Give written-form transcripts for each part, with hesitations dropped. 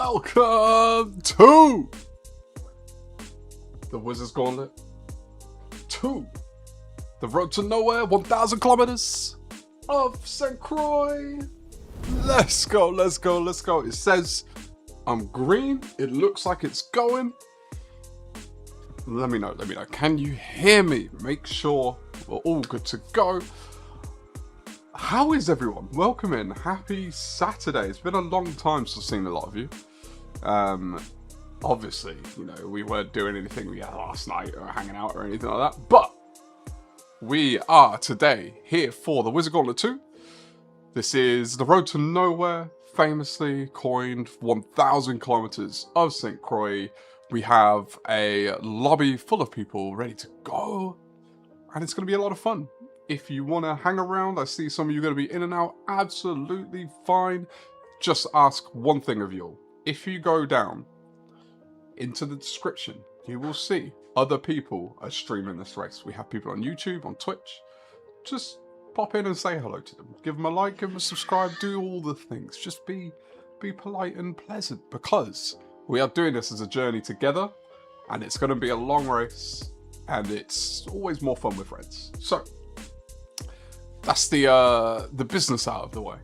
welcome to the Wizard's Gauntlet, to the road to nowhere, 1,000 kilometers of Sainte-Croix. Let's go, let's go, let's go. It says I'm green. It looks like it's going. Let me know. Can you hear me? Make sure we're all good to go. How is everyone? Welcome in. Happy Saturday. It's been a long time since I've seen a lot of you. Obviously, you know, we weren't doing anything last night or hanging out or anything like that. But we are today here for the Wizard Gauntlet 2. This is the road to nowhere, famously coined 1,000 kilometers of Sainte-Croix. We have a lobby full of people ready to go, and it's going to be a lot of fun. If you want to hang around, I see some of you are going to be in and out, absolutely fine. Just ask one thing of you all. If you go down into the description, you will see other people are streaming this race. We have people on YouTube, on Twitch. Just pop in and say hello to them. Give them a like, give them a subscribe, do all the things. Just be polite and pleasant, because we are doing this as a journey together, and it's going to be a long race, and it's always more fun with friends. So that's the business out of the way.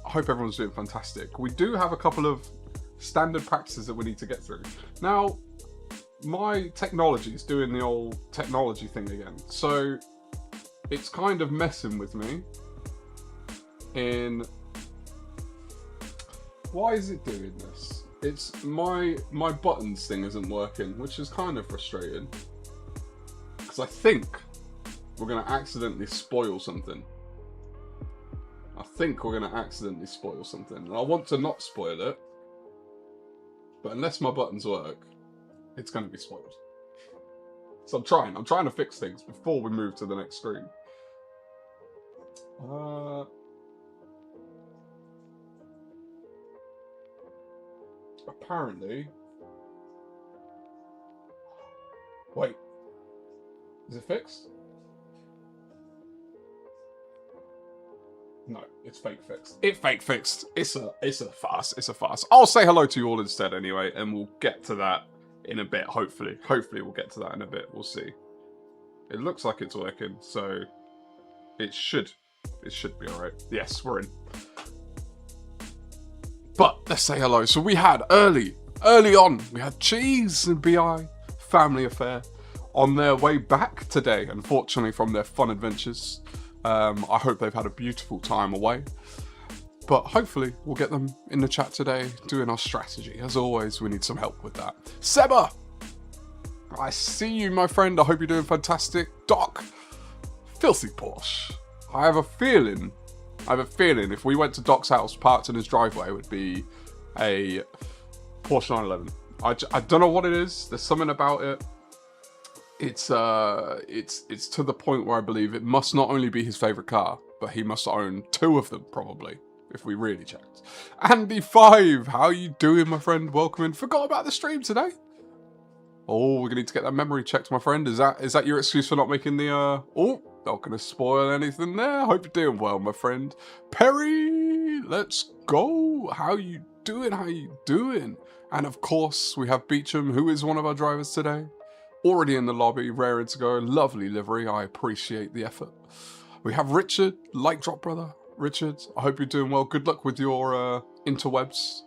I hope everyone's doing fantastic. We do have a couple of standard practices that we need to get through. Now, my technology is doing the old technology thing again, so it's kind of messing with me in... Why is it doing this? It's my buttons thing isn't working, which is kind of frustrating, because I think we're going to accidentally spoil something. I want to not spoil it, but unless my buttons work, it's going to be spoiled. So I'm trying to fix things before we move to the next screen. Apparently... Wait. Is it fixed? No, it's fake fixed. It fake fixed. It's a farce. It's a farce. I'll say hello to you all instead anyway, and we'll get to that in a bit, hopefully. Hopefully we'll get to that in a bit. We'll see. It looks like it's working, so it should be alright. Yes, we're in. But let's say hello. So we had early on, we had Cheese and BI, family affair, on their way back today, unfortunately, from their fun adventures. I hope they've had a beautiful time away. But hopefully we'll get them in the chat today doing our strategy. As always, we need some help with that. Seba! I see you, my friend. I hope you're doing fantastic. Doc! Filthy Porsche. I have a feeling if we went to Doc's house, parked in his driveway, it would be a Porsche 911. I don't know what it is. There's something about it. It's to the point where I believe it must not only be his favourite car, but he must own two of them, probably, if we really checked. Andy5, how you doing, my friend? Welcome in. Forgot about the stream today. Oh, we're gonna need to get that memory checked, my friend. Is that your excuse for not making the oh, not gonna spoil anything there. Hope you're doing well, my friend. Perry, let's go. How you doing? And of course, we have Beecham, who is one of our drivers today. Already in the lobby, raring to go. Lovely livery. I appreciate the effort. We have Richard, like drop brother. Richard, I hope you're doing well. Good luck with your interwebs.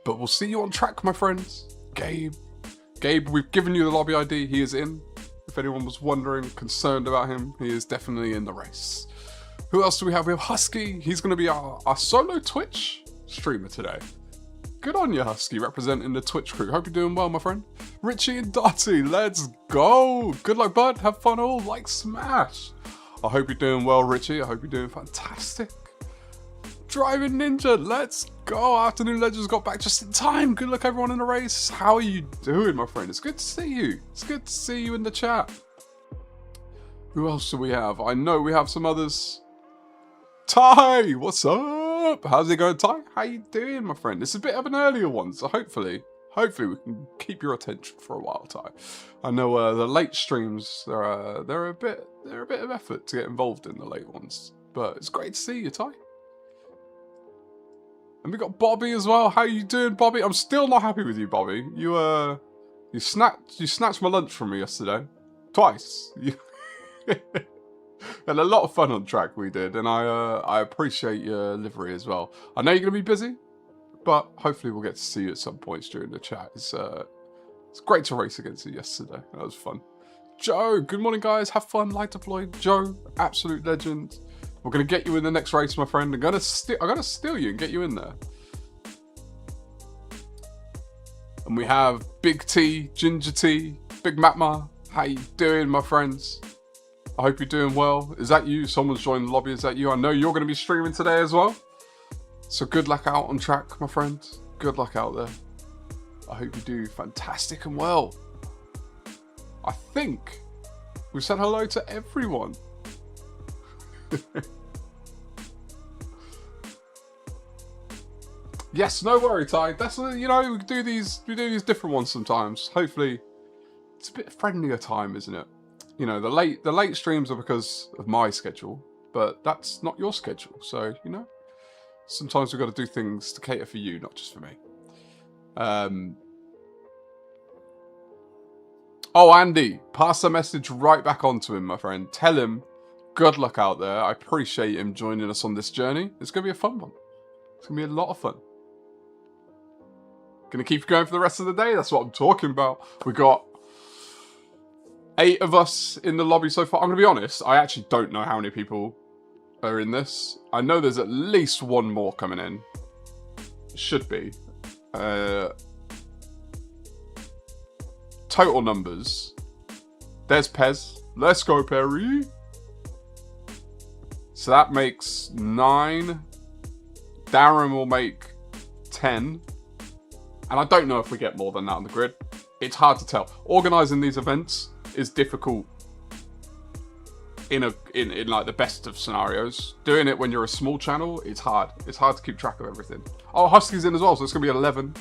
But we'll see you on track, my friends. Gabe, we've given you the lobby ID. He is in. If anyone was wondering, concerned about him, he is definitely in the race. Who else do we have? We have Husky. He's going to be our solo Twitch streamer today. Good on you, Husky, representing the Twitch crew. Hope you're doing well, my friend. Richie and Dotty, let's go. Good luck, bud. Have fun all. Like smash. I hope you're doing well, Richie. I hope you're doing fantastic. Driving Ninja, let's go. Afternoon Legends got back just in time. Good luck, everyone in the race. How are you doing, my friend? It's good to see you. It's good to see you in the chat. Who else do we have? I know we have some others. Ty, what's up? How's it going, Ty? How you doing, my friend? It's a bit of an earlier one, so hopefully we can keep your attention for a while, Ty. I know the late streams, they're a bit of effort to get involved in the late ones, but it's great to see you, Ty. And we got Bobby as well. How you doing, Bobby? I'm still not happy with you, Bobby. You snatched my lunch from me yesterday. Twice. And a lot of fun on track we did, and I appreciate your livery as well. I know you're gonna be busy, but hopefully we'll get to see you at some points during the chat. It's great to race against you yesterday. That was fun. Joe, good morning, guys. Have fun. Light deployed. Joe, absolute legend. We're gonna get you in the next race, my friend. I'm gonna steal you and get you in there. And we have Big T, Ginger T, Big Matma. How you doing, my friends? I hope you're doing well. Is that you? Someone's joined the lobby. Is that you? I know you're going to be streaming today as well. So good luck out on track, my friend. Good luck out there. I hope you do fantastic and well. I think we've said hello to everyone. Yes, no worry, Ty. That's, you know, we do these different ones sometimes. Hopefully, it's a bit friendlier time, isn't it? You know, the late streams are because of my schedule, but that's not your schedule. So, you know, sometimes we've got to do things to cater for you, not just for me. Oh, Andy, pass the message right back on to him, my friend. Tell him, good luck out there. I appreciate him joining us on this journey. It's going to be a fun one. It's going to be a lot of fun. Going to keep going for the rest of the day. That's what I'm talking about. We got 8 of us in the lobby so far. I'm going to be honest, I actually don't know how many people are in this. I know there's at least one more coming in. Should be. Total numbers. There's Pez. Let's go, Perry. So that makes 9. Darren will make 10. And I don't know if we get more than that on the grid. It's hard to tell. Organising these events is difficult in like the best of scenarios. Doing it when you're a small channel, it's hard. It's hard to keep track of everything. Oh, Husky's in as well, so it's gonna be 11.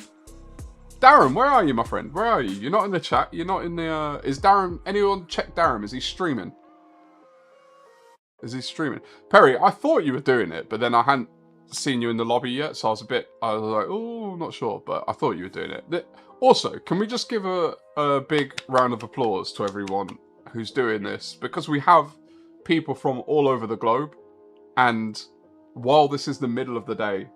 Darren, where are you, my friend? Where are you? You're not in the chat. You're not in the. Is Darren? Anyone check Darren? Is he streaming? Is he streaming? Perry, I thought you were doing it, but then I hadn't seen you in the lobby yet, so I was like, oh, not sure, but I thought you were doing it. Also, can we just give a big round of applause to everyone who's doing this? Because we have people from all over the globe, and while this is the middle of the day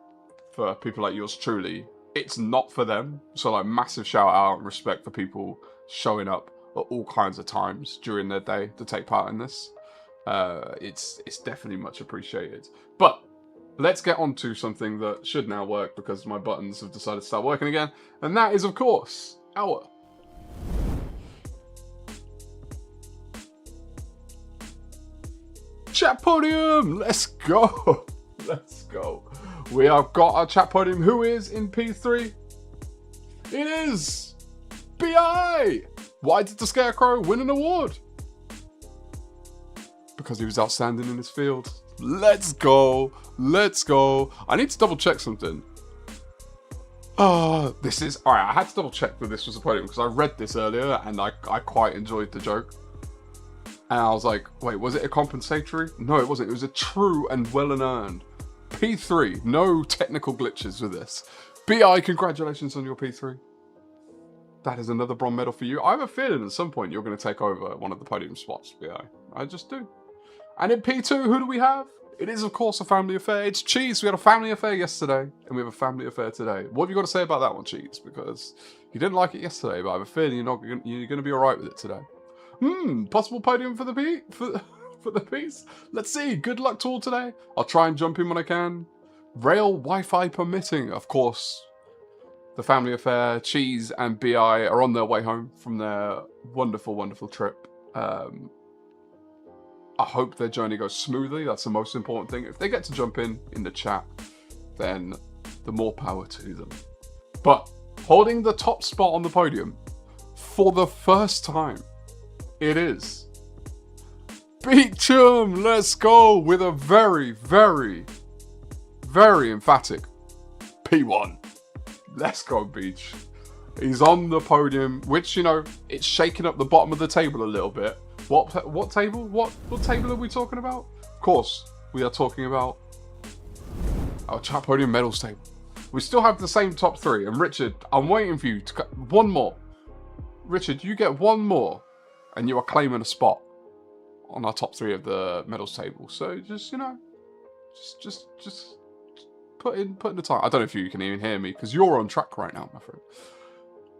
for people like yours truly, it's not for them. So like, massive shout out and respect for people showing up at all kinds of times during their day to take part in this. It's definitely much appreciated. But let's get on to something that should now work because my buttons have decided to start working again. And that is, of course, our chat podium. Let's go. Let's go. We have got our chat podium. Who is in P3? It is BI. Why did the Scarecrow win an award? Because he was outstanding in his field. Let's go. Let's go. I need to double check something. Oh, this is... Alright, I had to double check that this was a podium because I read this earlier and I quite enjoyed the joke. And I was like, wait, was it a compensatory? No, it wasn't. It was a true and well and earned. P3. No technical glitches with this. BI, congratulations on your P3. That is another bronze medal for you. I have a feeling at some point you're going to take over one of the podium spots, BI. I just do. And in P2, who do we have? It is, of course, a family affair. It's Cheese. We had a family affair yesterday, and we have a family affair today. What have you got to say about that one, Cheese? Because you didn't like it yesterday, but I have a feeling you're going to be all right with it today. Possible podium for the piece. Let's see. Good luck to all today. I'll try and jump in when I can. Rail Wi-Fi permitting, of course. The family affair, Cheese and BI are on their way home from their wonderful, wonderful trip. I hope their journey goes smoothly. That's the most important thing. If they get to jump in the chat, then the more power to them. But holding the top spot on the podium for the first time, it is Beecham. Let's go with a very, very, very emphatic P1. Let's go, Beach. He's on the podium, which, you know, it's shaking up the bottom of the table a little bit. What table? What table are we talking about? Of course, we are talking about our chat podium medals table. We still have the same top 3. And Richard, I'm waiting for you to cut one more. Richard, you get one more, and you are claiming a spot on our top 3 of the medals table. So just, you know, just put in the time. I don't know if you can even hear me because you're on track right now, my friend.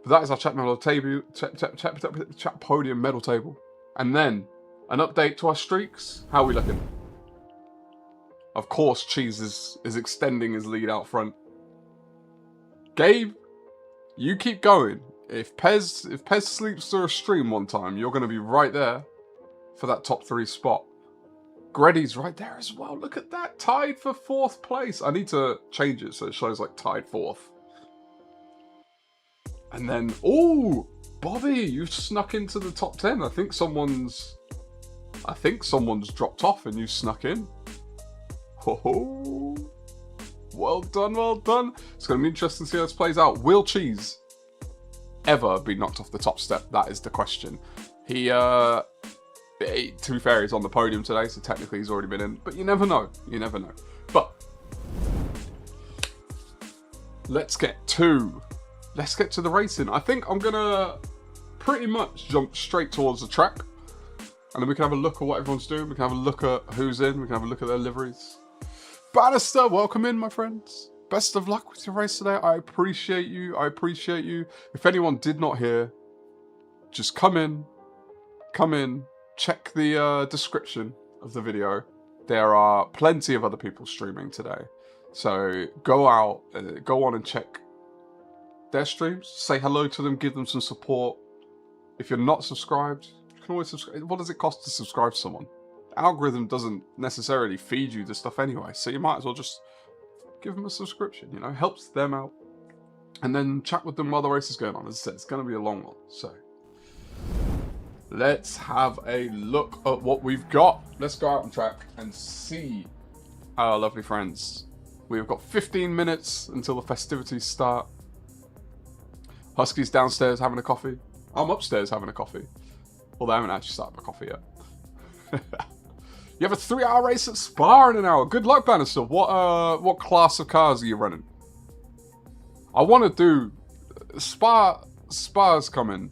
But that is our chat medal table, chat podium medal table, and then an update to our streaks. How are we looking? Of course, Cheese is extending his lead out front. Gabe, you keep going. If Pez sleeps through a stream one time, you're going to be right there for that top 3 spot. Greddy's right there as well. Look at that. Tied for 4th place. I need to change it so it shows like tied 4th. And then, oh, Bobby, you've snuck into the top 10. I think someone's dropped off and you snuck in. Oh, well done, well done. It's going to be interesting to see how this plays out. Will Cheese ever be knocked off the top step? That is the question. To be fair, he's on the podium today, so technically he's already been in. But you never know. You never know. But let's get to the racing. I think I'm gonna pretty much jump straight towards the track, and then we can have a look at what everyone's doing. We can have a look at who's in. We can have a look at their liveries. Bannister, welcome in, my friends. Best of luck with your race today. I appreciate you. I appreciate you. If anyone did not hear, just come in. Check the description of the video. There are plenty of other people streaming today. So go on and check their streams. Say hello to them, give them some support. If you're not subscribed, you can always subscribe. What does it cost to subscribe to someone? The algorithm doesn't necessarily feed you the stuff anyway, so you might as well just give them a subscription, you know, helps them out. And then chat with them while the race is going on. As I said, it's going to be a long one, so let's have a look at what we've got. Let's go out on track and see our lovely friends. We've got 15 minutes until the festivities start. Husky's downstairs having a coffee. I'm upstairs having a coffee. Although I haven't actually started my coffee yet. You have a 3-hour race at Spa in an hour. Good luck, Bannister. What class of cars are you running? I want to do Spa's coming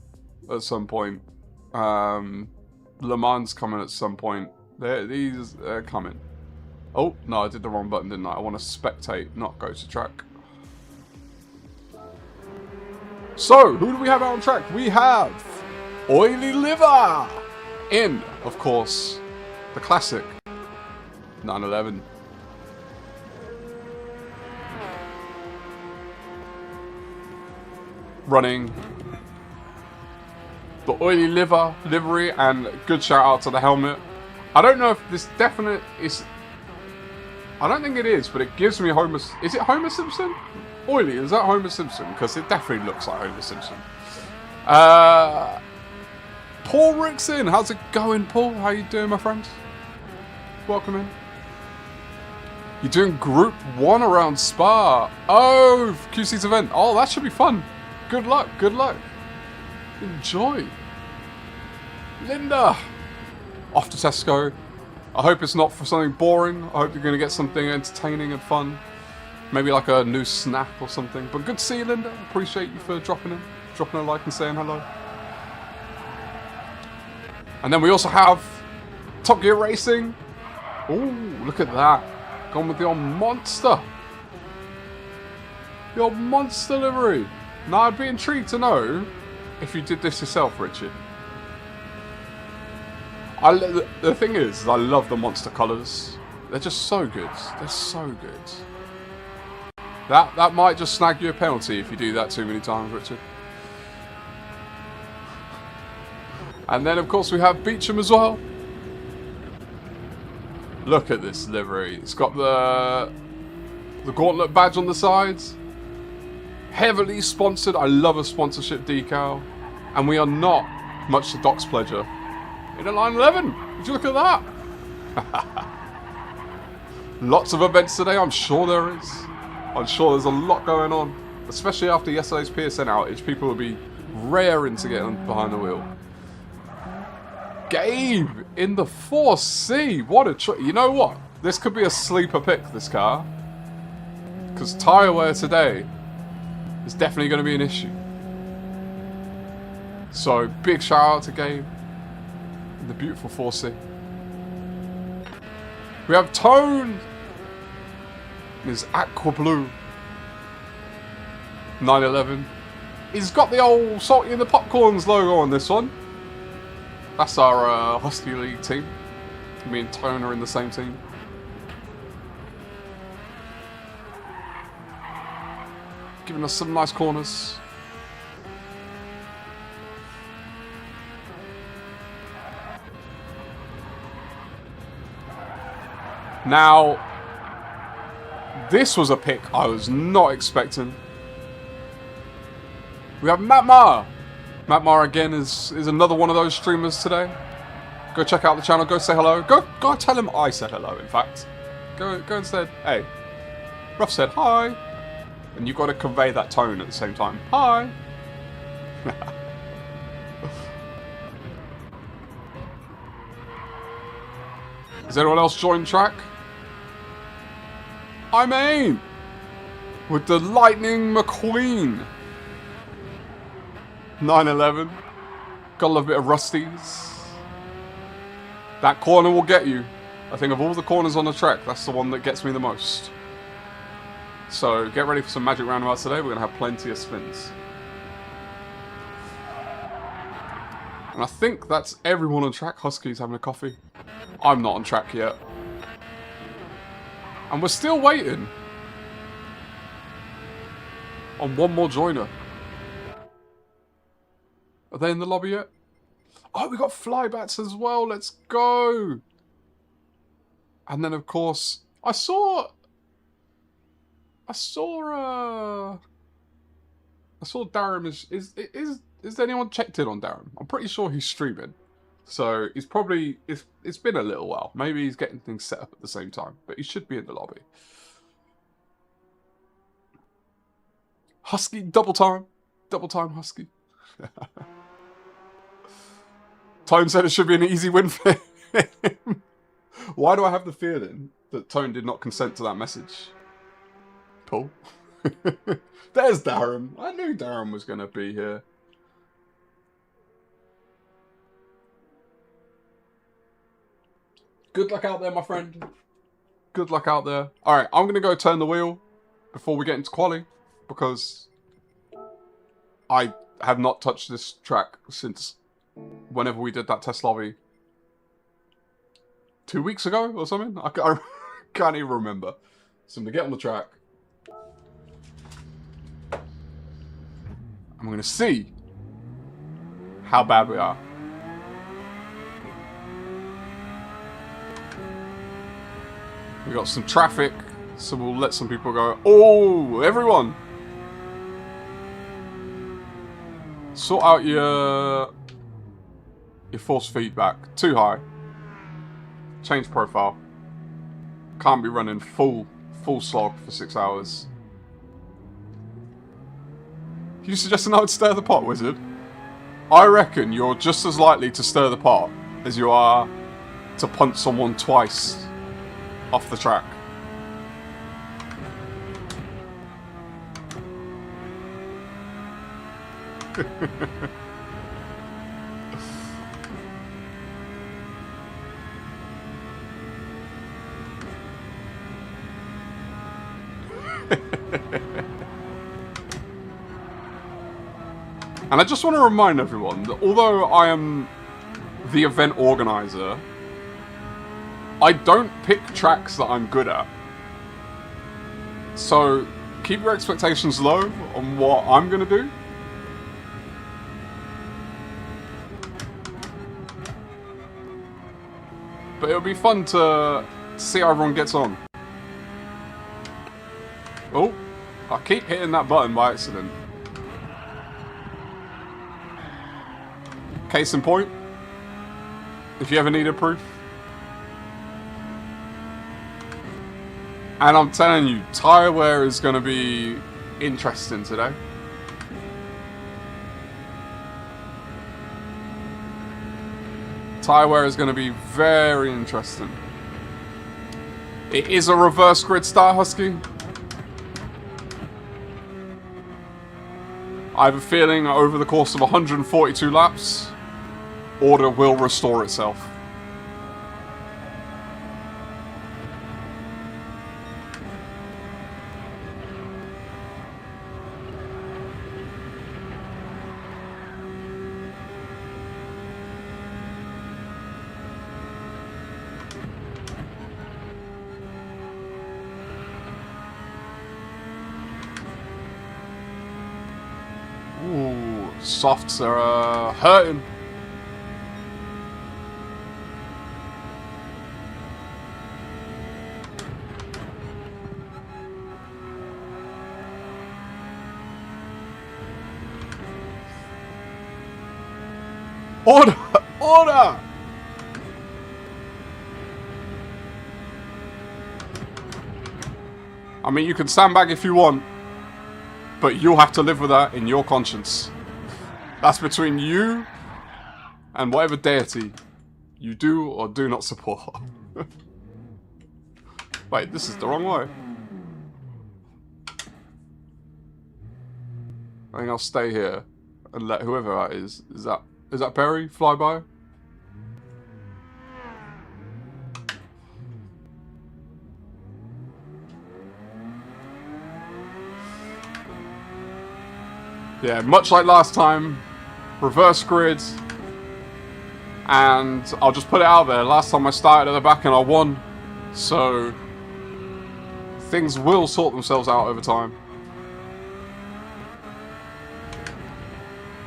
at some point. Le Mans coming at some point. These are coming. Oh, no, I did the wrong button, didn't I? I want to spectate, not go to track. So, who do we have out on track? We have Oily Liver in, of course, the classic 911. Running the Oily Liver livery, and good shout out to the helmet. I don't know if this definite is. I don't think it is, but it gives me Homer. Is it Homer Simpson? Oily, is that Homer Simpson? Because it definitely looks like Homer Simpson. Paul Rickson, how's it going, Paul? How you doing, my friend? Welcome in. You're doing Group 1 around Spa. Oh, QC's event. Oh, that should be fun. Good luck, good luck. Enjoy. Linda. Off to Tesco. I hope it's not for something boring. I hope you're going to get something entertaining and fun. Maybe like a new snack or something. But good to see you, Linda. Appreciate you for dropping a like and saying hello. And then we also have Top Gear Racing. Ooh, look at that. Gone with the old monster. The old monster livery. Now, I'd be intrigued to know if you did this yourself, Richard. The thing is, I love the monster colours. They're just so good. They're so good. That might just snag you a penalty if you do that too many times, Richard. And then, of course, we have Beecham as well. Look at this livery. It's got the Gauntlet badge on the sides. Heavily sponsored. I love a sponsorship decal. And we are not much to Doc's pleasure in a line 11. Would you look at that? Lots of events today. I'm sure there is. I'm sure there's a lot going on. Especially after yesterday's PSN outage. People will be raring to get behind the wheel. Gabe in the 4C. What a you know what? This could be a sleeper pick, this car. because tyre wear today is definitely going to be an issue. So, big shout out to Gabe and the beautiful 4C. We have Tone in his aqua blue 911. He's got the old Salty and the Popcorns logo on this one. That's our Husky League team. Me and Tone are in the same team. Giving us some nice corners. Now, this was a pick I was not expecting. We have Matt Maher. Matt Maher again is another one of those streamers today. Go check out the channel. Go say hello. Go tell him I said hello. In fact, go and said, hey, Ruff said hi, and you've got to convey that tone at the same time. Hi. Has anyone else joined track? I'm Aim with the Lightning McQueen 911. Got a little bit of rusties. That corner will get you. I think of all the corners on the track, that's the one that gets me the most. So get ready for some magic roundabouts today. We're going to have plenty of spins. And I think that's everyone on track. Husky's having a coffee. I'm not on track yet. And we're still waiting on one more joiner. Are they in the lobby yet? Oh, we got flybats as well. Let's go. And then, of course, I saw Darren is anyone checked in on Darren? I'm pretty sure he's streaming. So he's probably it's been a little while. Maybe he's getting things set up at the same time, but he should be in the lobby. Husky double time Husky. Tone said it should be an easy win for him. Why do I have the feeling that Tone did not consent to that message? Cool. There's Darren. I knew Darren was going to be here. Good luck out there, my friend. Good luck out there. Alright, I'm going to go turn the wheel before we get into quali, because I have not touched this track since whenever we did that test lobby 2 weeks ago or something. I can't even remember. So I'm going to get on the track. I'm going to see how bad we are. We got some traffic, so we'll let some people go. Oh, everyone! Sort out your force feedback. Too high. Change profile. Can't be running full slog for 6 hours. You suggesting I would stir the pot, Wizard? I reckon you're just as likely to stir the pot as you are to punch someone twice off the track. And I just want to remind everyone that although I am the event organizer, I don't pick tracks that I'm good at. So keep your expectations low on what I'm going to do. But it'll be fun to see how everyone gets on. Oh, I keep hitting that button by accident. Case in point, if you ever need a proof. And I'm telling you, tyre wear is going to be interesting today. Tyre wear is going to be very interesting. It is a reverse grid start, Husky. I have a feeling over the course of 142 laps, order will restore itself. Ooh, softs are hurting. Order! Order! I mean, you can sandbag if you want, but you'll have to live with that in your conscience. That's between you and whatever deity you do or do not support. Wait, this is the wrong way. I think I'll stay here and let whoever that is that Perry fly by? Yeah, much like last time, reverse grid, and I'll just put it out there. Last time I started at the back and I won, so things will sort themselves out over time.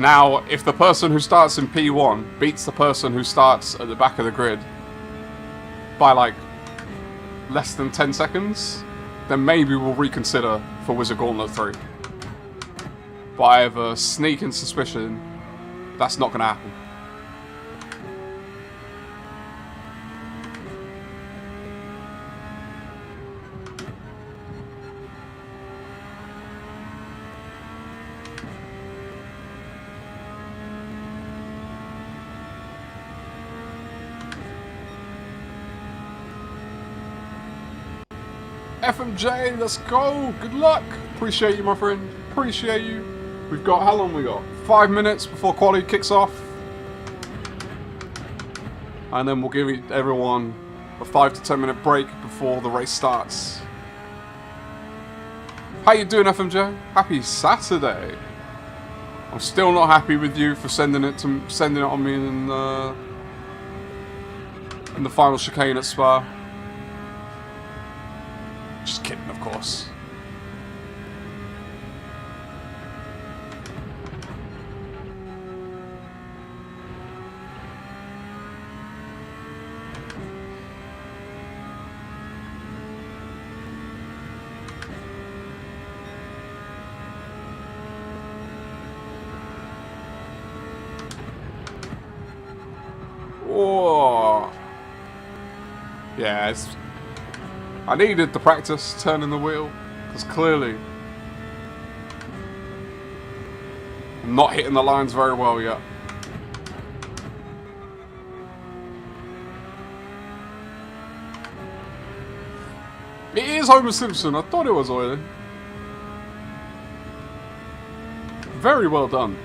Now, if the person who starts in P1 beats the person who starts at the back of the grid by like less than 10 seconds, then maybe we'll reconsider for Wizard Gauntlet 3. But I have a sneaking suspicion that's not going to happen. FMJ, let's go. Good luck. Appreciate you, my friend. Appreciate you. We've got, how long we got? 5 minutes before quali kicks off. And then we'll give everyone a 5 to 10 minute break before the race starts. How you doing, FMJ? Happy Saturday. I'm still not happy with you for sending it on me in the final chicane at Spa. Just kidding, of course. Oh. Yeah, I needed the practice turning the wheel, because clearly I'm not hitting the lines very well yet. It is Homer Simpson, I thought it was Oily. Very well done.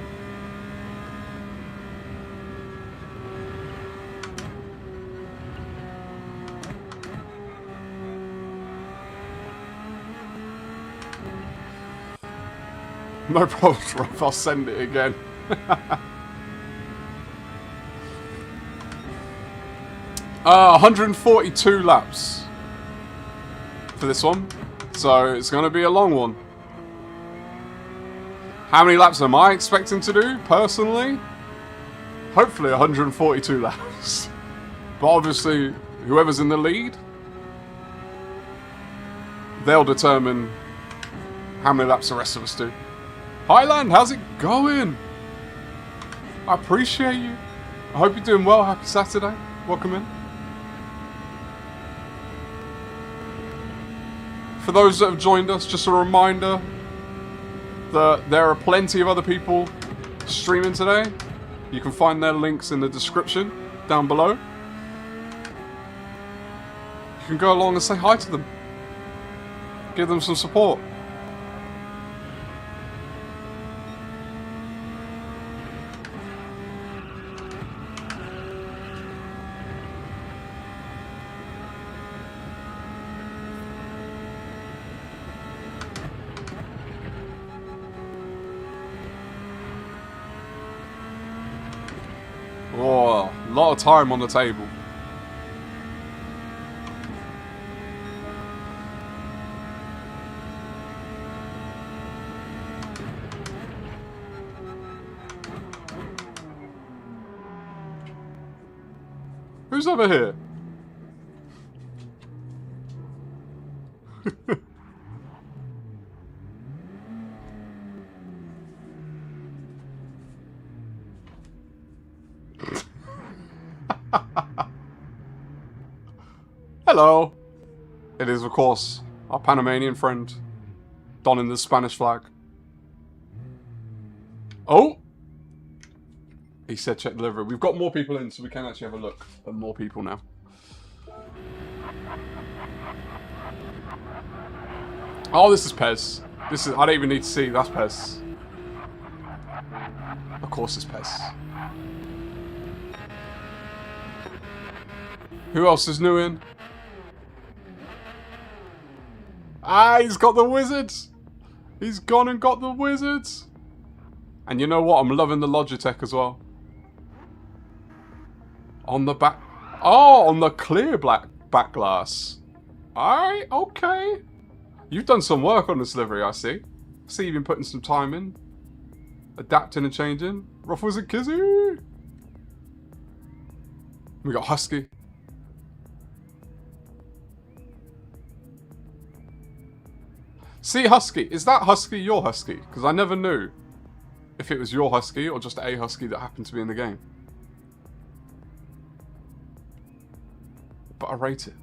No problem, Ruff. I'll send it again. 142 laps for this one, so it's going to be a long one. How many laps am I expecting to do, personally? Hopefully 142 laps. But obviously, whoever's in the lead, they'll determine how many laps the rest of us do. Highland, how's it going? I appreciate you. I hope you're doing well. Happy Saturday. Welcome in. For those that have joined us, just a reminder that there are plenty of other people streaming today. You can find their links in the description down below. You can go along and say hi to them. Give them some support. lot of time on the table. Who's over here? Hello. It is, of course, our Panamanian friend, donning the Spanish flag. Oh! He said check delivery. We've got more people in, so we can actually have a look at more people now. Oh, this is Pez. This is... I don't even need to see. That's Pez. Of course it's Pez. Who else is new in? Ah, he's got the wizards. He's gone and got the wizards. And you know what? I'm loving the Logitech as well. On the back... Oh, on the clear back glass. Alright, okay. You've done some work on this livery, I see. I see you've been putting some time in. Adapting and changing. RufffWizard Kizzy. We got Husky. See, Husky. Is that Husky your Husky? Because I never knew if it was your Husky or just a Husky that happened to be in the game. But I rate it.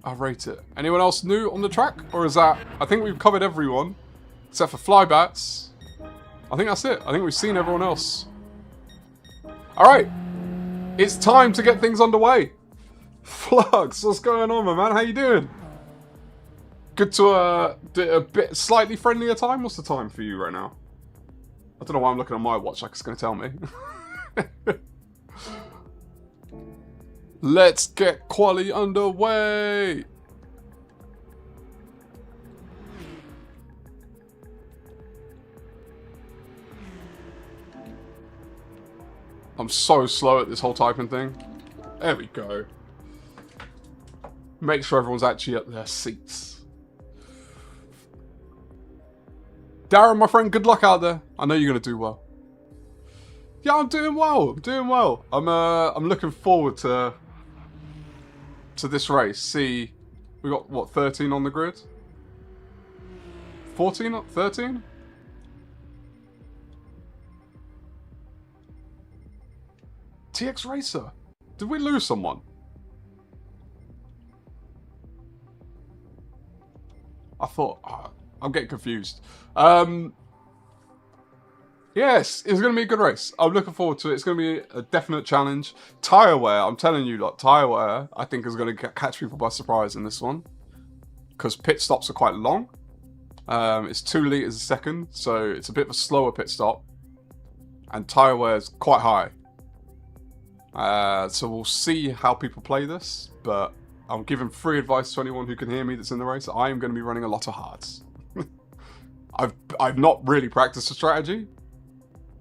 I rate it. Anyone else new on the track? Or is that... I think we've covered everyone. Except for Flybats. I think that's it. I think we've seen everyone else. Alright. It's time to get things underway. Flux, what's going on, my man? How you doing? Good to do a bit slightly friendlier time. What's the time for you right now? I don't know why I'm looking at my watch like it's going to tell me. Let's get quali underway. I'm so slow at this whole typing thing. There we go. Make sure everyone's actually at their seats. Darren, my friend, good luck out there. I know you're going to do well. Yeah, I'm doing well. I'm doing well. I'm looking forward to this race. See, we got, what, 13 on the grid? 14? 13? TX Racer. Did we lose someone? I thought... I'm getting confused. Yes, it's going to be a good race. I'm looking forward to it. It's going to be a definite challenge. Tyre wear, I'm telling you, like, tyre wear, I think is going to catch people by surprise in this one. Because pit stops are quite long. It's 2 litres a second, so it's a bit of a slower pit stop. And tyre wear is quite high. So we'll see how people play this, but I'm giving free advice to anyone who can hear me that's in the race. I am going to be running a lot of hards. I've not really practiced a strategy,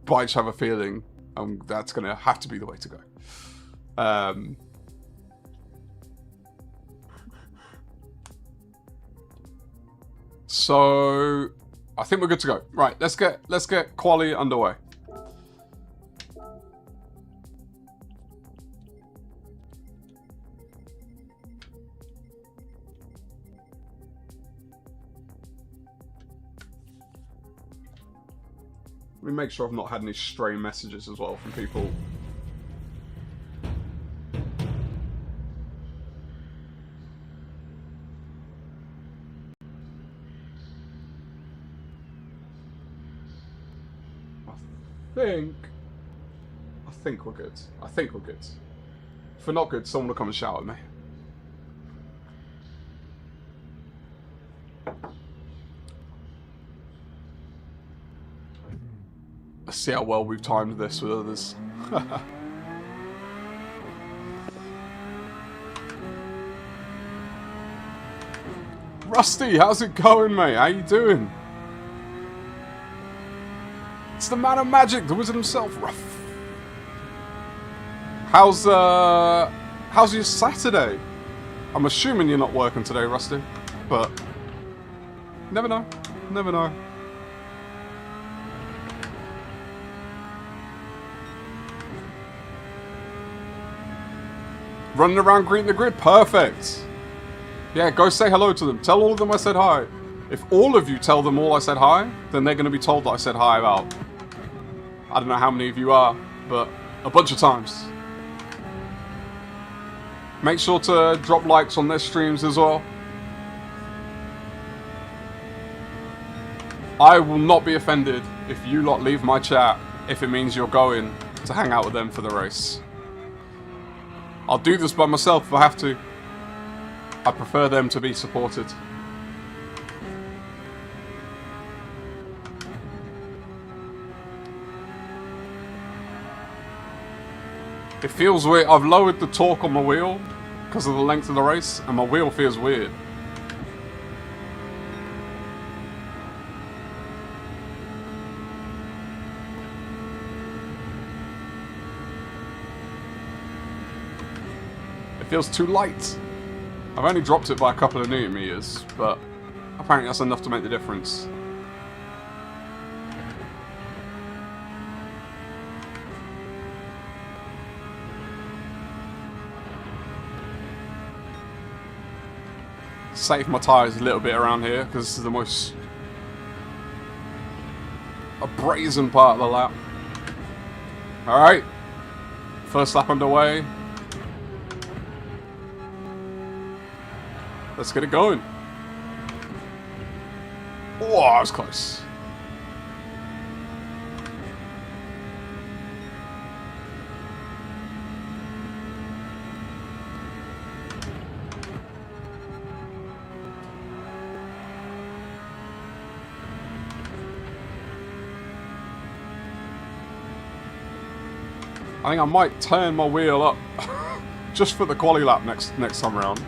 but I just have a feeling that's going to have to be the way to go. So I think we're good to go. Right, let's get quali underway. Let me make sure I've not had any stray messages as well from people. I think we're good. I think we're good. If we're not good, someone will come and shout at me. Let's see how well we've timed this with others. Rusty, how's it going, mate? How you doing? It's the man of magic, the wizard himself, Ruff. How's your Saturday? I'm assuming you're not working today, Rusty, but never know. Never know. Running around greeting the grid, perfect. Yeah, go say hello to them. Tell all of them I said hi. If all of you tell them all I said hi, then they're going to be told that I said hi about, I don't know how many of you are, but a bunch of times. Make sure to drop likes on their streams as well. I will not be offended if you lot leave my chat if it means you're going to hang out with them for the race. I'll do this by myself if I have to. I prefer them to be supported. It feels weird. I've lowered the torque on my wheel because of the length of the race, and my wheel feels weird. It feels too light. I've only dropped it by a couple of newton meters, but apparently that's enough to make the difference. Save my tyres a little bit around here because this is the most brazen part of the lap. Alright, first lap underway. Let's get it going. Oh, that was close. I think I might turn my wheel up just for the quali lap next time around.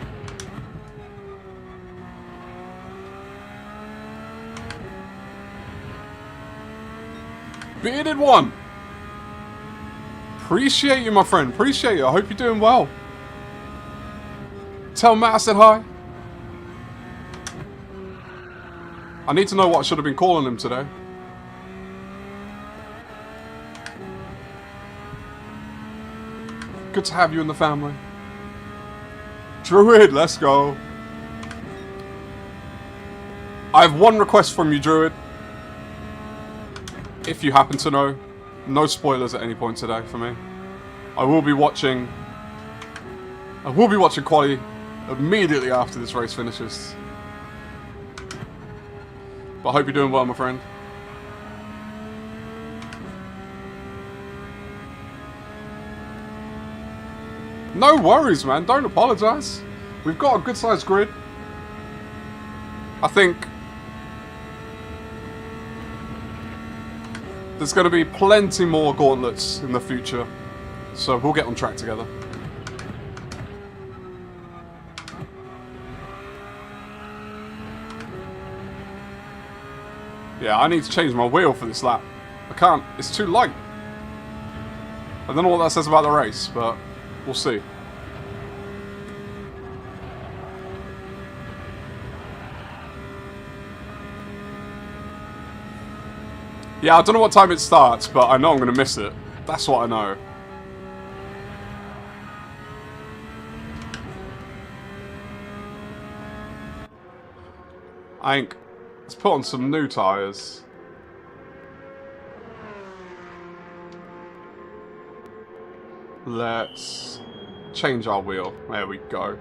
Bearded one! Appreciate you, my friend. Appreciate you. I hope you're doing well. Tell Matt I said hi. I need to know what I should have been calling him today. Good to have you in the family. Druid, let's go. I have one request from you, Druid. If you happen to know, no spoilers at any point today for me. I will be watching quali immediately after this race finishes. But I hope you're doing well, my friend. No worries, man. Don't apologise. We've got a good-sized grid. I think there's going to be plenty more gauntlets in the future, so we'll get on track together. Yeah, I need to change my wheel for this lap. I can't. It's too light. I don't know what that says about the race, but we'll see. Yeah, I don't know what time it starts, but I know I'm going to miss it. That's what I know. I think let's put on some new tyres. Let's change our wheel. There we go.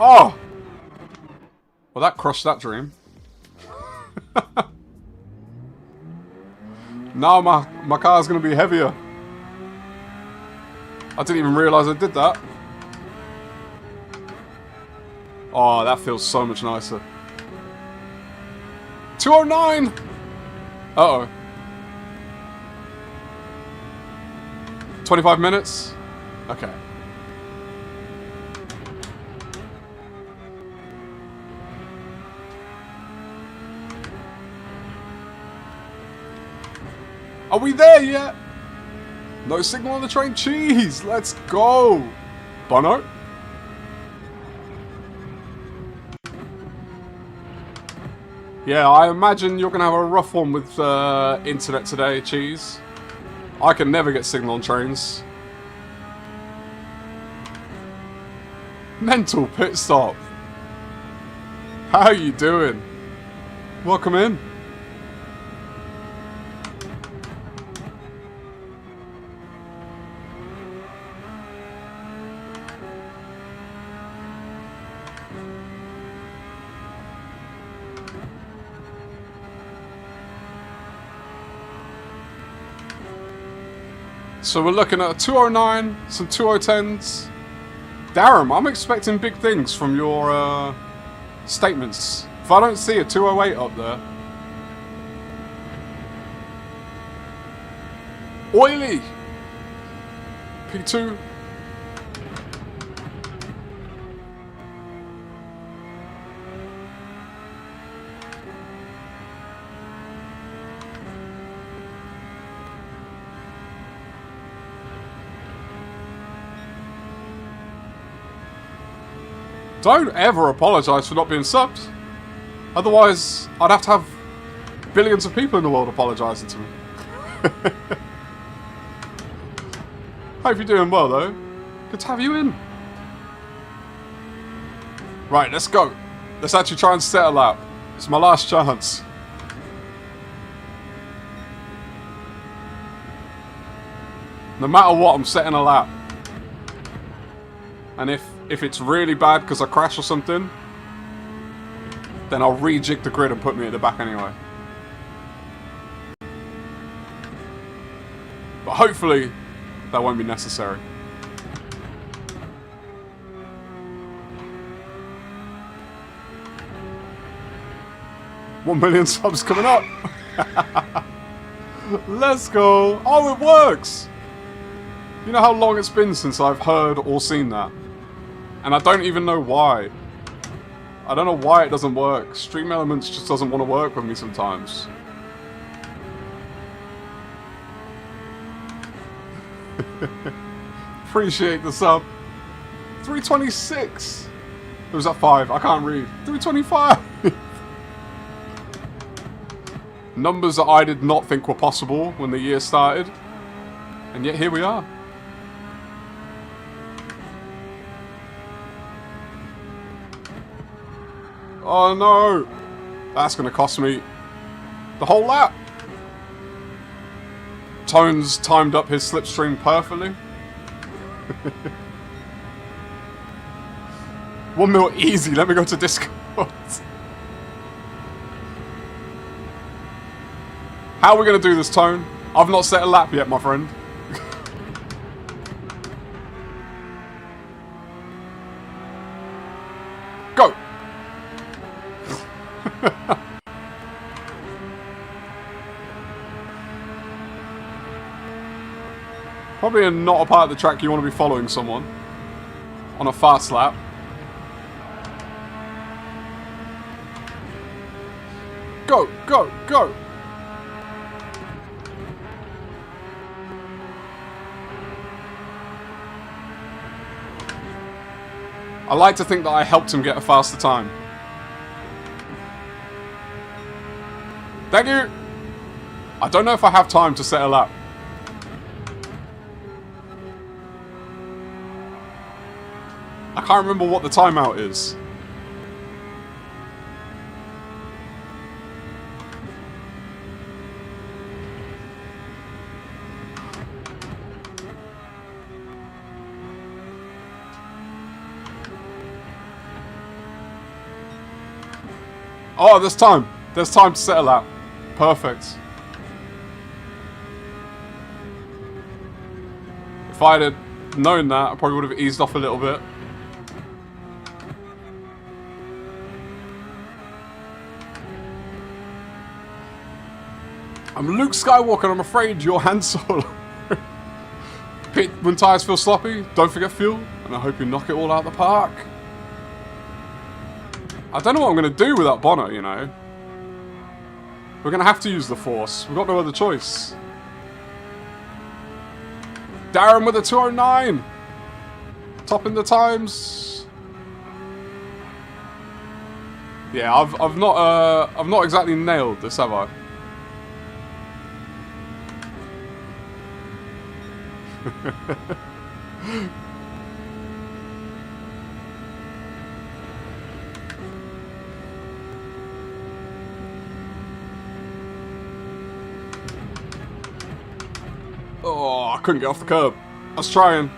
Oh! Well, that crushed that dream. Now my car's going to be heavier. I didn't even realise I did that. Oh, that feels so much nicer. 209! Uh-oh. 25 minutes? Okay. Are we there yet? No signal on the train. Cheese. Let's go. Bono. Yeah, I imagine you're going to have a rough one with internet today, Cheese. I can never get signal on trains. Mental pit stop. How you doing? Welcome in. So we're looking at a 209, some 210s. Darren, I'm expecting big things from your statements. If I don't see a 208 up there. Oily! P2. Don't ever apologise for not being subbed. Otherwise, I'd have to have billions of people in the world apologising to me. Hope you're doing well, though. Good to have you in. Right, let's go. Let's actually try and settle out. It's my last chance. No matter what, I'm setting a lap. And if it's really bad because I crash or something, then I'll rejig the grid and put me at the back anyway. But hopefully, that won't be necessary. $1 million subs coming up. Let's go. Oh, it works. You know how long it's been since I've heard or seen that? And I don't even know why. I don't know why it doesn't work. Stream Elements just doesn't want to work with me sometimes. Appreciate the sub. 326. It was at 5. I can't read. 325. Numbers that I did not think were possible when the year started. And yet here we are. Oh no! That's going to cost me the whole lap. Tones timed up his slipstream perfectly. 1 mil easy, let me go to Discord. How are we going to do this, Tone? I've not set a lap yet, my friend. Go! Probably not a part of the track you want to be following someone on a fast lap. Go, go, go! I like to think that I helped him get a faster time. Thank you! I don't know if I have time to set a lap. I can't remember what the timeout is. Oh, there's time. There's time to set a lap. Perfect. If I'd have known that, I probably would have eased off a little bit. I'm Luke Skywalker, and I'm afraid you're Han Solo. Pit when tyres feel sloppy, don't forget fuel, and I hope you knock it all out of the park. I don't know what I'm going to do without Bono, you know. We're going to have to use the Force. We've got no other choice. Darren with a 209. Topping the times. Yeah, I've not exactly nailed this, have I? Oh, I couldn't get off the curb. I was trying.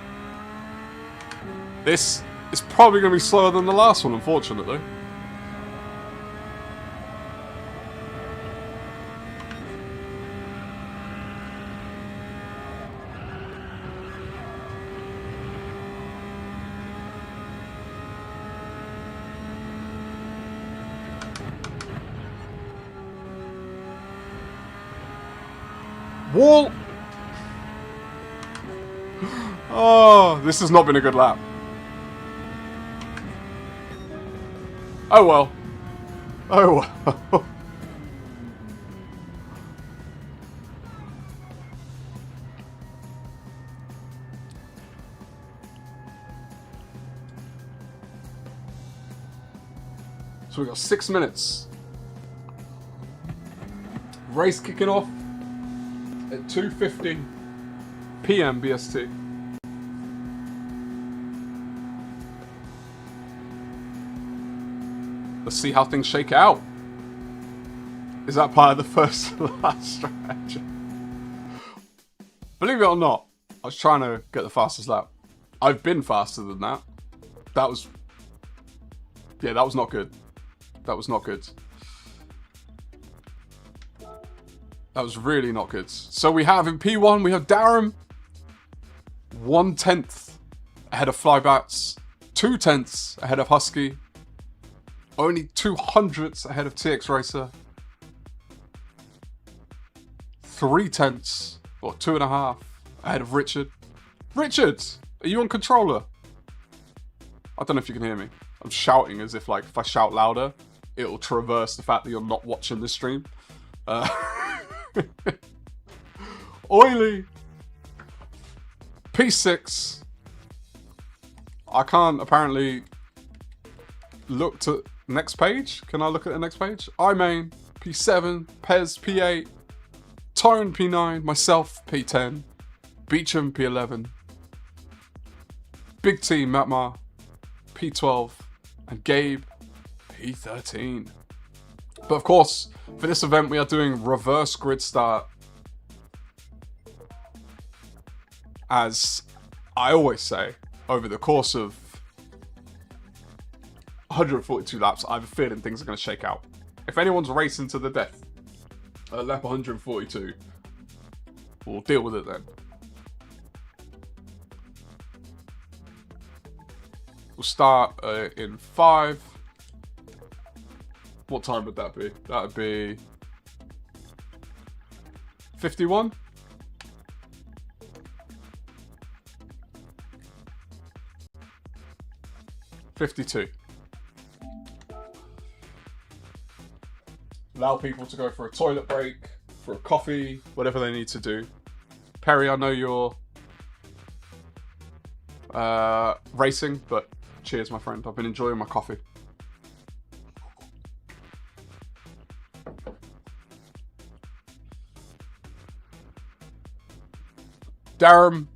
This is probably going to be slower than the last one, unfortunately. Wall! Oh, this has not been a good lap. Oh well. Oh well. So we got 6 minutes. Race kicking off at 2:50 PM BST. Let's see how things shake out. Is that part of the first to last stretch? Believe it or not, I was trying to get the fastest lap. I've been faster than that. That was... yeah, that was not good. That was not good. That was really not good. So we have in P1, we have Darren. 1/10 ahead of Flybats. 2/10 ahead of Husky. Only 200ths ahead of TX Racer. 3/10 or 2.5 ahead of Richard. Richard, are you on controller? I don't know if you can hear me. I'm shouting as if, like, if I shout louder, it'll traverse the fact that you're not watching this stream. Oily. P6. I can't apparently look to next page. Can I look at the next page? iMain, P7, Pez, P8, Tyrone, P9, myself, P10, Beecham, P11, Big T, Matmar, P12, and Gabe, P13. But of course, for this event, we are doing reverse grid start. As I always say, over the course of 142 laps, I have a feeling things are going to shake out. If anyone's racing to the death at lap 142, we'll deal with it then. We'll start in 5. What time would that be? That would be 51? 52. Allow people to go for a toilet break, for a coffee, whatever they need to do. Perry, I know you're racing, but cheers, my friend. I've been enjoying my coffee. Darren,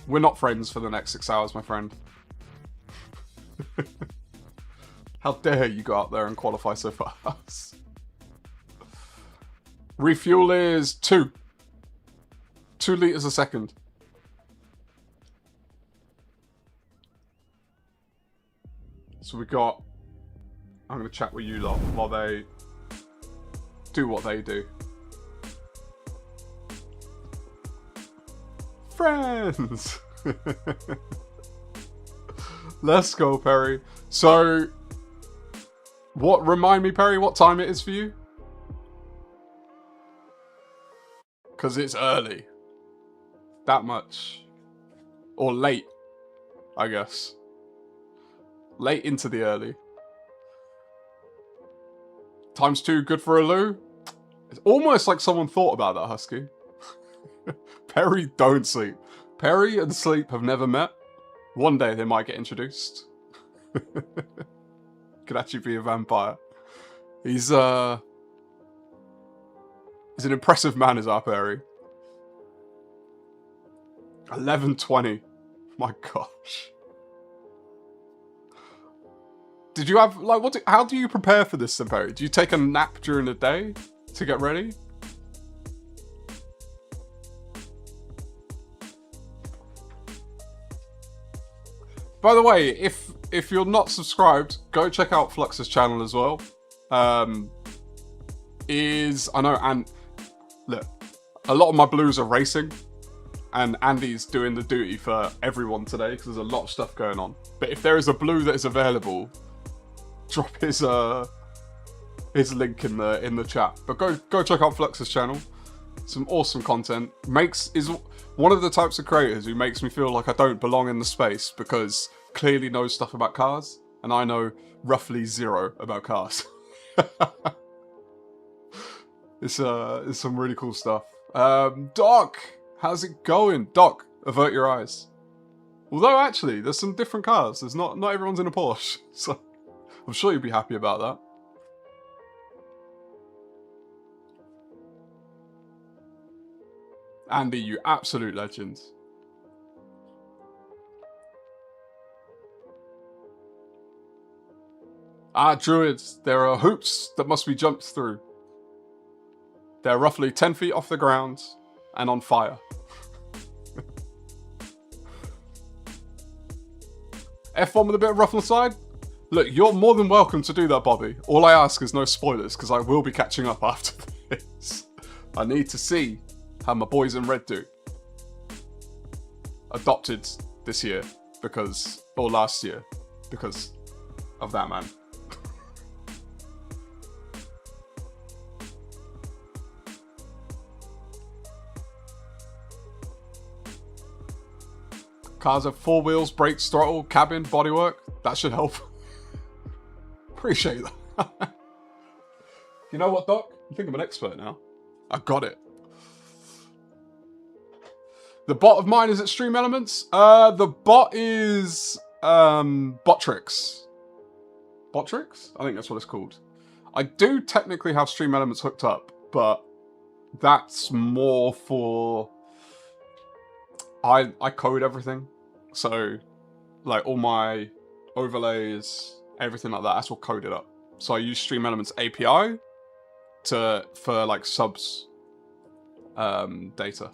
we're not friends for the next 6 hours, my friend. How dare you go out there and qualify so fast? Refuel is 2 litres a second. So we got... I'm going to chat with you lot while they do what they do. Friends! Let's go, Perry. So, remind me, Perry, what time it is for you? Because it's early. That much. Or late, I guess. Late into the early. Times 2 good for a loo? It's almost like someone thought about that, Husky. Perry, don't sleep. Perry and sleep have never met. One day they might get introduced. Could actually be a vampire. He's an impressive man, is our Perry. 11:20. My gosh. Did you have, like, how do you prepare for this, Perry? Do you take a nap during the day to get ready? By the way, if you're not subscribed, go check out Flux's channel as well. I know, and look, a lot of my blues are racing, and Andy's doing the duty for everyone today because there's a lot of stuff going on. But if there is a blue that is available, drop his link in the chat. But go check out Flux's channel. Some awesome content. Is one of the types of creators who makes me feel like I don't belong in the space because clearly knows stuff about cars, and I know roughly zero about cars. It's some really cool stuff. Doc, how's it going? Doc, avert your eyes. Although actually, there's some different cars. There's not everyone's in a Porsche, so I'm sure you'd be happy about that. Andy, you absolute legend. Druids, there are hoops that must be jumped through. They're roughly 10 feet off the ground and on fire. F1 with a bit of rough on the side? Look, you're more than welcome to do that, Bobby. All I ask is no spoilers, because I will be catching up after this. I need to see how my boys in red do. Adopted this year, or last year, because of that man. Cars have 4 wheels, brakes, throttle, cabin, bodywork. That should help. Appreciate that. You know what, Doc? I think I'm an expert now. I got it. The bot of mine is Extreme Elements. The bot is Botrix. Botrix? I think that's what it's called. I do technically have Stream Elements hooked up, but that's more for I code everything. So like all my overlays, everything like that, that's all coded up. So I use Stream Elements API for like subs data.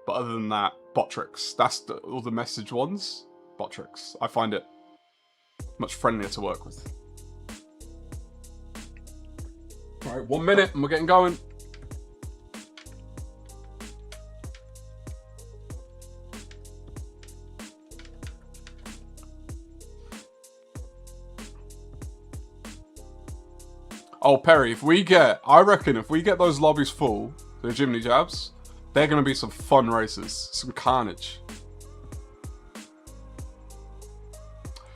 But other than that, Botrix. That's all the message ones. Botrix. I find it much friendlier to work with. Alright, 1 minute and we're getting going. Oh, Perry, I reckon if we get those lobbies full, the Jimny Jabs, they're going to be some fun races. Some carnage.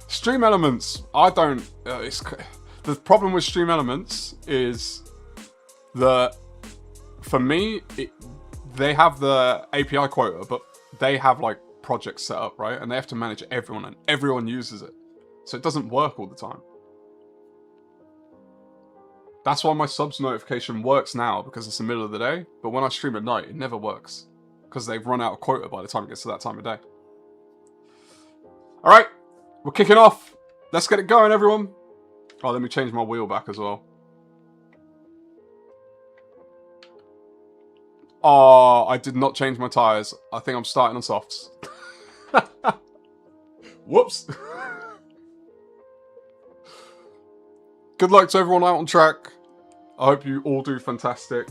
Stream Elements, I don't... the problem with Stream Elements is that, for me, they have the API quota, but they have, like, projects set up, right? And they have to manage everyone, and everyone uses it. So it doesn't work all the time. That's why my subs notification works now, because it's the middle of the day. But when I stream at night, it never works. Because they've run out of quota by the time it gets to that time of day. Alright, we're kicking off. Let's get it going, everyone. Oh, let me change my wheel back as well. Oh, I did not change my tyres. I think I'm starting on softs. Whoops. Good luck to everyone out on track. I hope you all do fantastic.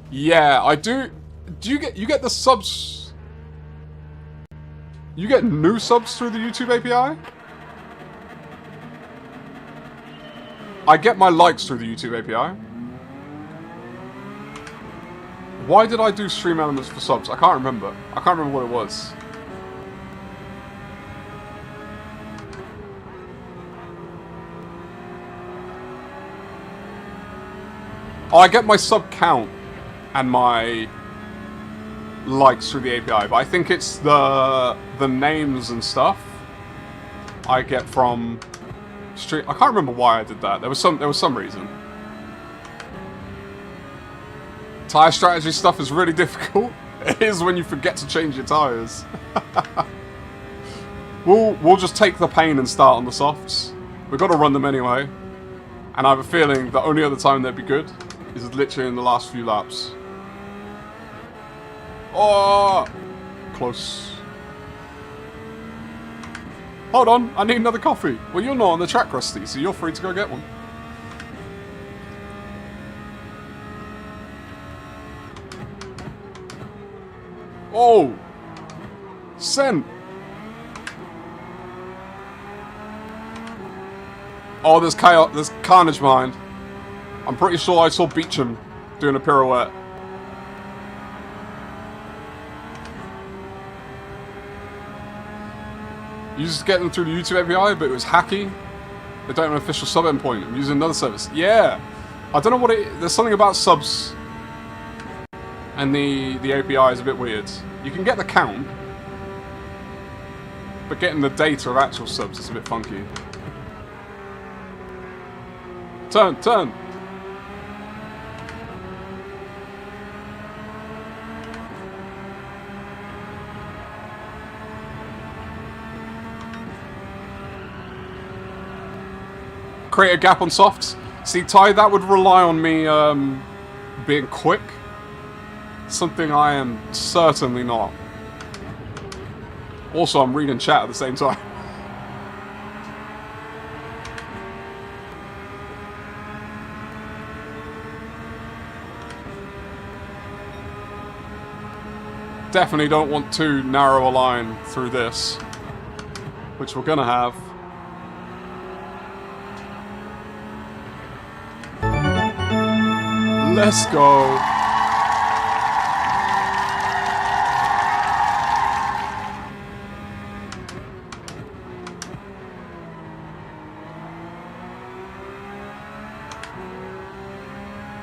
Yeah, I do. You get the subs? You get new subs through the YouTube API? I get my likes through the YouTube API. Why did I do Stream Elements for subs? I can't remember. I can't remember what it was. Oh, I get my sub count and my likes through the API, but I think it's the names and stuff I get from stream. I can't remember why I did that. There was some reason. Tyre strategy stuff is really difficult. It is when you forget to change your tyres. We'll just take the pain and start on the softs. We've got to run them anyway. And I have a feeling the only other time they'd be good is literally in the last few laps. Oh! Close. Hold on, I need another coffee. Well, you're not on the track, Rusty, so you're free to go get one. Oh! Sent! Oh, there's chaos, there's carnage behind. I'm pretty sure I saw Beecham doing a pirouette. You just get them through the YouTube API, but it was hacky. They don't have an official sub endpoint. I'm using another service. Yeah! I don't know what it is. There's something about subs and the API is a bit weird. You can get the count, but getting the data of actual subs is a bit funky. Turn, turn! Create a gap on softs. See, Ty, that would rely on me being quick. Something I am certainly not. Also, I'm reading chat at the same time. Definitely don't want too narrow a line through this, which we're gonna have. Let's go.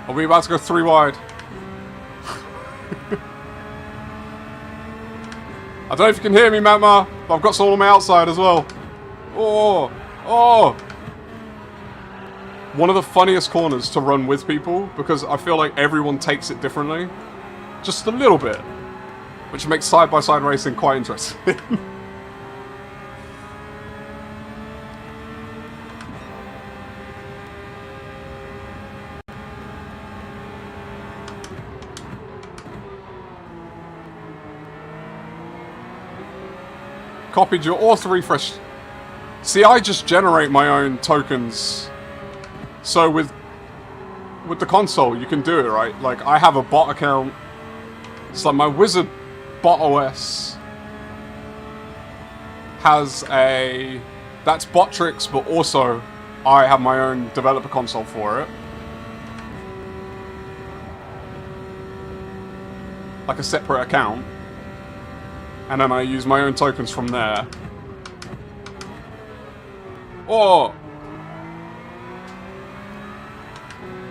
Are we about to go 3 wide? I don't know if you can hear me, Matma, but I've got someone on my outside as well. Oh! Oh! One of the funniest corners to run with people, because I feel like everyone takes it differently. Just a little bit. Which makes side-by-side racing quite interesting. Copied your auto refresh. See, I just generate my own tokens. So with the console, you can do it, right? Like, I have a bot account. It's like my Wizard bot OS has a... That's Botrix, but also I have my own developer console for it. Like a separate account. And then I use my own tokens from there. Oh!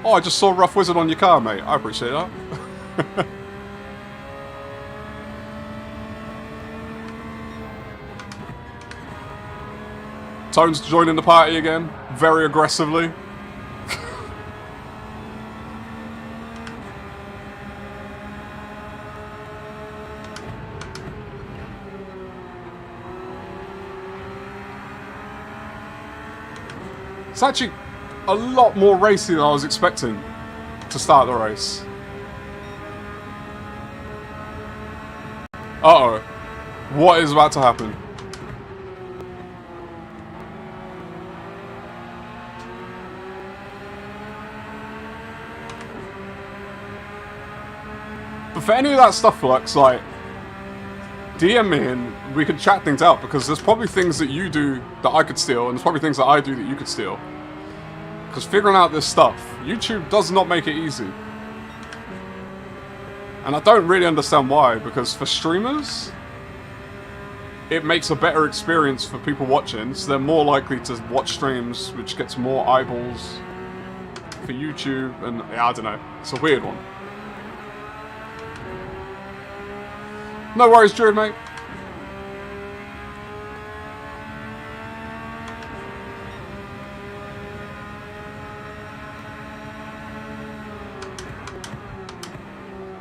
Oh, I just saw RufffWizard on your car, mate. I appreciate that. Tone's joining the party again, very aggressively. It's actually a lot more racy than I was expecting to start the race. Uh-oh. What is about to happen? But for any of that stuff, Flux, like, DM me and we can chat things out, because there's probably things that you do that I could steal, and there's probably things that I do that you could steal. Because figuring out this stuff, YouTube does not make it easy. And I don't really understand why, because for streamers, it makes a better experience for people watching, so they're more likely to watch streams, which gets more eyeballs. for YouTube, and yeah, I don't know. It's a weird one. No worries, Druid, mate.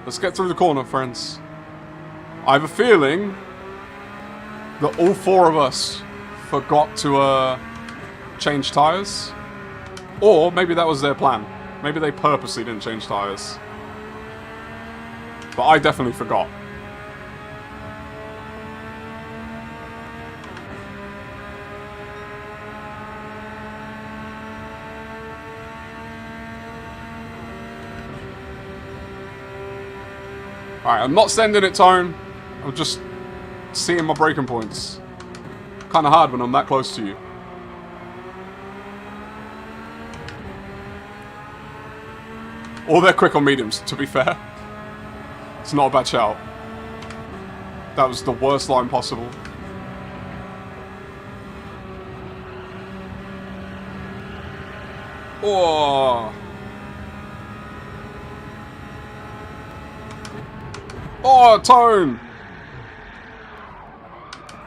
Let's get through the corner, friends. I have a feeling that all four of us forgot to change tyres. Or maybe that was their plan. Maybe they purposely didn't change tyres. But I definitely forgot. Alright, I'm not sending it, Tone. I'm just seeing my braking points. Kind of hard when I'm that close to you. Or they're quick on mediums, to be fair. It's not a bad shout. That was the worst line possible. Oh. Oh, Tone!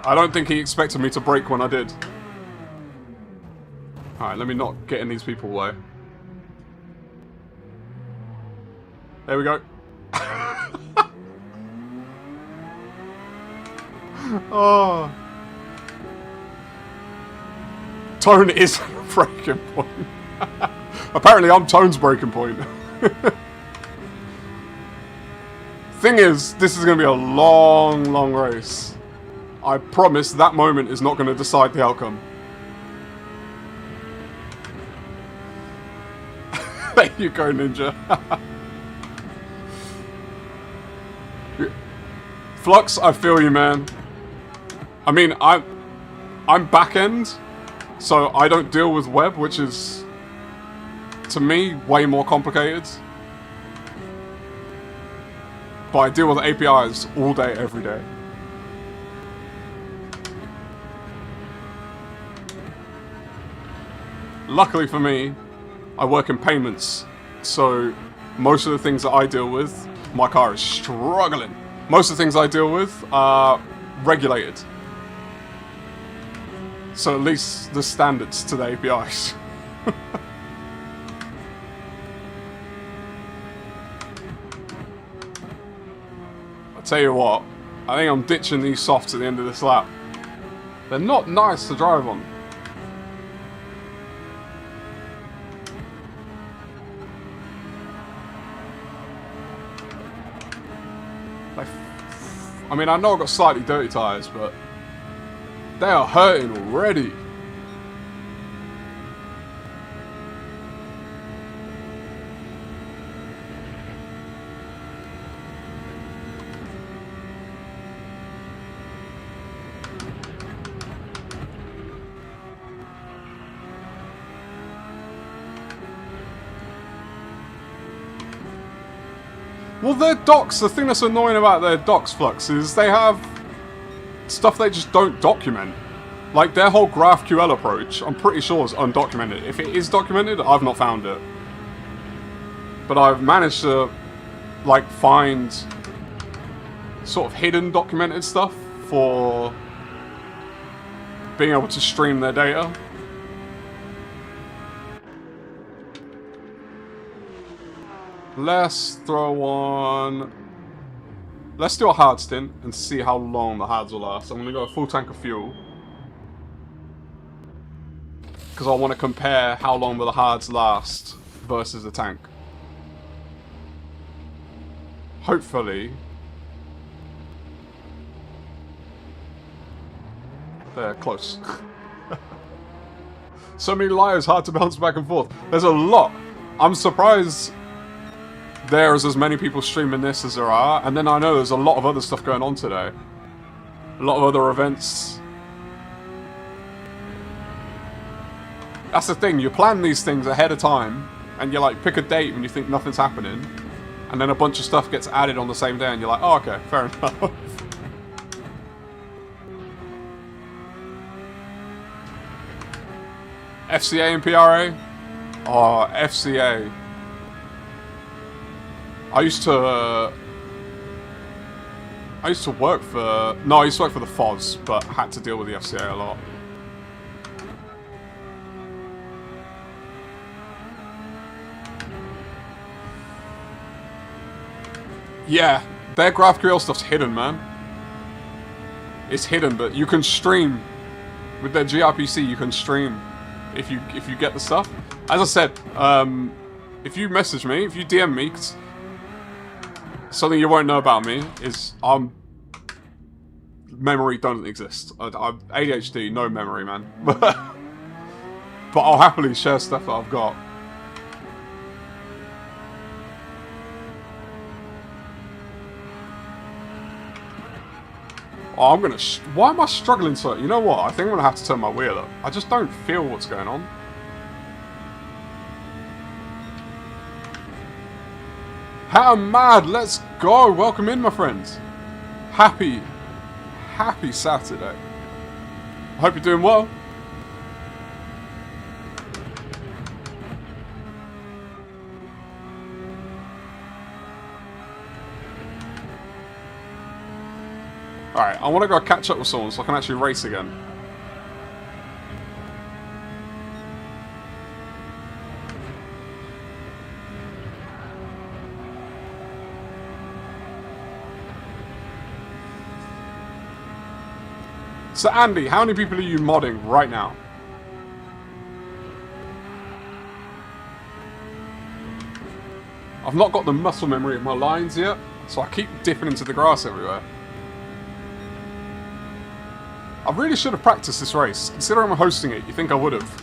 I don't think he expected me to brake when I did. Alright, let me not get in these people's way. There we go. Oh. Tone is a breaking point. Apparently I'm Tone's breaking point. Thing is, this is going to be a long, long race. I promise that moment is not going to decide the outcome. There you go, Ninja. Flux, I feel you, man. I mean, I'm back end, so I don't deal with web, which is, to me, way more complicated. But I deal with APIs all day, every day. Luckily for me, I work in payments, so most of the things that I deal with, my car is struggling. Most of the things I deal with are regulated. So at least the standards to the APIs. Tell you what, I think I'm ditching these softs at the end of this lap. They're not nice to drive on. I mean, I know I've got slightly dirty tyres, but they are hurting already. Well, their docs, the thing that's annoying about their docs, Flux, is they have stuff they just don't document. Like, their whole GraphQL approach, I'm pretty sure is undocumented. If it is documented, I've not found it. But I've managed to, like, find sort of hidden documented stuff for being able to stream their data. Let's throw on... Let's do a hard stint and see how long the hards will last. I'm going to go a full tank of fuel. Because I want to compare how long will the hards last versus the tank. Hopefully... They're close. So many liars, hard to bounce back and forth. There's a lot. I'm surprised... There's as many people streaming this as there are, and then I know there's a lot of other stuff going on today. A lot of other events. That's the thing, you plan these things ahead of time, and you like pick a date when you think nothing's happening, and then a bunch of stuff gets added on the same day, and you're like, oh, okay, fair enough. FCA and PRA? Oh, FCA. I used to work for... No, I used to work for the FOS, but had to deal with the FCA a lot. Yeah, their GraphQL stuff's hidden, man. It's hidden, but you can stream. With their gRPC, you can stream if you get the stuff. As I said, if you message me, if you DM me, 'cause something you won't know about me is memory doesn't exist. I'm ADHD, no memory, man. But I'll happily share stuff that I've got. Oh, I'm gonna... Why am I struggling so... You know what? I think I'm gonna have to turn my wheel up. I just don't feel what's going on. How mad! Let's go! Welcome in, my friends. Happy Saturday. I hope you're doing well. Alright, I want to go catch up with someone so I can actually race again. So Andy, how many people are you modding right now? I've not got the muscle memory of my lines yet, so I keep dipping into the grass everywhere. I really should have practiced this race. Considering I'm hosting it, you think I would have.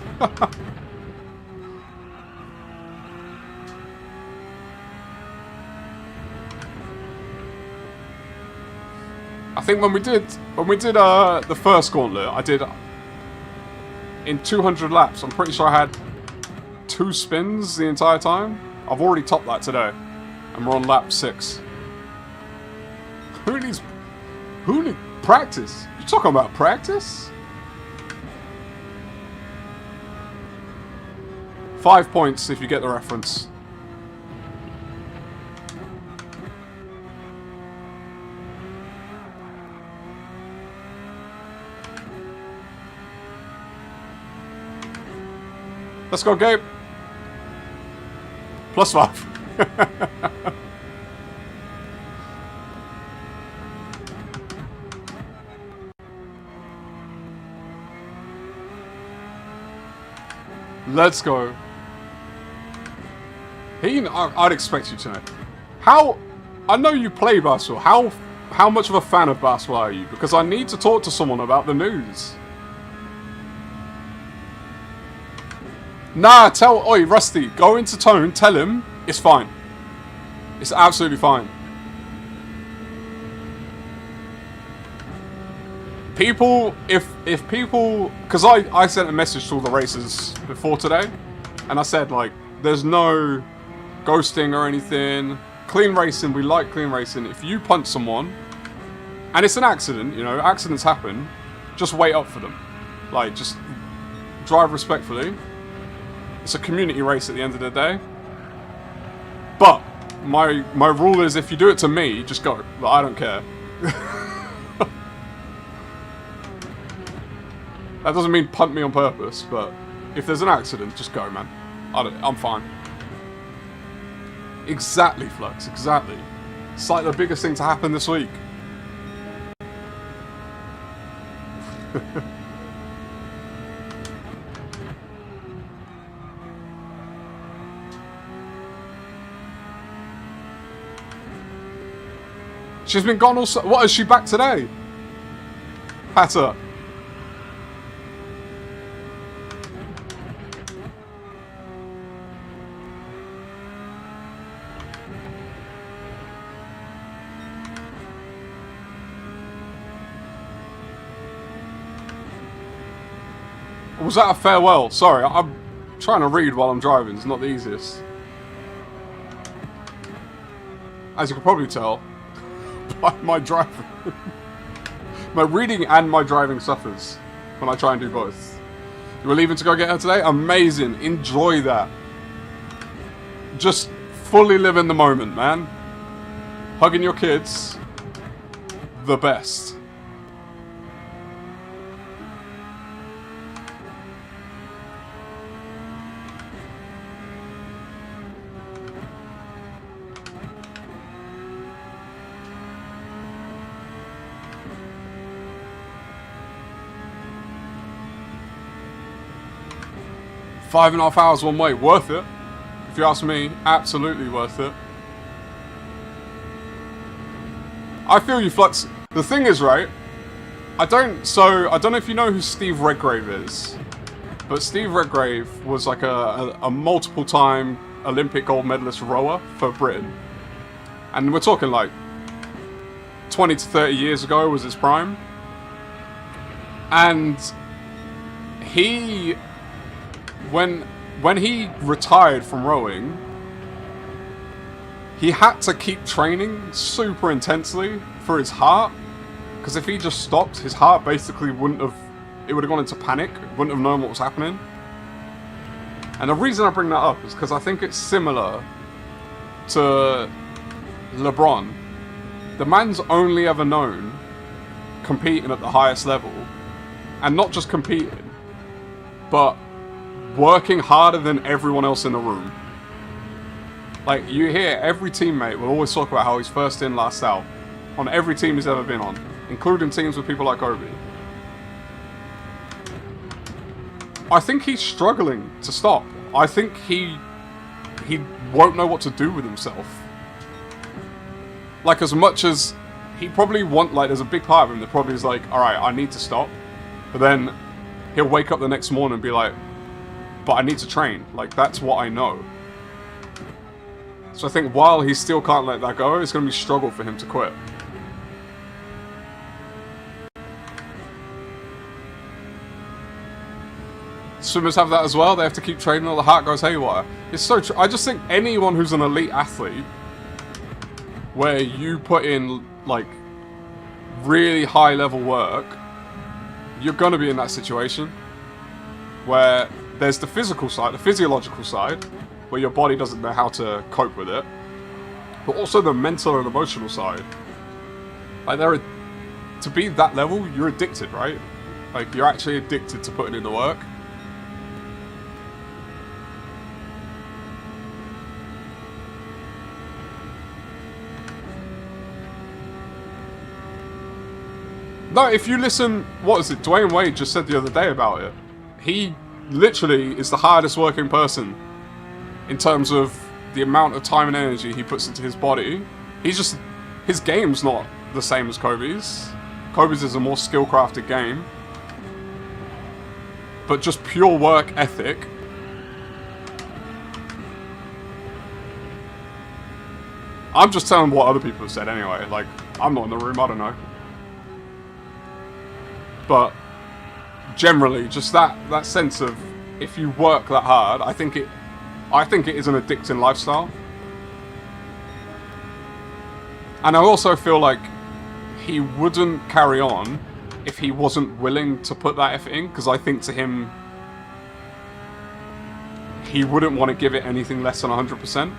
I think when we did the first Gauntlet, I did in 200 laps. I'm pretty sure I had 2 spins the entire time. I've already topped that today, and we're on lap 6. Who needs practice? You talking about practice? 5 points if you get the reference. Let's go, Gabe. +5. Let's go. I'd expect you to know. How... I know you play basketball. How much of a fan of basketball are you? Because I need to talk to someone about the news. Nah, oi, Rusty, go into Tone, tell him it's fine. It's absolutely fine. People, if people, because I sent a message to all the racers before today, and I said, like, there's no ghosting or anything. Clean racing, we like clean racing. If you punch someone, and it's an accident, you know, accidents happen, just wait up for them. Like, just drive respectfully. It's a community race at the end of the day. But my rule is if you do it to me, just go. Like, I don't care. That doesn't mean punt me on purpose, but if there's an accident, just go, man. I'm fine. Exactly, Flux, exactly. It's like the biggest thing to happen this week. She's been gone also. What, is she back today? Hatter. Was that a farewell? Sorry, I'm trying to read while I'm driving. It's not the easiest. As you can probably tell. My driving, my reading and my driving suffers when I try and do both. You were leaving to go get her today? Amazing. Enjoy that. just fully live in the moment, man. Hugging your kids, the best. Five and a half hours one way, worth it. If you ask me, absolutely worth it. I feel you, Flux. The thing is, right, I don't know if you know who Steve Redgrave is, but Steve Redgrave was like a multiple time Olympic gold medalist rower for Britain. And we're talking like 20 to 30 years ago was his prime. And he, when he retired from rowing, he had to keep training super intensely for his heart, because if he just stopped, his heart basically it would have gone into panic, wouldn't have known what was happening. And the reason I bring that up is because I think it's similar to LeBron. The man's only ever known competing at the highest level, and not just competing, but working harder than everyone else in the room. Like, you hear every teammate will always talk about how he's first in, last out on every team he's ever been on, including teams with people like Kobe. I think he's struggling to stop. I think he won't know what to do with himself. Like, as much as he probably there's a big part of him that probably is like, alright, I need to stop. But then he'll wake up the next morning and be like, but I need to train. Like, that's what I know. So I think while he still can't let that go, it's going to be a struggle for him to quit. Swimmers have that as well. They have to keep training or the heart goes haywire. It's so true. I just think anyone who's an elite athlete, where you put in, like, really high level work, you're going to be in that situation where there's the physical side, the physiological side, where your body doesn't know how to cope with it, but also the mental and emotional side. Like, to be that level, you're addicted, right? Like, you're actually addicted to putting in the work. No, if you listen, what is it? Dwayne Wade just said the other day about it. He literally is the hardest working person in terms of the amount of time and energy he puts into his body. His game's not the same as Kobe's. Kobe's is a more skill-crafted game. But just pure work ethic. I'm just telling what other people have said anyway. Like, I'm not in the room, I don't know. But generally, just that sense of, if you work that hard, I think it is an addicting lifestyle. And I also feel like he wouldn't carry on if he wasn't willing to put that effort in, because I think to him, he wouldn't want to give it anything less than 100%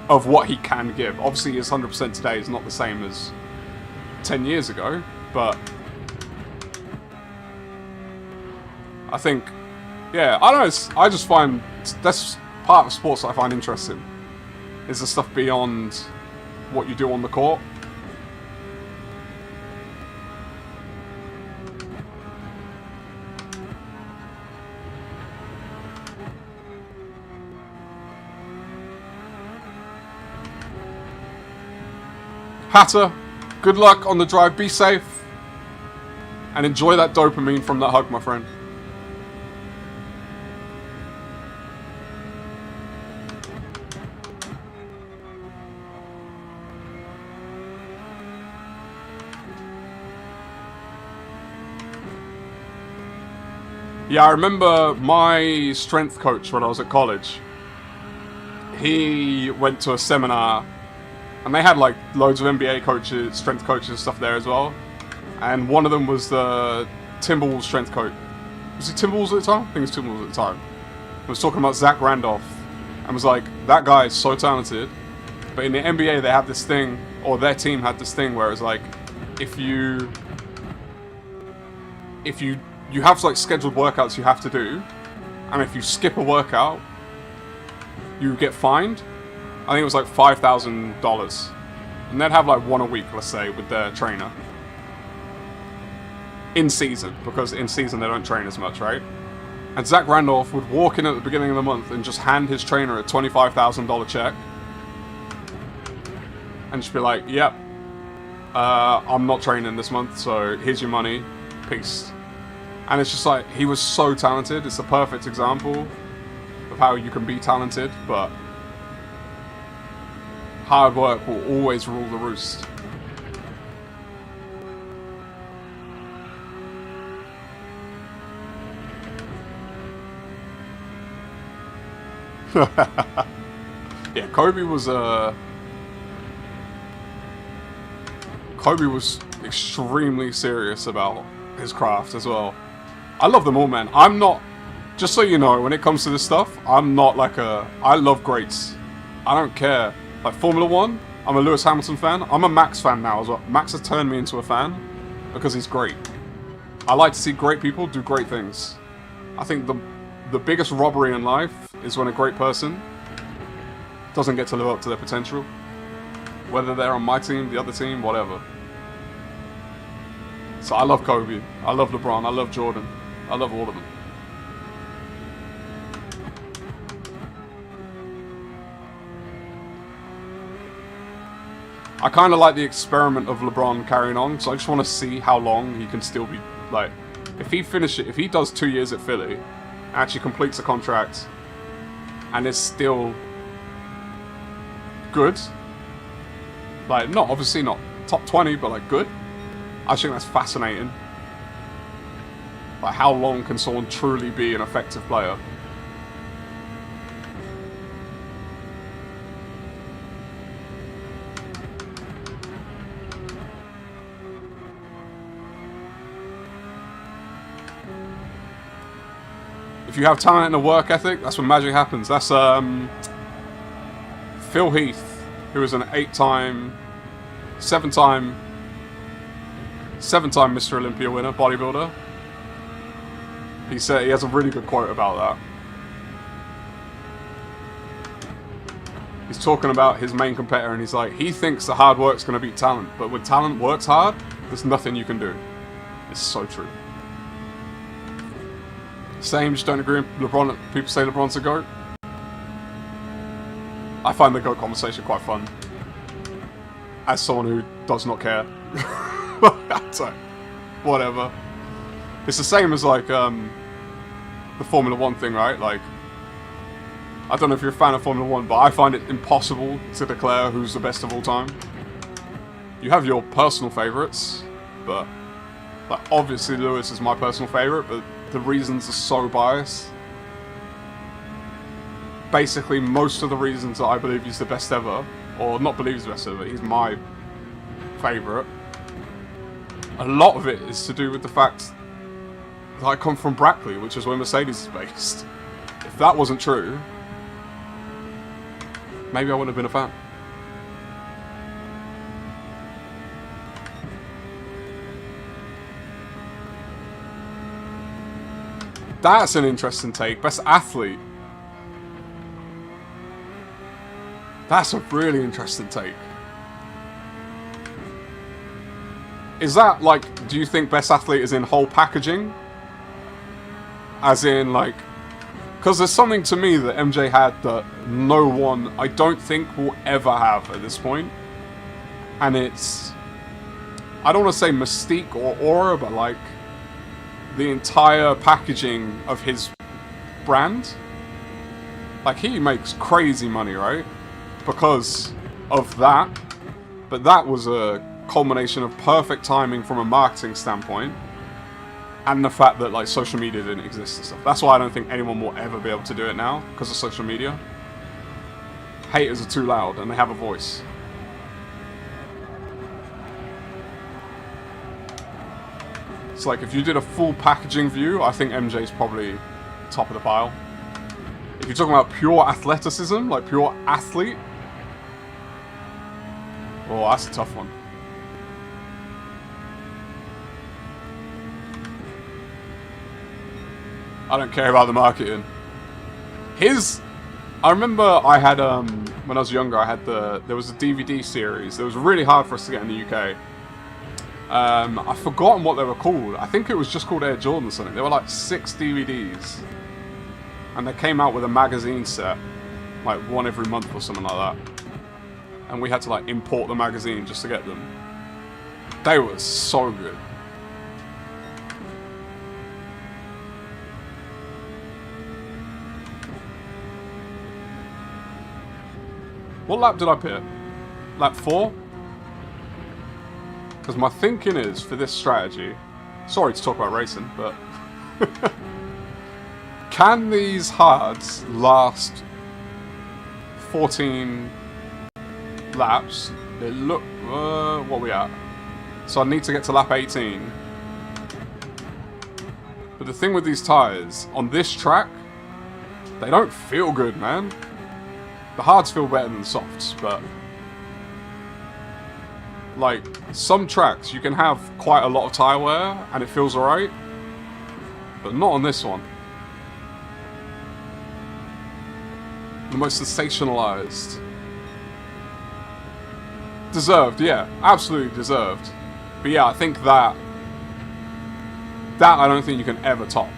of what he can give. Obviously, his 100% today is not the same as 10 years ago, but I think, yeah, I don't know, I just find, that's part of sports that I find interesting, is the stuff beyond what you do on the court. Hatter, good luck on the drive, be safe, and enjoy that dopamine from that hug, my friend. Yeah, I remember my strength coach when I was at college. He went to a seminar, and they had like loads of NBA coaches, strength coaches and stuff there as well. And one of them was the Timberwolves strength coach. Was he Timberwolves at the time? I think it was Timberwolves at the time. He was talking about Zach Randolph and was like, that guy is so talented. But in the NBA, they have this thing, or their team had this thing where it's like, if you have like scheduled workouts you have to do, and if you skip a workout, you get fined. I think it was like $5,000, and they'd have like one a week, let's say, with their trainer. In season, because in season they don't train as much, right? And Zach Randolph would walk in at the beginning of the month and just hand his trainer a $25,000 check. And just be like, yep, I'm not training this month, so here's your money, peace. And it's just like, he was so talented. It's a perfect example of how you can be talented, but hard work will always rule the roost. Yeah, Kobe was extremely serious about his craft as well. I love them all, man. I'm not, just so you know, when it comes to this stuff, I'm not like I love greats. I don't care. Like Formula 1, I'm a Lewis Hamilton fan. I'm a Max fan now as well. Max has turned me into a fan because he's great. I like to see great people do great things. I think the biggest robbery in life is when a great person doesn't get to live up to their potential. Whether they're on my team, the other team, whatever. So I love Kobe, I love LeBron, I love Jordan, I love all of them. I kind of like the experiment of LeBron carrying on, so I just want to see how long he can still be, like, if he does 2 years at Philly, actually completes a contract, and is still good, like, not, obviously not top 20, but like good, I think that's fascinating. Like, how long can someone truly be an effective player? If you have talent and a work ethic, that's when magic happens. That's Phil Heath, who is an 8-time, 7-time Mr. Olympia winner, bodybuilder. He said, he has a really good quote about that. He's talking about his main competitor, and he's like, he thinks the hard work's going to beat talent, but when talent works hard, there's nothing you can do. It's so true. Same, just don't agree with LeBron. People say LeBron's a GOAT. I find the GOAT conversation quite fun. As someone who does not care. So, whatever. It's the same as like the Formula 1 thing, right? Like, I don't know if you're a fan of Formula 1, but I find it impossible to declare who's the best of all time. You have your personal favourites, but like, obviously Lewis is my personal favourite, but the reasons are so biased. Basically, most of the reasons that I believe he's the best ever, or not believe he's the best ever, he's my favourite. A lot of it is to do with the fact that I come from Brackley, which is where Mercedes is based. If that wasn't true, maybe I wouldn't have been a fan. That's an interesting take. Best athlete. That's a really interesting take. Is that, like, do you think best athlete is in whole packaging? As in, like, because there's something to me that MJ had that no one, I don't think, will ever have at this point. And it's, I don't want to say mystique or aura, but like, the entire packaging of his brand. Like, he makes crazy money, right? Because of that. But that was a culmination of perfect timing from a marketing standpoint. And the fact that, like, social media didn't exist and stuff. That's why I don't think anyone will ever be able to do it now, because of social media. Haters are too loud, and they have a voice. It's like, if you did a full packaging view, I think MJ's probably top of the pile. If you're talking about pure athleticism, like pure athlete, oh, that's a tough one. I don't care about the marketing. I remember I had, when I was younger, I had there was a DVD series. It was really hard for us to get in the UK. I've forgotten what they were called. I think it was just called Air Jordan or something. There were like 6 DVDs. And they came out with a magazine set. Like one every month or something like that. And we had to like import the magazine just to get them. They were so good. What lap did I pit? Lap 4? Because my thinking is, for this strategy... Sorry to talk about racing, but... Can these hards last 14 laps? They look... what are we at? So I need to get to lap 18. But the thing with these tyres, on this track, they don't feel good, man. The hards feel better than the softs, but... Like, some tracks you can have quite a lot of tyre wear and it feels alright. But not on this one. The most sensationalized. Deserved, yeah. Absolutely deserved. But yeah, I think that I don't think you can ever top.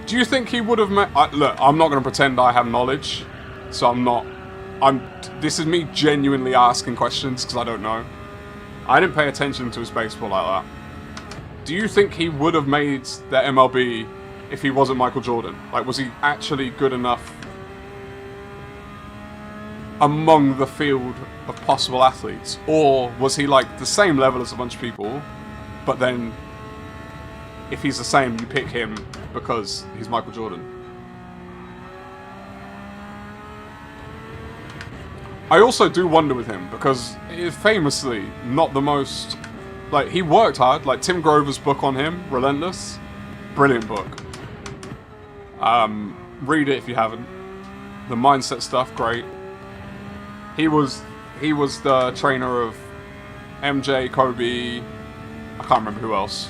Do you think he would have met... look, I'm not going to pretend I have knowledge. So this is me genuinely asking questions because I don't know. I didn't pay attention to his baseball like that. Do you think he would have made the MLB if he wasn't Michael Jordan? Like, was he actually good enough among the field of possible athletes? Or was he like the same level as a bunch of people, but then if he's the same, you pick him because he's Michael Jordan? I also do wonder with him because he is famously not the most... Like, he worked hard. Like, Tim Grover's book on him, Relentless. Brilliant book. Read it if you haven't. The mindset stuff, great. He was the trainer of MJ, Kobe, I can't remember who else.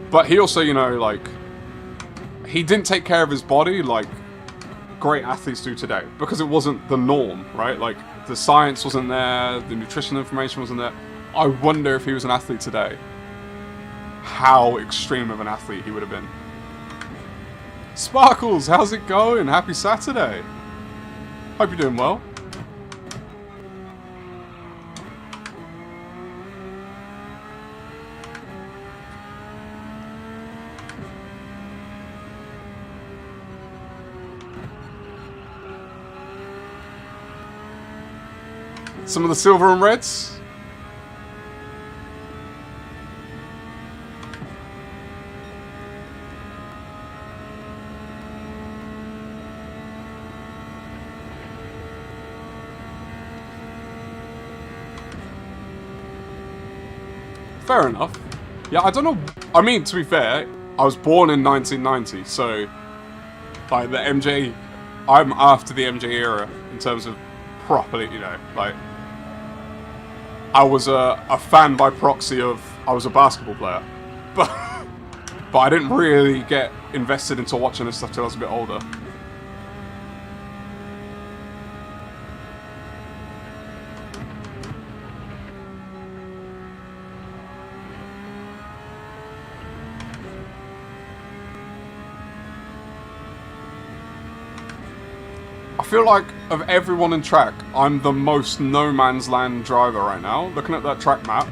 But he also, you know, like, he didn't take care of his body like great athletes do today because it wasn't the norm, right? Like, the science wasn't there, the nutrition information wasn't there. I wonder if he was an athlete today, how extreme of an athlete he would have been. Sparkles, how's it going? Happy Saturday. Hope you're doing well. Some of the silver and reds. Fair enough. Yeah, I don't know. I mean, to be fair, I was born in 1990, so like the MJ, I'm after the MJ era in terms of properly, you know, like, I was a fan by proxy of I was a basketball player, but I didn't really get invested into watching this stuff till I was a bit older. I feel like, of everyone in track, I'm the most no man's land driver right now. Looking at that track map.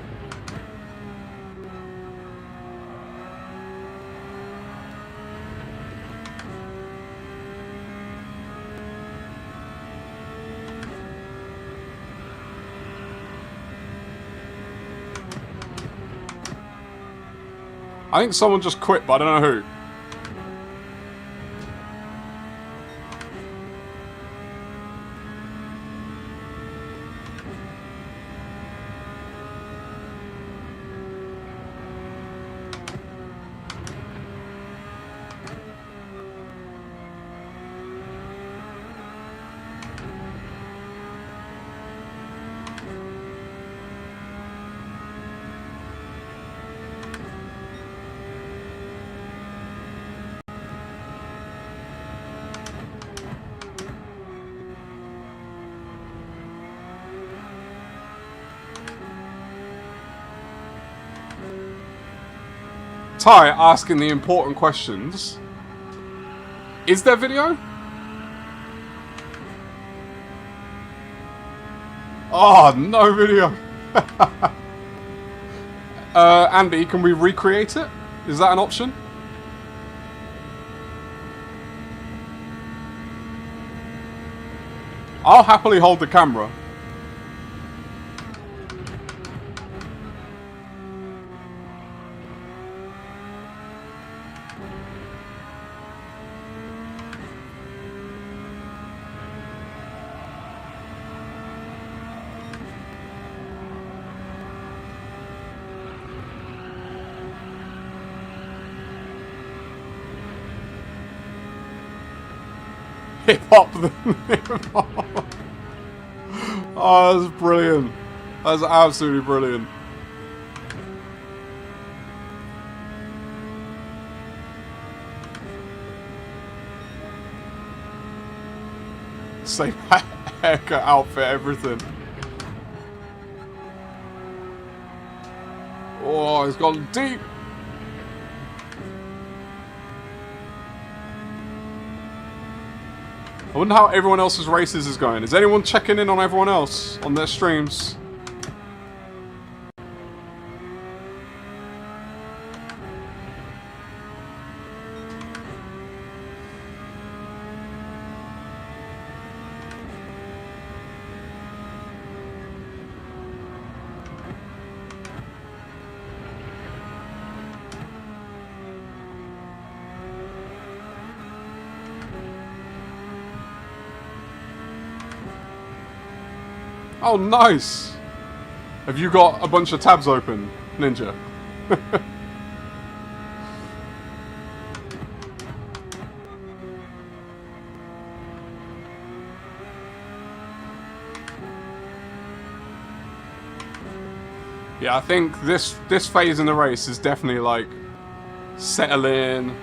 I think someone just quit, but I don't know who. Ty asking the important questions. Is there video? Oh, no video. Andy, can we recreate it? Is that an option? I'll happily hold the camera. Hip hop. Oh, that's brilliant. That's absolutely brilliant. Same haircut, outfit, everything. Oh, it's gone deep. I wonder how everyone else's races is going. Is anyone checking in on everyone else on their streams? Oh, nice! Have you got a bunch of tabs open, Ninja? Yeah, I think this phase in the race is definitely like settling,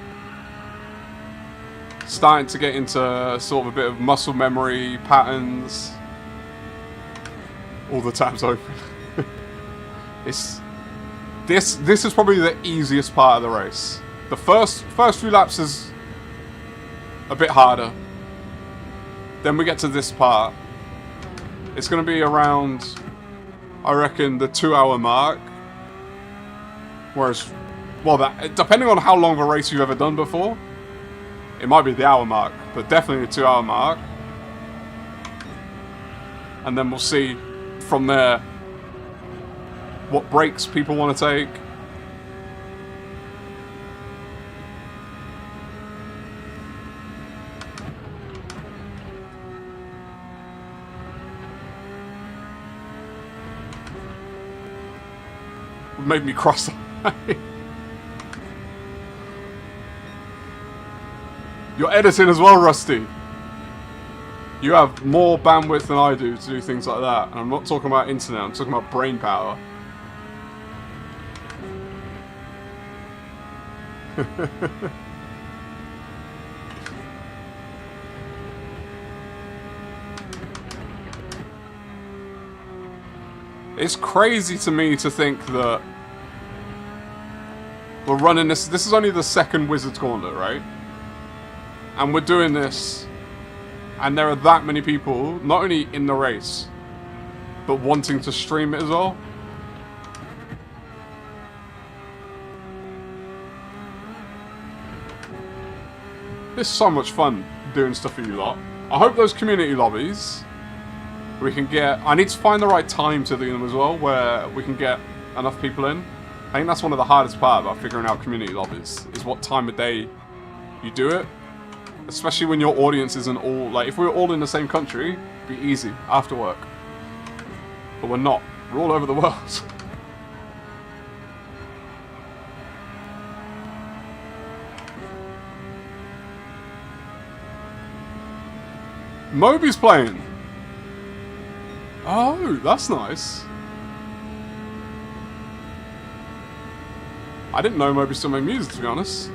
starting to get into sort of a bit of muscle memory patterns. All the tabs open. This is probably the easiest part of the race. The first few laps is a bit harder. Then we get to this part. It's going to be around, I reckon, the 2-hour mark. Whereas, well, that depending on how long of a race you've ever done before, it might be the hour mark, but definitely the 2-hour mark. And then we'll see from there what breaks people want to take. Made me cross the line. You're editing as well, Rusty. You have more bandwidth than I do to do things like that. And I'm not talking about internet, I'm talking about brain power. It's crazy to me to think that we're running this. This is only the second Wizard's Gauntlet, right? And we're doing this, and there are that many people, not only in the race, but wanting to stream it as well. It's so much fun doing stuff for you lot. I hope those community lobbies, we can get... I need to find the right time to do them as well, where we can get enough people in. I think that's one of the hardest part about figuring out community lobbies, is what time of day you do it. Especially when your audience isn't all, like, if we were all in the same country, it'd be easy, after work. But we're not. We're all over the world. Moby's playing. Oh, that's nice. I didn't know Moby still made music, to be honest.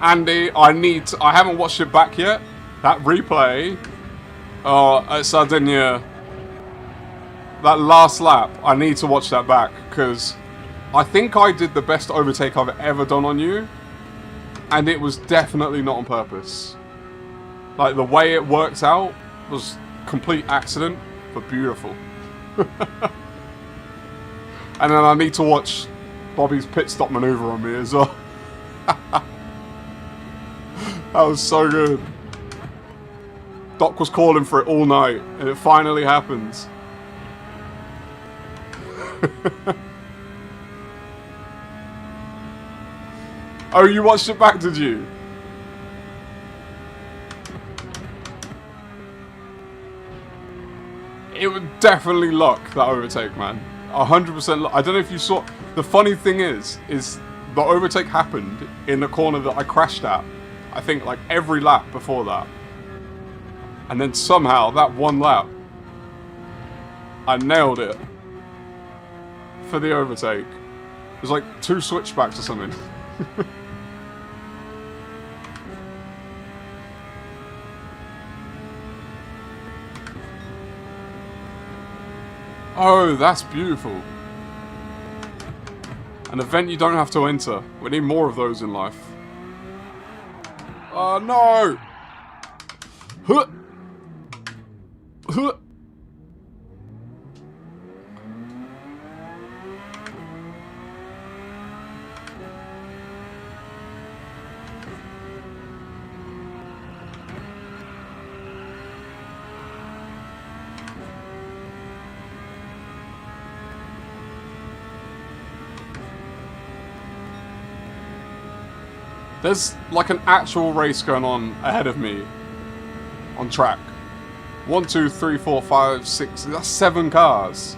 Andy, I haven't watched it back yet. That replay at Sardinia, that last lap, I need to watch that back, because I think I did the best overtake I've ever done on you, and it was definitely not on purpose. Like, the way it worked out was complete accident, but beautiful. And then I need to watch Bobby's pit stop maneuver on me as well. That was so good. Doc was calling for it all night, and it finally happened. Oh, you watched it back, did you? It was definitely luck, that overtake, man. 100% luck. I don't know if you saw... The funny thing is the overtake happened in the corner that I crashed at. I think, like, every lap before that. And then somehow, that one lap, I nailed it for the overtake. It was like 2 switchbacks or something. Oh, that's beautiful. An event you don't have to enter. We need more of those in life. Oh, no! Huh! Huh! There's like an actual race going on ahead of me on track. 1, 2, 3, 4, 5, 6. That's 7 cars.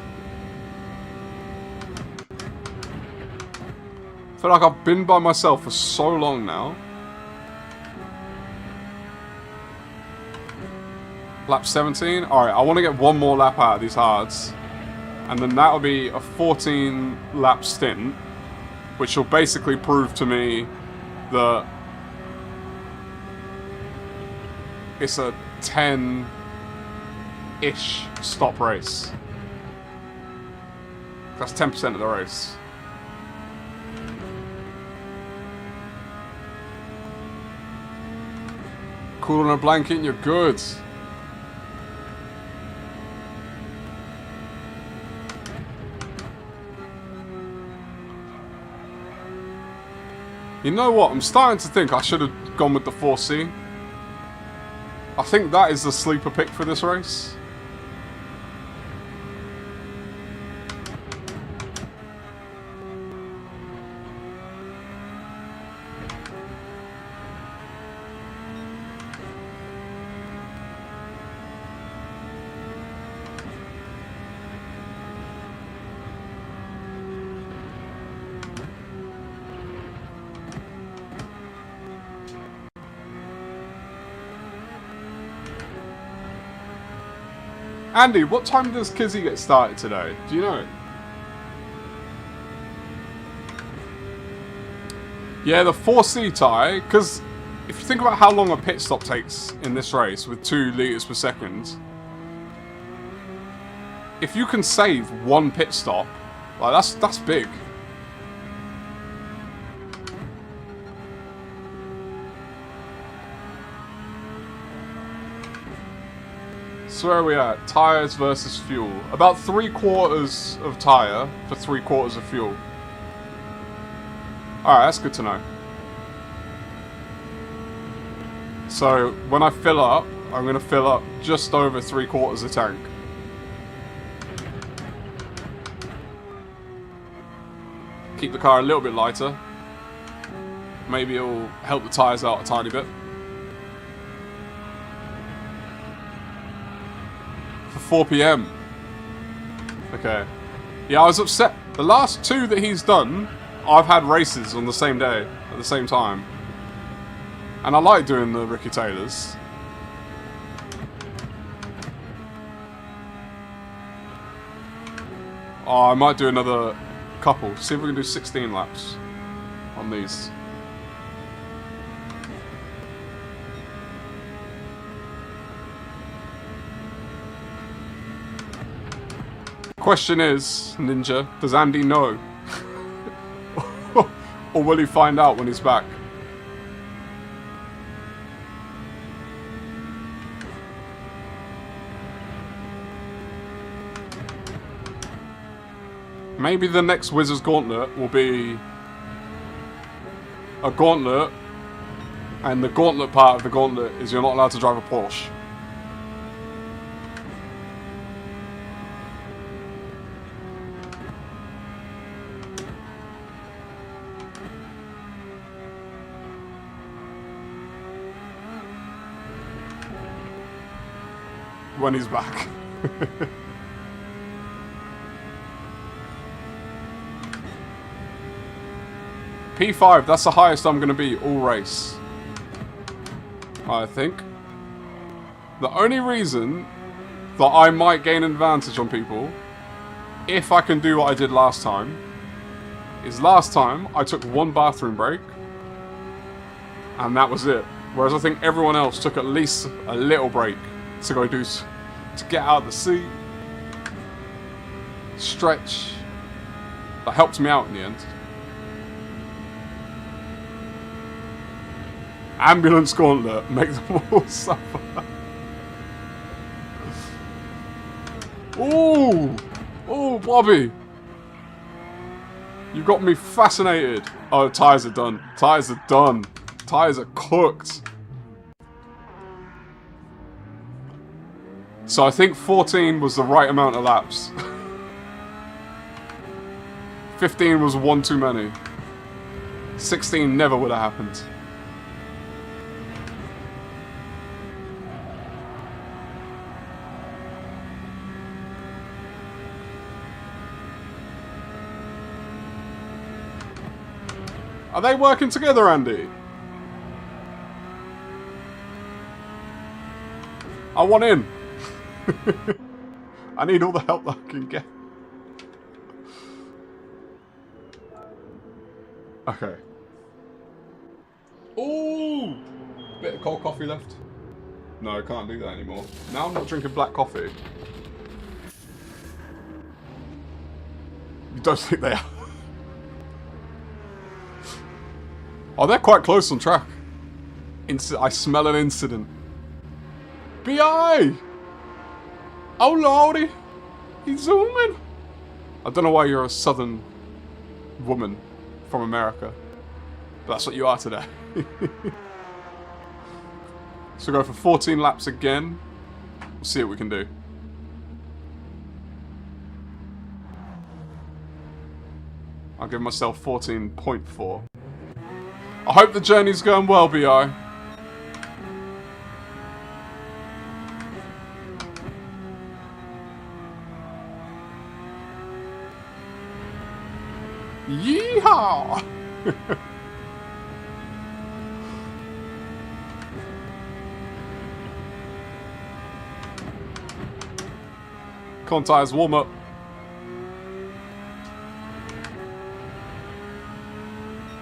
I feel like I've been by myself for so long now. Lap 17. Alright, I want to get one more lap out of these hards. And then that'll be a 14 lap stint. Which will basically prove to me that it's a 10-ish stop race. That's 10% of the race. Cool on a blanket and you're good. You know what? I'm starting to think I should have gone with the 4C. I think that is the sleeper pick for this race. Andy, what time does Kizzy get started today? Do you know? Yeah, the 4C tie, because if you think about how long a pit stop takes in this race with 2 litres per second, if you can save 1 pit stop, like that's big. So where are we at? Tyres versus fuel. About 3/4 of tyre for 3/4 of fuel. Alright, that's good to know. So, when I fill up, I'm going to fill up just over 3/4 a tank. Keep the car a little bit lighter. Maybe it'll help the tyres out a tiny bit. For 4 PM. Okay. Yeah, I was upset. The last 2 that he's done, I've had races on the same day, at the same time. And I like doing the Ricky Taylors. Oh, I might do another couple. See if we can do 16 laps on these. Question is, Ninja, does Andy know? Or will he find out when he's back? Maybe the next Wizard's Gauntlet will be a gauntlet, and the gauntlet part of the gauntlet is you're not allowed to drive a Porsche. When he's back. P5, that's the highest I'm going to be all race. I think. The only reason that I might gain an advantage on people, if I can do what I did last time, is last time I took 1 bathroom break, and that was it. Whereas I think everyone else took at least a little break to go do, to get out of the seat, stretch. That helped me out in the end. Ambulance Gauntlet, make them all suffer. Ooh! Oh, Bobby! You got me fascinated. Oh, tyres are done. Tyres are done. Tyres are cooked. So I think 14 was the right amount of laps. 15 was 1 too many. 16 never would have happened. Are they working together, Andy? I want in. I need all the help that I can get. Okay. Ooh! Bit of cold coffee left. No, I can't do that anymore. Now I'm not drinking black coffee. You don't think they are? Oh, they're quite close on track. I smell an incident. B.I. Oh, lordy. He's zooming. I don't know why you're a southern woman from America. But that's what you are today. So go for 14 laps again. We'll see what we can do. I'll give myself 14.4. I hope the journey's going well, B.I. Yeehaw! Come on, Tyres, warm up.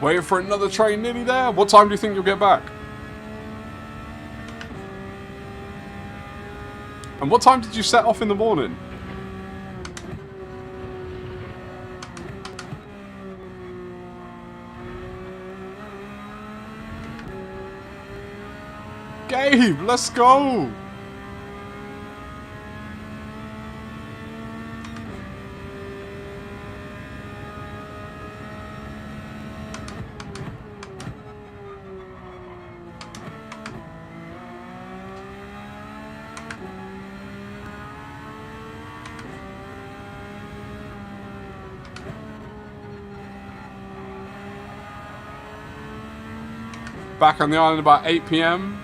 Waiting for another train nearly there. What time do you think you'll get back? And what time did you set off in the morning? Gabe, let's go! back on the island about 8 PM.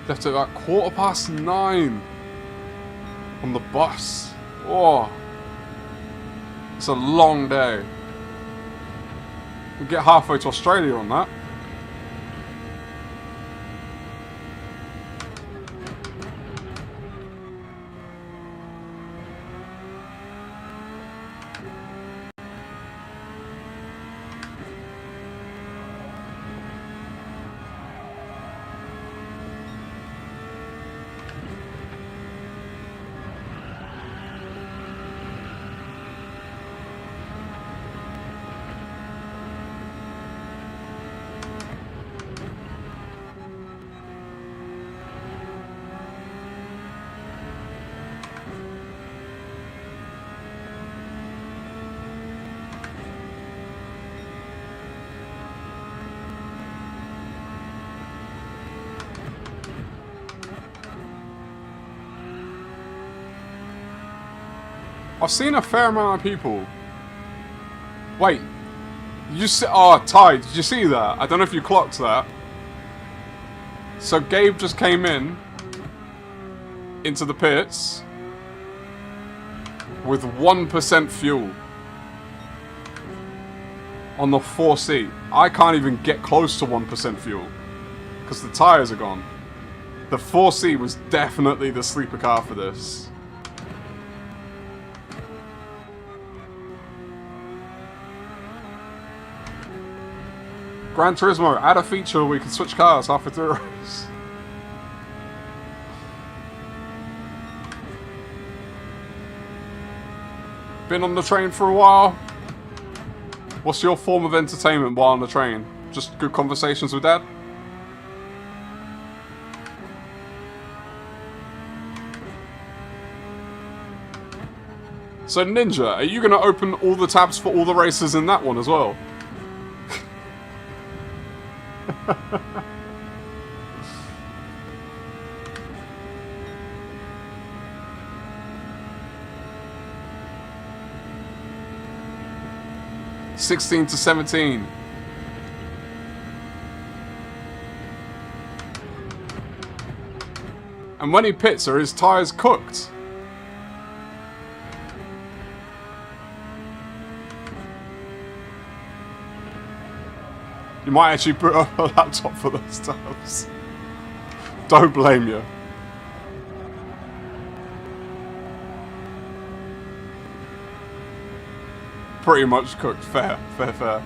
Left at about 9:15 on the bus. Oh, it's a long day. We get halfway to Australia on that. I've seen a fair amount of people. Wait, you see? Oh, Ty, did you see that? I don't know if you clocked that. So Gabe just came into the pits with 1% fuel on the 4C. I can't even get close to 1% fuel because the tyres are gone. The 4C was definitely the sleeper car for this. Gran Turismo, add a feature where we can switch cars halfway through a race. Been on the train for a while. What's your form of entertainment while on the train? Just good conversations with Dad? So Ninja, are you going to open all the tabs for all the races in that one as well? 16 to 17. And when he pits, are his tyres cooked? You might actually put up a laptop for those times. Don't blame you. Pretty much cooked. Fair, fair, fair.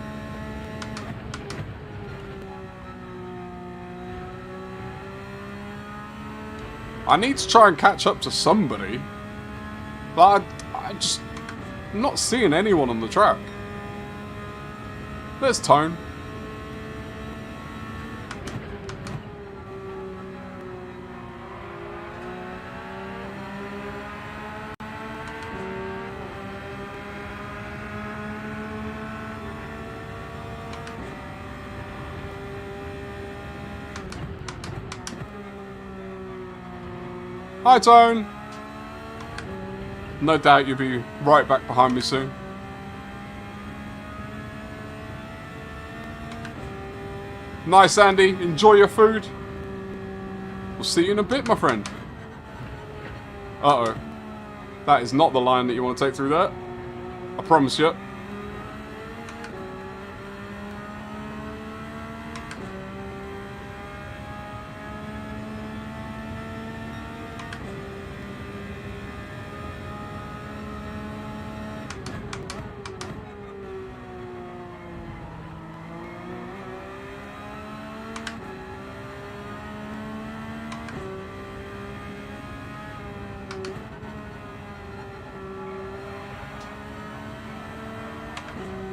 I need to try and catch up to somebody. But I just... I'm not seeing anyone on the track. There's Tone. Hi, Tone! No doubt you'll be right back behind me soon. Nice, Andy. Enjoy your food. We'll see you in a bit, my friend. Uh-oh. That is not the line that you want to take through there. I promise you.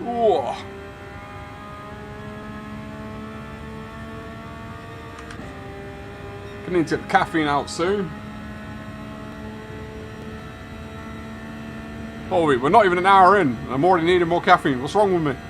Whoa. Gonna need to get the caffeine out soon. Oh wait, we're not even an hour in, and I'm already needing more caffeine. What's wrong with me?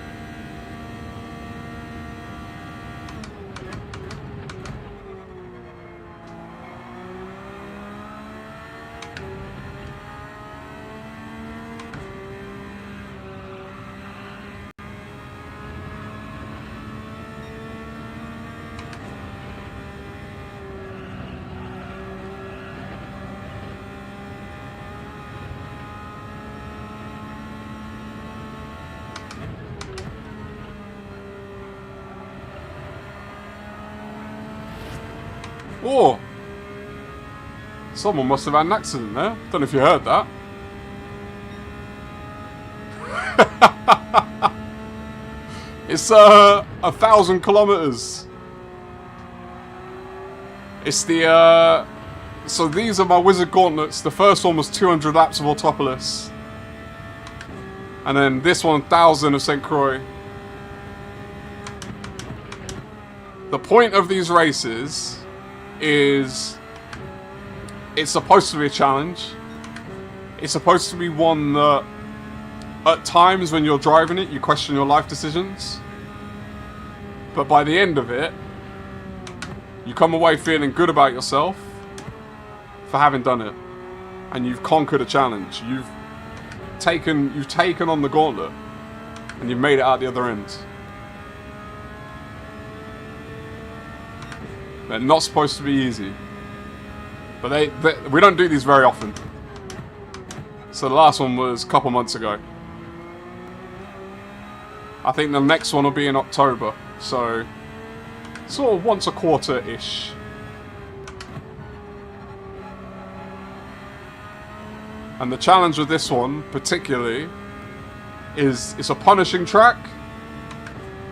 Oh! Someone must have had an accident there. Don't know if you heard that. It's 1,000 kilometers. It's the so these are my wizard gauntlets. The first one was 200 laps of Autopolis, and then this one 1,000 of Sainte-Croix. The point of these races is it's supposed to be a challenge. It's supposed to be one that at times when you're driving it, you question your life decisions. But by the end of it, you come away feeling good about yourself for having done it. And you've conquered a challenge. You've taken on the gauntlet. And you've made it out the other end. They're not supposed to be easy. But we don't do these very often. So the last one was a couple months ago. I think the next one will be in October. So, sort of once a quarter-ish. And the challenge with this one, particularly, is it's a punishing track.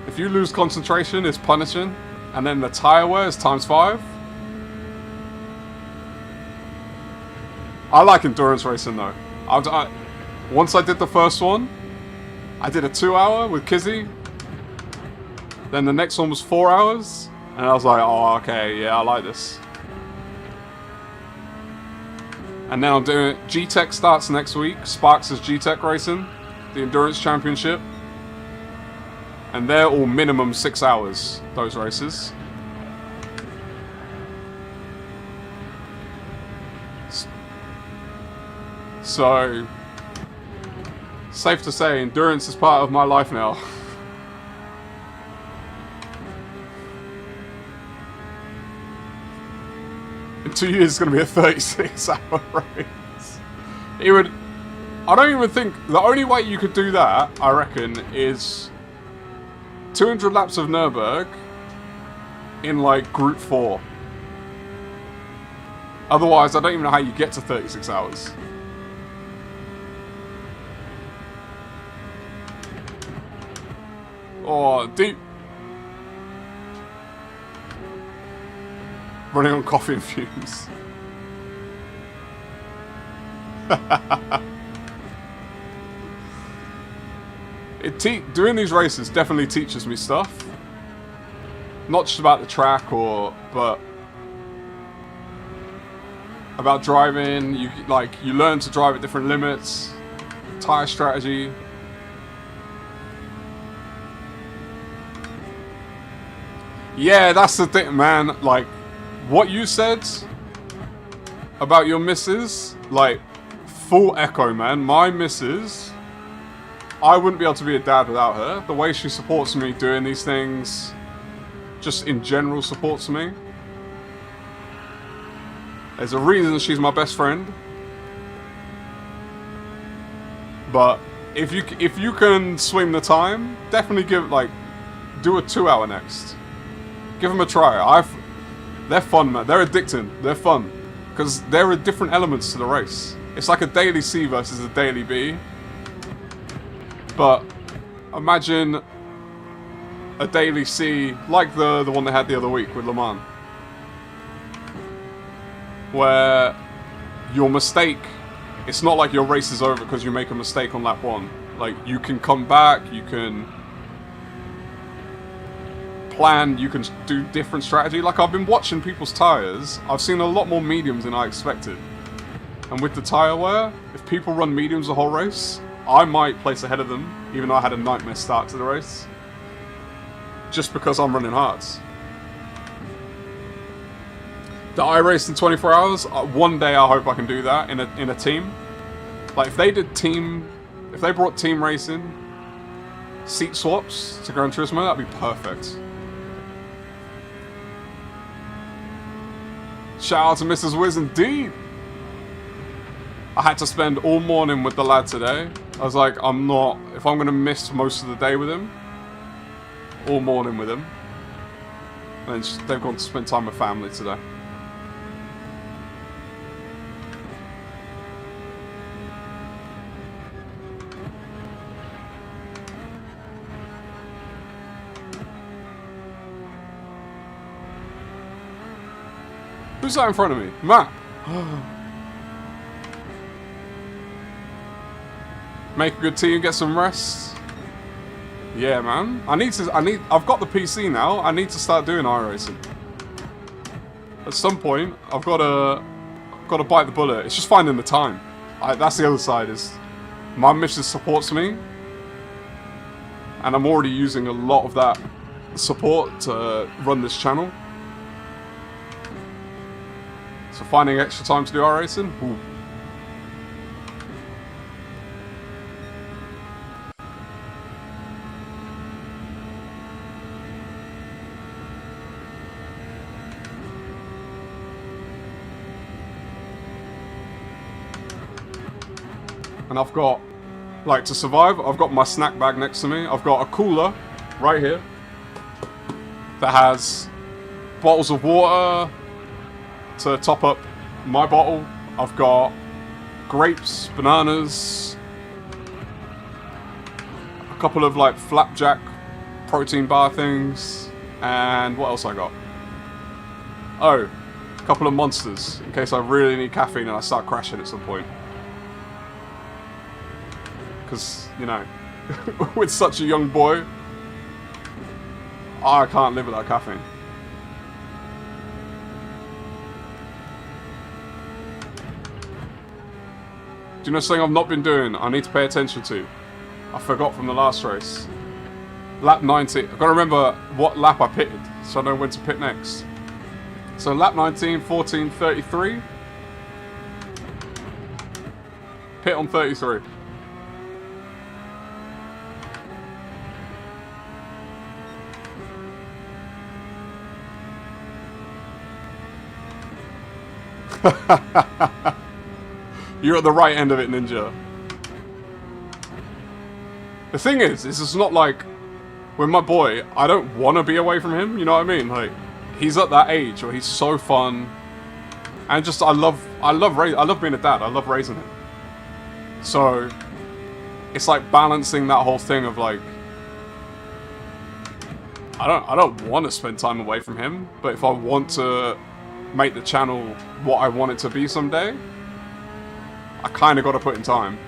If you lose concentration, it's punishing. And then the tyre wear is ×5. I like endurance racing though. Once I did the first one, I did a 2-hour with Kizzy. Then the next one was 4 hours. And I was like, oh, okay, yeah, I like this. And then I'm doing it. G-Tech starts next week. Sparks is G-Tech racing. The Endurance Championship. And they're all minimum 6 hours, those races. So, safe to say, endurance is part of my life now. In 2 years, it's going to be a 36-hour race. I don't even think, the only way you could do that, I reckon, is 200 laps of Nürburgring in, like, Group 4. Otherwise, I don't even know how you get to 36 hours. Oh, deep. Running on coffee and fumes. Doing these races definitely teaches me stuff. Not just about the track but about driving. You learn to drive at different limits, tyre strategy. Yeah, that's the thing, man. Like, what you said about your missus, like, full echo, man. My missus, I wouldn't be able to be a dad without her. The way she supports me doing these things, just in general supports me. There's a reason she's my best friend. But if you can swing the time, definitely do a 2-hour next. Give them a try. They're fun, man. They're addicting. They're fun. Because there are different elements to the race. It's like a daily C versus a daily B. But imagine a daily C like the one they had the other week with Le Mans. Where your mistake, it's not like your race is over because you make a mistake on lap 1. Like, you can come back, you can plan, you can do different strategy. Like, I've been watching people's tyres. I've seen a lot more mediums than I expected. And with the tyre wear, if people run mediums the whole race, I might place ahead of them, even though I had a nightmare start to the race. Just because I'm running hards. The I race in 24 hours, one day I hope I can do that in a team. Like, if they brought team racing, seat swaps to Gran Turismo, that'd be perfect. Shout out to Mrs. Wiz indeed. I had to spend all morning with the lad today. I was like, if I'm going to miss most of the day with him, all morning with him. And they've gone to spend time with family today. Who's that in front of me? Matt. Make a good team, get some rest. Yeah, man. I've got the PC now. I need to start doing iRacing. At some point, I've got to bite the bullet. It's just finding the time. That's the other side, is my missus supports me. And I'm already using a lot of that support to run this channel. So finding extra time to do iRacing, ooh. And I've got, like, to survive, I've got my snack bag next to me. I've got a cooler right here that has bottles of water to top up my bottle. I've got grapes, bananas, a couple of, like, flapjack protein bar things, and what else I got? Oh, a couple of Monsters in case I really need caffeine and I start crashing at some point. Because, you know, with such a young boy, I can't live without caffeine. Do you know something I've not been doing? I need to pay attention to. I forgot from the last race. Lap 19. I've got to remember what lap I pitted, so I know when to pit next. So lap 19, 14, 33. Pit on 33. You're at the right end of it, Ninja. The thing is it's not like, with my boy, I don't want to be away from him, you know what I mean? Like, he's at that age where he's so fun, and just, I love being a dad, I love raising him. So, it's like balancing that whole thing of like, I don't want to spend time away from him, but if I want to make the channel what I want it to be someday, I kind of got to put in time.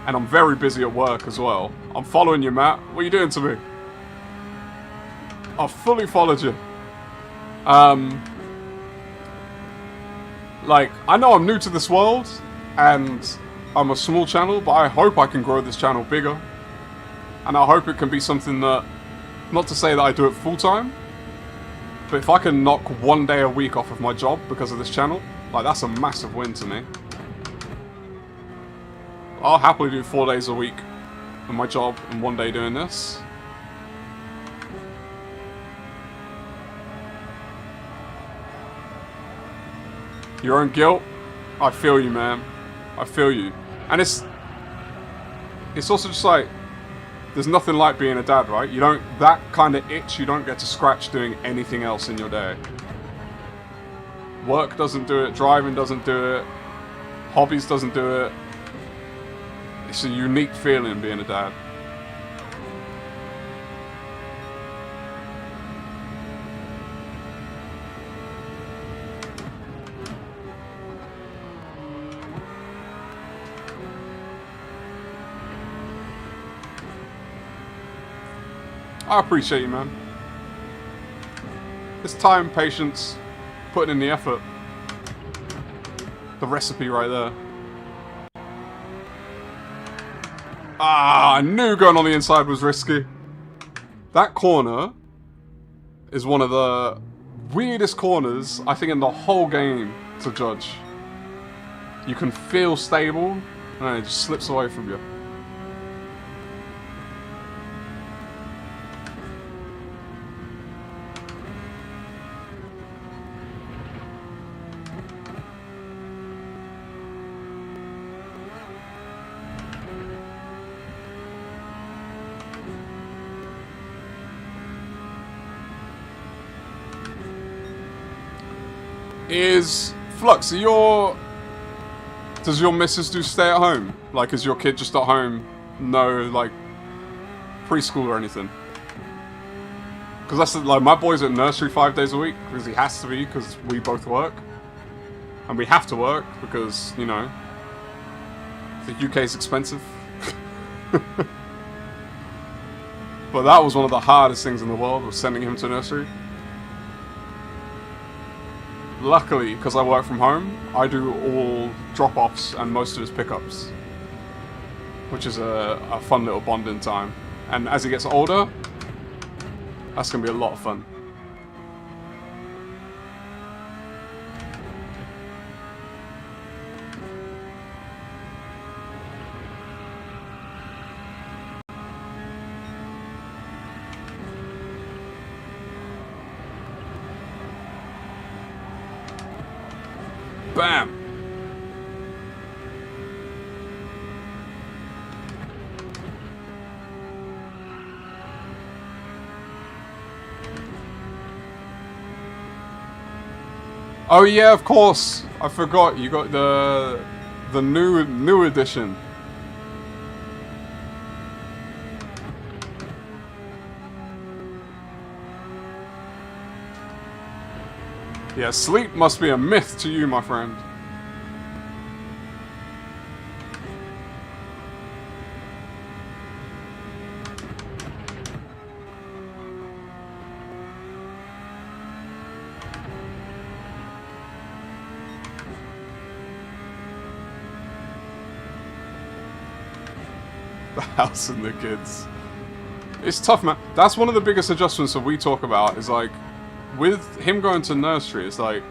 And I'm very busy at work as well. I'm following you, Matt. What are you doing to me? I fully followed you. Like, I know I'm new to this world, and I'm a small channel, but I hope I can grow this channel bigger. And I hope it can be something that, not to say that I do it full time, but if I can knock one day a week off of my job because of this channel, like, that's a massive win to me. I'll happily do 4 days a week in my job and 1 day doing this. Your own guilt? I feel you, man. I feel you. And it's also just like, there's nothing like being a dad, right? You don't, that kind of itch you don't get to scratch doing anything else in your day. Work doesn't do it, driving doesn't do it, hobbies doesn't do it. It's a unique feeling being a dad. I appreciate you, man. It's time, patience, putting in the effort. The recipe right there. Ah, I knew going on the inside was risky. That corner is one of the weirdest corners, I think, in the whole game to judge. You can feel stable, and then it just slips away from you. Is Flux, does your missus do stay at home? Like, is your kid just at home, no, like, preschool or anything? Because that's like, my boy's at nursery 5 days a week because he has to be, because we both work. And we have to work because, you know, the UK is expensive. But that was one of the hardest things in the world, was sending him to nursery. Luckily, because I work from home, I do all drop-offs and most of his pickups, which is a fun little bonding time. And as he gets older, that's going to be a lot of fun. Bam! Oh yeah, of course. I forgot. You got the new edition. Yeah, sleep must be a myth to you, my friend. The house and the kids. It's tough, man. That's one of the biggest adjustments that we talk about, is like, with him going to nursery, it's like,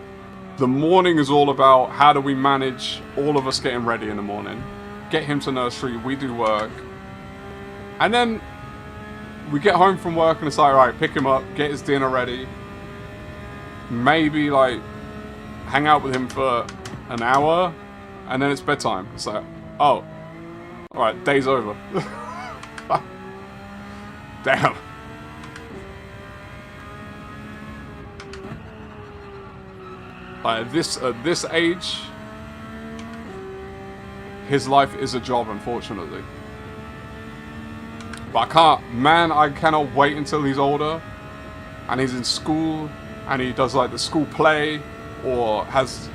the morning is all about how do we manage all of us getting ready in the morning, get him to nursery, we do work, and then we get home from work and it's like, alright, pick him up, get his dinner ready, maybe like hang out with him for an hour, and then it's bedtime. It's like, oh, alright, day's over. Damn. At this age, his life is a job, unfortunately. But I cannot wait until he's older, and he's in school, and he does like the school play, or has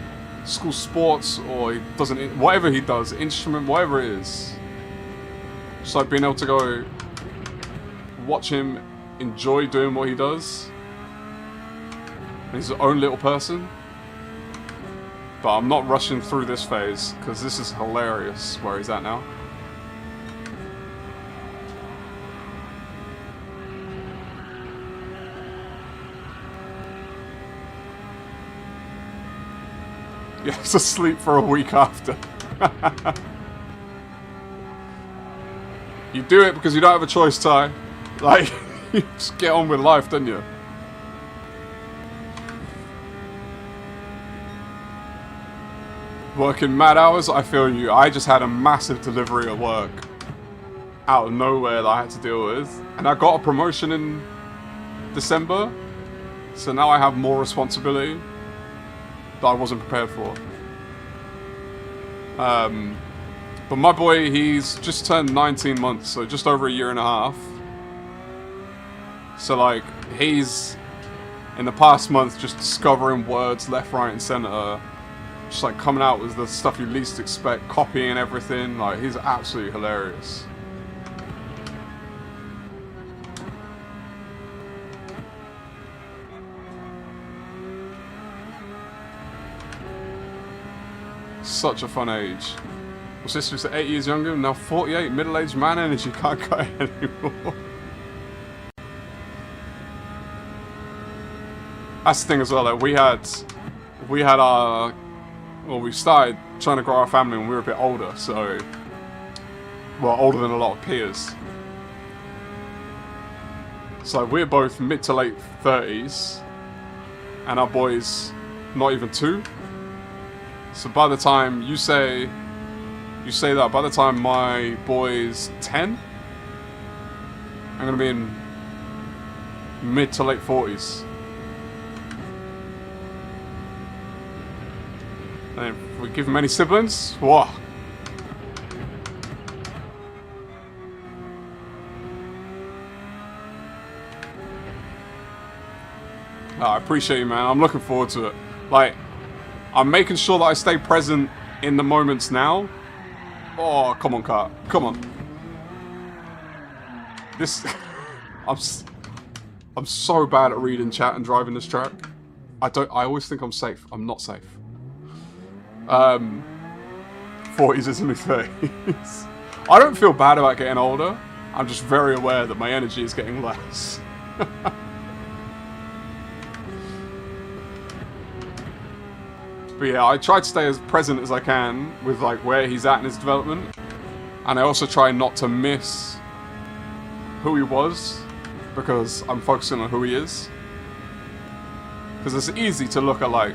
school sports, or he doesn't, whatever he does, instrument, whatever it is. Just like being able to go watch him enjoy doing what he does. He's his own little person. But I'm not rushing through this phase, because this is hilarious where he's at now. Yeah, he's asleep for a week after. You do it because you don't have a choice, Ty. Like, you just get on with life, don't you? Working mad hours, I feel you. I just had a massive delivery at work out of nowhere that I had to deal with. And I got a promotion in December. So now I have more responsibility that I wasn't prepared for. But my boy, he's just turned 19 months, so just over a year and a half. So like, he's in the past month just discovering words left, right and center. Just like coming out with the stuff you least expect, copying everything. Like, he's absolutely hilarious. Such a fun age. My sister's 8 years younger, now 48, middle-aged man energy, can't cut it anymore. That's the thing as well, like we had our, well, we started trying to grow our family when we were a bit older, so, well, older than a lot of peers. So we're both mid to late 30s, and our boy's not even 2. So by the time you say that, by the time my boy's 10, I'm gonna be in mid to late 40s. And if we give him any siblings, whoa. I appreciate you, man. I'm looking forward to it. Like, I'm making sure that I stay present in the moments now. Oh, come on, car. Come on. This... I'm so bad at reading chat and driving this track. I always think I'm safe. I'm not safe. 40s isn't 30s. I don't feel bad about getting older. I'm just very aware that my energy is getting less. But yeah, I try to stay as present as I can with like where he's at in his development. And I also try not to miss who he was, because I'm focusing on who he is. Because it's easy to look at like,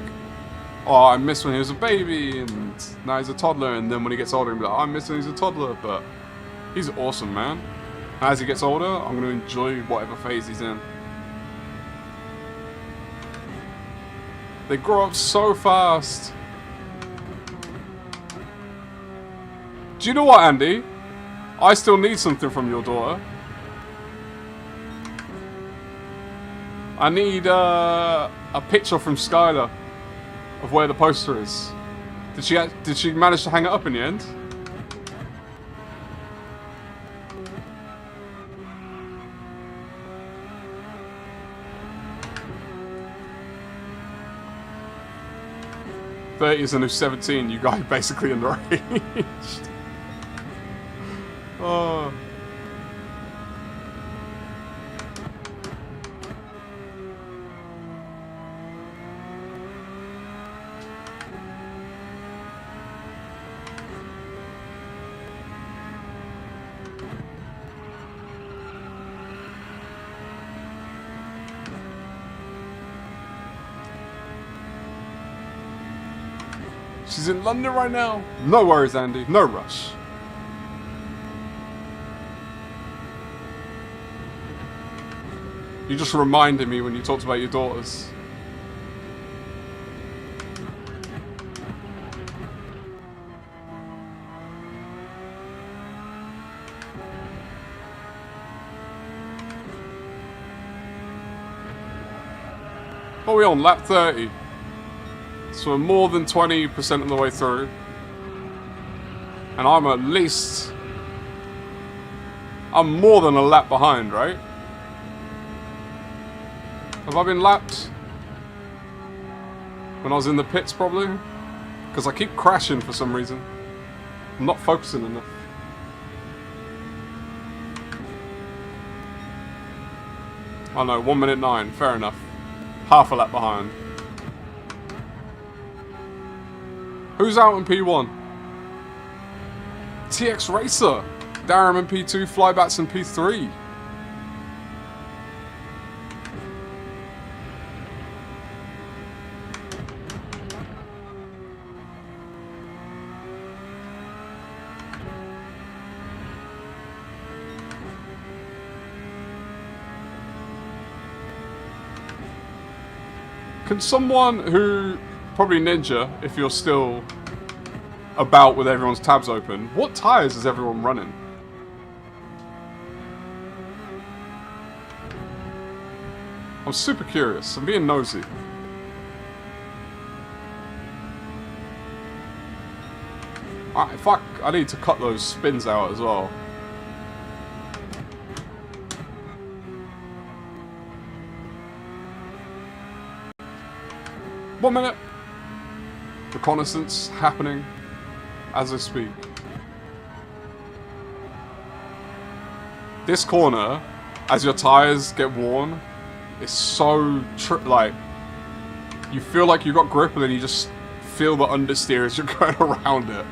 oh, I miss when he was a baby, and now he's a toddler, and then when he gets older, I'm like, oh, I miss when he's a toddler, but he's awesome, man. As he gets older, I'm going to enjoy whatever phase he's in. They grow up so fast. Do you know what, Andy? I still need something from your daughter. I need a picture from Skylar of where the poster is. Did she manage to hang it up in the end? "30 is a new 17. You guys basically underaged." Oh. She's in London right now. No worries, Andy. No rush. You just reminded me when you talked about your daughters. What are we on? Lap 30. So we're more than 20% of the way through. And I'm at least... I'm more than a lap behind, right? Have I been lapped? When I was in the pits, probably? Because I keep crashing for some reason. I'm not focusing enough. Oh no, 1 minute 9. Fair enough. Half a lap behind. Who's out in P1? TX Racer. Darren in P2. Flybats in P3. Can someone who... Probably Ninja, if you're still about with everyone's tabs open. What tyres is everyone running? I'm super curious. I'm being nosy. Fuck, I need to cut those spins out as well. One minute. Reconnaissance happening as I speak. This corner, as your tyres get worn, is so like you feel like you got grip and then you just feel the understeer as you're going around it.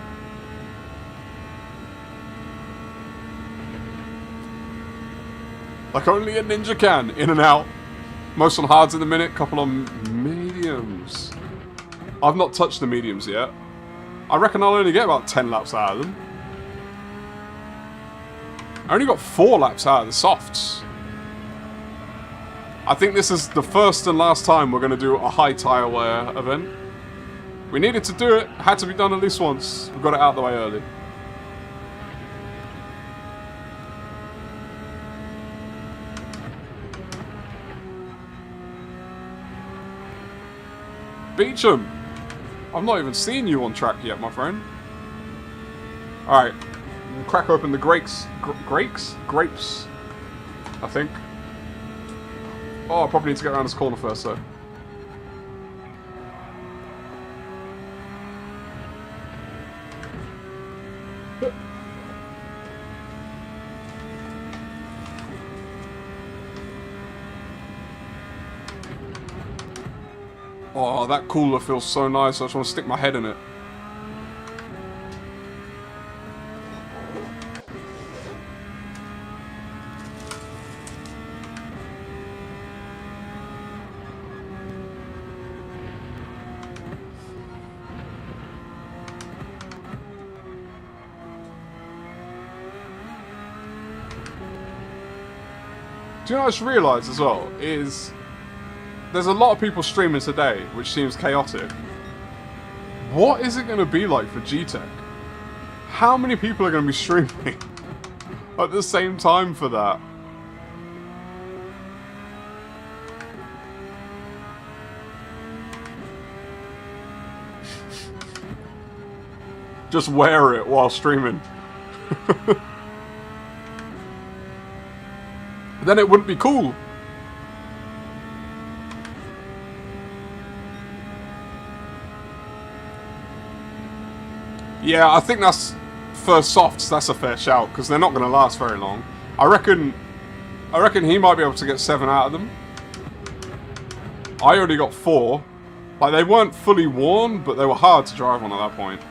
Like only a ninja can, in and out. Most on hards in the minute, couple on mediums. I've not touched the mediums yet. I reckon I'll only get about 10 laps out of them. I only got 4 laps out of the softs. I think this is the first and last time we're going to do a high tyre wear event. We needed to do it. Had to be done at least once. We got it out of the way early. Beecham! I've not even seen you on track yet, my friend. Alright. We'll crack open the grapes. Grapes? I think. Oh, I probably need to get around this corner first, though. Oh, that cooler feels so nice. I just want to stick my head in it. Do you know what I just realised as well? Is there's a lot of people streaming today, which seems chaotic. What is it going to be like for G-Tech? How many people are going to be streaming at the same time for that? Just wear it while streaming. Then it wouldn't be cool. Yeah, I think that's, for softs, that's a fair shout, because they're not going to last very long. I reckon he might be able to get 7 out of them. I already got 4. Like, they weren't fully worn, but they were hard to drive on at that point.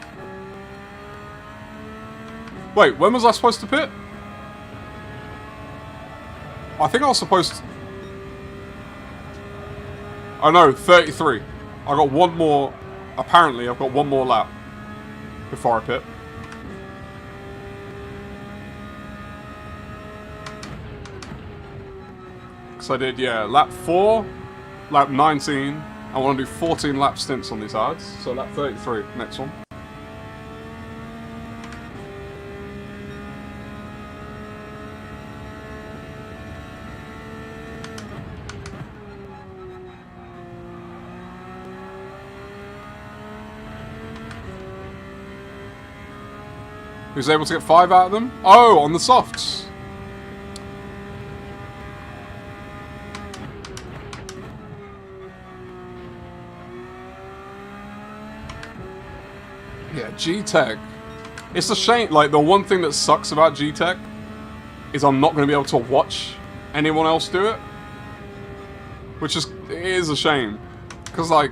Wait, when was I supposed to pit? I think I was supposed to... Oh no, 33. I got one more... Apparently, I've got one more lap before I pit. So I did, yeah, lap 4, lap 19. I want to do 14 lap stints on these hards. So lap 33, next one. Who's able to get 5 out of them? Oh, on the softs. Yeah, G-Tech. It's a shame. Like, the one thing that sucks about G-Tech is I'm not going to be able to watch anyone else do it. Which is, it is a shame. Because, like,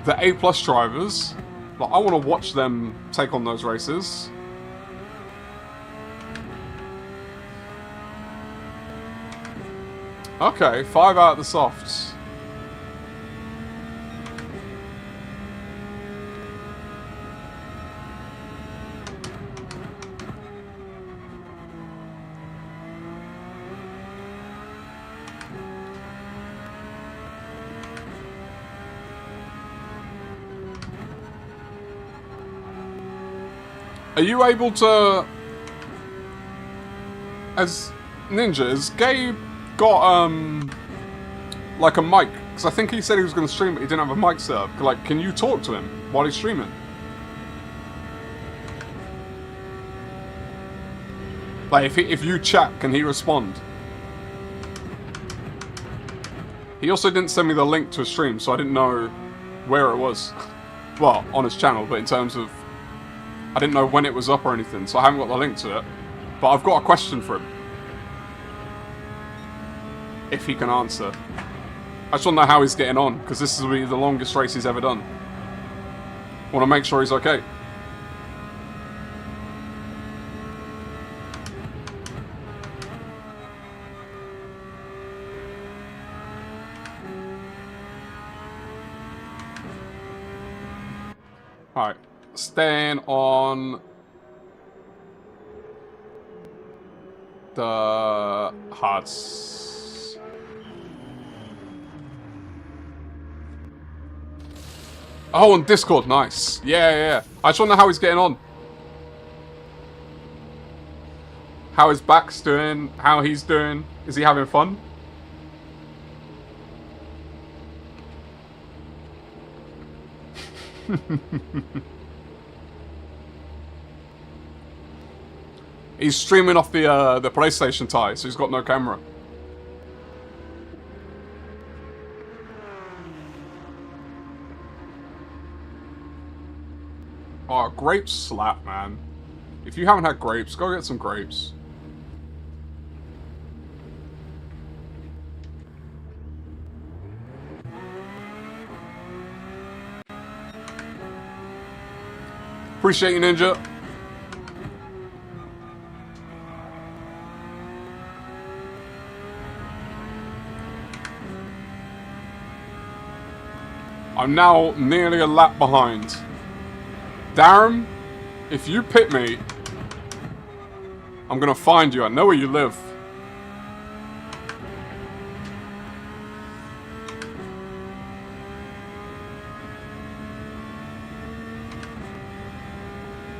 the A+ drivers, like, I want to watch them take on those races. Okay, 5 out of the softs. Are you able to... As ninjas, Gabe got, like a mic, because I think he said he was going to stream, but he didn't have a mic set up. Like, can you talk to him while he's streaming? Like, if you chat, can he respond? He also didn't send me the link to a stream, so I didn't know where it was. Well, on his channel, but in terms of... I didn't know when it was up or anything, so I haven't got the link to it. But I've got a question for him. If he can answer. I just want to know how he's getting on, because this will be the longest race he's ever done. Want to make sure he's okay. Alright. Staying on the hards. Oh, on Discord, nice. Yeah. I just want to know how he's getting on. How his back's doing, how he's doing. Is he having fun? He's streaming off the PlayStation Ty, so he's got no camera. Oh, grapes slap, man. If you haven't had grapes, go get some grapes. Appreciate you, Ninja. I'm now nearly a lap behind. Darren, if you pit me, I'm gonna find you. I know where you live.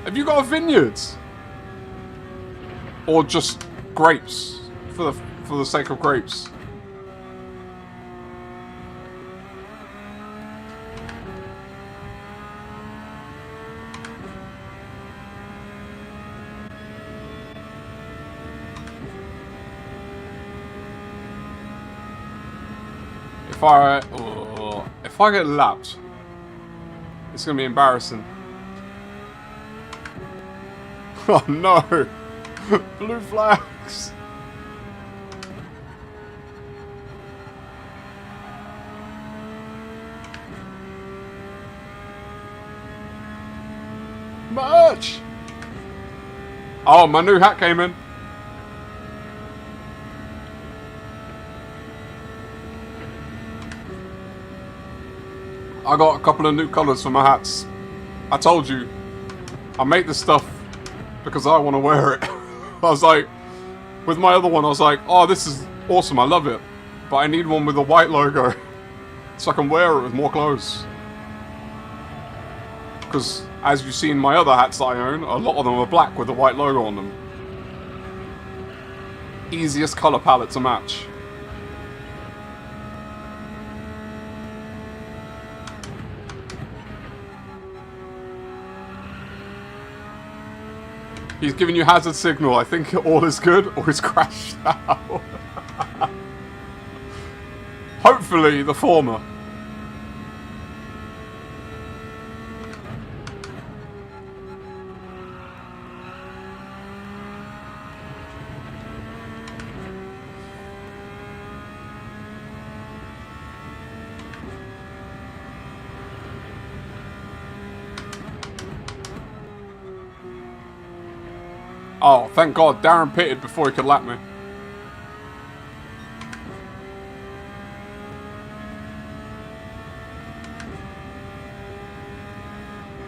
Have you got a vineyard? Or just grapes? For the sake of grapes? If I get lapped, it's gonna be embarrassing. Oh no! Blue flags! Merch! Oh, my new hat came in. I got a couple of new colours for my hats. I told you, I make this stuff because I want to wear it. I was like, with my other one, I was like, oh, this is awesome, I love it. But I need one with a white logo so I can wear it with more clothes. Because, as you've seen my other hats that I own, a lot of them are black with a white logo on them. Easiest colour palette to match. He's giving you hazard signal. I think all is good, or he's crashed out. Hopefully the former. Oh, thank God, Darren pitted before he could lap me.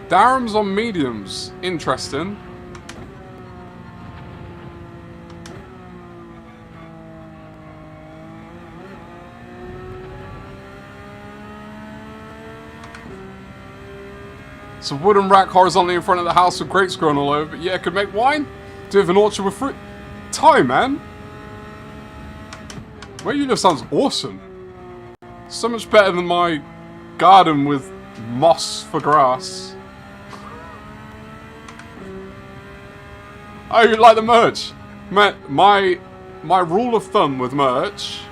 Darren's on mediums. Interesting. It's a wooden rack horizontally in front of the house with grapes growing all over. But yeah, it could make wine. Do you have an orchard with fruit? Ty, man. Where you live sounds awesome. So much better than my garden with moss for grass. Oh, you like the merch? My rule of thumb with merch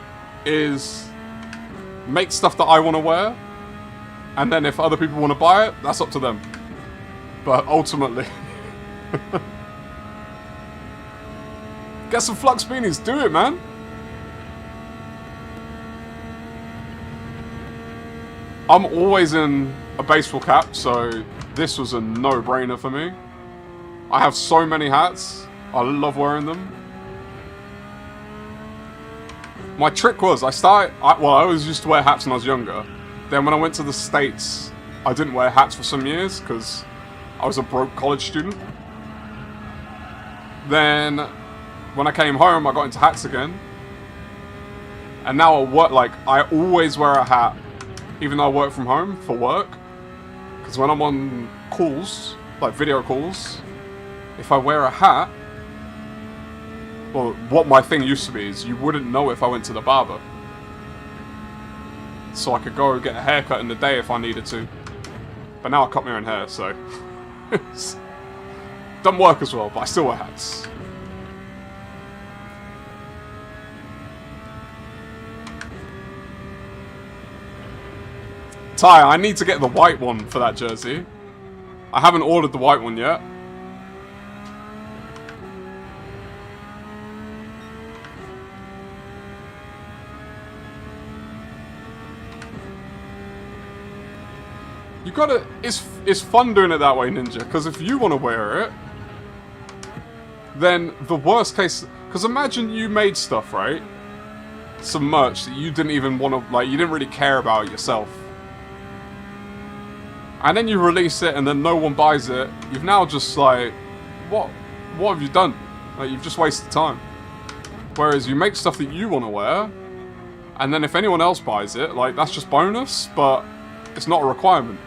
is make stuff that I want to wear, and then if other people want to buy it, that's up to them. But ultimately... Get some flux beanies, do it, man! I'm always in a baseball cap, so this was a no-brainer for me. I have so many hats, I love wearing them. My trick was, I always used to wear hats when I was younger. Then when I went to the States, I didn't wear hats for some years, because I was a broke college student. Then... when I came home, I got into hats again. And now I always wear a hat, even though I work from home for work. Because when I'm on calls, like video calls, if I wear a hat, well, what my thing used to be is you wouldn't know if I went to the barber. So I could go get a haircut in the day if I needed to. But now I cut my own hair, so... doesn't work as well, but I still wear hats. Ty, I need to get the white one for that jersey. I haven't ordered the white one yet. You gotta... It's fun doing it that way, Ninja, because if you want to wear it, then the worst case... Because imagine you made stuff, right? Some merch that you didn't even want to... Like, you didn't really care about yourself. And then you release it and then no one buys it. You've now just like... What have you done? Like, you've just wasted time. Whereas you make stuff that you want to wear, and then if anyone else buys it, like, that's just bonus, but it's not a requirement.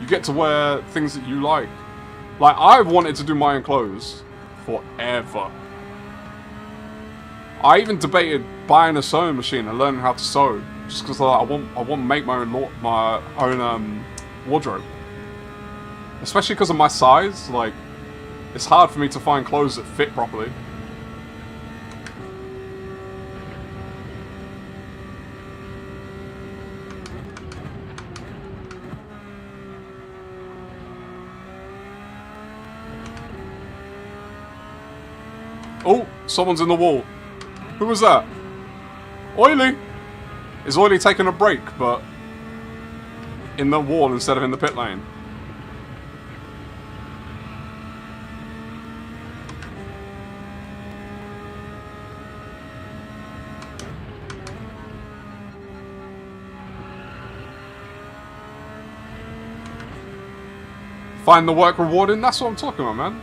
You get to wear things that you like. Like, I've wanted to do my own clothes forever. I even debated buying a sewing machine and learning how to sew, just because I want to make my own wardrobe. Especially because of my size, like, it's hard for me to find clothes that fit properly. Oh, someone's in the wall. Who was that? Oily! Is Oily taking a break, but in the wall instead of in the pit lane? Find the work rewarding? That's what I'm talking about, man.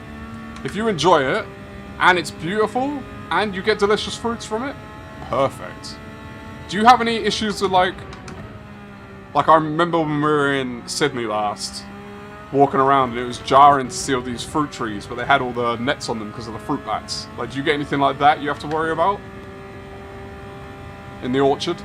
If you enjoy it, and it's beautiful, and you get delicious fruits from it, perfect. Do you have any issues with, like I remember when we were in Sydney last, walking around, and it was jarring to see all these fruit trees, but they had all the nets on them because of the fruit bats. Like, do you get anything like that you have to worry about in the orchard?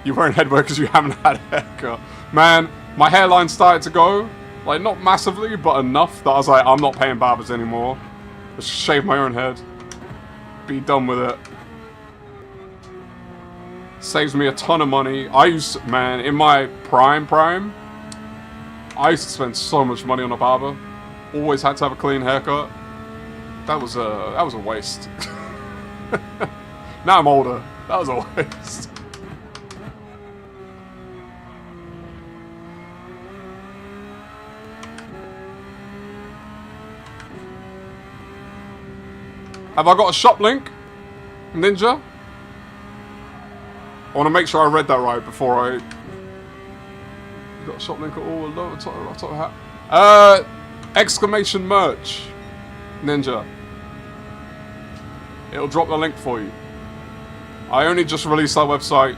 You're wearing headwear because you haven't had a haircut. Man, my hairline started to go. Like, not massively, but enough that I was like, I'm not paying barbers anymore. Just shave my own head. Be done with it. Saves me a ton of money. Man, in my prime, I used to spend so much money on a barber. Always had to have a clean haircut. That was a waste. Now I'm older. That was a waste. Have I got a shop link, Ninja? I want to make sure I read that right before I... You got a shop link at all? Low, top hat. Exclamation merch, Ninja. It'll drop the link for you. I only just released our website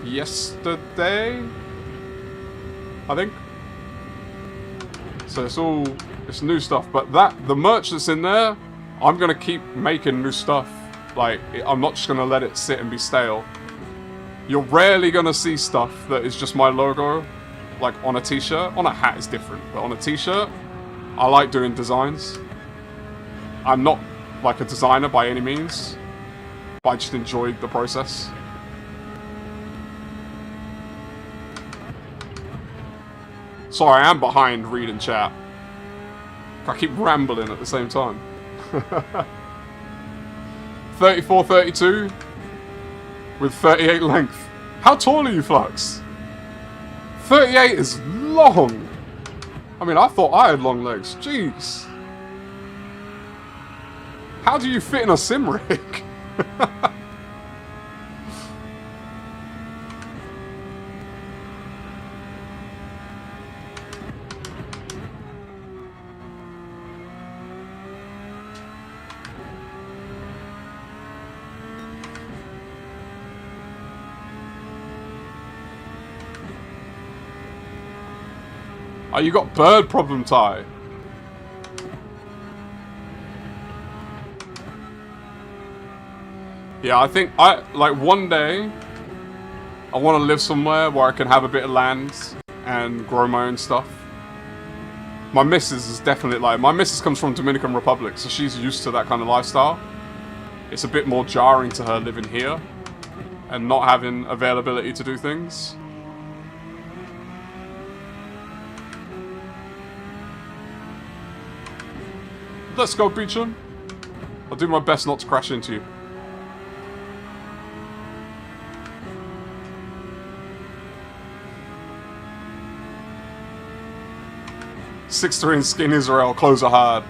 yesterday, I think. So it's new stuff, but the merch that's in there, I'm going to keep making new stuff. Like, I'm not just going to let it sit and be stale. You're rarely going to see stuff that is just my logo, like on a t-shirt. On a hat is different, but on a t-shirt, I like doing designs. I'm not like a designer by any means, but I just enjoyed the process. Sorry, I am behind reading chat. I keep rambling at the same time. 34, 32 with 38 length. How tall are you, Flux? 38 is long. I mean, I thought I had long legs. Jeez. How do you fit in a sim rig? Oh, you got bird problem, Ty. Yeah, I think like one day I want to live somewhere where I can have a bit of land and grow my own stuff. My missus is definitely like, my missus comes from Dominican Republic, so she's used to that kind of lifestyle. It's a bit more jarring to her living here and not having availability to do things. Let's go, Beecham. I'll do my best not to crash into you. .6'3" and skinny Israel, close are hard.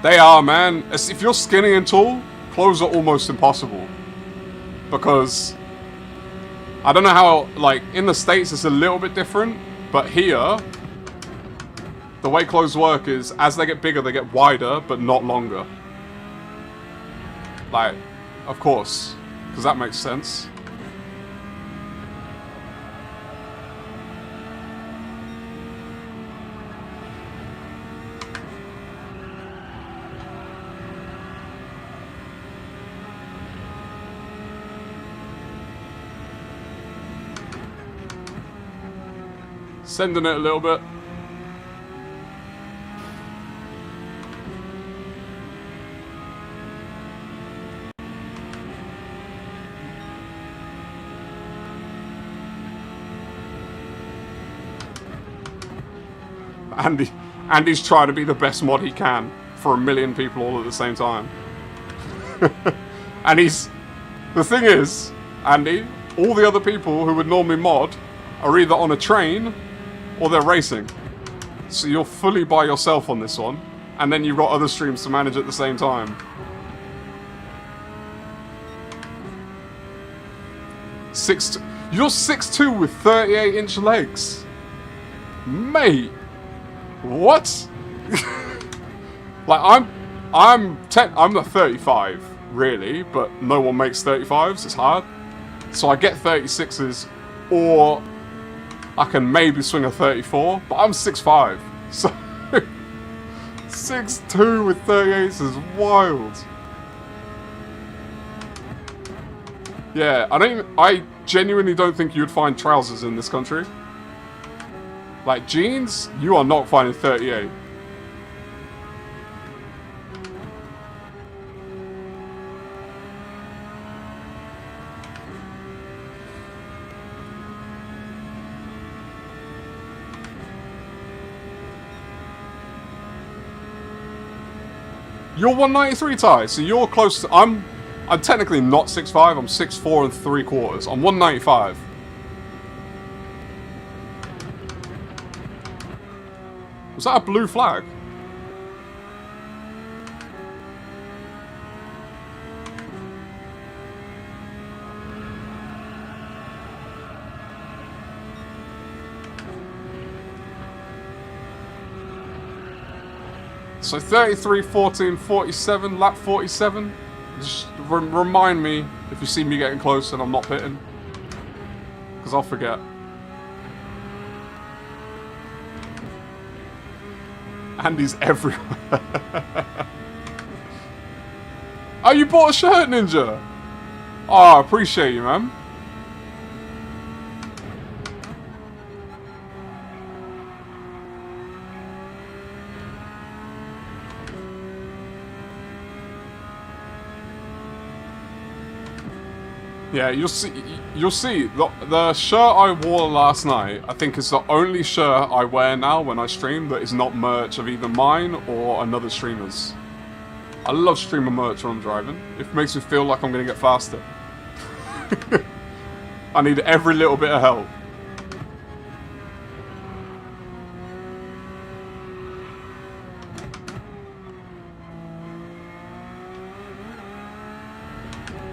They are, man. If you're skinny and tall, close are almost impossible. Because I don't know how, like, in the States it's a little bit different, but here, the way clothes work is, as they get bigger, they get wider, but not longer. Like, of course, because that makes sense. Sending it a little bit. Andy's trying to be the best mod he can for 1 million people all at the same time. And the thing is, Andy, all the other people who would normally mod are either on a train or they're racing. So you're fully by yourself on this one, and then you've got other streams to manage at the same time. You're 6'2" with 38-inch legs. Mate. What? Like, I'm a 35, really, but no one makes 35s, it's hard. So I get 36s, or I can maybe swing a 34, but I'm 6'5", so 6'2" with 38s is wild. Yeah, I genuinely don't think you'd find trousers in this country. Like, jeans, you are not finding 38. You're 193 Ty, so you're close to... I'm technically not 6'5", I'm 6'4" and 3/4. I'm 195. Was that a blue flag? So 33, 14, 47, lap 47. Just remind me if you see me getting close and I'm not pitting. Because I'll forget. Andy's everywhere. Oh, you bought a shirt, Ninja? Oh, I appreciate you, man. Yeah, you'll see. The shirt I wore last night, I think, is the only shirt I wear now when I stream that is not merch of either mine or another streamer's. I love streamer merch when I'm driving. It makes me feel like I'm gonna get faster. I need every little bit of help.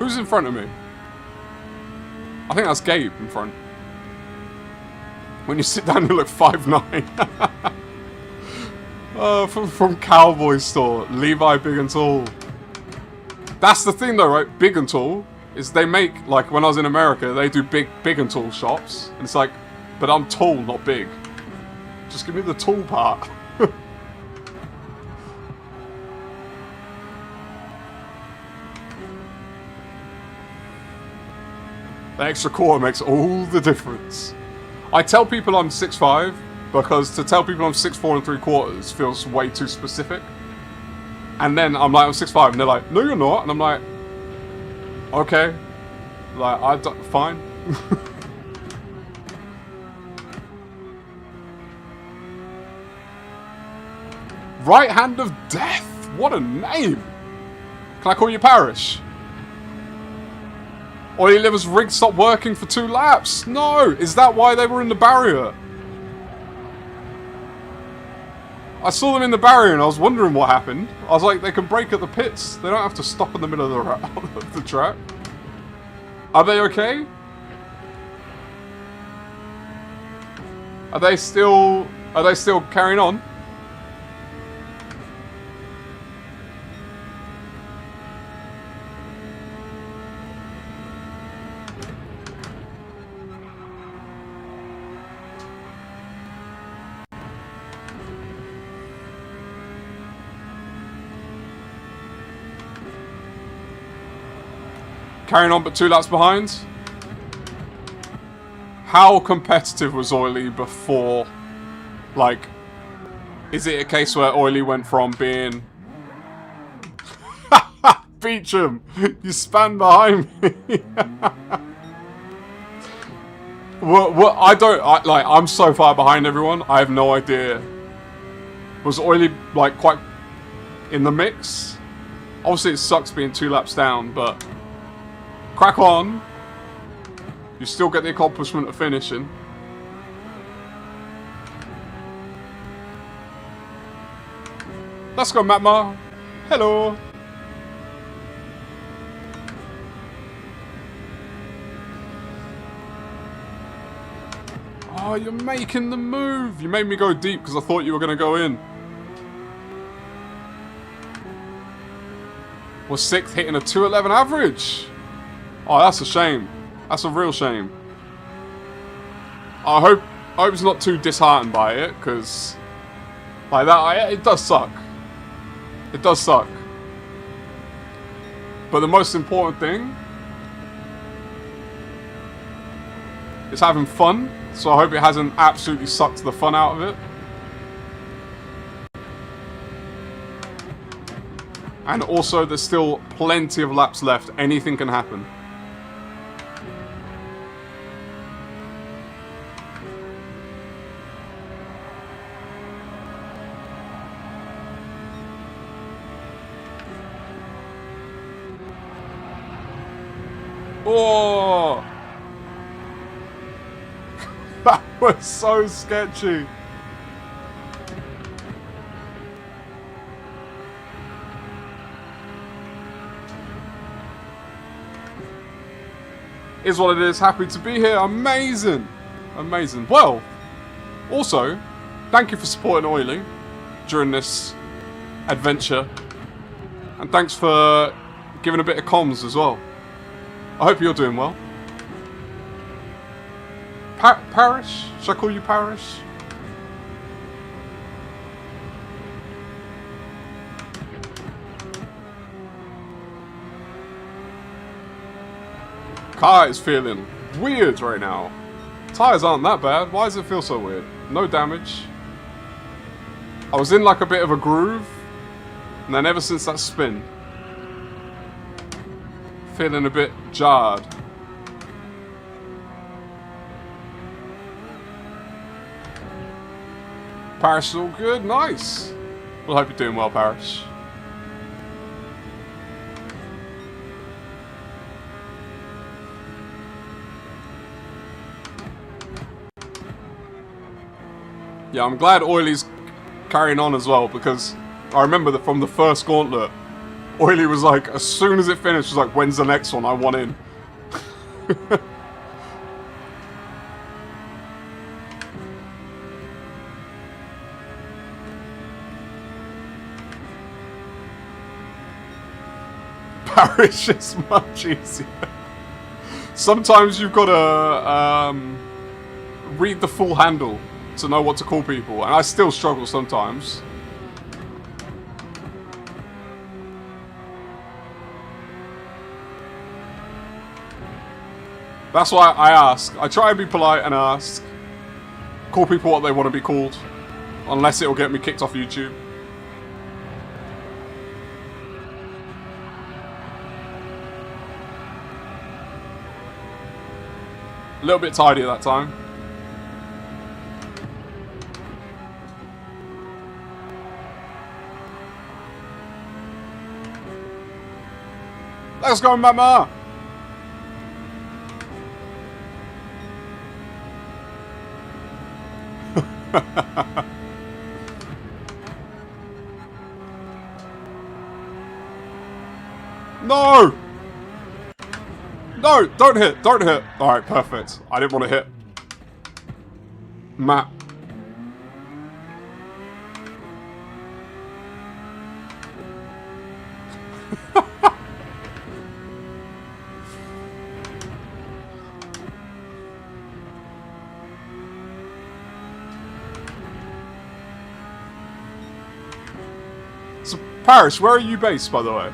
Who's in front of me? I think that's Gabe in front. When you sit down, you look 5'9". From Cowboy Store, Levi Big and Tall. That's the thing though, right? Big and Tall is they make, like when I was in America, they do big and tall shops. And it's like, but I'm tall, not big. Just give me the tall part. The extra quarter makes all the difference. I tell people I'm 6'5", because to tell people I'm 6'4 3/4 feels way too specific. And then I'm like, I'm 6'5", and they're like, no, you're not. And I'm like, okay. Like, fine. Right Hand of Death. What a name. Can I call you Parish? Oily Liver's rig stopped working for 2 laps. No. Is that why they were in the barrier? I saw them in the barrier and I was wondering what happened. I was like, they can brake at the pits. They don't have to stop in the middle of the track. Are they okay? Are they still carrying on? Carrying on but 2 laps behind. How competitive was Oily before? Like, is it a case where Oily went from being... Beecham! You span behind me! I'm so far behind everyone, I have no idea. Was Oily, like, quite in the mix? Obviously it sucks being 2 laps down, but... Crack on. You still get the accomplishment of finishing. Let's go, Matma. Hello. Oh, you're making the move. You made me go deep because I thought you were going to go in. Was 6th, hitting a 2:11 average. Oh, that's a shame. That's a real shame. I hope it's not too disheartened by it, because like that, it does suck. It does suck. But the most important thing is having fun. So I hope it hasn't absolutely sucked the fun out of it. And also, there's still plenty of laps left. Anything can happen. Oh! That was so sketchy. Is what it is. Happy to be here. Amazing. Amazing. Well, also, thank you for supporting Oily during this adventure. And thanks for giving a bit of comms as well. I hope you're doing well. Parish? Should I call you Parish? Car is feeling weird right now. Tyres aren't that bad. Why does it feel so weird? No damage. I was in like a bit of a groove. And then ever since that spin, feeling a bit jarred. Parish is all good, nice. Well, I hope you're doing well, Parish. Yeah, I'm glad Oily's carrying on as well, because I remember that from the first Gauntlet, Oily was like, as soon as it finished, was like, when's the next one? I want in. Parish is much easier. Sometimes you've got to read the full handle to know what to call people, and I still struggle sometimes. That's why I ask. I try and be polite and ask. Call people what they want to be called. Unless it'll get me kicked off YouTube. A little bit tidy that time. Let's go, Mama! No! No! Don't hit! Don't hit! Alright, perfect. I didn't want to hit. Matt. So, Paris, where are you based, by the way?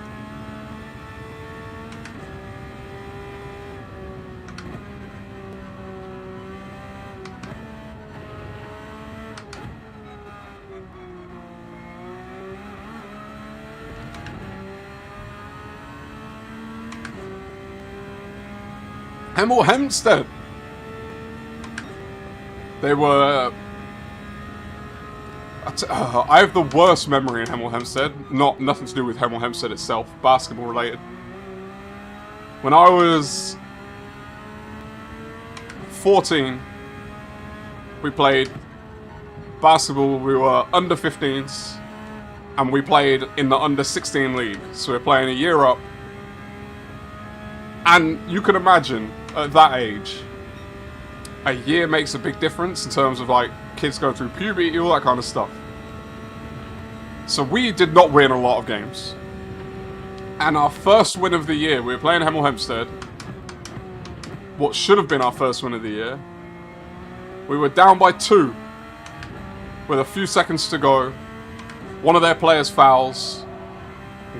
Hemel Hempstead. They were... I have the worst memory in Hemel Hempstead. Nothing to do with Hemel Hempstead itself. Basketball related. When I was 14, we played basketball. We were under 15s. And we played in the under 16 league. So we're playing a year up. And you can imagine, at that age, a year makes a big difference in terms of, like, kids going through puberty, all that kind of stuff. So we did not win a lot of games. And our first win of the year, we were playing Hemel Hempstead. What should have been our first win of the year. We were down by 2. With a few seconds to go. One of their players fouls.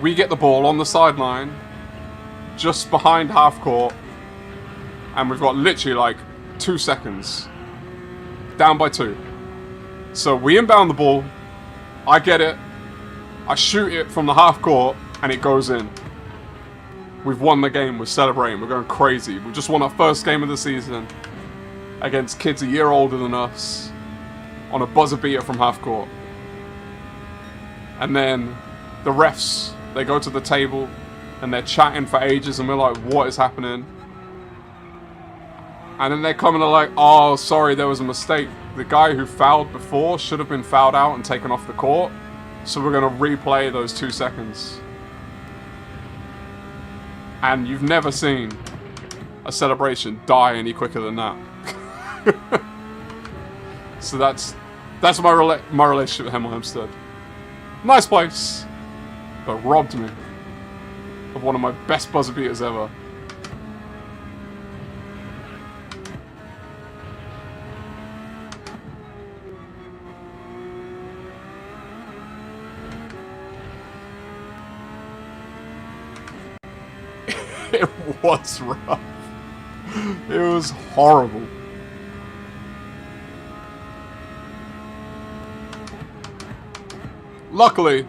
We get the ball on the sideline. Just behind half court. And we've got literally like 2 seconds. Down by 2. So we inbound the ball. I get it. I shoot it from the half court. And it goes in. We've won the game. We're celebrating. We're going crazy. We just won our first game of the season. Against kids a year older than us. On a buzzer beater from half court. And then the refs, they go to the table. And they're chatting for ages. And we're like, what is happening? And then they come and they're like, oh, sorry, there was a mistake. The guy who fouled before should have been fouled out and taken off the court. So we're going to replay those 2 seconds. And you've never seen a celebration die any quicker than that. So that's my relationship with Hemel Hempstead. Nice place, but robbed me of one of my best buzzer beaters ever. It was rough. It was horrible. Luckily,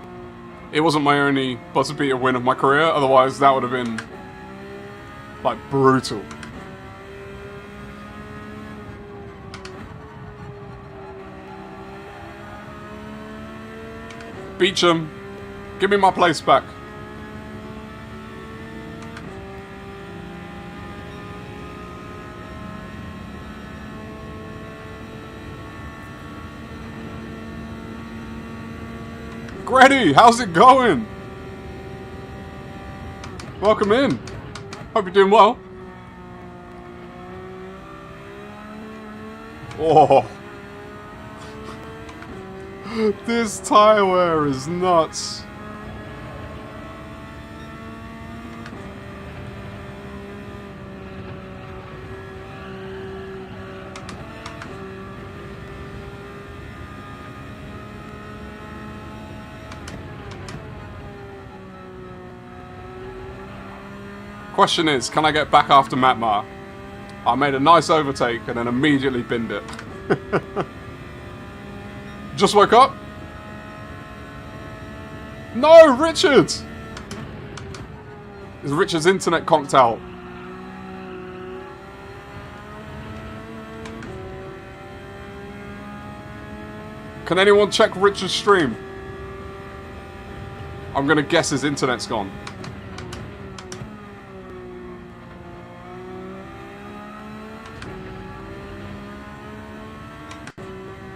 it wasn't my only buzzer beater win of my career. Otherwise, that would have been, like, brutal. Beecham, give me my place back. Gretty, how's it going? Welcome in. Hope you're doing well. Oh. This tire wear is nuts. Question is, can I get back after Matmar? I made a nice overtake and then immediately binned it. Just woke up? No, Richard! Is Richard's internet conked out? Can anyone check Richard's stream? I'm gonna guess his internet's gone.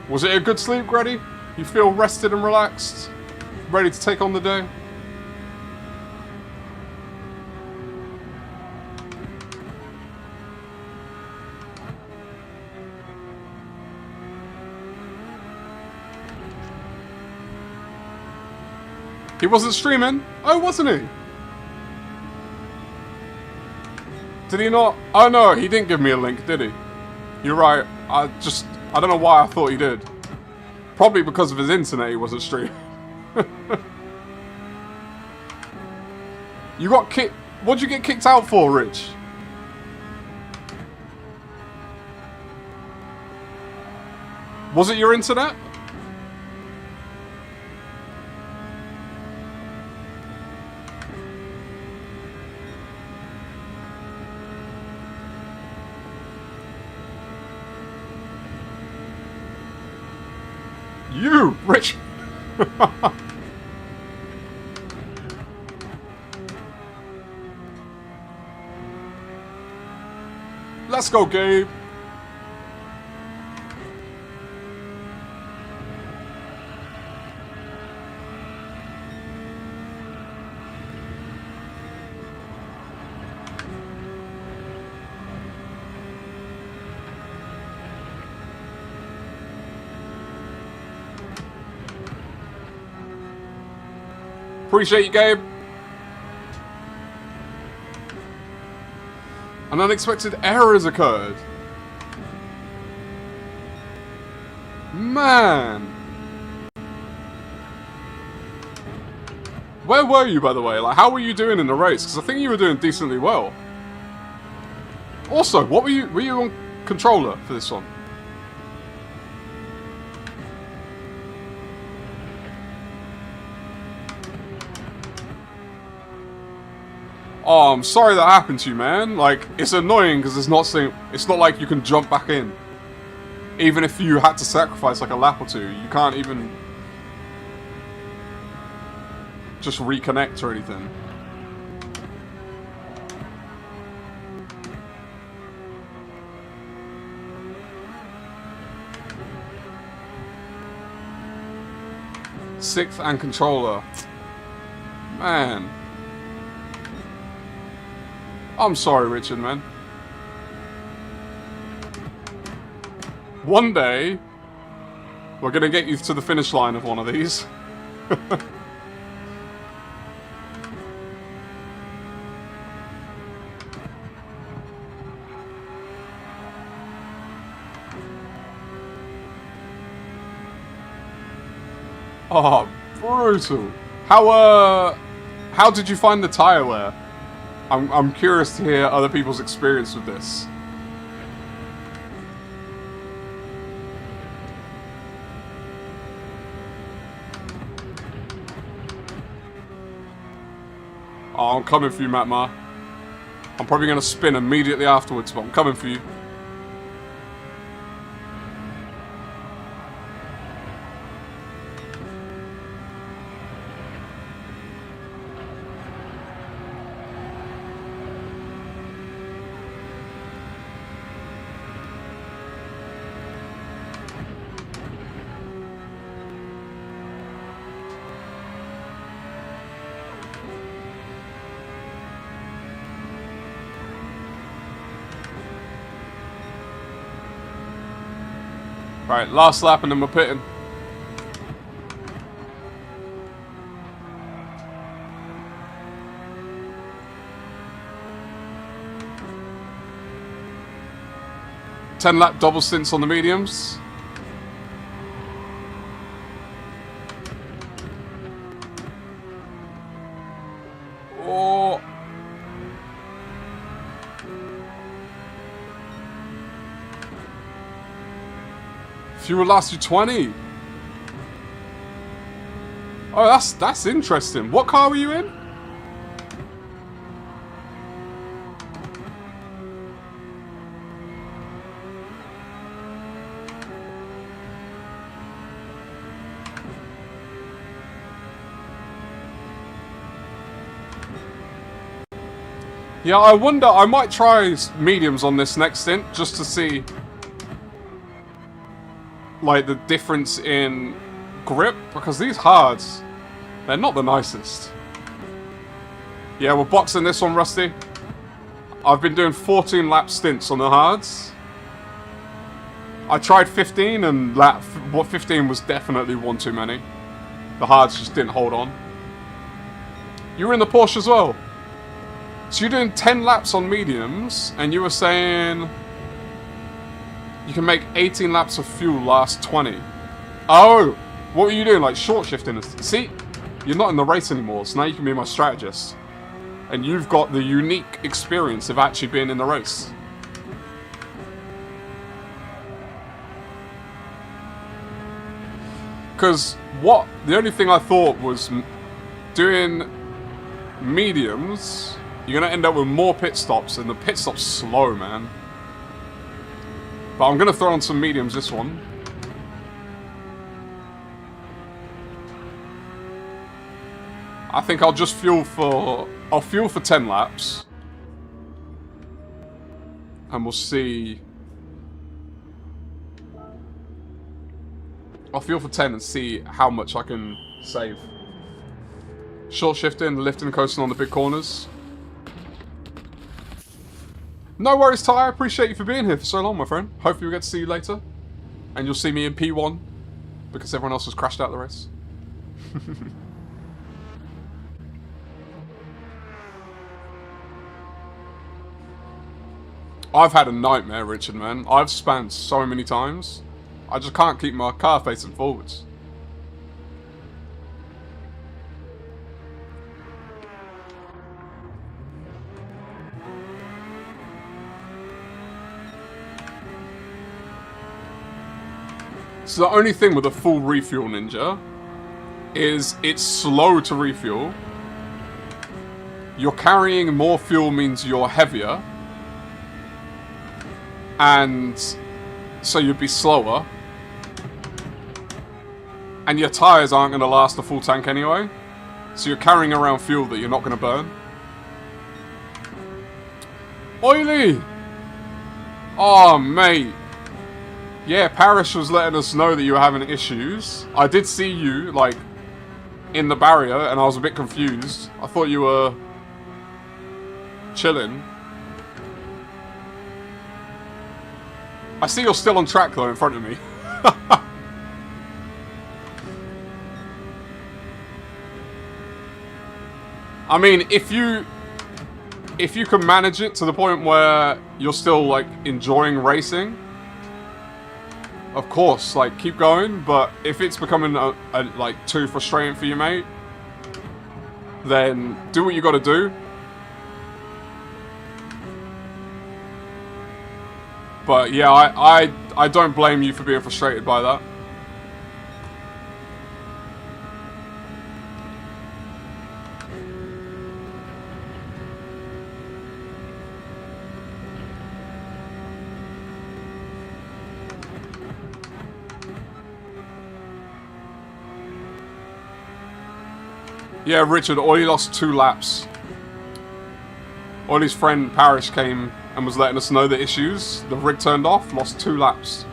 Was it a good sleep, Grady? You feel rested and relaxed? Ready to take on the day? He wasn't streaming? Oh, wasn't he? Did he not? Oh no, he didn't give me a link, did he? You're right. I don't know why I thought he did. Probably because of his internet he wasn't streaming. You got kicked. What'd you get kicked out for, Rich? Was it your internet? You, Rich. Let's go, Gabe. Appreciate you, Gabe. An unexpected error has occurred. Man. Where were you, by the way? Like, how were you doing in the race? Because I think you were doing decently well. Also, what were you on controller for this one? Oh, I'm sorry that happened to you, man. Like, it's annoying because it's not like you can jump back in. Even if you had to sacrifice like a lap or two, you can't even just reconnect or anything. Sixth and controller. Man. I'm sorry, Richard, man. One day, we're gonna get you to the finish line of one of these. Oh, brutal. How did you find the tyre wear? I'm curious to hear other people's experience with this. Oh, I'm coming for you, Matma. I'm probably going to spin immediately afterwards, but I'm coming for you. Right, last lap and then we're pitting. Ten-lap double stints on the mediums. Fuel lasts you 20. Oh, that's interesting. What car were you in? Yeah, I wonder, I might try mediums on this next stint, just to see, like, the difference in grip, because these hards, they're not the nicest. Yeah, we're boxing this one, Rusty. I've been doing 14 lap stints on the hards. I tried 15, and 15 was definitely one too many. The hards just didn't hold on. You were in the Porsche as well. So you're doing 10 laps on mediums, and you were saying you can make 18 laps of fuel last 20. Oh, what were you doing? Like short shifting? See, you're not in the race anymore, so now you can be my strategist. And you've got the unique experience of actually being in the race. Because the only thing I thought was doing mediums, you're going to end up with more pit stops, and the pit stop's slow, man. But I'm going to throw on some mediums this one. I think I'll just fuel for 10 laps. And we'll see. I'll fuel for 10 and see how much I can save. Short shifting, lifting, coasting on the big corners. No worries, Ty. I appreciate you for being here for so long, my friend. Hopefully we'll get to see you later. And you'll see me in P1. Because everyone else has crashed out of the race. I've had a nightmare, Richard, man. I've spanned so many times. I just can't keep my car facing forwards. So the only thing with a full refuel Ninja is it's slow to refuel. You're carrying more fuel means you're heavier. And so you'd be slower. And your tyres aren't going to last a full tank anyway. So you're carrying around fuel that you're not going to burn. Oily! Oh, mate. Yeah, Parrish was letting us know that you were having issues. I did see you, like, in the barrier, and I was a bit confused. I thought you were chilling. I see you're still on track, though, in front of me. I mean, if you can manage it to the point where you're still, like, enjoying racing, of course, like, keep going. But if it's becoming, like, too frustrating for you, mate, then do what you gotta do. But, yeah, I don't blame you for being frustrated by that. Yeah, Richard, Oily lost 2 laps. Oily's friend Parrish came and was letting us know the issues. The rig turned off, lost 2 laps.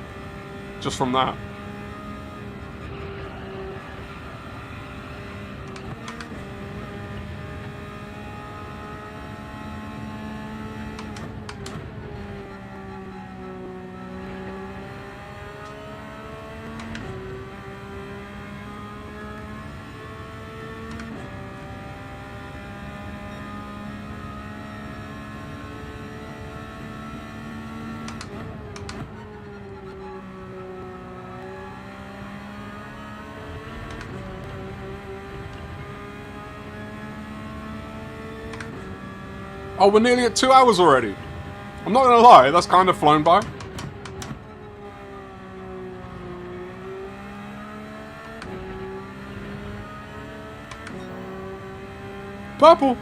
Just from that. Oh, we're nearly at 2 hours already. I'm not gonna lie, that's kind of flown by. Purple!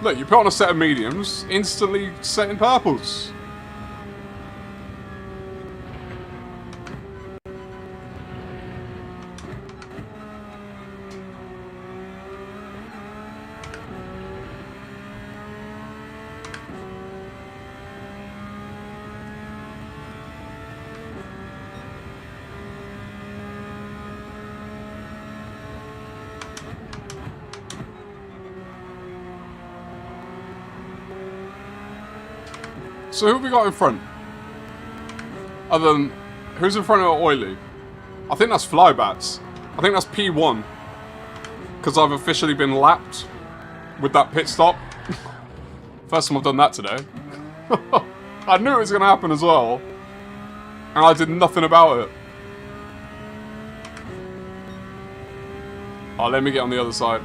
Look, you put on a set of mediums, instantly set in purples. So who have we got in front? Other than... Who's in front of Oily? I think that's Flybats. I think that's P1. Because I've officially been lapped with that pit stop. First time I've done that today. I knew it was going to happen as well. And I did nothing about it. Oh, let me get on the other side.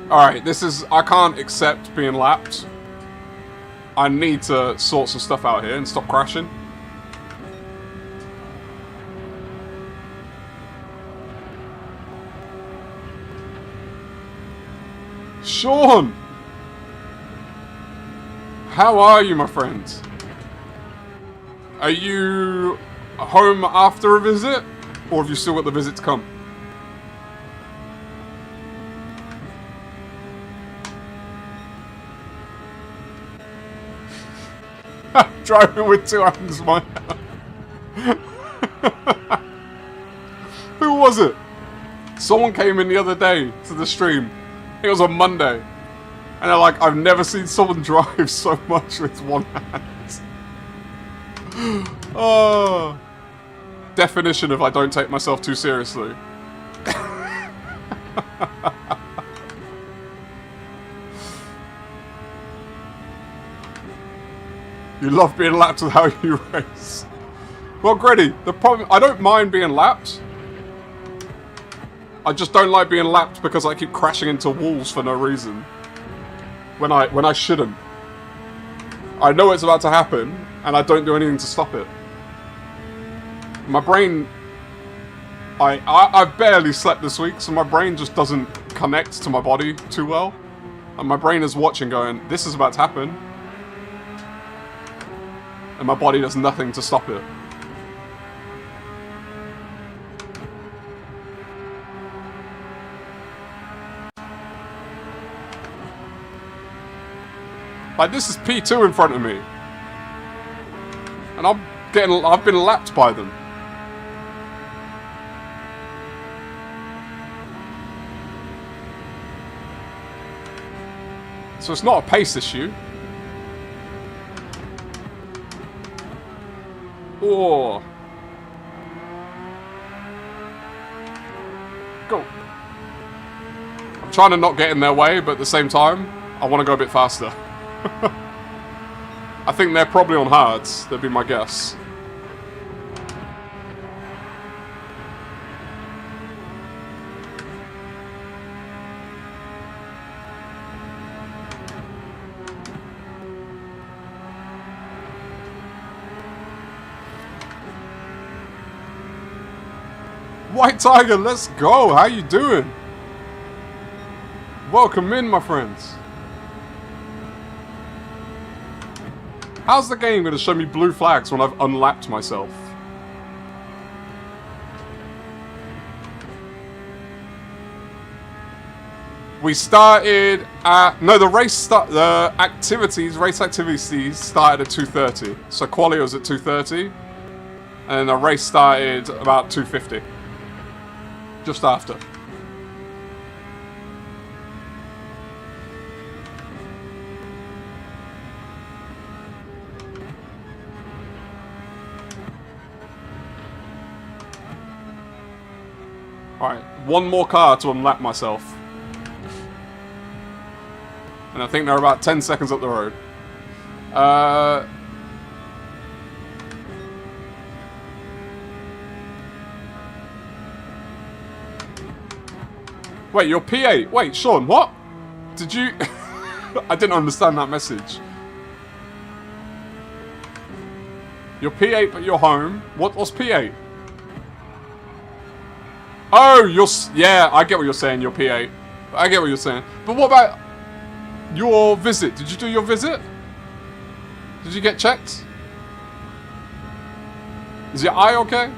Alright, this is... I can't accept being lapped. I need to sort some stuff out here and stop crashing. Sean! How are you, my friend? Are you home after a visit? Or have you still got the visit to come? Driving with two hands, my... Who was it? Someone came in the other day to the stream. It was on Monday. And they're like, I've never seen someone drive so much with one hand. Oh. Definition of I don't take myself too seriously. You love being lapped with how you race. Well, Greddy, the problem... I don't mind being lapped. I just don't like being lapped because I keep crashing into walls for no reason. When I shouldn't. I know it's about to happen, and I don't do anything to stop it. My brain... I've barely slept this week, so my brain just doesn't connect to my body too well. And my brain is watching going, this is about to happen. And my body does nothing to stop it. Like, this is P2 in front of me. And I've been lapped by them. So it's not a pace issue. Oh. Go. I'm trying to not get in their way, but at the same time, I want to go a bit faster. I think they're probably on hards. That'd be my guess. White Tiger, let's go! How you doing? Welcome in, my friends. How's the game going to show me blue flags when I've unlapped myself? We started at... No, race activities started at 2:30. So quali was at 2:30. And the race started about 2:50. Just after. Alright, one more car to unlap myself. And I think they're about 10 seconds up the road. Wait, you're P8. Wait, Sean, what? Did you... I didn't understand that message. You're P8, but you're home. What's P8? Oh, you're... Yeah, I get what you're saying. You're P8. I get what you're saying. But what about your visit? Did you do your visit? Did you get checked? Is your eye okay?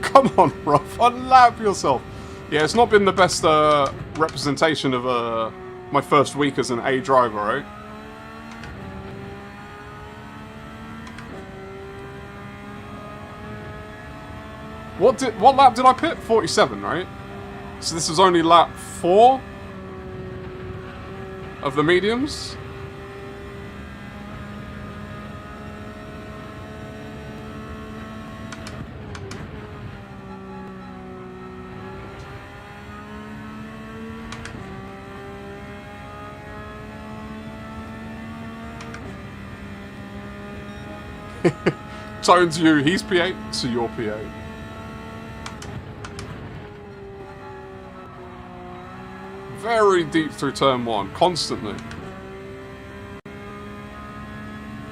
Come on, Ruff. Unlap yourself. Yeah, it's not been the best representation of my first week as an A driver, right? What lap did I pit? 47, right? So this was only lap 4 of the mediums. Tones you, he's P8, so you're P8. Very deep through turn 1, constantly.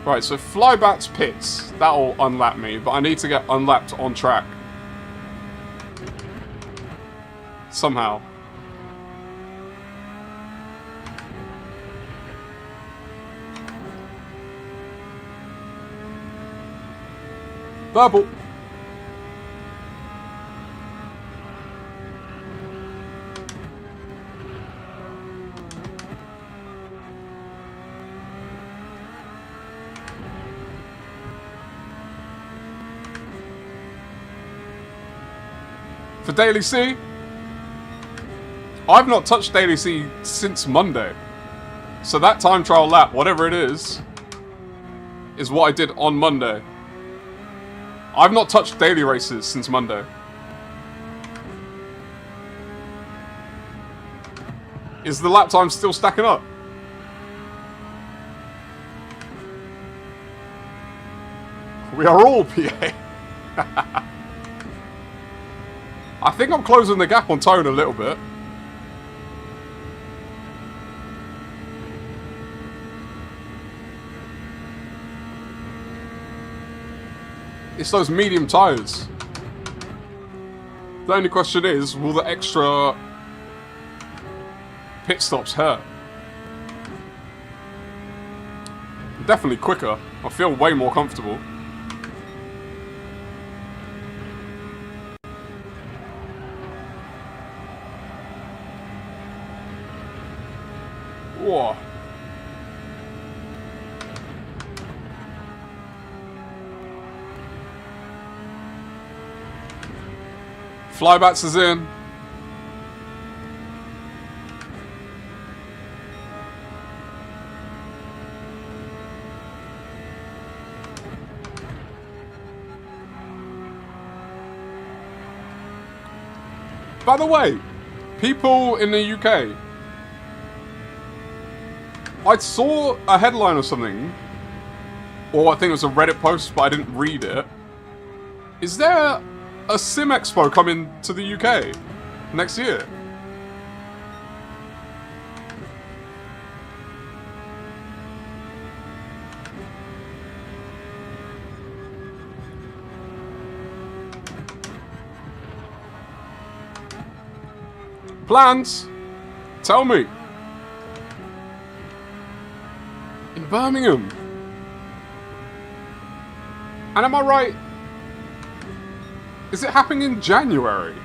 Right, so flybacks pits. That'll unlap me, but I need to get unlapped on track. Somehow. Verbal. For Daily C, I've not touched Daily C since Monday. So that time trial lap, whatever it is what I did on Monday. I've not touched daily races since Monday. Is the lap time still stacking up? We are all PA. I think I'm closing the gap on tone a little bit. It's those medium tyres. The only question is, will the extra pit stops hurt? Definitely quicker. I feel way more comfortable. Whoa. Flybats is in. By the way, people in the UK, I saw a headline or something, or I think it was a Reddit post, but I didn't read it. Is there a Sim Expo coming to the UK next year? Plans? Tell me. In Birmingham. And am I right? Is it happening in January?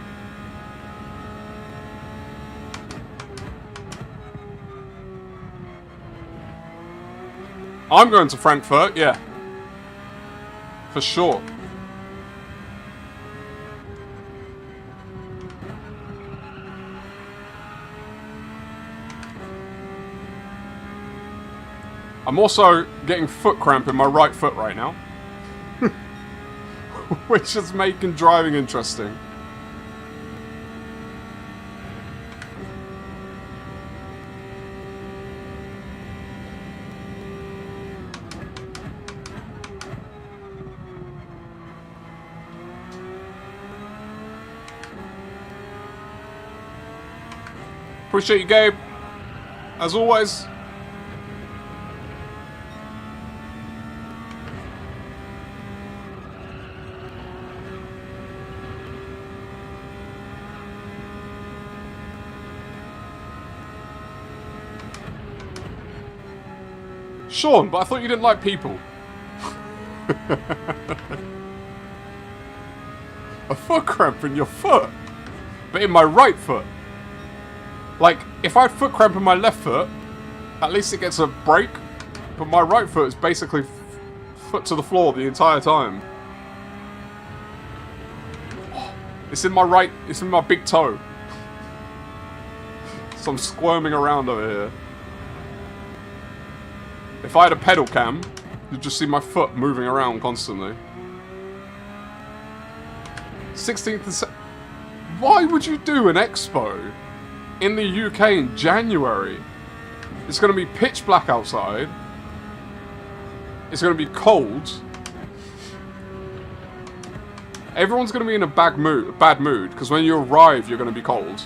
I'm going to Frankfurt, yeah. For sure. I'm also getting foot cramp in my right foot right now. Which is making driving interesting. Appreciate you, Gabe. As always. Sean, but I thought you didn't like people. A foot cramp in your foot, but in my right foot. Like, if I foot cramp in my left foot, at least it gets a break, but my right foot is basically foot to the floor the entire time. It's in my big toe. So I'm squirming around over here. If I had a pedal cam, you'd just see my foot moving around constantly. 16th and why would you do an expo in the UK in January? It's going to be pitch black outside. It's going to be cold. Everyone's going to be in a bad mood, because when you arrive, you're going to be cold.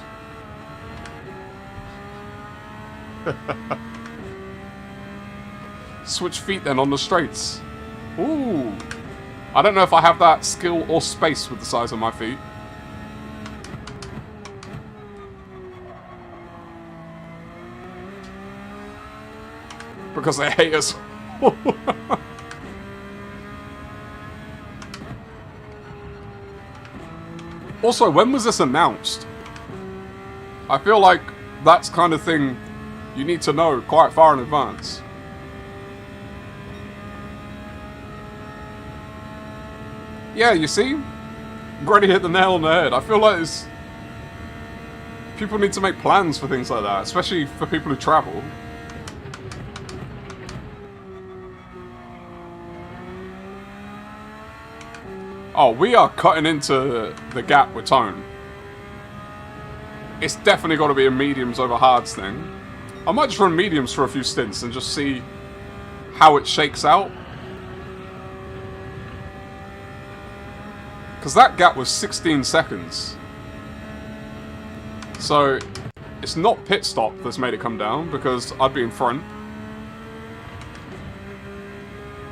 Switch feet then on the straights. Ooh. I don't know if I have that skill or space with the size of my feet. Because they hate us. Also, when was this announced? I feel like that's kind of thing you need to know quite far in advance. Yeah, you see? Already hit the nail on the head. I feel like it's... people need to make plans for things like that, especially for people who travel. Oh, we are cutting into the gap with tone. It's definitely got to be a mediums over hards thing. I might just run mediums for a few stints and just see how it shakes out. Because that gap was 16 seconds. So, it's not pit stop that's made it come down, because I'd be in front.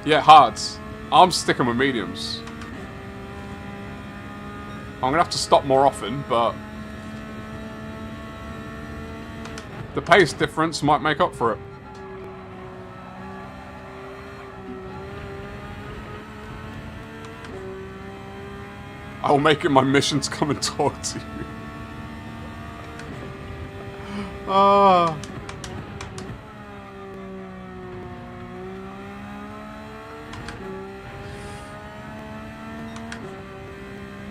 Yeah, hards. I'm sticking with mediums. I'm going to have to stop more often, but... the pace difference might make up for it. I'll make it my mission to come and talk to you. Ah.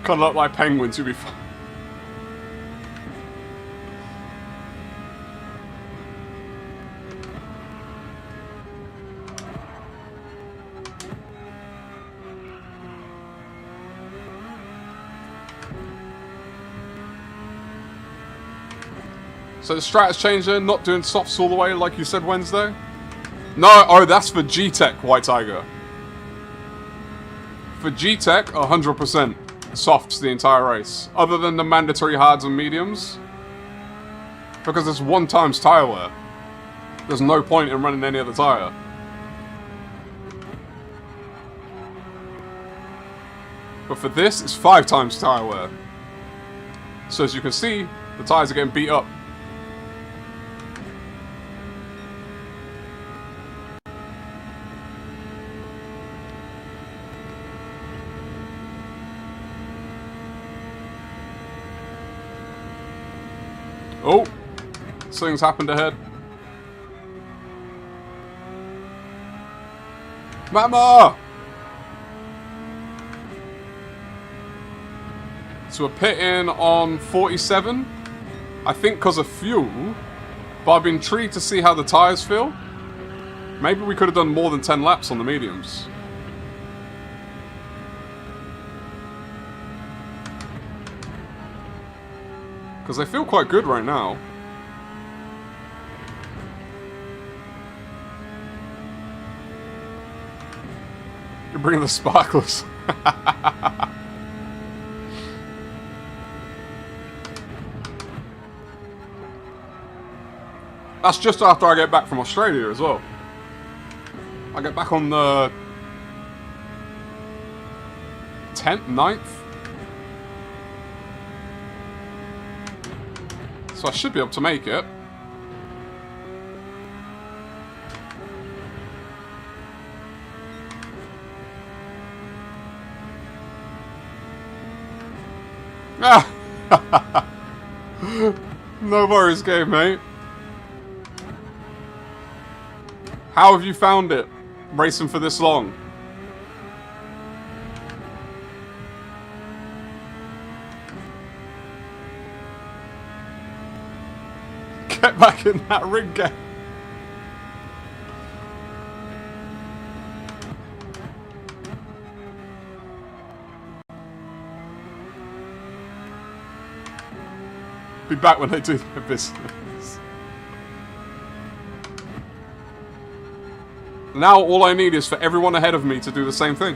Cuddle up like penguins, you'll be fine. So the strat is changing, not doing softs all the way like you said Wednesday? No, oh, that's for G-Tech, White Tiger. For G-Tech, 100% softs the entire race. Other than the mandatory hards and mediums. Because it's 1 times tyre wear. There's no point in running any other tyre. But for this, it's 5 times tyre wear. So as you can see, the tyres are getting beat up. Oh, something's happened ahead. Mama! So we're pitting on 47. I think because of fuel. But I've been intrigued to see how the tyres feel. Maybe we could have done more than 10 laps on the mediums. Because they feel quite good right now. You're bringing the sparklers. That's just after I get back from Australia as well. I get back on the 10th, 9th. So I should be able to make it. Ah! No worries, game, mate. How have you found it, racing for this long? Get back in that rig game. Be back when they do their business. Now all I need is for everyone ahead of me to do the same thing.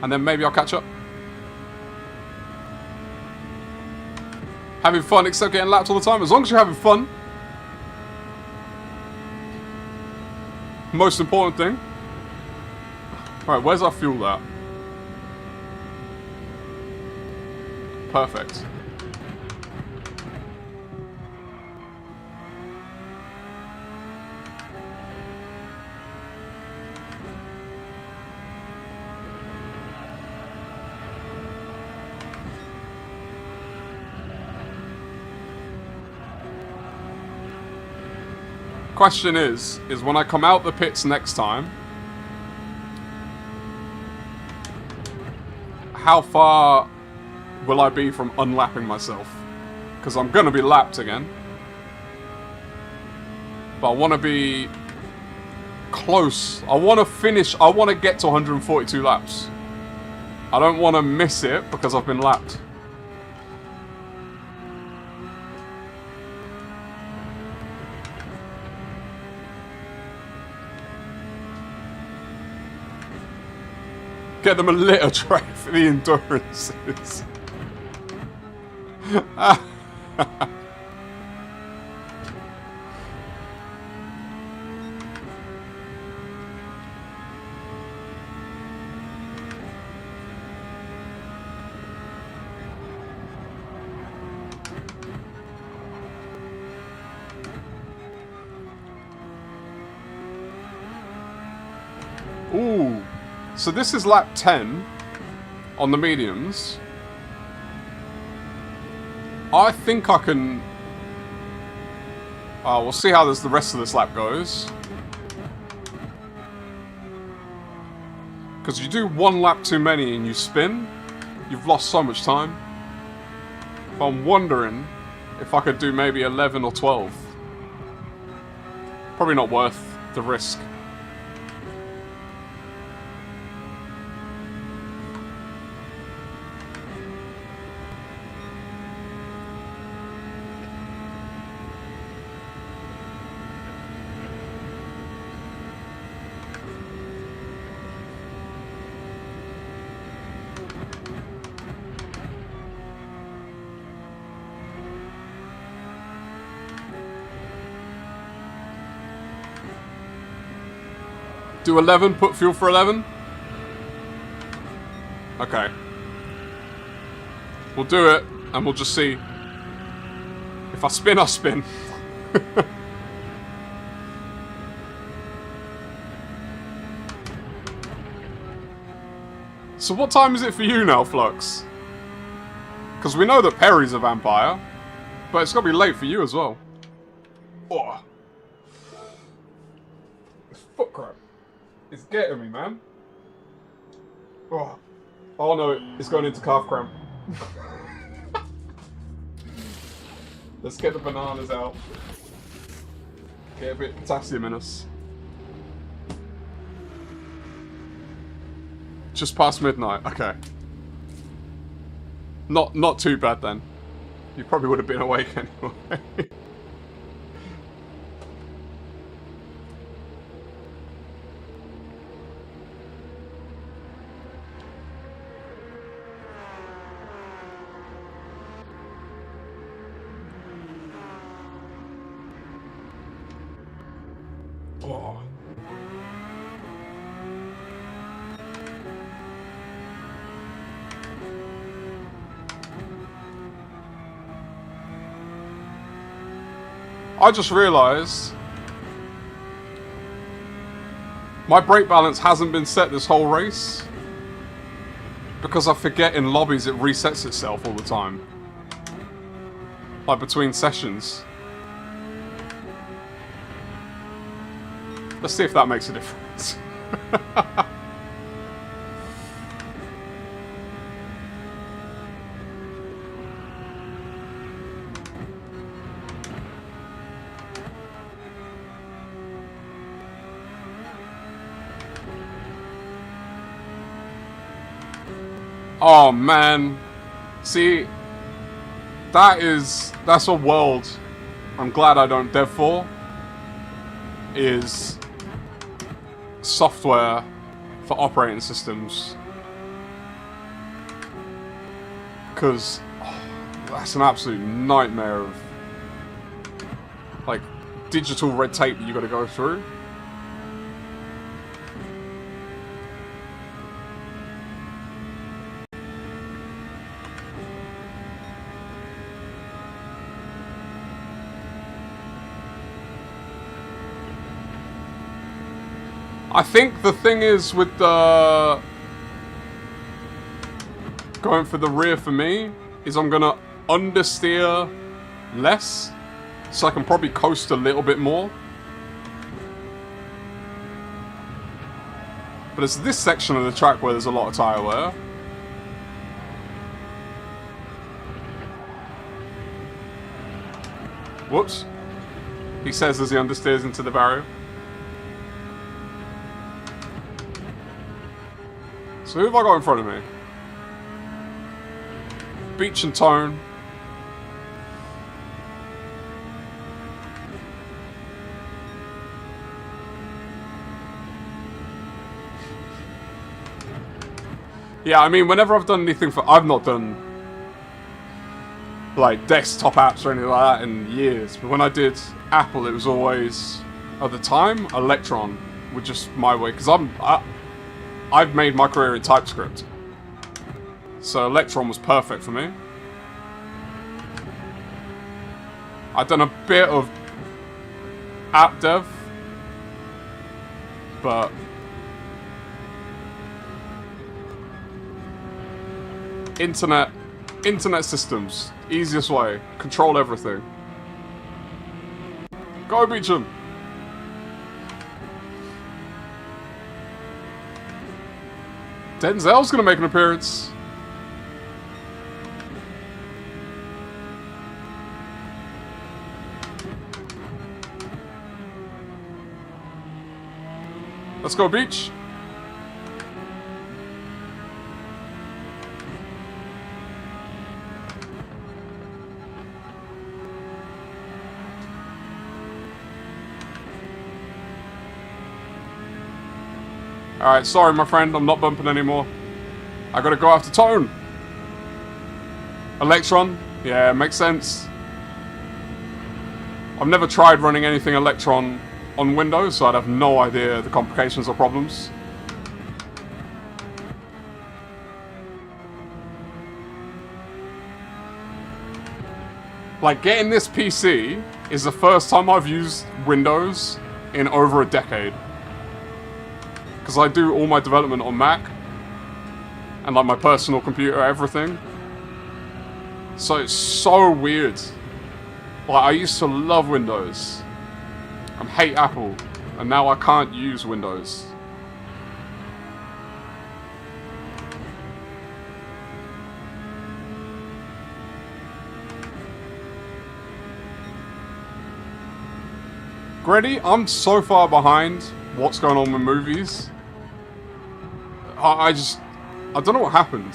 And then maybe I'll catch up. Having fun except getting lapped all the time. As long as you're having fun. Most important thing. Alright, where's our fuel at? Perfect. Question is when I come out the pits next time, how far will I be from unlapping myself? Because I'm going to be lapped again. But I want to be close. I want to finish. I want to get to 142 laps. I don't want to miss it because I've been lapped. Get them a litter tray for the endurances. Ooh. So this is lap 10 on the mediums. I think I can... we'll see how the rest of this lap goes. Because you do one lap too many and you spin, you've lost so much time. But I'm wondering if I could do maybe 11 or 12. Probably not worth the risk. Do 11, put fuel for 11? Okay. We'll do it, and we'll just see. If I spin, I spin. So what time is it for you now, Flux? Because we know that Perry's a vampire, but it's got to be late for you as well. Oh. It's foot cramp. It's getting me, man. Oh no, it's going into calf cramp. Let's get the bananas out. Get a bit of potassium in us. Just past midnight, okay. Not too bad then. You probably would have been awake anyway. I just realised my brake balance hasn't been set this whole race because I forget in lobbies it resets itself all the time. Like between sessions. Let's see if that makes a difference. Oh man, see, that's a world I'm glad I don't dev for, is software for operating systems, because that's an absolute nightmare of like digital red tape that you got to go through. I think the thing is with the going for the rear for me is I'm gonna understeer less, so I can probably coast a little bit more. But it's this section of the track where there's a lot of tyre wear. Whoops. He says as he understeers into the barrier. So who have I got in front of me? Beach and Tone. Yeah, I mean, whenever I've done anything for... I've not done like desktop apps or anything like that in years. But when I did Apple, it was always, at the time, Electron was just my way. Because I've made my career in TypeScript. So Electron was perfect for me. I've done a bit of app dev. But internet systems, easiest way. Control everything. Go Beecham! Denzel's gonna make an appearance. Let's go, Beach. Alright, sorry my friend, I'm not bumping anymore. I gotta go after Tone. Electron? Yeah, makes sense. I've never tried running anything Electron on Windows, so I'd have no idea the complications or problems. Like, getting this PC is the first time I've used Windows in over a decade. Because I do all my development on Mac. And like my personal computer, everything. So it's so weird. Like, I used to love Windows. And hate Apple. And now I can't use Windows. Greddy, I'm so far behind what's going on with movies. I don't know what happened.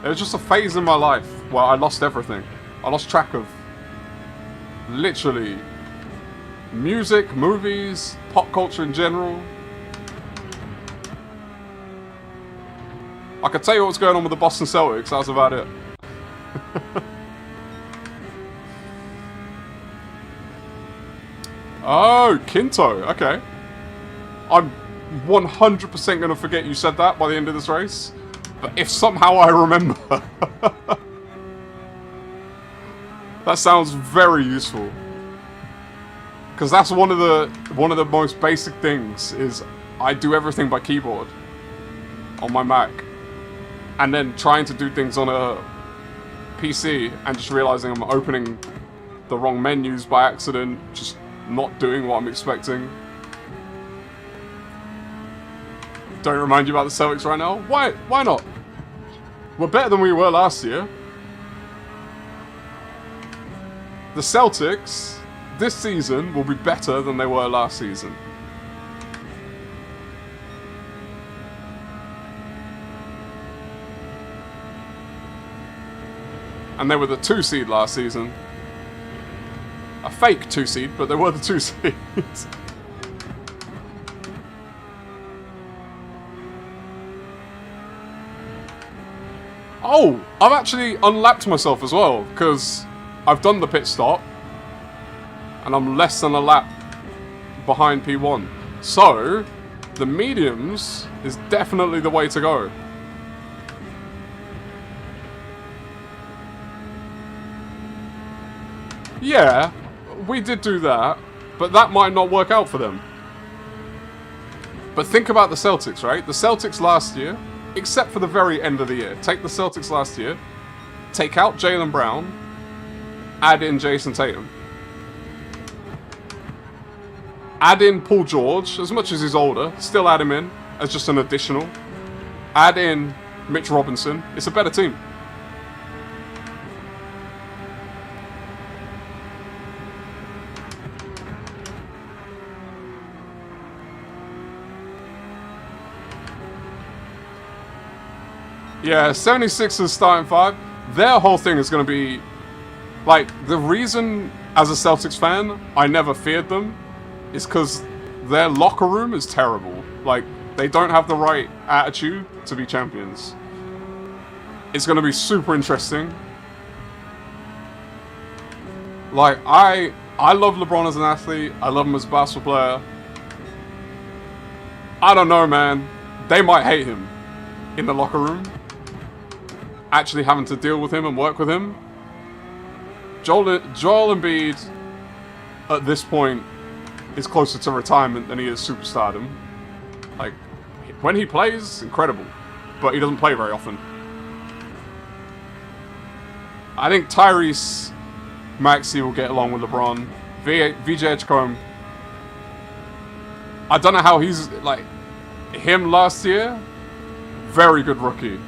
It was just a phase in my life where I lost everything. I lost track of literally music, movies, pop culture in general. I could tell you what's going on with the Boston Celtics, that's about it. Oh, Kinto, okay. I'm 100% going to forget you said that by the end of this race. But if somehow I remember... that sounds very useful. Because that's one of the most basic things is I do everything by keyboard on my Mac, and then trying to do things on a PC and just realizing I'm opening the wrong menus by accident, just not doing what I'm expecting. Don't remind you about the Celtics right now? Why not? We're better than we were last year. The Celtics this season will be better than they were last season. And they were the 2 seed last season. A fake 2 seed, but they were the 2 seeds. Oh, I've actually unlapped myself as well, because I've done the pit stop, and I'm less than a lap behind P1. So, the mediums is definitely the way to go. Yeah, we did do that, but that might not work out for them. But think about the Celtics, right? The Celtics last year, except for the very end of the year. Take the Celtics last year, take out Jaylen Brown, add in Jason Tatum. Add in Paul George, as much as he's older, still add him in as just an additional. Add in Mitch Robinson. It's a better team. Yeah, 76ers starting 5. Their whole thing is going to be, like, the reason as a Celtics fan I never feared them is because their locker room is terrible. Like, they don't have the right attitude to be champions. It's going to be super interesting. Like, I love LeBron as an athlete. I love him as a basketball player. I don't know, man. They might hate him in the locker room. Actually having to deal with him and work with him. Joel Embiid, at this point, is closer to retirement than he is superstardom. Like, when he plays, incredible. But he doesn't play very often. I think Tyrese Maxey will get along with LeBron. VJ Edgecombe, I don't know how he's, like, him last year, very good rookie.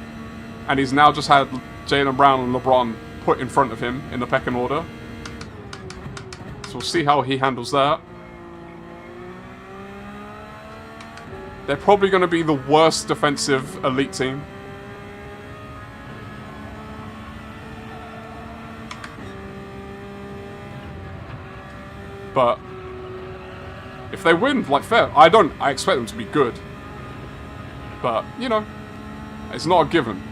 And he's now just had Jaylen Brown and LeBron put in front of him in the pecking order. So we'll see how he handles that. They're probably going to be the worst defensive elite team. But if they win, like, fair. I expect them to be good. But, you know, it's not a given.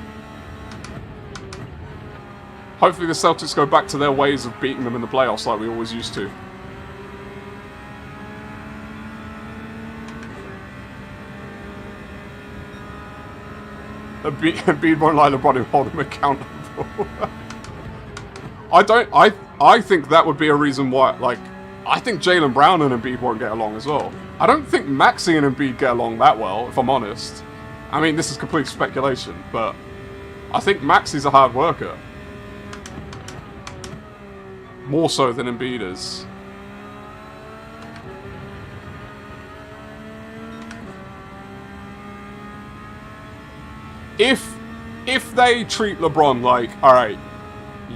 Hopefully the Celtics go back to their ways of beating them in the playoffs like we always used to. Embiid won't let LeBron hold him accountable. I think that would be a reason why, like, I think Jaylen Brown and Embiid won't get along as well. I don't think Maxey and Embiid get along that well, if I'm honest. I mean, this is complete speculation, but I think Maxey's a hard worker. More so than Embiid is. If they treat LeBron like, alright,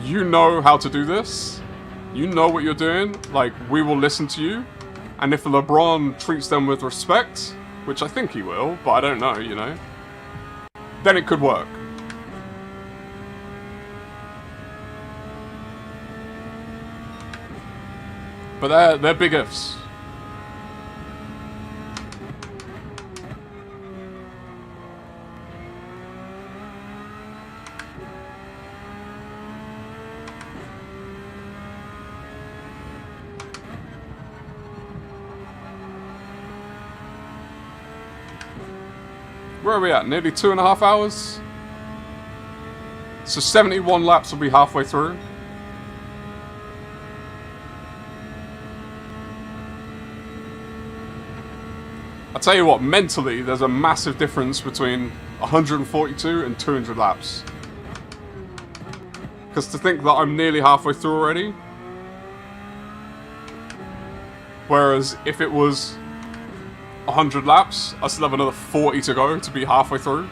you know how to do this, you know what you're doing, like, we will listen to you, and if LeBron treats them with respect, which I think he will, but I don't know, you know, then it could work. But they're big ifs. Where are we at? Nearly 2.5 hours? So 71 laps will be halfway through. I tell you what, mentally, there's a massive difference between 142 and 200 laps. Because to think that I'm nearly halfway through already, whereas if it was 100 laps, I still have another 40 to go to be halfway through.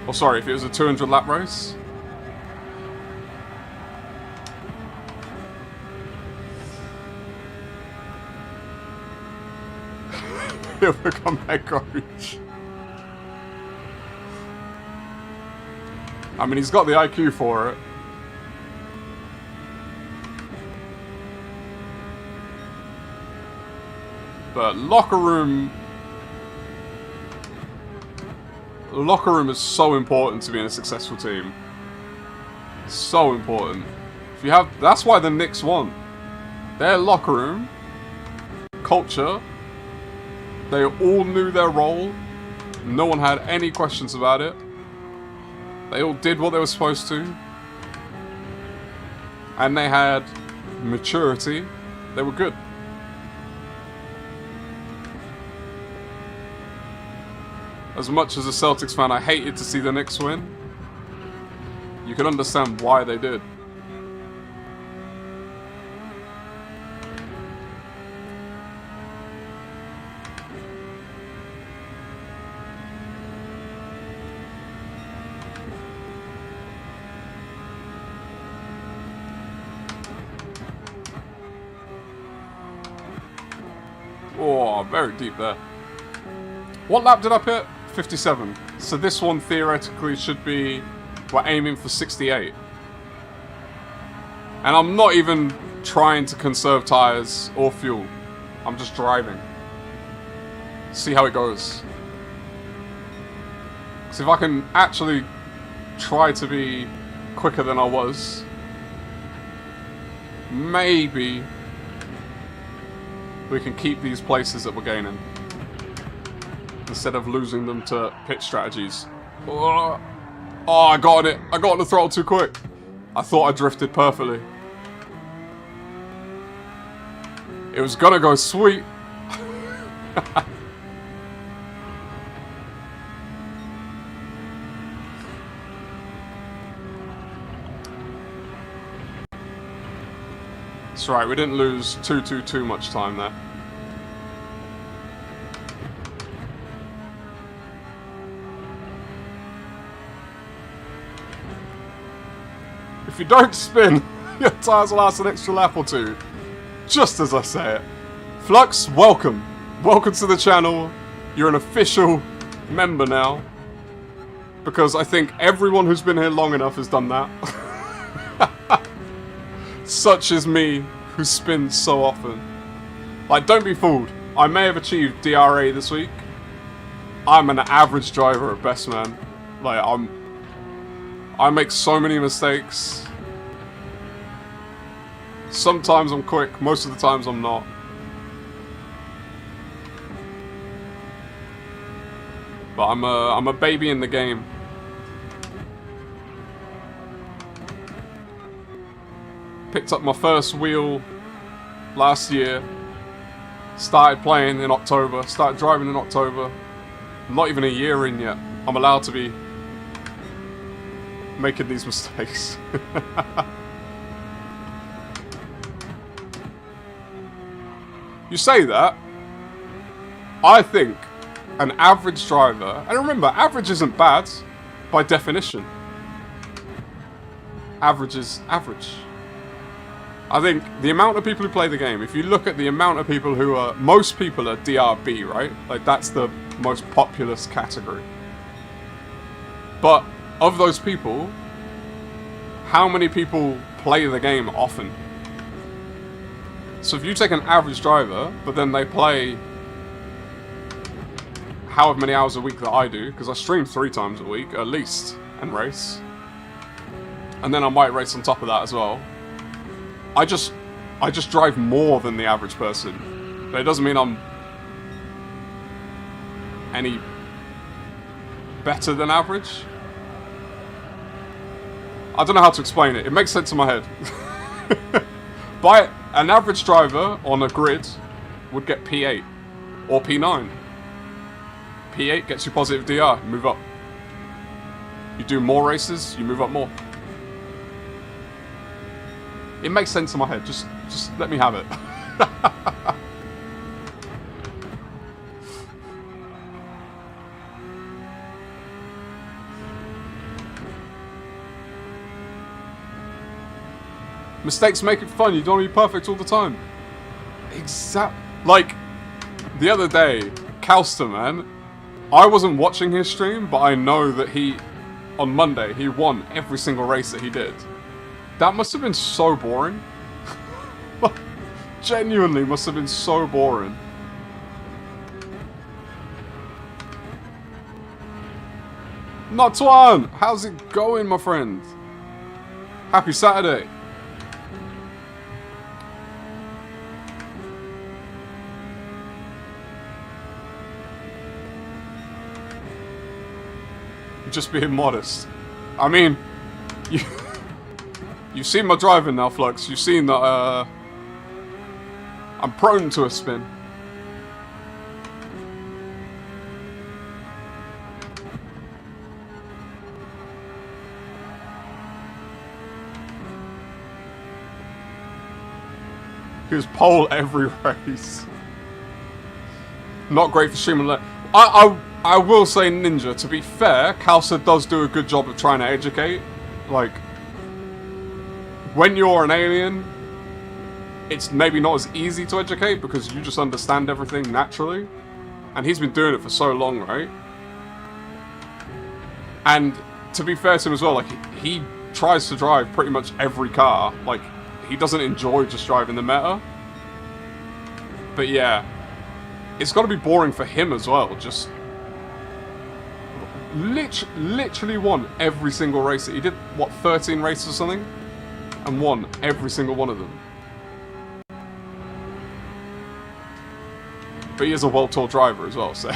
Or sorry, if it was a 200 lap race. He'll become head coach. I mean, he's got the IQ for it. But locker room is so important to being a successful team. So important. If you have, that's why the Knicks won. Their locker room culture. They all knew their role. No one had any questions about it. They all did what they were supposed to. And they had maturity. They were good. As much as a Celtics fan, I hated to see the Knicks win. You can understand why they did. Oh, very deep there. What lap did I put? 57. So this one theoretically should be, we're aiming for 68. And I'm not even trying to conserve tyres or fuel. I'm just driving. See how it goes. So if I can actually try to be quicker than I was, maybe we can keep these places that we're gaining instead of losing them to pit strategies. Oh, I got it. I got on the throttle too quick. I thought I drifted perfectly. It was gonna go sweet. That's right, we didn't lose too much time there. If you don't spin, your tyres will last an extra lap or two. Just as I say it. Flux, welcome. Welcome to the channel. You're an official member now. Because I think everyone who's been here long enough has done that. Such as me, who spins so often. Like, don't be fooled. I may have achieved DRA this week. I'm an average driver at best, man. Like, I make so many mistakes. Sometimes I'm quick, most of the times I'm not. But I'm a baby in the game. Picked up my first wheel last year. Started playing in October. Started driving in October. Not even a year in yet. I'm allowed to be making these mistakes. You say that. I think an average driver, and remember, average isn't bad by definition. Average is average. I think the amount of people who play the game, if you look at the amount of people who are, most people are DRB, right? Like, that's the most populous category. But of those people, how many people play the game often? So if you take an average driver, but then they play however many hours a week that I do, because I stream 3 times a week, at least, and race. And then I might race on top of that as well. I just drive more than the average person. But it doesn't mean I'm any better than average. I don't know how to explain it. It makes sense in my head. By an average driver on a grid would get P8 or P9. P8 gets you positive DR, you move up. You do more races, you move up more. It makes sense in my head, just let me have it. Mistakes make it fun, you don't want to be perfect all the time. Like, the other day, Calster, man, I wasn't watching his stream, but I know that on Monday, he won every single race that he did. That must have been so boring. Genuinely must have been so boring. Notwan, how's it going, my friend? Happy Saturday. Just being modest. I mean, you've seen my driving now, Flux. You've seen that I'm prone to a spin. He was pole every race. Not great for streaming. I will say, Ninja, to be fair, Calcer does do a good job of trying to educate. Like, when you're an alien, it's maybe not as easy to educate because you just understand everything naturally. And he's been doing it for so long, right? And to be fair to him as well, like, he tries to drive pretty much every car. Like, he doesn't enjoy just driving the meta. But yeah, it's got to be boring for him as well, just... Literally won every single race. He did, what, 13 races or something? And won every single one of them. But he is a well-taught driver as well, so...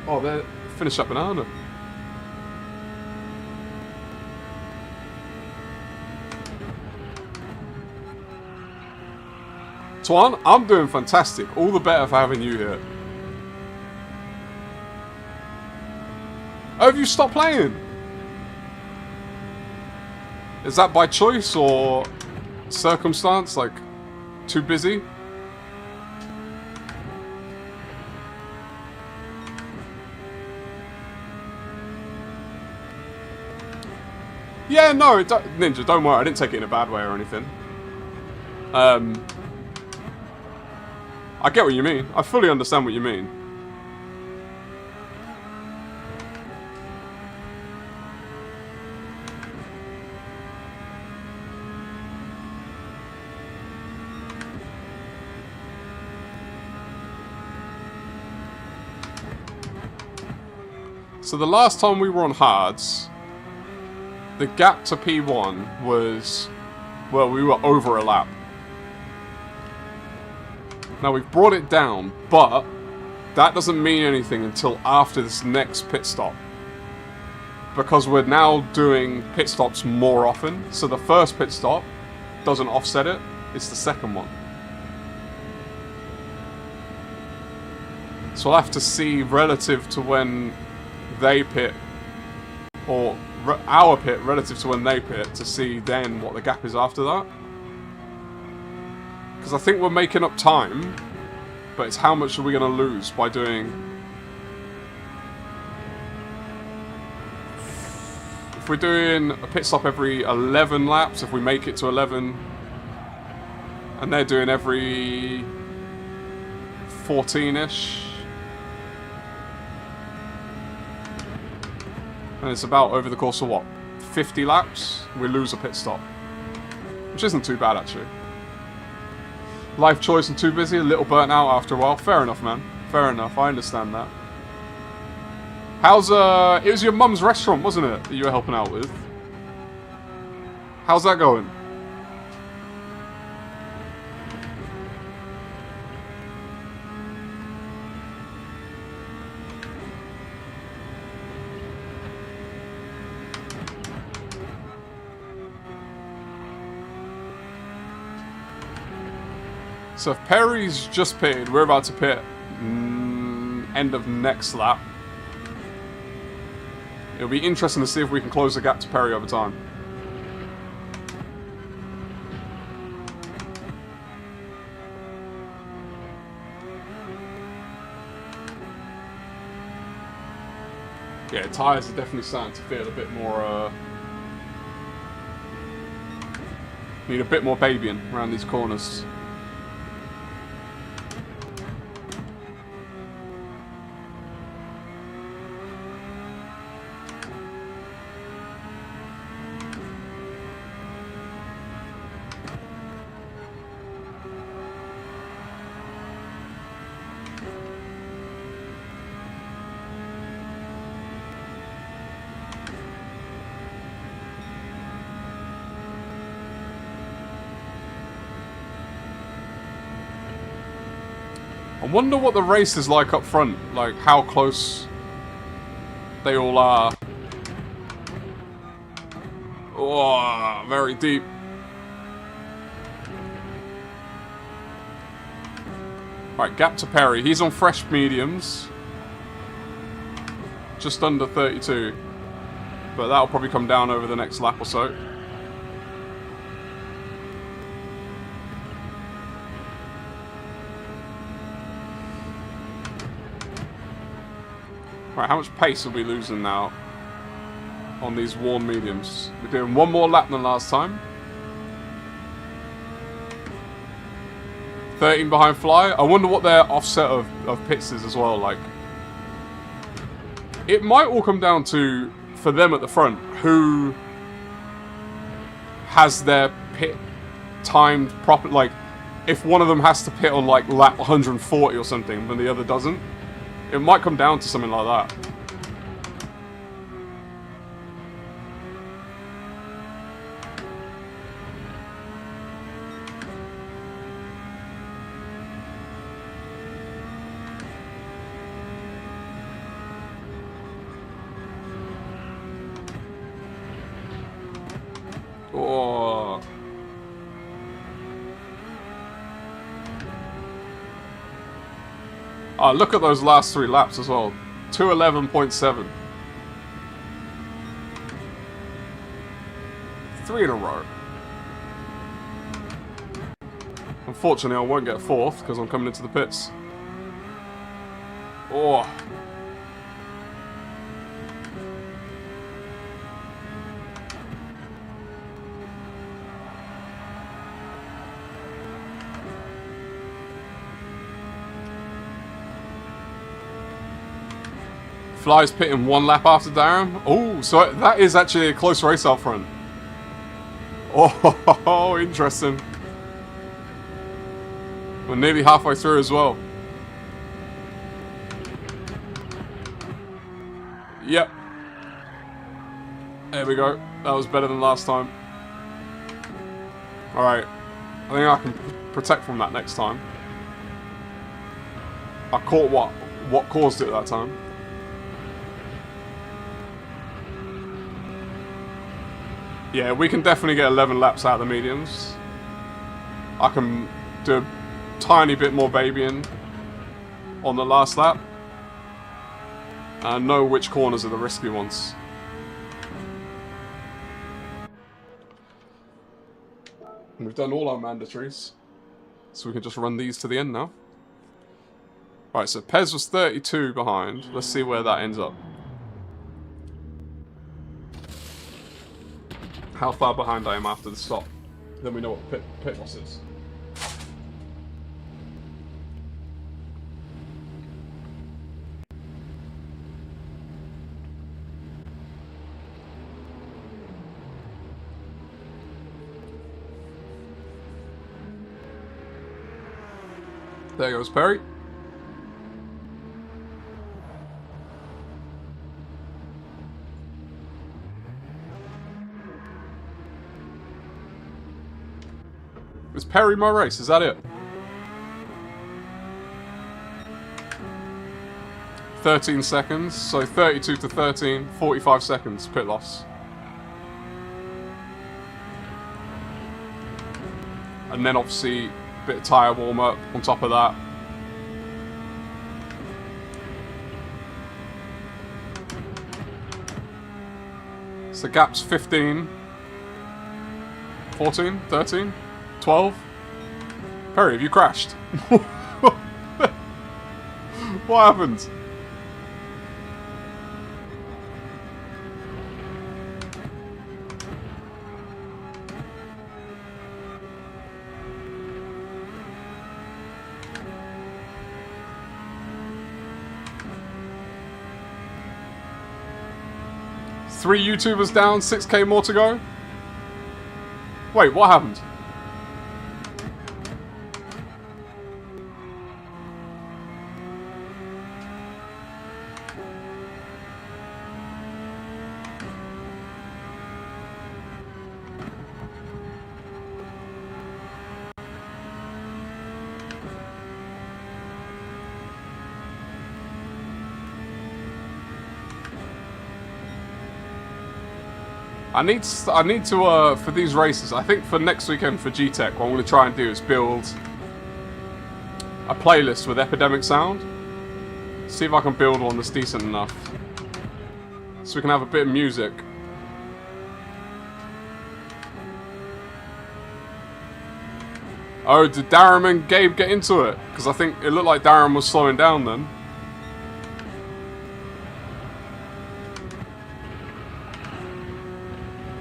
Oh, they finished up banana. Twan, I'm doing fantastic. All the better for having you here. Oh, have you stopped playing? Is that by choice or circumstance? Like, too busy? Yeah, no, Ninja, don't worry. I didn't take it in a bad way or anything. I get what you mean. I fully understand what you mean. So the last time we were on hards, the gap to P1 was, well, we were over a lap. Now we've brought it down, but that doesn't mean anything until after this next pit stop. Because we're now doing pit stops more often, so the first pit stop doesn't offset it, it's the second one. So we'll have to see relative to when they pit, or our pit relative to when they pit, to see then what the gap is after that. Because I think we're making up time, but it's how much are we going to lose by doing... If we're doing a pit stop every 11 laps, if we make it to 11, and they're doing every 14-ish, and it's about over the course of what, 50 laps, we lose a pit stop. Which isn't too bad, actually. Life choice and too busy, a little burnt out after a while. Fair enough, man. Fair enough, I understand that. How's, it was your mum's restaurant, wasn't it, that you were helping out with? How's that going? So if Perry's just pitted, we're about to pit end of next lap. It'll be interesting to see if we can close the gap to Perry over time. Yeah, tyres are definitely starting to feel a bit more, need a bit more babying around these corners. I wonder what the race is like up front, like how close they all are. Oh, very deep. Right, gap to Perry. He's on fresh mediums. Just under 32. But that'll probably come down over the next lap or so. Right, how much pace are we losing now on these worn mediums? We're doing one more lap than last time. 13 behind Fly. I wonder what their offset of pits is as well. Like, it might all come down to, for them at the front, who has their pit timed properly. Like, if one of them has to pit on like lap 140 or something, then the other doesn't. It might come down to something like that. Oh. Oh, look at those last 3 laps as well. 2:11.7. 3 in a row. Unfortunately, I won't get 4th because I'm coming into the pits. Oh. Fly's pitting 1 lap after Darren. Oh, so that is actually a close race out front. Oh, interesting. We're nearly halfway through as well. Yep. There we go. That was better than last time. Alright. I think I can protect from that next time. I caught what caused it that time. Yeah, we can definitely get 11 laps out of the mediums. I can do a tiny bit more babying on the last lap. And know which corners are the risky ones. And we've done all our mandatories. So we can just run these to the end now. Right, so Pez was 32 behind. Let's see where that ends up. How far behind I am after the stop. Then we know what pit boss is. There goes Perry. Is Perry my race? Is that it? 13 seconds. So 32 to 13. 45 seconds pit loss. And then obviously Bit of tyre warm up on top of that. So the gap's 15, 14, 13, 12. Perry, have you crashed? What happened? Three YouTubers down, 6k more to go. Wait, what happened? I need to for these races, I think for next weekend for G-Tech, what I'm going to try and do is build a playlist with Epidemic sound. See if I can build one that's decent enough. So we can have a bit of music. Oh, did Darren and Gabe get into it? Because I think it looked like Darren was slowing down then.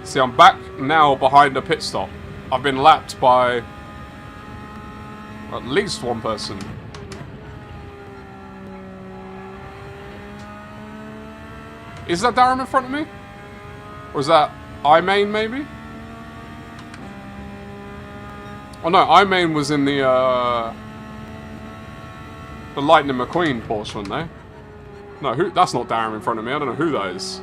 See, I'm back now behind a pit stop. I've been lapped by at least one person. Is that Darren in front of me? Or is that iMain maybe? Oh no, iMain was in the Lightning McQueen Porsche, wasn't they? No, that's not Darren in front of me. I don't know who that is.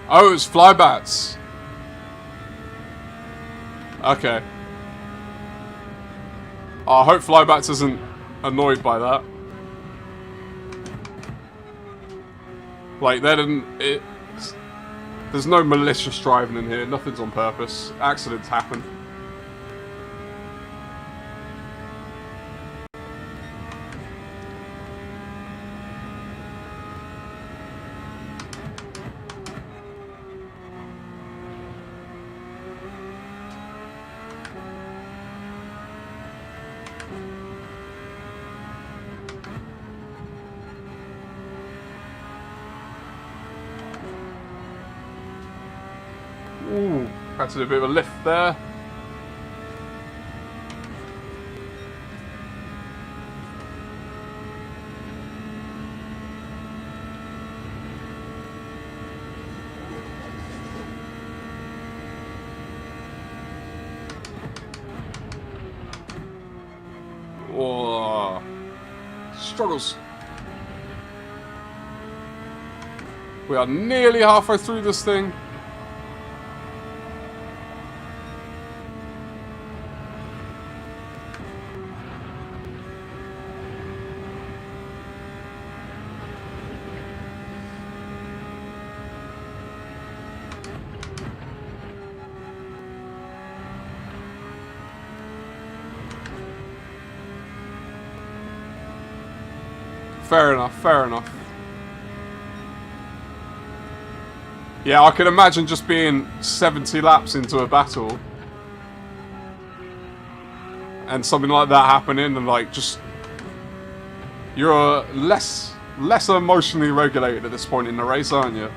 Oh, it's Flybats. Okay. Oh, I hope Flybats isn't annoyed by that. Like, there's no malicious driving in here. Nothing's on purpose. Accidents happen. Ooh, had to do a bit of a lift there. Oh, struggles. We are nearly halfway through this thing. Fair enough, fair enough. Yeah, I can imagine just being 70 laps into a battle and something like that happening, and like just you're less emotionally regulated at this point in the race, aren't you?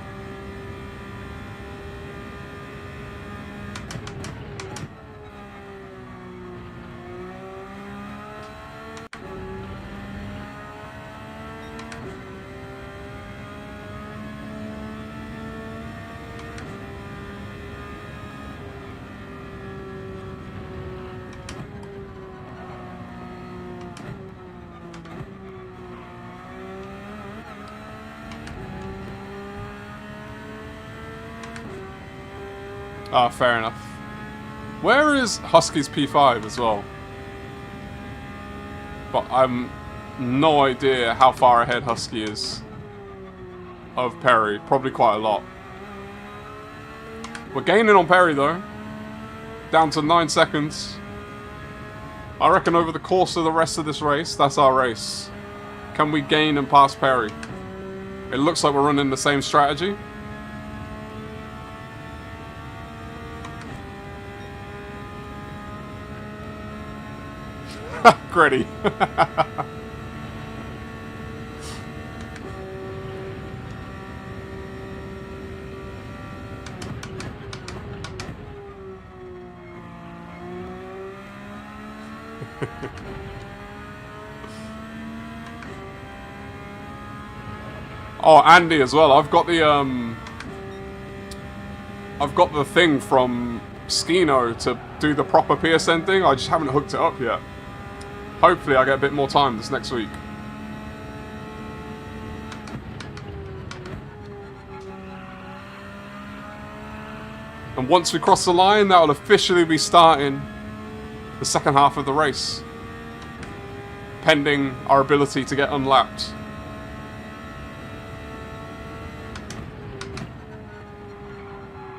Ah, fair enough. Where is Husky's P5 as well? But I'm no idea how far ahead Husky is of Perry. Probably quite a lot. We're gaining on Perry though. Down to 9 seconds. I reckon over the course of the rest of this race, that's our race. Can we gain and pass Perry? It looks like we're running the same strategy. Gritty. Oh, Andy as well. I've got the thing from Skino to do the proper PSN thing. I just haven't hooked it up yet. Hopefully I get a bit more time this next week. And once we cross the line, that will officially be starting the second half of the race. Pending our ability to get unlapped.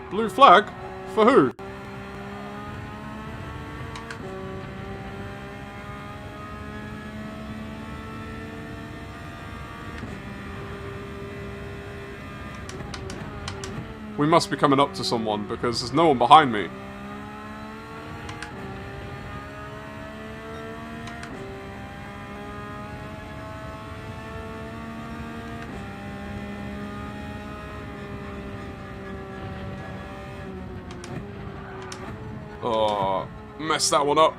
Blue flag? For who? We must be coming up to someone because there's no one behind me. Oh, messed that one up.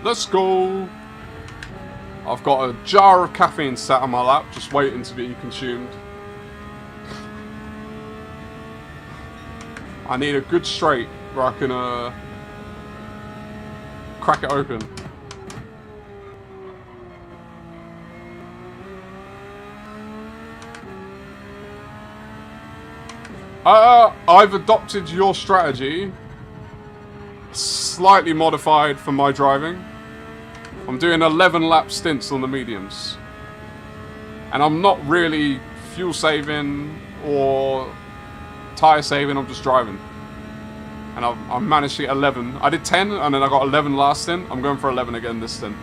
Let's go. I've got a jar of caffeine sat on my lap, just waiting to be consumed. I need a good straight where I can crack it open. I've adopted your strategy, slightly modified for my driving. I'm doing 11 lap stints on the mediums. And I'm not really fuel saving or tyre saving, I'm just driving. And I've managed to get 11. I did 10 and then I got 11 last stint. I'm going for 11 again this stint.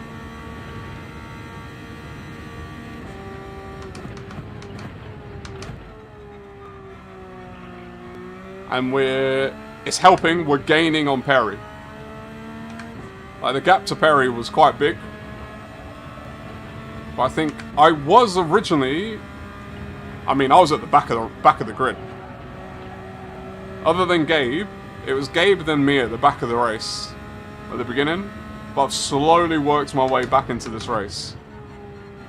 And it's helping, we're gaining on Perry. Like the gap to Perry was quite big. But I think I was originally, I was at the back of the grid. Other than Gabe, it was Gabe then me at the back of the race at the beginning, but I've slowly worked my way back into this race.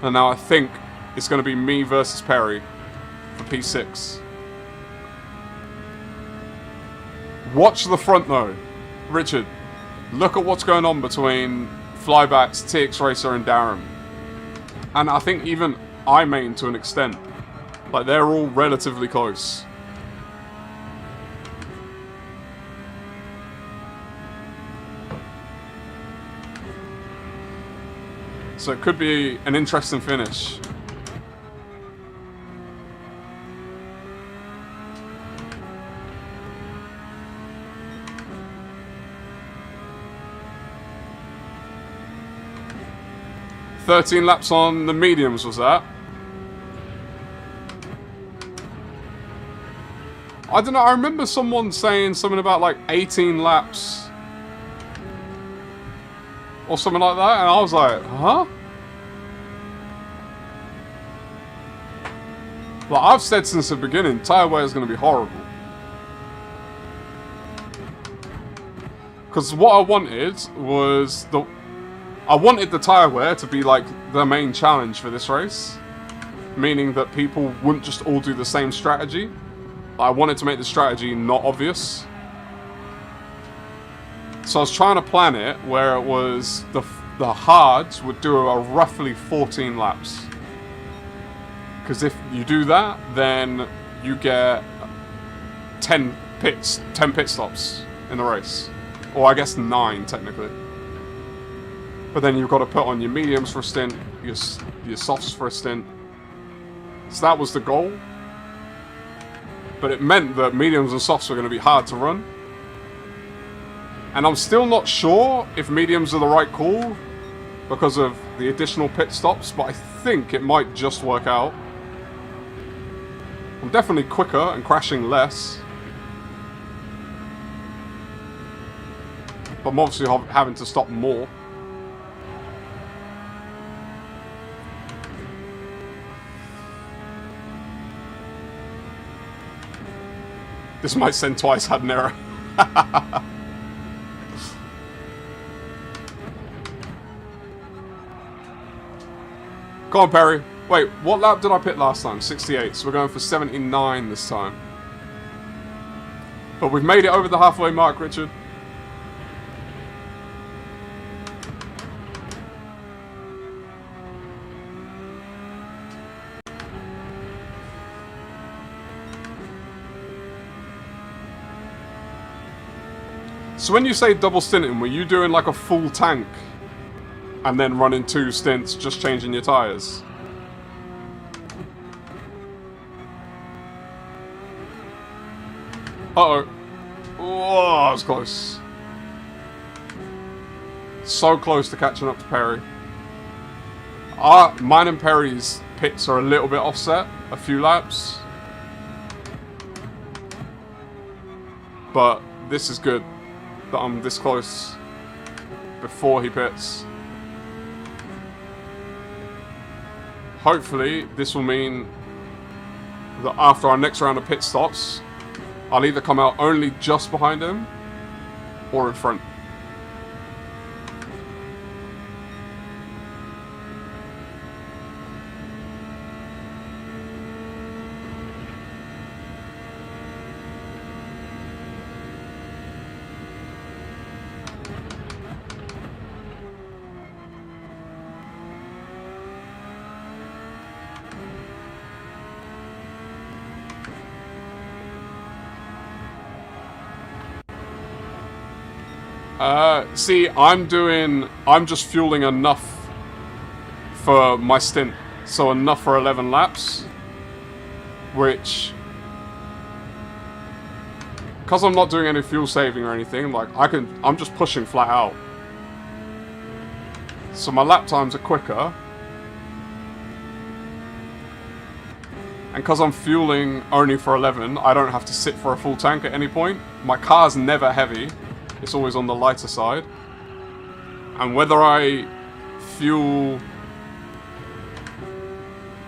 And now I think it's going to be me versus Perry for P6. Watch the front though. Richard, look at what's going on between Flybats, TX Racer and Darren. And I think even iMain to an extent. Like they're all relatively close. So it could be an interesting finish. "13 laps on the mediums," was that? I don't know, I remember someone saying something about like 18 laps. Or something like that, and I was like, huh? Like, I've said since the beginning, tyre wear is going to be horrible. Because what I wanted was I wanted the tyre wear to be like the main challenge for this race. Meaning that people wouldn't just all do the same strategy. I wanted to make the strategy not obvious. So I was trying to plan it where it was the hards would do a roughly 14 laps. Because if you do that, then you get 10 10 pit stops in the race. Or I guess 9, technically. But then you've got to put on your mediums for a stint, your softs for a stint. So that was the goal. But it meant that mediums and softs were going to be hard to run. And I'm still not sure if mediums are the right call because of the additional pit stops, but I think it might just work out. I'm definitely quicker and crashing less. But I'm obviously having to stop more. This might send Twice had an error. Come on, Perry. Wait, what lap did I pit last time? 68. So we're going for 79 this time. But we've made it over the halfway mark, Richard. So when you say double stinting, were you doing like a full tank and then running 2 stints, just changing your tyres? Uh-oh. Oh, that was close. So close to catching up to Perry. Mine and Perry's pits are a little bit offset, a few laps. But this is good that I'm this close before he pits. Hopefully, this will mean that after our next round of pit stops, I'll either come out only just behind him or in front. See, I'm just fueling enough for my stint. So enough for 11 laps. Which, because I'm not doing any fuel saving or anything, like I'm just pushing flat out. So my lap times are quicker. And because I'm fueling only for 11, I don't have to sit for a full tank at any point. My car's never heavy. It's always on the lighter side. And whether I fuel...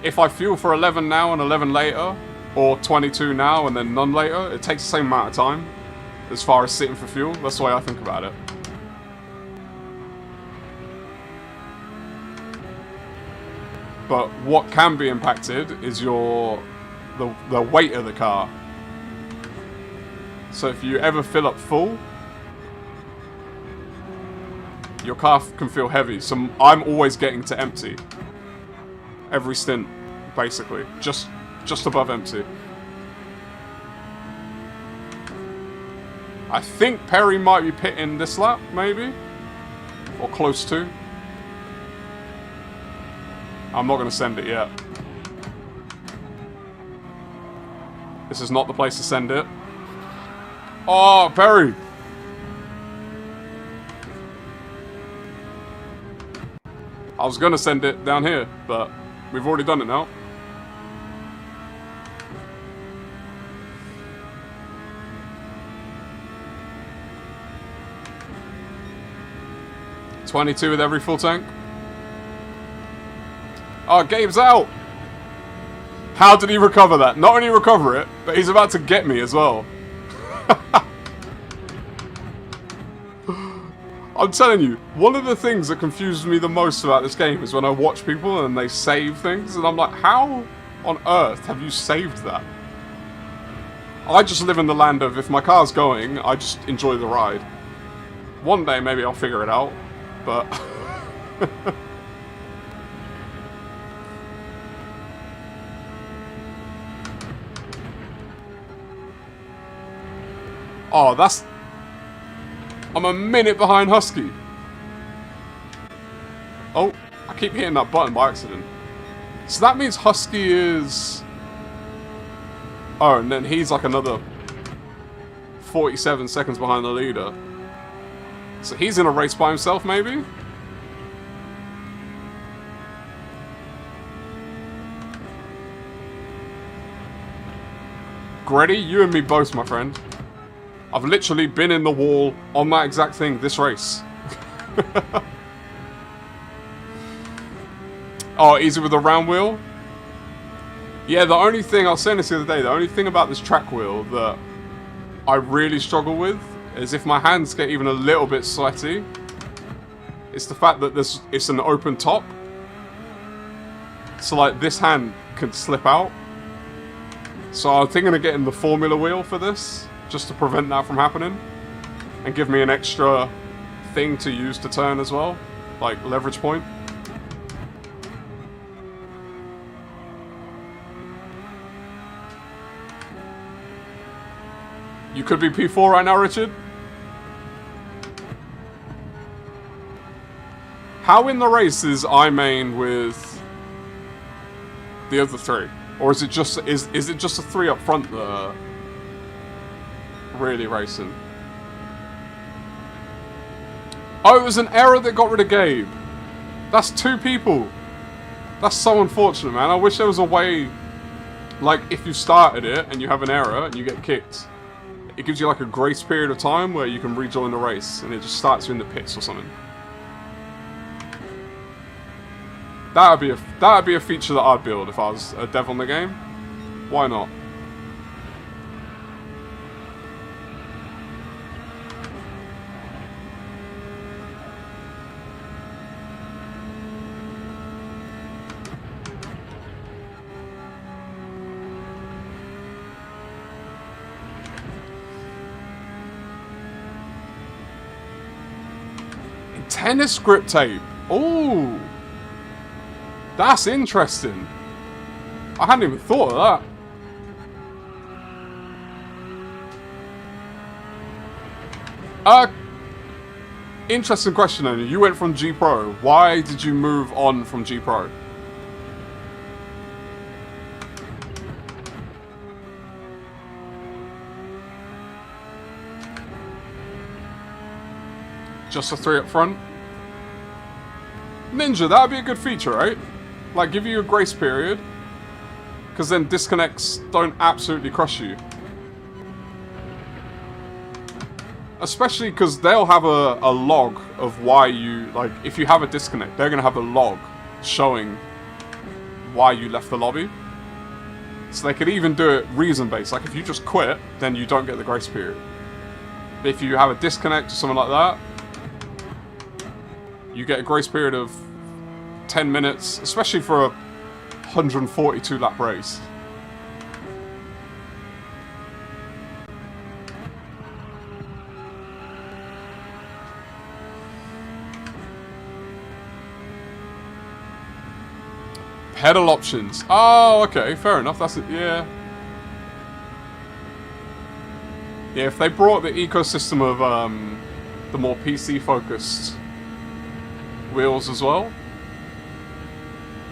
If I fuel for 11 now and 11 later, or 22 now and then none later, it takes the same amount of time as far as sitting for fuel. That's the way I think about it. But what can be impacted is the weight of the car. So if you ever fill up full, your car can feel heavy. So I'm always getting to empty. Every stint, basically. Just above empty. I think Perry might be pitting this lap, maybe? Or close to. I'm not going to send it yet. This is not the place to send it. Oh, Perry! I was going to send it down here, but we've already done it now. $22 with every full tank. Oh, Gabe's out! How did he recover that? Not only recover it, but he's about to get me as well. I'm telling you, one of the things that confuses me the most about this game is when I watch people and they save things, and I'm like, how on earth have you saved that? I just live in the land of, if my car's going, I just enjoy the ride. One day maybe I'll figure it out, but... Oh, that's... I'm a minute behind Husky. Oh, I keep hitting that button by accident. So that means Husky is... Oh, and then he's like another 47 seconds behind the leader. So he's in a race by himself, maybe? Greddy, you and me both, my friend. I've literally been in the wall on that exact thing this race. Oh, easy with the round wheel? Yeah, the only thing, I was saying this the other day, the only thing about this track wheel that I really struggle with is if my hands get even a little bit sweaty, it's the fact that it's an open top. So like this hand can slip out. So I'm thinking of getting the formula wheel for this, just to prevent that from happening. And give me an extra thing to use to turn as well, like leverage point. You could be P4 right now, Richard. How in the race is I main with the other three? Or is it just is it just a three up front that are really racing? Oh, it was an error that got rid of Gabe. That's two people. That's so unfortunate, man. I wish there was a way, like if you started it and you have an error and you get kicked, it gives you like a grace period of time where you can rejoin the race and it just starts you in the pits or something. That'd be a feature that I'd build if I was a dev on the game. Why not? Tennis grip tape. Ooh. That's interesting. I hadn't even thought of that. Interesting question, Owner. You went from G Pro. Why did you move on from G Pro? Just a 3 up front? Ninja, that'd be a good feature, right? Like, give you a grace period. Because then disconnects don't absolutely crush you. Especially because they'll have a log of why you... Like, if you have a disconnect, they're going to have a log showing why you left the lobby. So they could even do it reason-based. Like, if you just quit, then you don't get the grace period. But if you have a disconnect or something like that, you get a grace period of 10 minutes, especially for a 142 lap race. Pedal options. Oh, okay, fair enough. That's it. Yeah. Yeah, if they brought the ecosystem of the more PC focused wheels as well,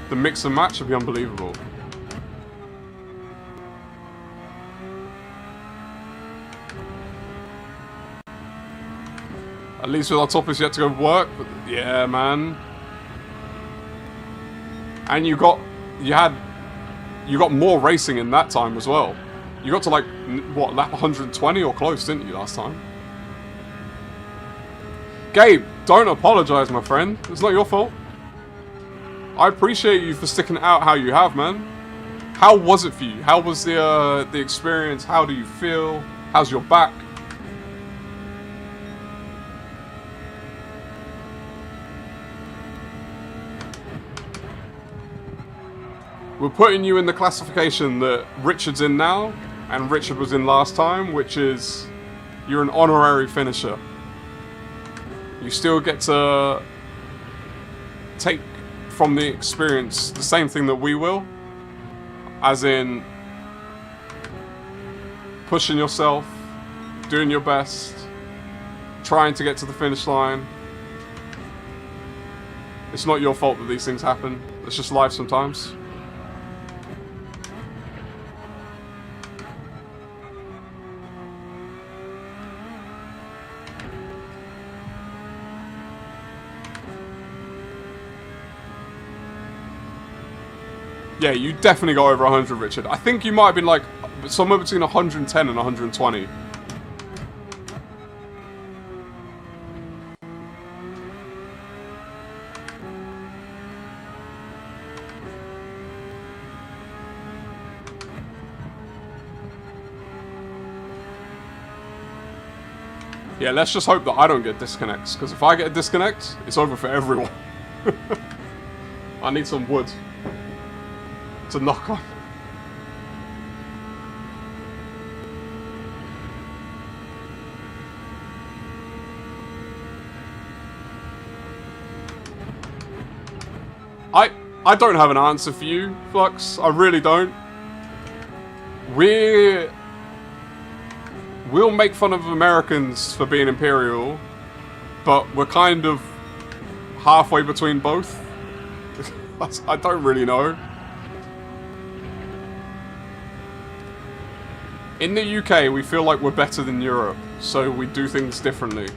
the mix and match would be unbelievable. At least with our top is yet to go work, but yeah, man. And you got more racing in that time as well. You got to like what, lap 120 or close, didn't you, last time? Gabe, don't apologize, my friend. It's not your fault. I appreciate you for sticking it out how you have, man. How was it for you? How was the experience? How do you feel? How's your back? We're putting you in the classification that Richard's in now, and Richard was in last time, which is you're an honorary finisher. You still get to take from the experience the same thing that we will, as in pushing yourself, doing your best, trying to get to the finish line. It's not your fault that these things happen. It's just life sometimes. Yeah, you definitely got over 100, Richard. I think you might have been like somewhere between 110 and 120. Yeah, let's just hope that I don't get disconnects, because if I get a disconnect, it's over for everyone. I need some wood to knock on. I don't have an answer for you, Flux. I really don't. We'll make fun of Americans for being imperial, but we're kind of halfway between both. I don't really know. In the UK, we feel like we're better than Europe, so we do things differently.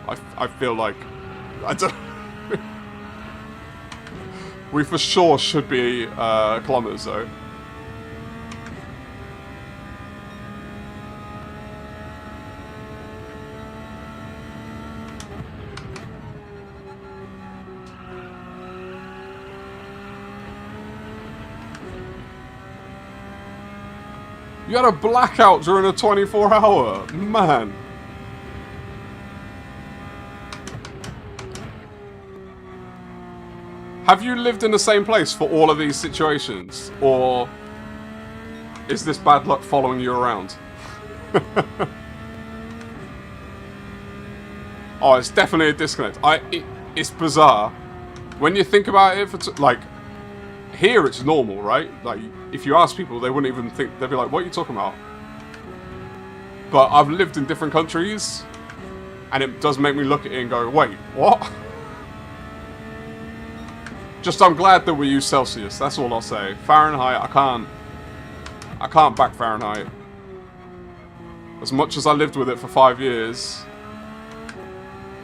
I feel like... I don't... We for sure should be kilometers, though. You had a blackout during a 24-hour? Man. Have you lived in the same place for all of these situations? Or is this bad luck following you around? Oh, it's definitely a disconnect. It's bizarre. When you think about it, like, here it's normal, right? Like, if you ask people, they wouldn't even think, they'd be like, what are you talking about? But I've lived in different countries, and it does make me look at it and go, wait, what? Just, I'm glad that we use Celsius, that's all I'll say. Fahrenheit, I can't back Fahrenheit. As much as I lived with it for 5 years,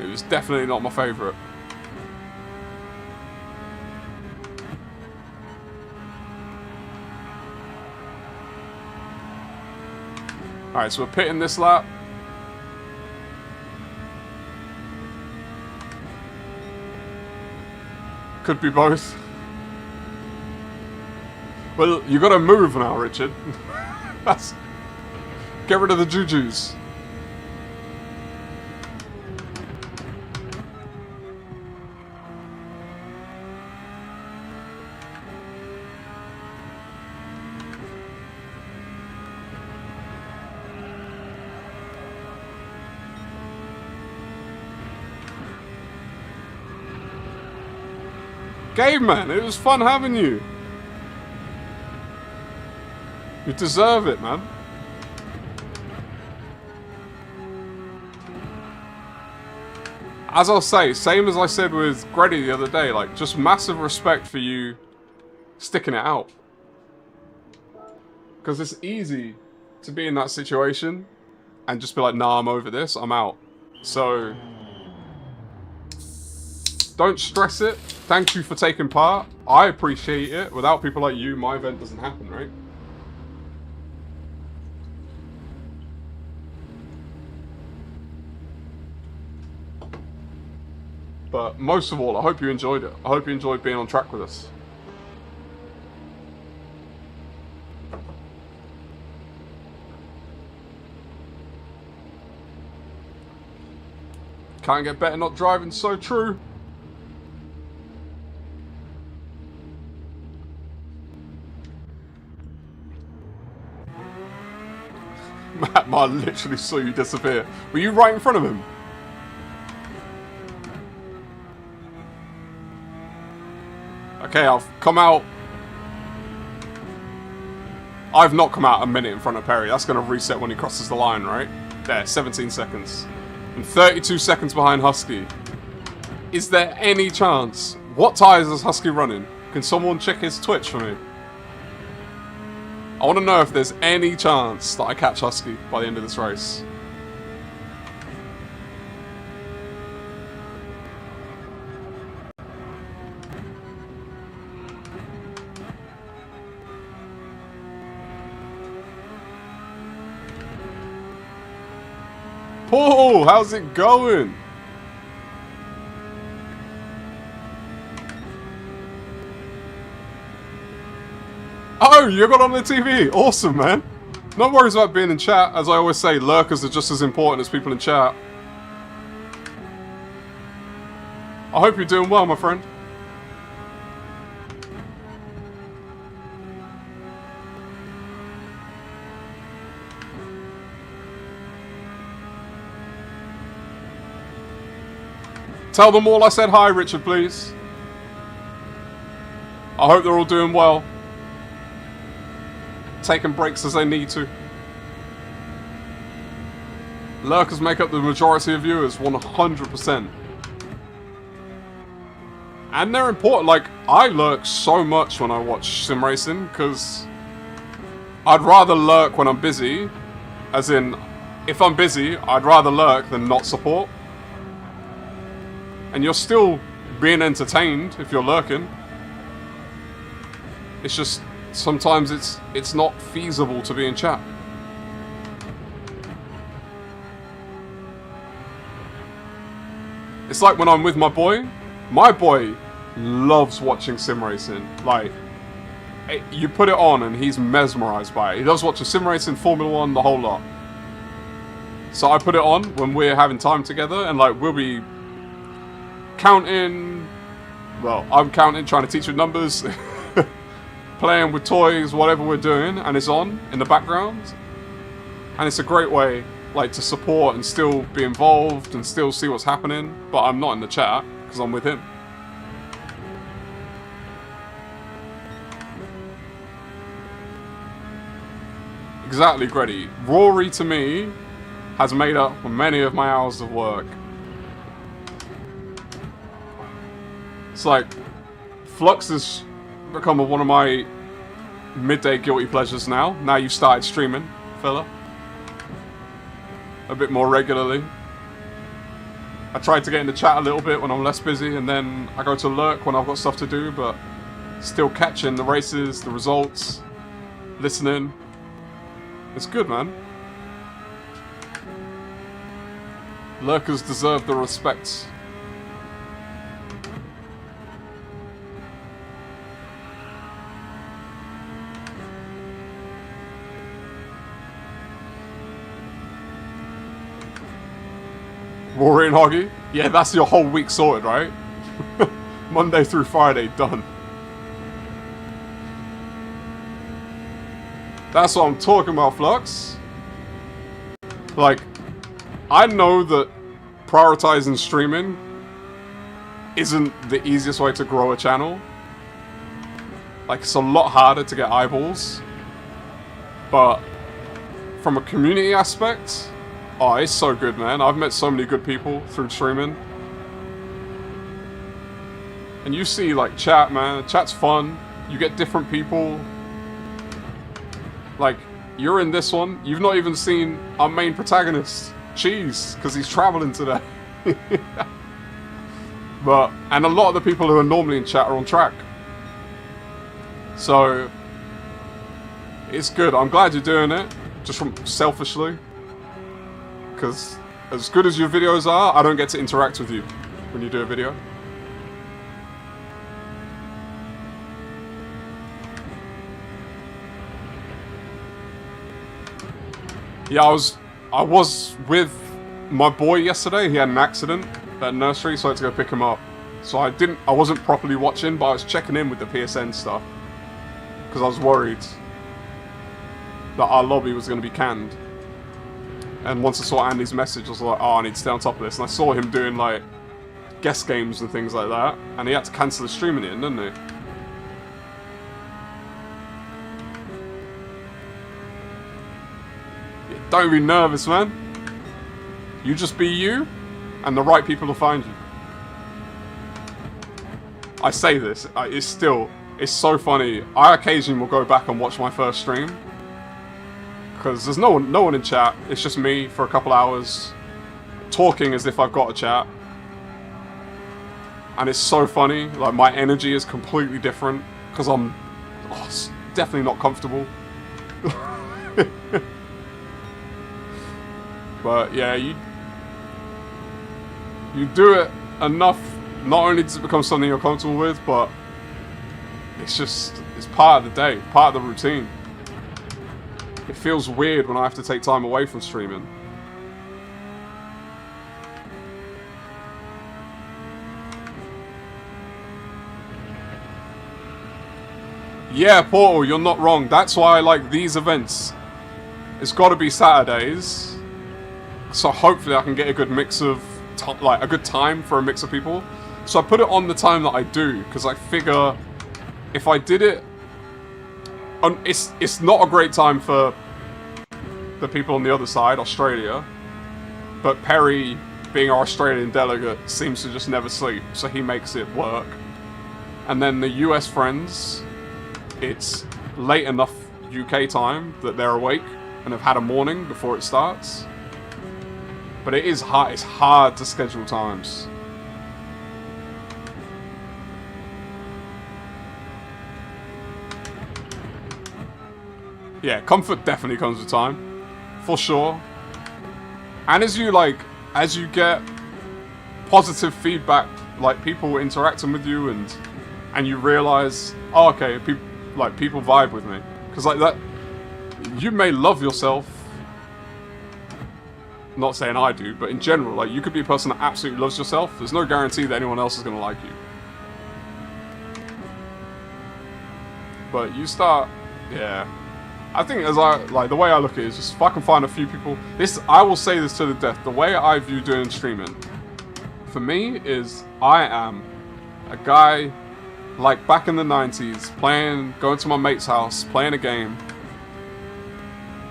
it was definitely not my favourite. Alright, so we're pitting this lap. Could be both. Well, you gotta move now, Richard. That's... Get rid of the jujus. Caveman, it was fun having you. You deserve it, man. As I'll say, same as I said with Greddy the other day, like, just massive respect for you sticking it out. Because it's easy to be in that situation and just be like, nah, I'm over this, I'm out. So... don't stress it. Thank you for taking part. I appreciate it. Without people like you, my event doesn't happen, right? But most of all, I hope you enjoyed it. I hope you enjoyed being on track with us. Can't get better not driving, so true. Matt, I literally saw you disappear. Were you right in front of him? Okay, I'll come out. I've not come out a minute in front of Perry. That's going to reset when he crosses the line, right? There, 17 seconds. And 32 seconds behind Husky. Is there any chance? What tyres is Husky running? Can someone check his Twitch for me? I want to know if there's any chance that I catch Husky by the end of this race. Paul, how's it going? Oh, you got on the TV. Awesome, man. No worries about being in chat. As I always say, lurkers are just as important as people in chat. I hope you're doing well, my friend. Tell them all I said hi, Richard, please. I hope they're all doing well. Taking breaks as they need to. Lurkers make up the majority of viewers, 100%. And they're important. Like, I lurk so much when I watch sim racing, because I'd rather lurk when I'm busy. As in, if I'm busy, I'd rather lurk than not support. And you're still being entertained if you're lurking. It's just, sometimes it's not feasible to be in chat. It's like when I'm with my boy loves watching sim racing. Like, you put it on and he's mesmerized by it. He loves watching sim racing, Formula 1, the whole lot. So I put it on when we're having time together, and like, we'll be counting, well, I'm counting, trying to teach with numbers, playing with toys, whatever we're doing, and it's on in the background. And it's a great way, like, to support and still be involved and still see what's happening, but I'm not in the chat because I'm with him. Exactly, Greddy. Rory, to me, has made up for many of my hours of work. It's like, Flux has become one of my midday guilty pleasures now. Now you've started streaming, fella. A bit more regularly. I tried to get in the chat a little bit when I'm less busy, and then I go to lurk when I've got stuff to do, but still catching the races, the results, listening. It's good, man. Lurkers deserve the respect. Rory and Hoggy? Yeah, that's your whole week sorted, right? Monday through Friday, done. That's what I'm talking about, Flux. Like, I know that prioritizing streaming isn't the easiest way to grow a channel. Like, it's a lot harder to get eyeballs. But from a community aspect, oh, it's so good, man. I've met so many good people through streaming. And you see, like, chat, man. Chat's fun. You get different people. Like, you're in this one. You've not even seen our main protagonist, Cheese, because he's traveling today. And a lot of the people who are normally in chat are on track. So, it's good. I'm glad you're doing it, just from selfishly. Because as good as your videos are, I don't get to interact with you when you do a video. Yeah, I was with my boy yesterday. He had an accident at nursery, so I had to go pick him up. So I wasn't properly watching, but I was checking in with the PSN stuff. Because I was worried that our lobby was going to be canned. And once I saw Andy's message, I was like, oh, I need to stay on top of this. And I saw him doing, like, guest games and things like that. And he had to cancel the stream in the end, didn't he? Yeah, don't be nervous, man. You just be you, and the right people will find you. I say this, it's so funny. I occasionally will go back and watch my first stream. Because there's no one in chat. It's just me for a couple hours, talking as if I've got a chat. And it's so funny, like my energy is completely different. Because I'm definitely not comfortable. But yeah, you do it enough, not only does it become something you're comfortable with, but it's part of the day, part of the routine. It feels weird when I have to take time away from streaming. Yeah, Portal, you're not wrong. That's why I like these events. It's got to be Saturdays, so hopefully I can get a good mix of like a good time for a mix of people. So I put it on the time that I do, because I figure if I did it, it's not a great time for the people on the other side, Australia. But Perry, being our Australian delegate, seems to just never sleep, so he makes it work. And then the US friends, it's late enough UK time that they're awake and have had a morning before it starts. But it is hard. It's hard to schedule times. Yeah, comfort definitely comes with time, for sure. And as you get positive feedback, like people interacting with you, and you realize, oh, okay, people vibe with me, because like that, you may love yourself. Not saying I do, but in general, like you could be a person that absolutely loves yourself. There's no guarantee that anyone else is gonna like you. But you start, yeah. I think the way I look at it is just if I can find a few people. I will say this to the death. The way I view doing streaming, for me, is I am a guy like back in the 90s, going to my mate's house, playing a game.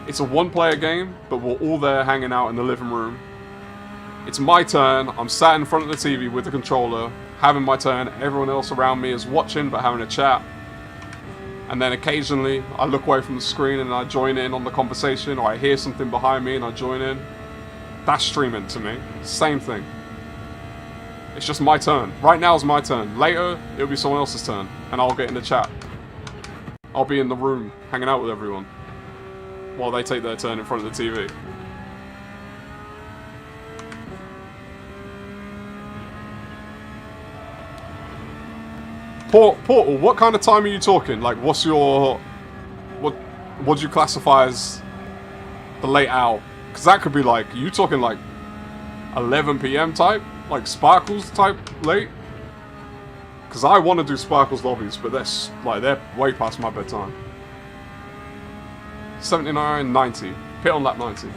It's a one-player game, but we're all there hanging out in the living room. It's my turn. I'm sat in front of the TV with the controller, having my turn. Everyone else around me is watching, but having a chat. And then occasionally, I look away from the screen and I join in on the conversation, or I hear something behind me and I join in. That's streaming to me. Same thing. It's just my turn. Right now is my turn. Later, it'll be someone else's turn, and I'll get in the chat. I'll be in the room, hanging out with everyone, while they take their turn in front of the TV. Portal, what kind of time are you talking? Like, what do you classify as the late hour? Because that could be like, you talking like 11 PM type? Like Sparkles type late? Because I want to do Sparkles lobbies, but they're way past my bedtime. 79, 90. Pit on lap 90.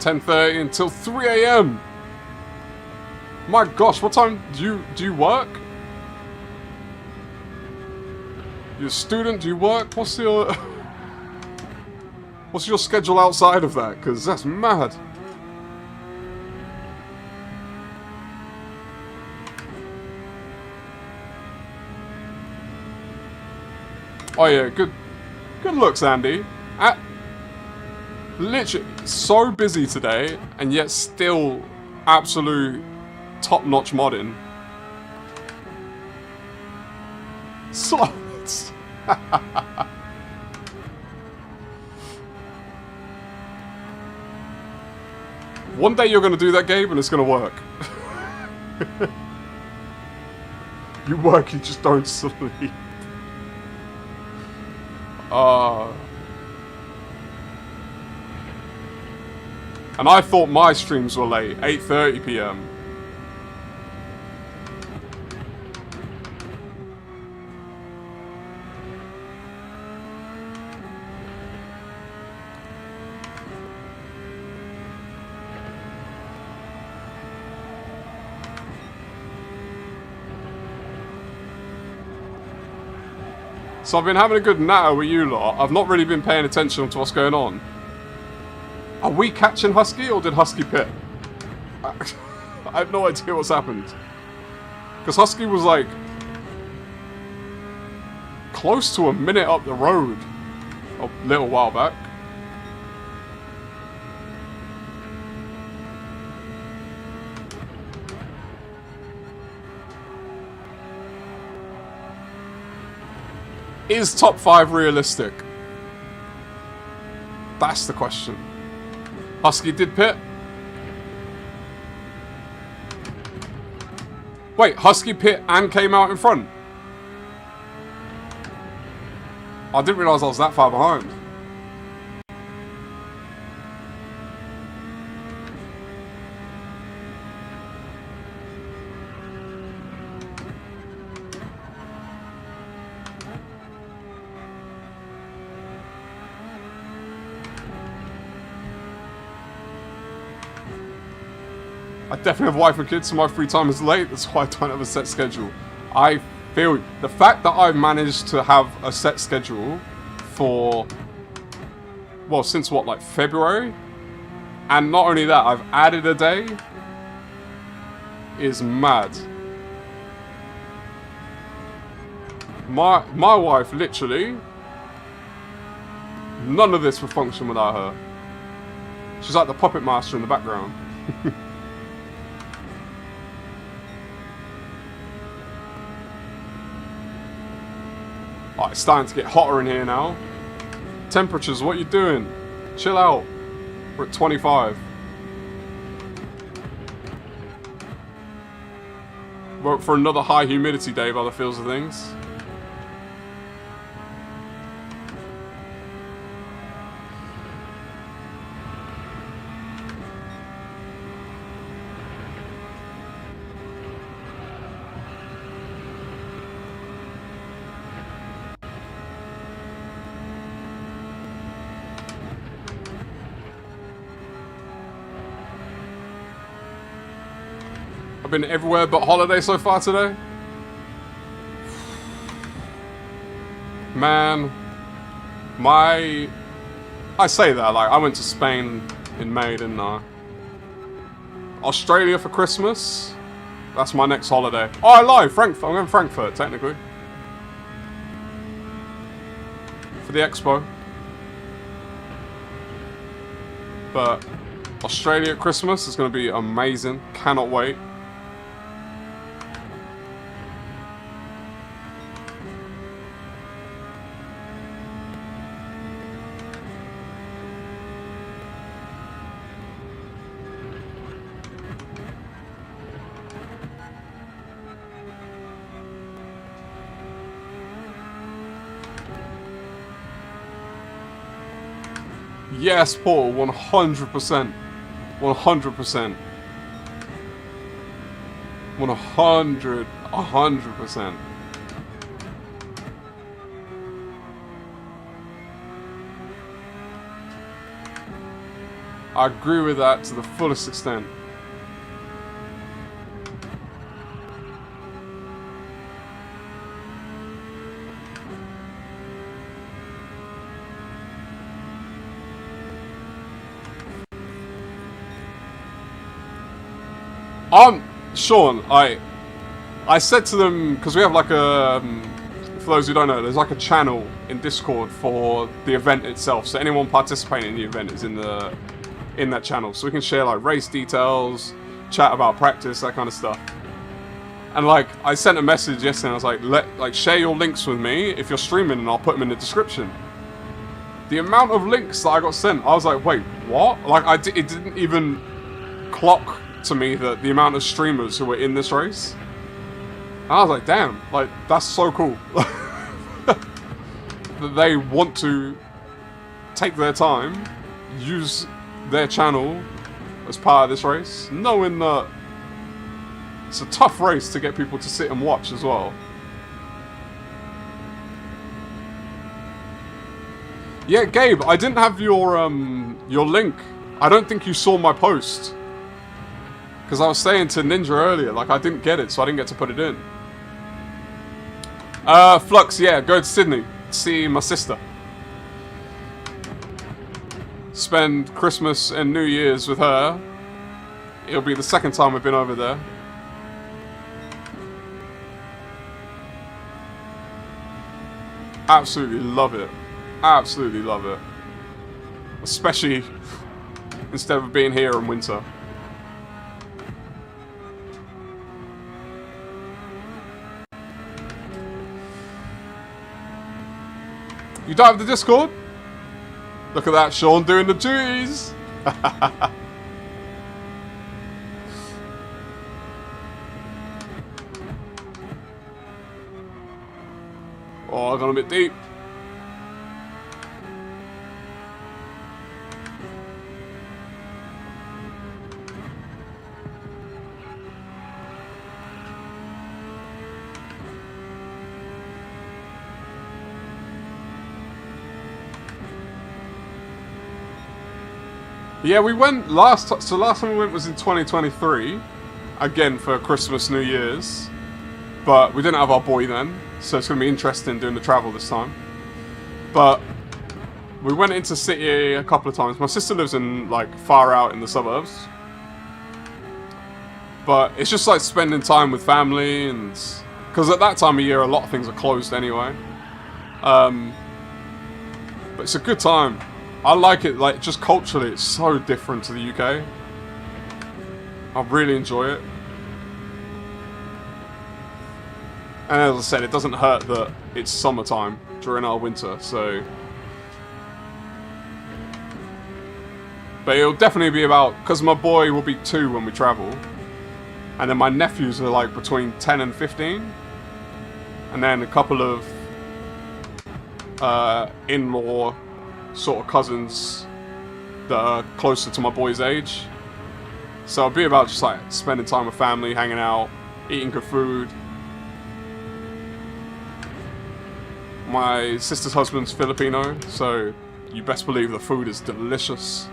.30 until 3 AM. My gosh, what time do you work? You're a student? Do you work? What's your schedule outside of that? Because that's mad. Oh yeah, good looks, Andy. Literally so busy today, and yet still absolute top-notch modding. Slots. One day you're going to do that, Gabe, and it's going to work. You work, you just don't sleep. And I thought my streams were late, 8:30 p.m. So I've been having a good natter with you lot. I've not really been paying attention to what's going on. Are we catching Husky or did Husky pit? I have no idea what's happened. Because Husky was like close to a minute up the road a little while back. Is top 5 realistic? That's the question. Husky did pit. Wait, Husky pit and came out in front? I didn't realise I was that far behind. I definitely have a wife and kids, so my free time is late. That's why I don't have a set schedule. I feel the fact that I've managed to have a set schedule for, well, since what, like February? And not only that, I've added a day is mad. My wife, literally, none of this would function without her. She's like the puppet master in the background. Oh, it's starting to get hotter in here now. Temperatures, what you doing? Chill out. We're at 25. Work for another high humidity day by the feels of things. I've been everywhere but holiday so far today. Man, I say that like I went to Spain in May, didn't I? Australia for Christmas. That's my next holiday. Oh, I lied. Frankfurt. I'm going to Frankfurt technically for the expo. But Australia at Christmas is going to be amazing. Cannot wait. Yes, Paul, 100%. 100%. 100%. I agree with that to the fullest extent. Sean, I said to them, because we have like a, for those who don't know, there's like a channel in Discord for the event itself. So anyone participating in the event is in that channel. So we can share like race details, chat about practice, that kind of stuff. And like, I sent a message yesterday and I was like, share your links with me if you're streaming and I'll put them in the description. The amount of links that I got sent, I was like, wait, what? Like, it didn't even clock to me that the amount of streamers who were in this race. And I was like, damn, like, that's so cool. That they want to take their time, use their channel as part of this race, knowing that it's a tough race to get people to sit and watch as well. Yeah, Gabe, I didn't have your link. I don't think you saw my post. Because I was saying to Ninja earlier, like, I didn't get it, so I didn't get to put it in. Flux, yeah, go to Sydney. See my sister. Spend Christmas and New Year's with her. It'll be the second time we've been over there. Absolutely love it. Absolutely love it. Especially instead of being here in winter. You don't have the Discord? Look at that, Sean doing the duties. Oh, I got a bit deep. Yeah, we went last time we went was in 2023, again for Christmas, New Year's, but we didn't have our boy then, so it's going to be interesting doing the travel this time. But we went into city a couple of times. My sister lives in, like, far out in the suburbs, but it's just like spending time with family, and because at that time of year a lot of things are closed anyway. But it's a good time. I like it, like, just culturally, it's so different to the UK. I really enjoy it. And as I said, it doesn't hurt that it's summertime during our winter, so... But it'll definitely be about... Because my boy will be 2 when we travel. And then my nephews are, like, between 10 and 15. And then a couple of... in-law... sort of cousins that are closer to my boy's age. So it'll be about just like spending time with family, hanging out, eating good food. My sister's husband's Filipino, so you best believe the food is delicious.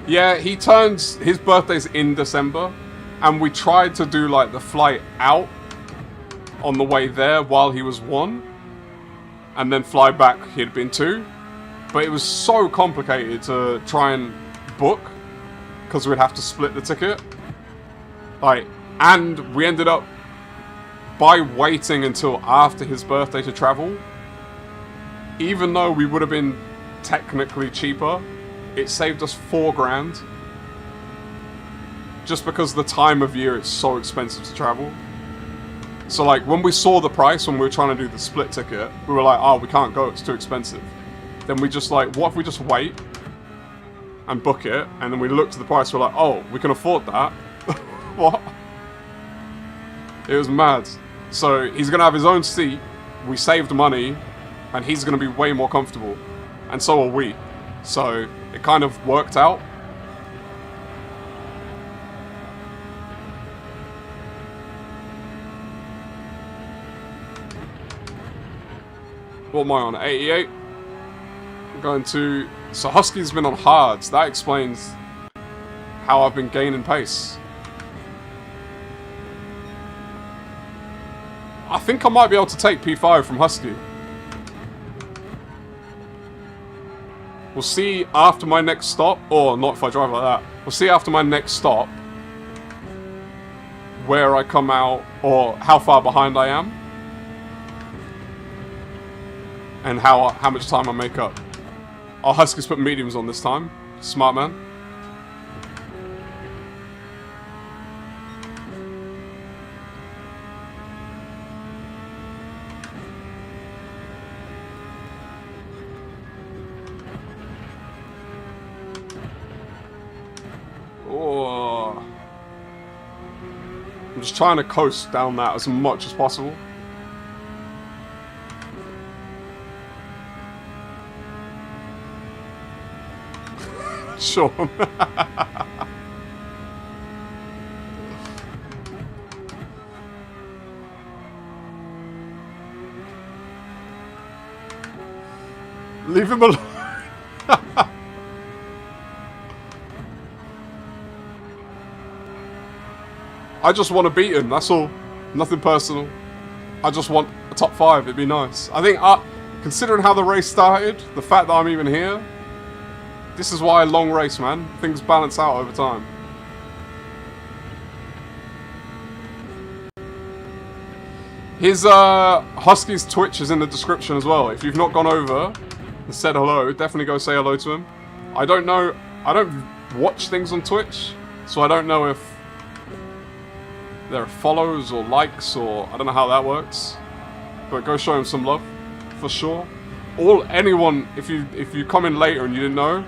Yeah, he turns, his birthday's in December, and we tried to do like the flight out on the way there while he was 1, and then fly back, he'd been 2, but it was so complicated to try and book, because we'd have to split the ticket, like, and we ended up, by waiting until after his birthday to travel, even though we would have been technically cheaper, it saved us $4,000. Just because the time of year it's so expensive to travel. So like when we saw the price when we were trying to do the split ticket, we were like, oh, we can't go, it's too expensive. Then we just like, what if we just wait and book it? And then we looked at the price, we're like, oh, we can afford that. What? It was mad. So he's gonna have his own seat, we saved money, and he's gonna be way more comfortable. And so are we. So it kind of worked out. What am I on? 88? I'm going to... So Husky's been on hards. That explains how I've been gaining pace. I think I might be able to take P5 from Husky. We'll see after my next stop, or not if I drive like that. We'll see after my next stop where I come out, or how far behind I am, and how much time I make up. Our Huskies put mediums on this time. Smart man. Oh. I'm just trying to coast down that as much as possible. Sean. Leave him alone. I just want to beat him, that's all. Nothing personal. I just want a top 5, it'd be nice. I think, considering how the race started, the fact that I'm even here, this is why a long race, man. Things balance out over time. His Husky's Twitch is in the description as well. If you've not gone over and said hello, definitely go say hello to him. I don't know, I don't watch things on Twitch, so I don't know if there are follows or likes, or I don't know how that works. But go show him some love, for sure. Anyone, if you come in later and you didn't know,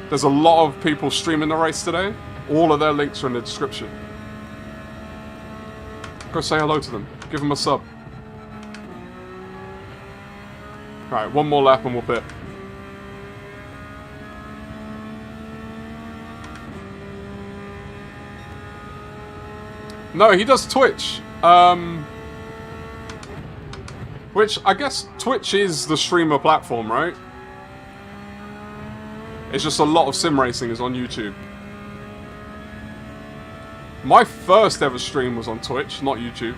there's a lot of people streaming the race today. All of their links are in the description. Go say hello to them. Give them a sub. Alright, one more lap and we'll pit. No, he does Twitch. Which, I guess Twitch is the streamer platform, right? It's just a lot of sim racing is on YouTube. My first ever stream was on Twitch, not YouTube.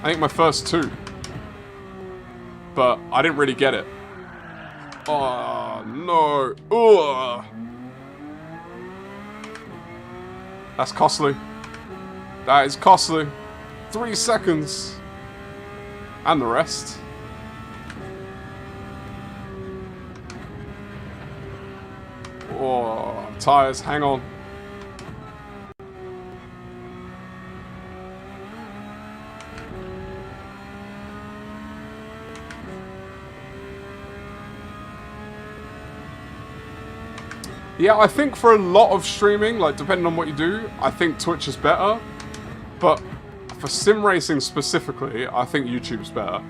I think my first 2. But I didn't really get it. Oh, no. Ugh. That's costly. That is costly. 3 seconds. And the rest. Oh, tyres, hang on. Yeah, I think for a lot of streaming, like depending on what you do, I think Twitch is better. But for sim racing specifically, I think YouTube's better.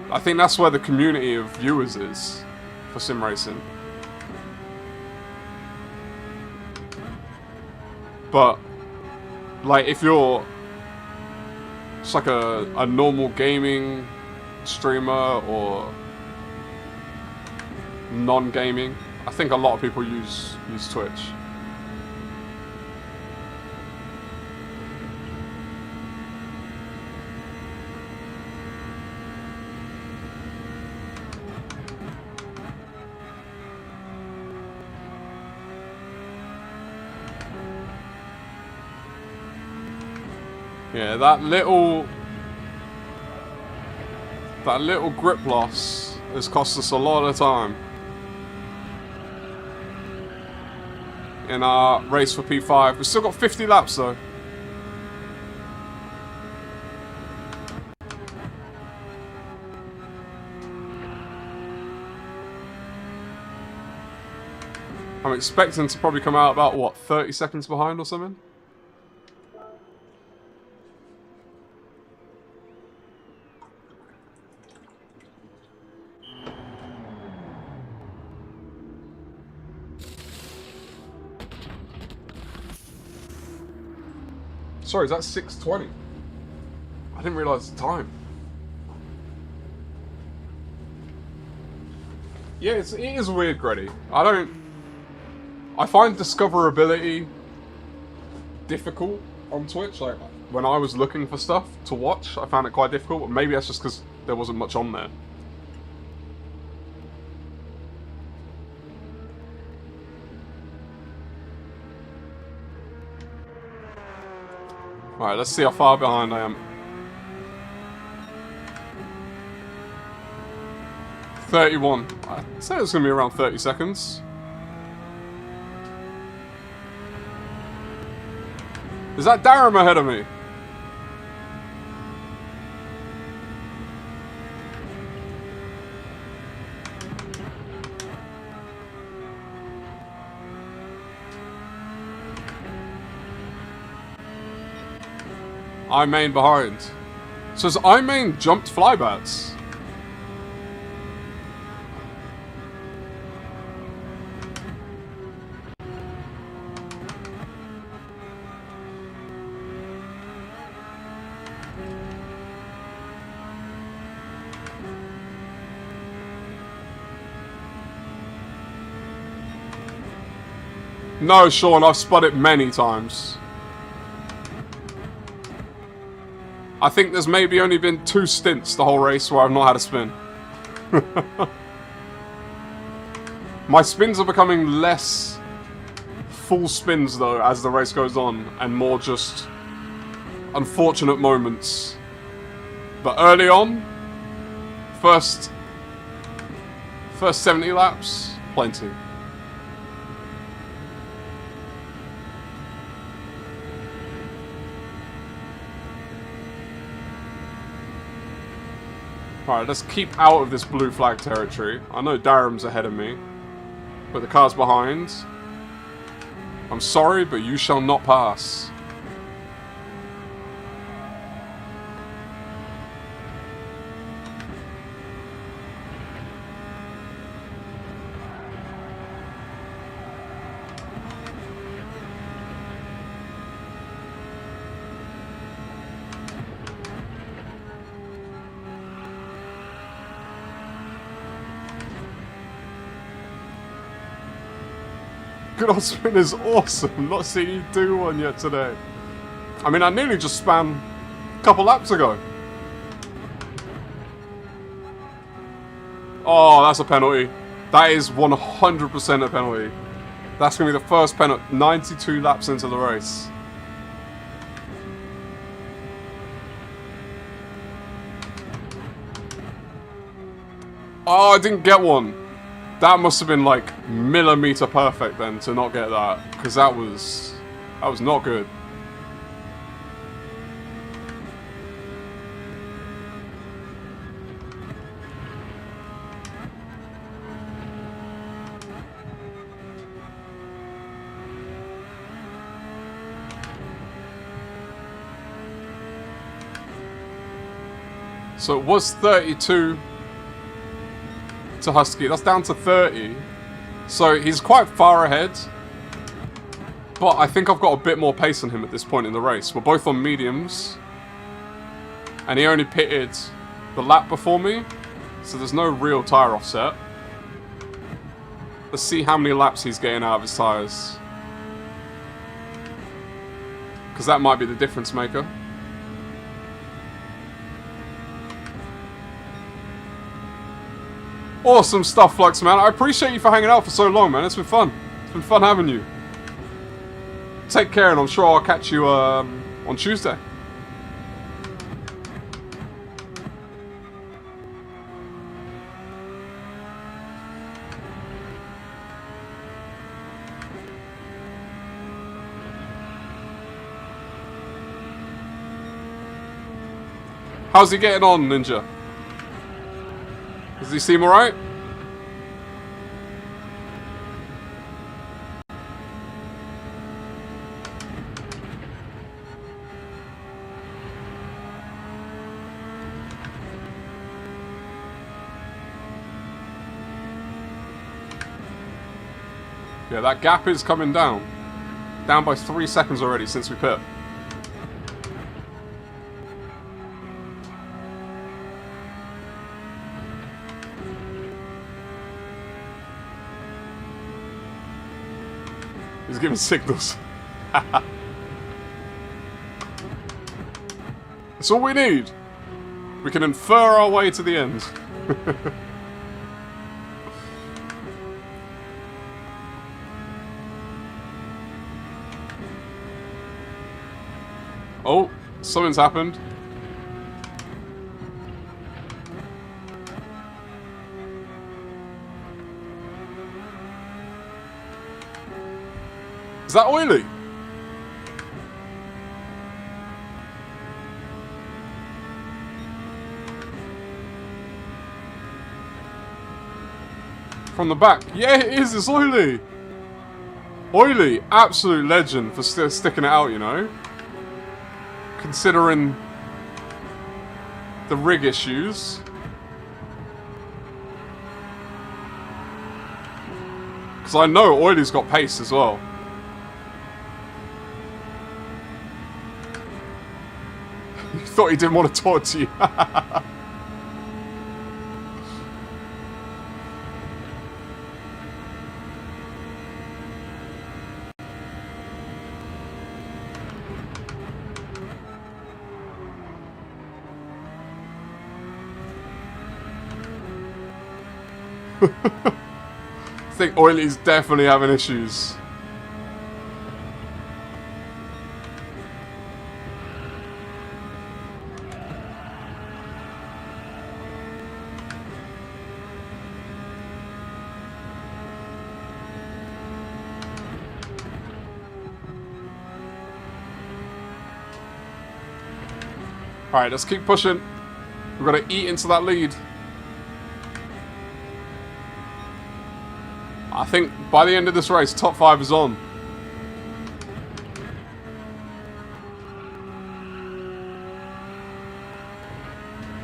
I think that's where the community of viewers is for sim racing. But, like, if you're just like a normal gaming streamer or non-gaming, I think a lot of people use Twitch. Yeah, that little grip loss has cost us a lot of time in our race for P5. We've still got 50 laps though. I'm expecting to probably come out about, what, 30 seconds behind or something? Sorry, is that 6:20? I didn't realise the time. Yeah, it is weird, Greddy. I find discoverability difficult on Twitch. Like, when I was looking for stuff to watch, I found it quite difficult, but maybe that's just because there wasn't much on there. Alright, let's see how far behind I am. 31. I'd say it's going to be around 30 seconds. Is that Darren ahead of me? I main behind. So has I main jumped flybats? No, Sean, I've spun it many times. I think there's maybe only been 2 stints the whole race where I've not had a spin. My spins are becoming less full spins though as the race goes on, and more just unfortunate moments. But early on, first 70 laps, plenty. Alright, let's keep out of this blue flag territory. I know Darham's ahead of me, but the car's behind. I'm sorry, but you shall not pass. Good old spin is awesome. Not seeing you do one yet today. I mean, I nearly just spammed a couple laps ago. Oh, that's a penalty. That is 100% a penalty. That's going to be the first penalty 92 laps into the race. Oh, I didn't get one. That must have been like millimeter perfect then to not get that, because that was not good. So it was 32 to Husky. That's down to 30. So he's quite far ahead. But I think I've got a bit more pace on him at this point in the race. We're both on mediums. And he only pitted the lap before me. So there's no real tyre offset. Let's see how many laps he's getting out of his tyres. Because that might be the difference maker. Awesome stuff, Flux, man. I appreciate you for hanging out for so long, man. It's been fun. It's been fun having you. Take care, and I'm sure I'll catch you on Tuesday. How's he getting on, Ninja? Does he seem alright? Yeah, that gap is coming down. Down by 3 seconds already since we pit. He's giving signals. That's all we need. We can infer our way to the end. Oh, something's happened. Is that oily? From the back. Yeah, it is. It's oily. Oily. Absolute legend for sticking it out, you know. considering the rig issues. Because I know Oiley's got pace as well. You thought he didn't want to talk to you. I think Oiley's definitely having issues. Alright, let's keep pushing. We've got to eat into that lead. I think by the end of this race, top 5 is on.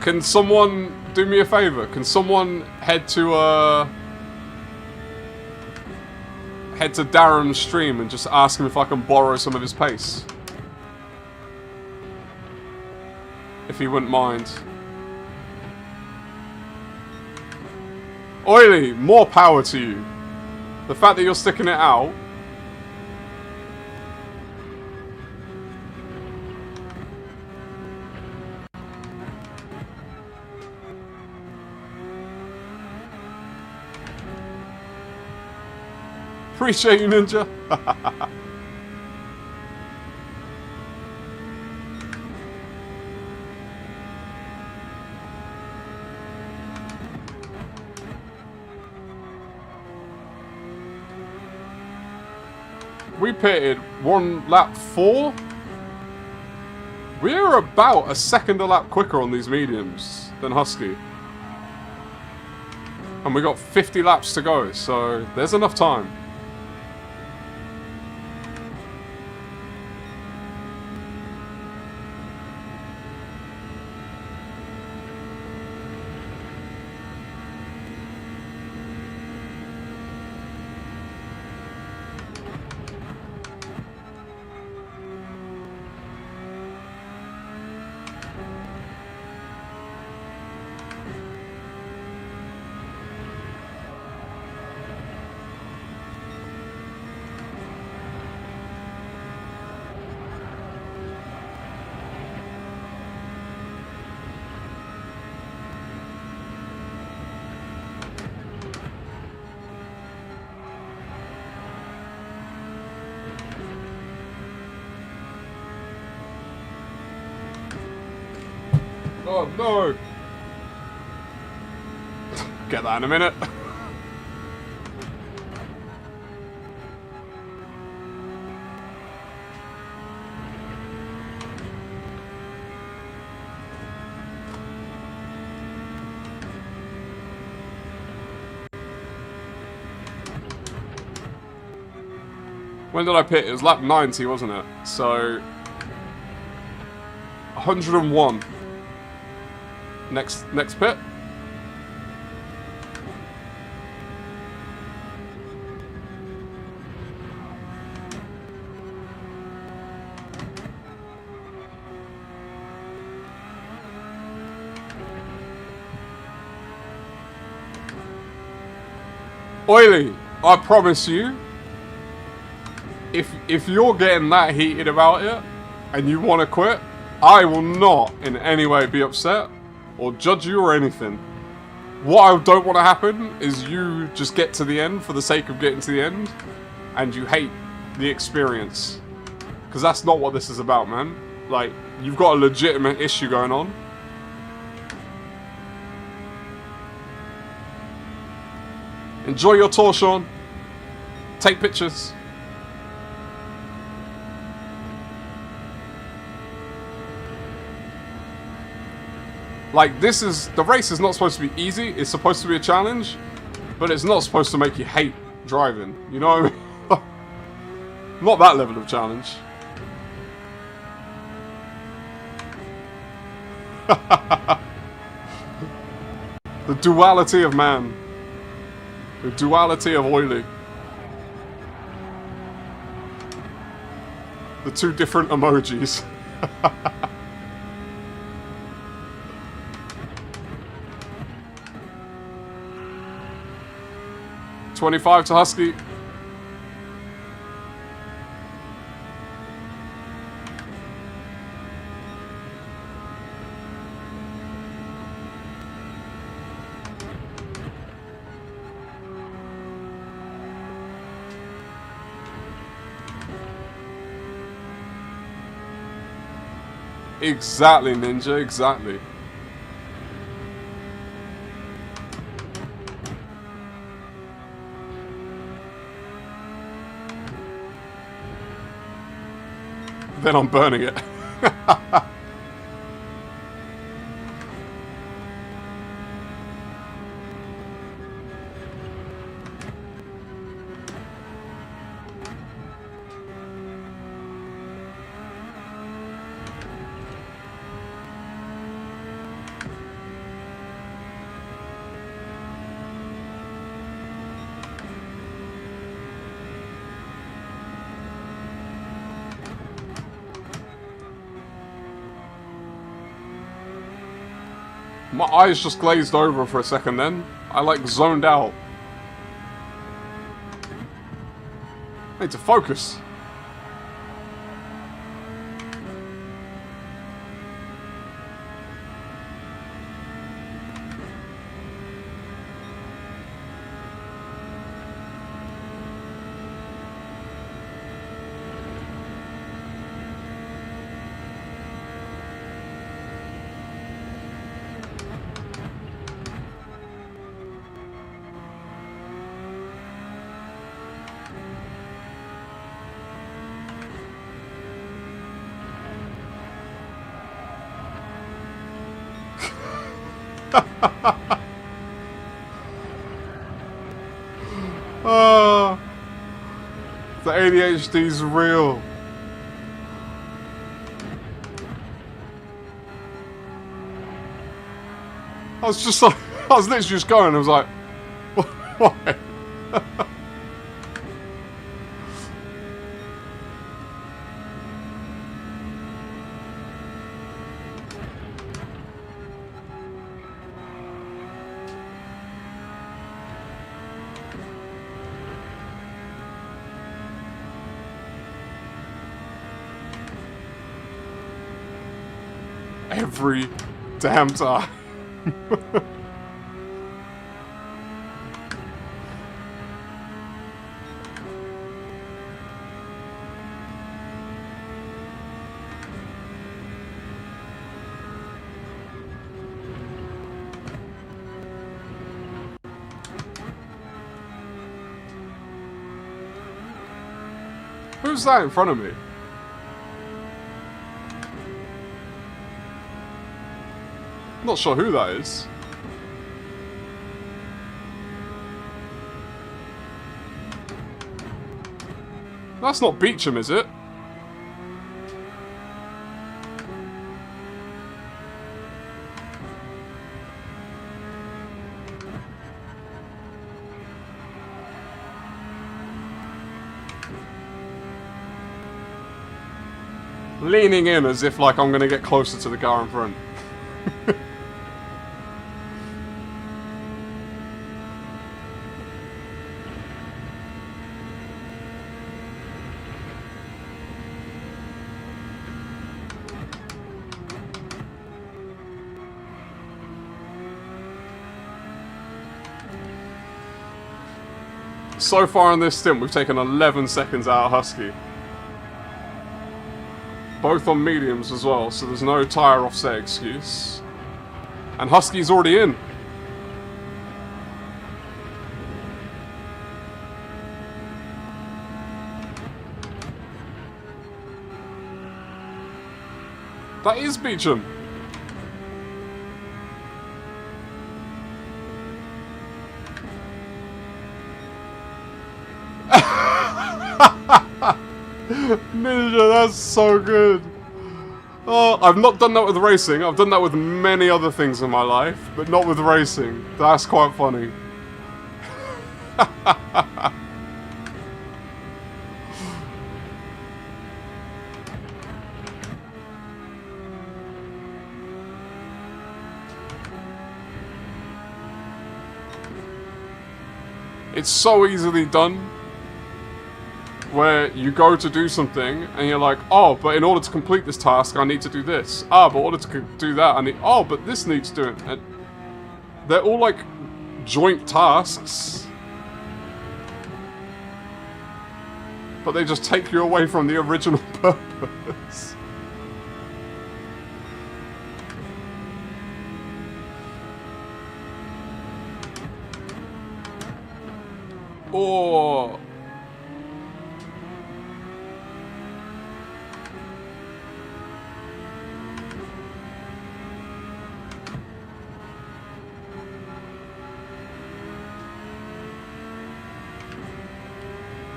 Can someone do me a favor? Can someone head to Darren's stream and just ask him if I can borrow some of his pace? If he wouldn't mind. Oiley, more power to you. The fact that you're sticking it out. Appreciate you, Ninja. We pitted one lap 4. We're about a second a lap quicker on these mediums than Husky. And we got 50 laps to go, so there's enough time. Oh no! Get that in a minute. When did I pit? It was lap 90, wasn't it? So 101. Next pit. Oiley, I promise you, if you're getting that heated about it and you want to quit, I will not in any way be upset or judge you or anything. What I don't want to happen is you just get to the end for the sake of getting to the end and you hate the experience. Because that's not what this is about, man. Like, you've got a legitimate issue going on. Enjoy your tour, Sean. Take pictures. Like, the race is not supposed to be easy, it's supposed to be a challenge, but it's not supposed to make you hate driving, you know what I mean? Not that level of challenge. The duality of man. The duality of oily. The two different emojis. 25 to Husky. Exactly, Ninja, exactly. Then I'm burning it. My eyes just glazed over for a second then. I like zoned out. I need to focus. Oh, the ADHD's real. I was just like, I was literally just going, I was like, why? Every damn time. Who's that in front of me? Not sure who that is. That's not Beecham, is it? Leaning in as if like I'm gonna get closer to the car in front. So far in this stint, we've taken 11 seconds out of Husky. Both on mediums as well, so there's no tyre offset excuse. And Husky's already in. That is Beecham. Ninja, that's so good. Oh, I've not done that with racing. I've done that with many other things in my life, but not with racing. That's quite funny. It's so easily done, where you go to do something and you're like, oh, but in order to complete this task, I need to do this. Ah, but in order to do that, I need, oh, but this needs doing. And they're all like joint tasks, but they just take you away from the original purpose. Oh.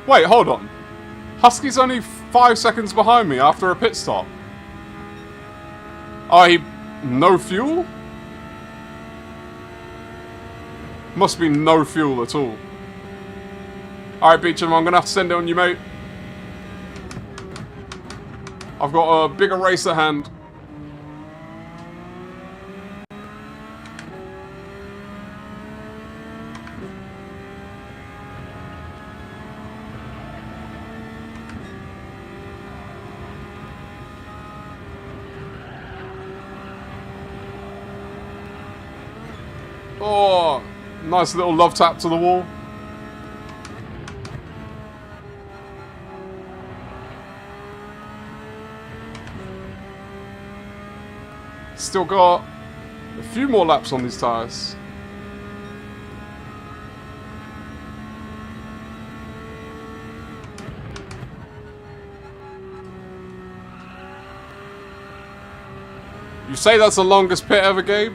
Wait, hold on. Husky's only 5 seconds behind me after a pit stop. Oh, he... no fuel? Must be no fuel at all. Alright, Beecham, I'm gonna have to send it on you, mate. I've got a bigger race at hand. Oh, nice little love tap to the wall. Still got a few more laps on these tyres. You say that's the longest pit ever, Gabe?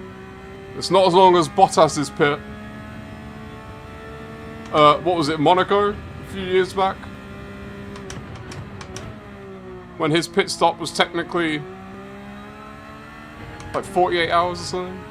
It's not as long as Bottas's pit. What was it, Monaco? A few years back? When his pit stop was technically like 48 hours or something.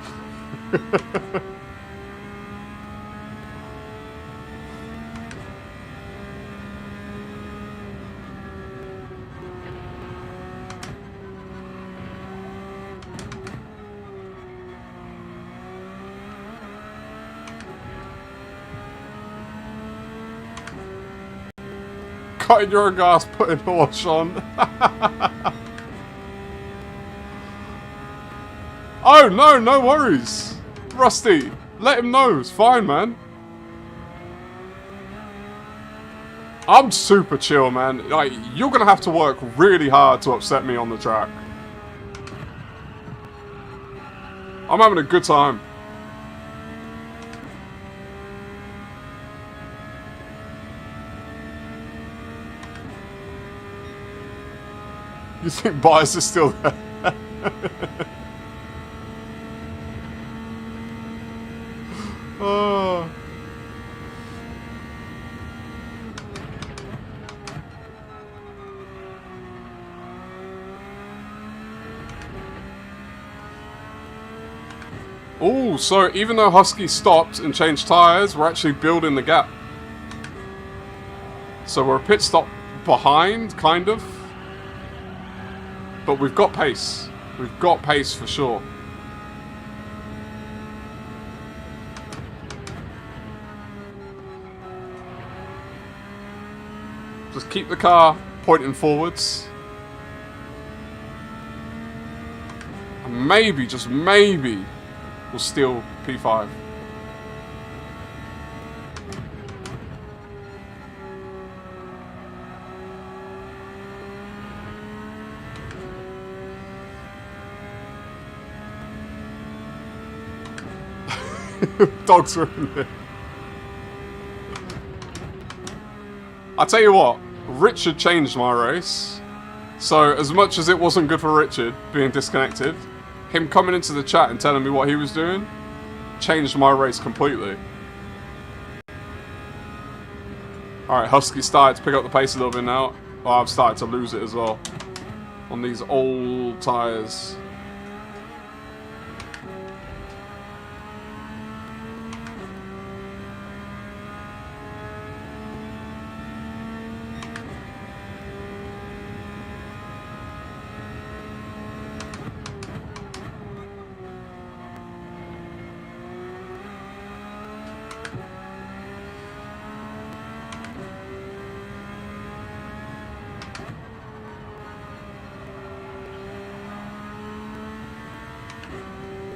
Cutting your own gas, putting a wash on. Oh, no, no worries. Rusty, let him know. It's fine, man. I'm super chill, man. Like, you're going to have to work really hard to upset me on the track. I'm having a good time. You think Bias is still there? Oh. Oh, so even though Husky stopped and changed tyres, we're actually building the gap. So we're a pit stop behind, kind of. But we've got pace. We've got pace for sure. Just keep the car pointing forwards. And maybe, just maybe, we'll steal P5. Dogs are in there. I tell you what, Richard changed my race. So as much as it wasn't good for Richard being disconnected, him coming into the chat and telling me what he was doing changed my race completely. Alright, Husky started to pick up the pace a little bit now. Oh, I've started to lose it as well. on these old tyres.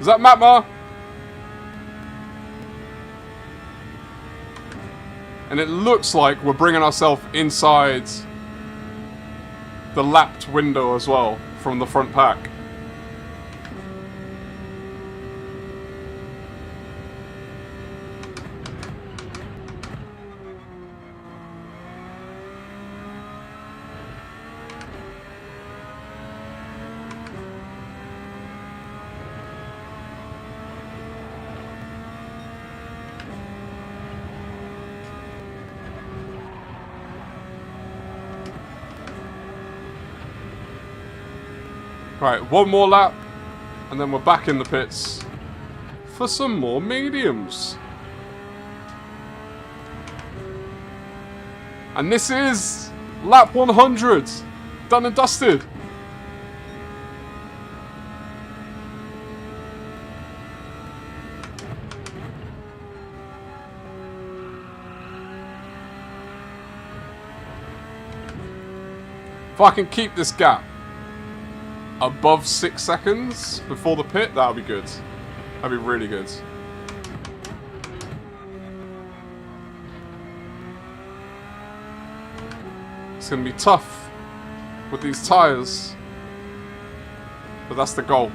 Is that Matma? And it looks like we're bringing ourselves inside the lapped window as well from the front pack. Right, one more lap, and then we're back in the pits for some more mediums. And this is lap 100, done and dusted. If I can keep this gap above 6 seconds before the pit, that would be good. That'd be really good. It's going to be tough with these tyres, but that's the goal.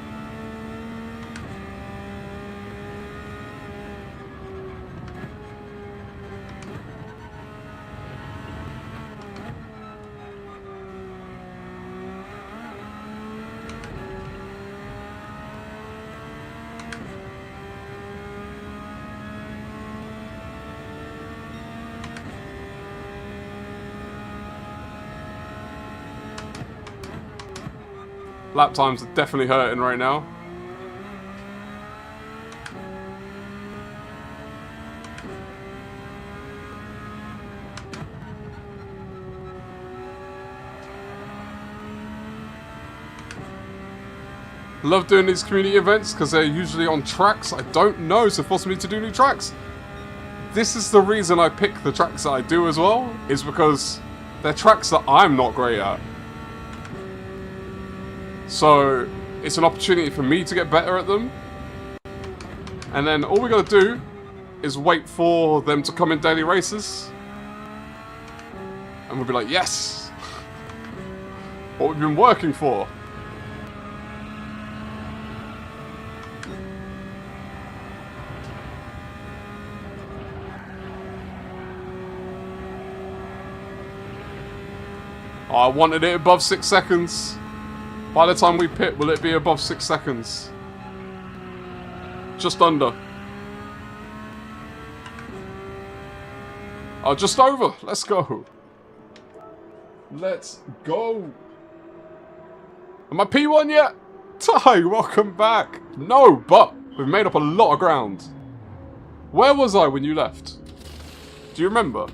Lap times are definitely hurting right now. Love doing these community events because they're usually on tracks I don't know, so forcing me to do new tracks. This is the reason I pick the tracks that I do as well, is because they're tracks that I'm not great at. So it's an opportunity for me to get better at them. And then all we gotta do is wait for them to come in daily races. And we'll be like, yes! What we've been working for. Oh, I wanted it above 6 seconds. By the time we pit, will it be above 6 seconds? Just under. Oh, just over. Let's go. Let's go. Am I P1 yet? Ty, welcome back. No, but we've made up a lot of ground. Where was I when you left? Do you remember?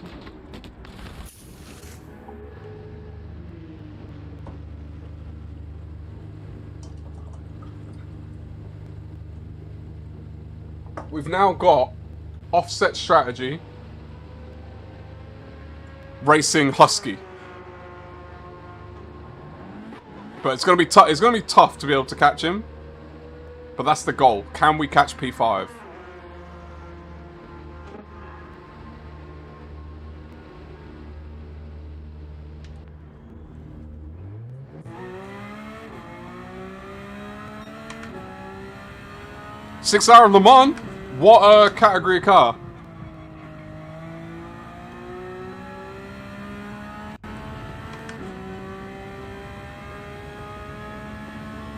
We've now got offset strategy, racing Husky, but it's gonna be tough. It's gonna be tough to be able to catch him, but that's the goal. Can we catch P5? Six-hour Le Mans. What a category car.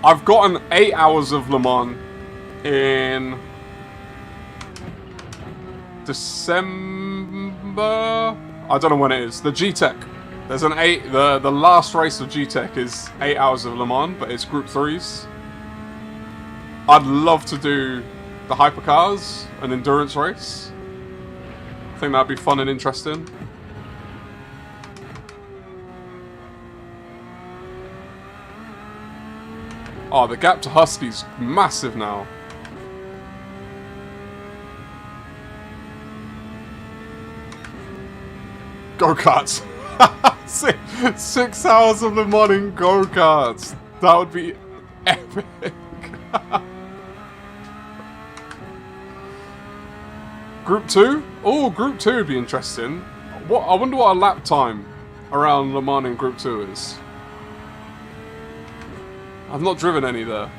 I've gotten 8 hours of Le Mans in December. I don't know when it is. The G-Tech. There's an 8. The last race of GTEC is 8 hours of Le Mans, but it's Group 3s. I'd love to do the hypercars, an endurance race. I think that'd be fun and interesting. Oh, the gap to Husky's massive now. Go-karts. 6 hours of Le Mans in go-karts. That would be epic. Group 2? Oh, Group 2 would be interesting. I wonder what a lap time around Le Mans in Group 2 is. I've not driven any there.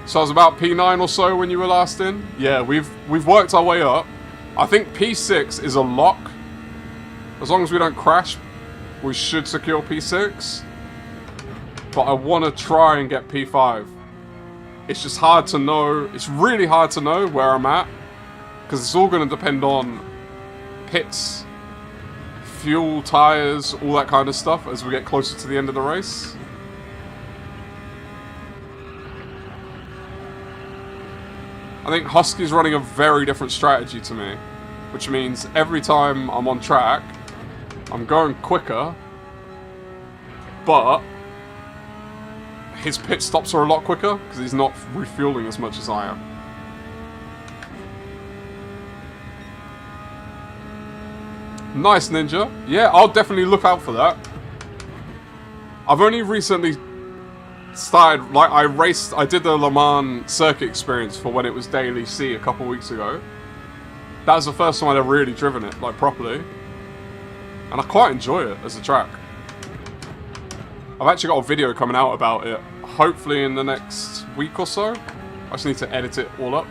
So I was about P9 or so when you were last in. Yeah, we've worked our way up. I think P6 is a lock. As long as we don't crash, we should secure P6. But I want to try and get P5. It's just hard to know. It's really hard to know where I'm at. Because it's all going to depend on pits, fuel, tyres, all that kind of stuff as we get closer to the end of the race. I think Husky's running a very different strategy to me, which means every time I'm on track, I'm going quicker, but his pit stops are a lot quicker because he's not refueling as much as I am. Nice, Ninja. Yeah, I'll definitely look out for that. I've only recently started, like, I did the Le Mans circuit experience for when it was Daily C a couple weeks ago. That was the first time I'd ever really driven it, like, properly. And I quite enjoy it as a track. I've actually got a video coming out about it, hopefully in the next week or so. I just need to edit it all up.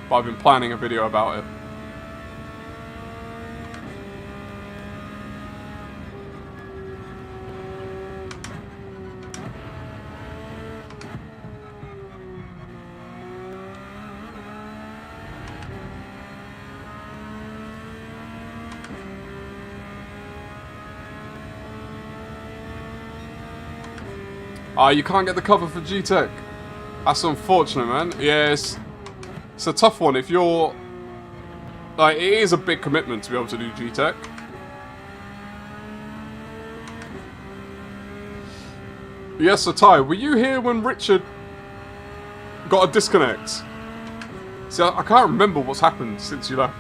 But I've been planning a video about it. You can't get the cover for GTEC. That's unfortunate, man. Yeah, it's a tough one. If you're... Like, it is a big commitment to be able to do GTEC. Yes, so Ty, were you here when Richard got a disconnect? See, I can't remember what's happened since you left.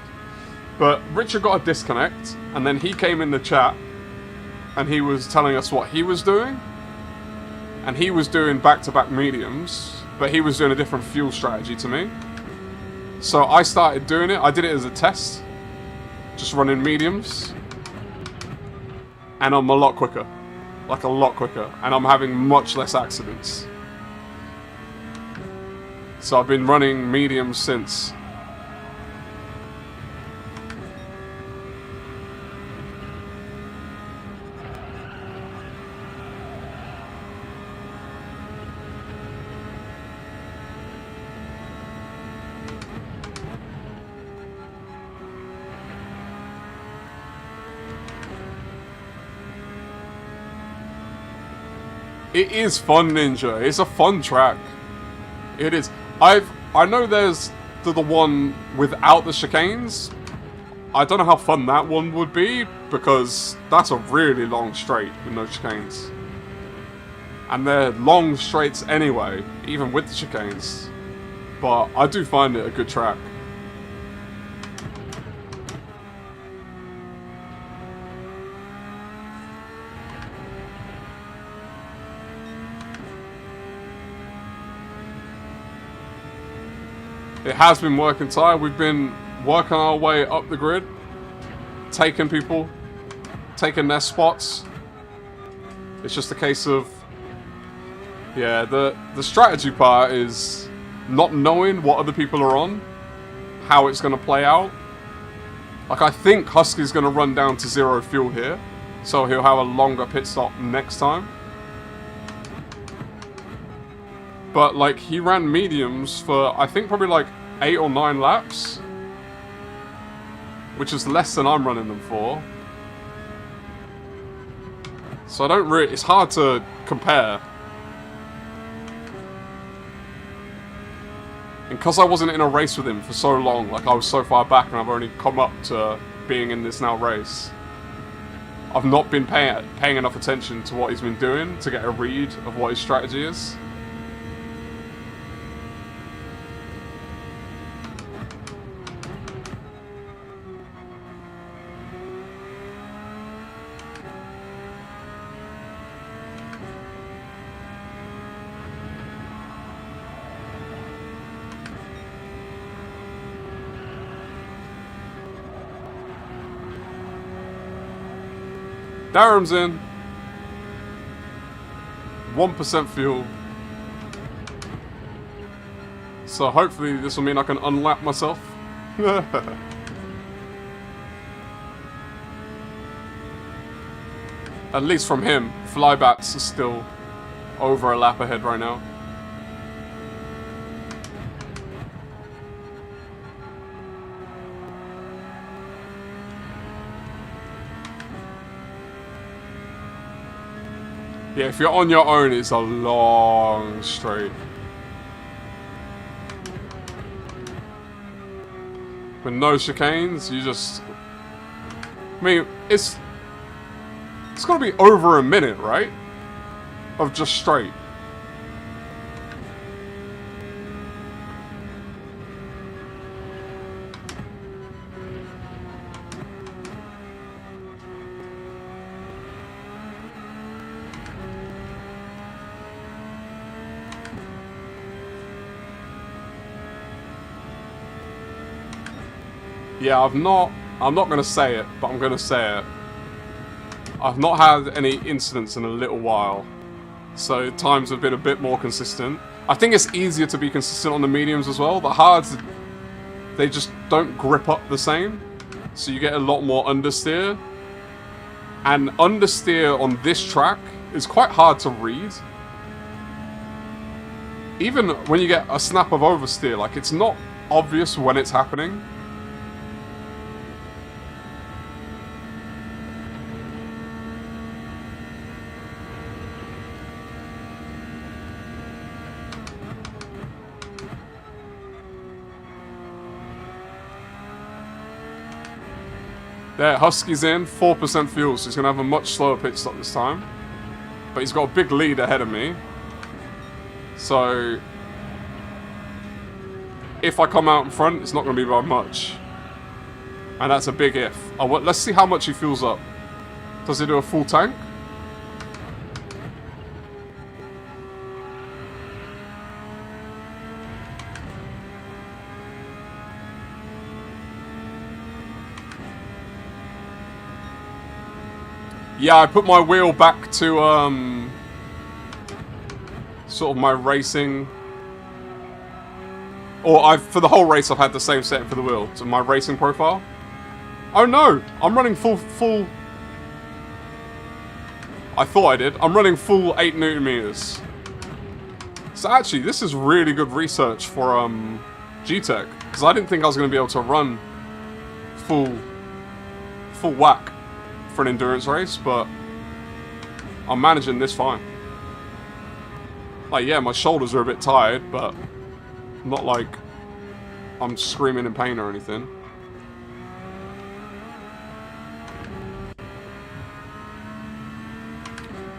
But Richard got a disconnect, and then he came in the chat, and he was telling us what he was doing. And he was doing back-to-back mediums, but he was doing a different fuel strategy to me. So I started doing it. I did it as a test, just running mediums. And I'm a lot quicker. Like, a lot quicker. And I'm having much less accidents. So I've been running mediums since. It is fun, Ninja. It's a fun track. It is. I know there's the one without the chicanes. I don't know how fun that one would be, because that's a really long straight with no chicanes. And they're long straights anyway, even with the chicanes. But I do find it a good track. It has been working, Ty. We've been working our way up the grid, taking people, taking their spots. It's just a case of, yeah, the strategy part is not knowing what other people are on, how it's going to play out. Like, I think Husky's going to run down to 0 fuel here, so he'll have a longer pit stop next time. But, like, he ran mediums for, I think, probably, like, 8 or 9 laps, which is less than I'm running them for. So I don't really, it's hard to compare. And because I wasn't in a race with him for so long, like I was so far back and I've only come up to being in this now race, I've not been paying enough attention to what he's been doing to get a read of what his strategy is. Darren's in. 1% fuel. So hopefully this will mean I can unlap myself. At least from him. Flybats are still over a lap ahead right now. Yeah, if you're on your own, it's a long straight. With no chicanes, you just... I mean, it's gotta be over a minute, right? Of just straight. Yeah, I'm not going to say it, but I'm going to say it. I've not had any incidents in a little while, so times have been a bit more consistent. I think it's easier to be consistent on the mediums as well. The hards, they just don't grip up the same, so you get a lot more understeer. And understeer on this track is quite hard to read. Even when you get a snap of oversteer, like, it's not obvious when it's happening. There, Husky's in, 4% fuel, so he's going to have a much slower pit stop this time. But he's got a big lead ahead of me. So, if I come out in front, it's not going to be by much. And that's a big if. Oh, well, let's see how much he fuels up. Does he do a full tank? Yeah, I put my wheel back to, sort of my racing... Or for the whole race, I've had the same setting for the wheel, to my racing profile. Oh no! I'm running full... I thought I did. I'm running full 8 Newton meters. So actually, this is really good research for, G-Tech. Because I didn't think I was going to be able to run full whack for an endurance race, but I'm managing this fine. Like, yeah, my shoulders are a bit tired, but not like I'm screaming in pain or anything.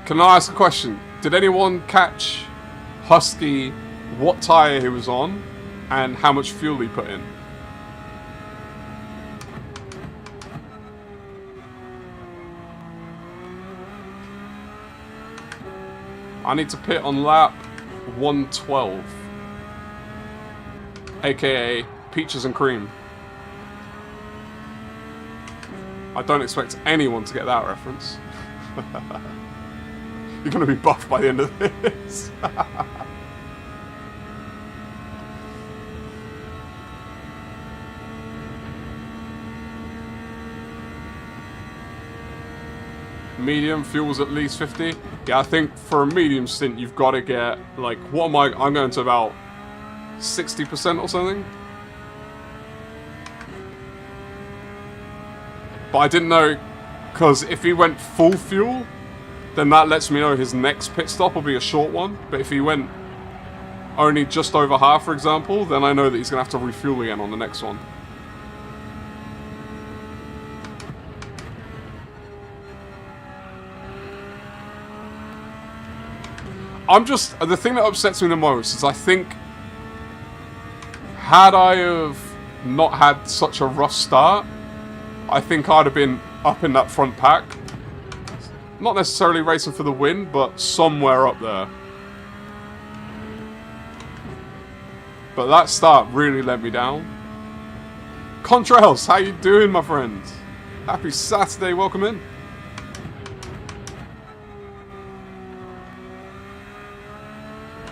Can I ask a question? Did anyone catch Husky, what tyre he was on, and how much fuel he put in? I need to pit on lap 112. AKA Peaches and Cream. I don't expect anyone to get that reference. You're going to be buffed by the end of this. Medium, fuel's at least 50. Yeah, I think for a medium stint, you've got to get, like, what am I? I'm going to about 60% or something. But I didn't know, because if he went full fuel, then that lets me know his next pit stop will be a short one. But if he went only just over half, for example, then I know that he's going to have to refuel again on the next one. The thing that upsets me the most is I think, had I have not had such a rough start, I think I'd have been up in that front pack. Not necessarily racing for the win, but somewhere up there. But that start really let me down. Contrails, how you doing, my friend? Happy Saturday, welcome in.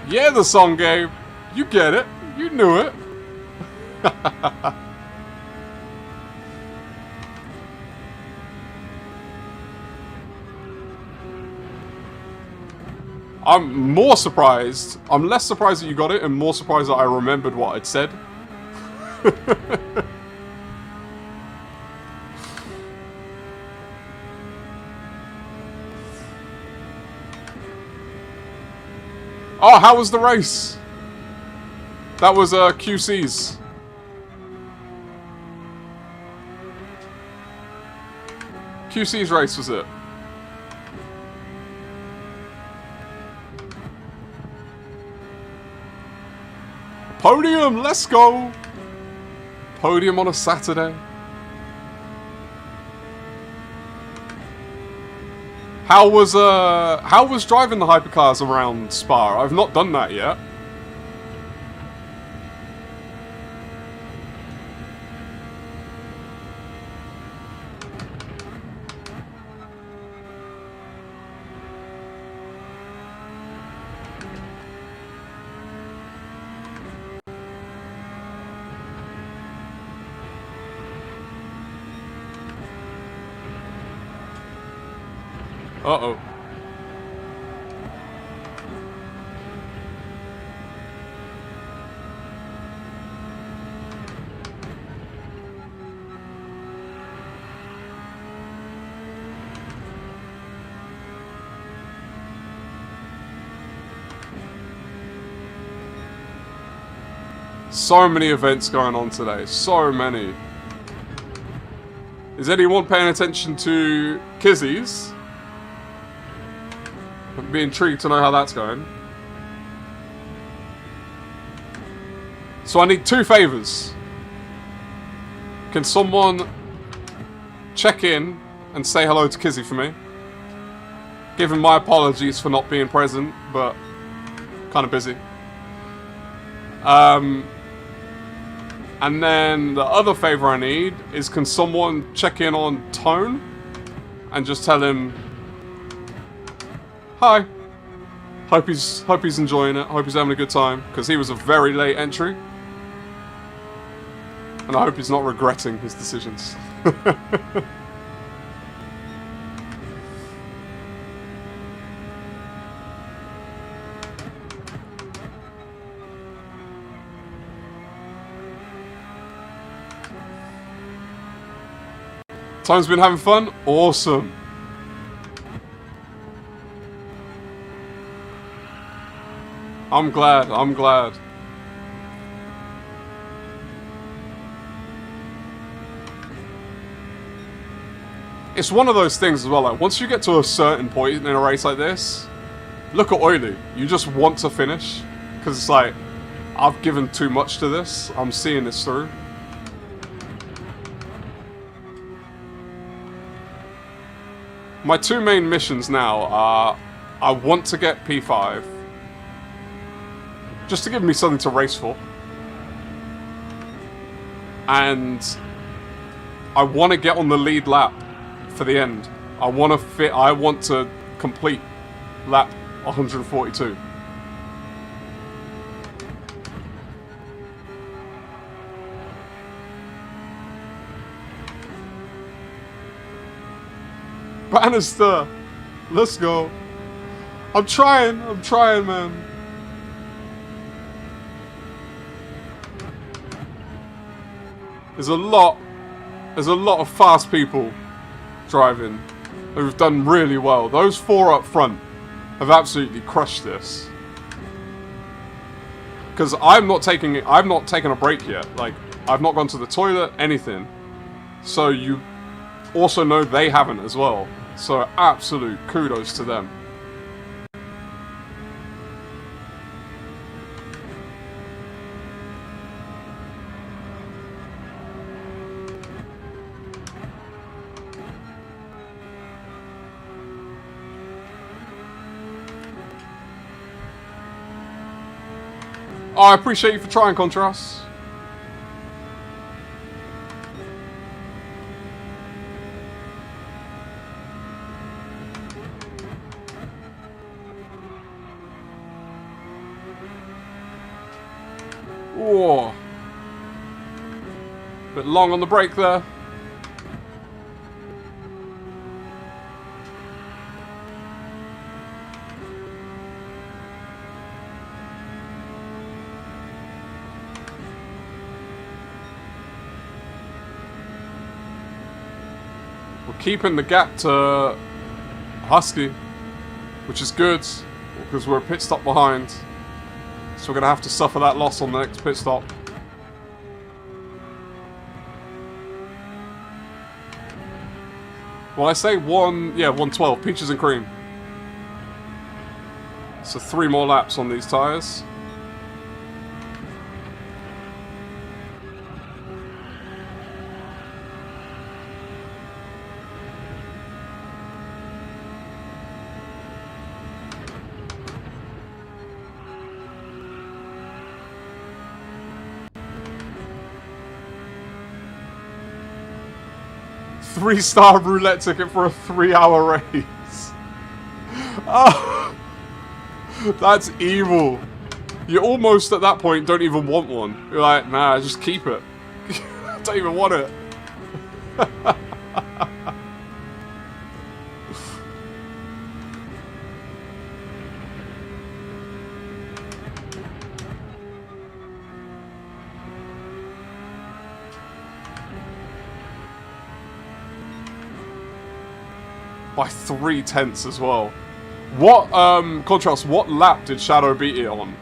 Yeah, the song, Gabe. You get it. You knew it. I'm more surprised. I'm less surprised that you got it and more surprised that I remembered what I'd said. Oh, how was the race? That was QC's. QC's race, was it? Podium, let's go! Podium on a Saturday. How was driving the hypercars around Spa? I've not done that yet. Uh-oh. So many events going on today. So many. Is anyone paying attention to Kizzy's? I'd be intrigued to know how that's going. So I need 2 favors. Can someone check in and say hello to Kizzy for me? Give him my apologies for not being present, but kind of busy. And then the other favor I need is, can someone check in on Tone and just tell him, hi. Hope he's enjoying it. Hope he's having a good time, because he was a very late entry. And I hope he's not regretting his decisions. Time's been having fun? Awesome. I'm glad, I'm glad. It's one of those things as well, like, once you get to a certain point in a race like this, look at Oily. You just want to finish, because it's like, I've given too much to this. I'm seeing this through. My 2 main missions now are, I want to get P5, just to give me something to race for. And I want to get on the lead lap for the end. I want to complete lap 142. Bannister, let's go. I'm trying, man. There's a lot of fast people driving, who've done really well. Those 4 up front have absolutely crushed this. Because I've not taken a break yet. Like, I've not gone to the toilet, anything. So you also know they haven't as well. So absolute kudos to them. Oh, I appreciate you for trying, Contrast. Whoa. Bit long on the brake there. Keeping the gap to Husky, which is good because we're a pit stop behind, so we're gonna have to suffer that loss on the next pit stop. Well, I say 112 peaches and cream. So 3 more laps on these tyres. Three-star roulette ticket for a 3-hour race. Oh, that's evil. You almost at that point don't even want one. You're like, nah, just keep it. Don't even want it. By 3/10 as well. What, Contrast, what lap did Shadow beat it on?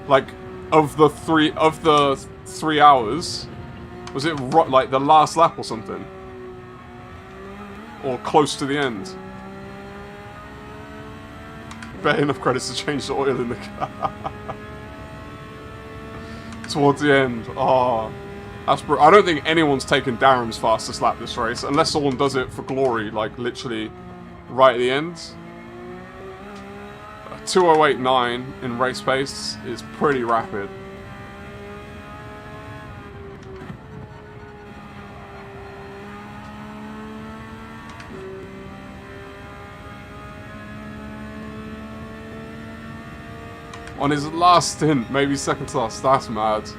Like, of the 3 hours, was it like the last lap or something? Or close to the end? Bet enough credits to change the oil in the car. Towards the end. Oh. I don't think anyone's taken Darren's fastest lap this race, unless someone does it for glory, like literally right at the end. 2:08.9 in race pace is pretty rapid. On his last stint, maybe second to last, that's mad.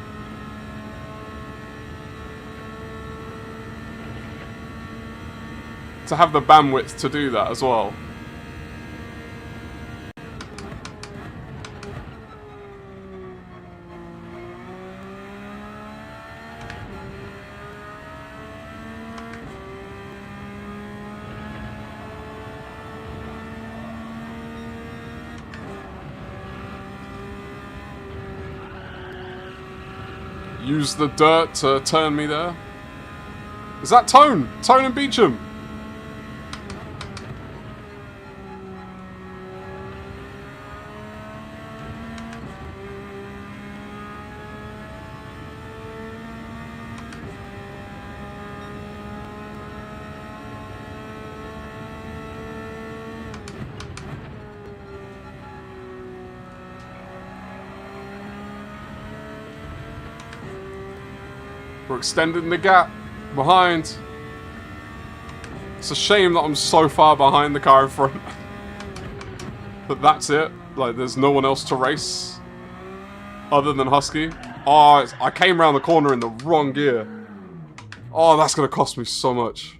To have the bandwidth to do that as well. Use the dirt to turn me there. Is that Tone? Tone and Beecham? We're extending the gap behind. It's a shame that I'm so far behind the car in front. But that's it. Like, there's no one else to race other than Husky. Oh, I came around the corner in the wrong gear. Oh, that's going to cost me so much.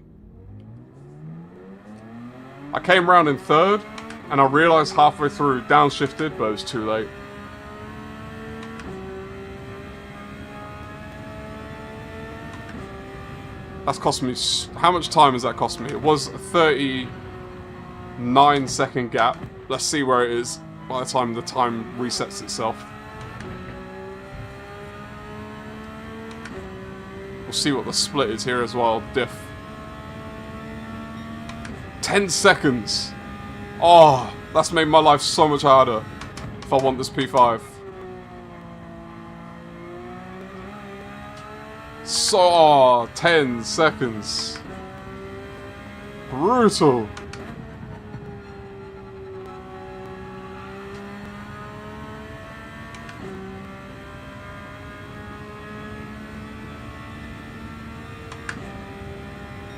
I came around in third, and I realized halfway through, downshifted, but it was too late. That's cost me... How much time has that cost me? It was a 39-second gap. Let's see where it is by the time resets itself. We'll see what the split is here as well. Diff. 10 seconds. Oh, that's made my life so much harder if I want this P5. So, oh, 10 seconds. Brutal.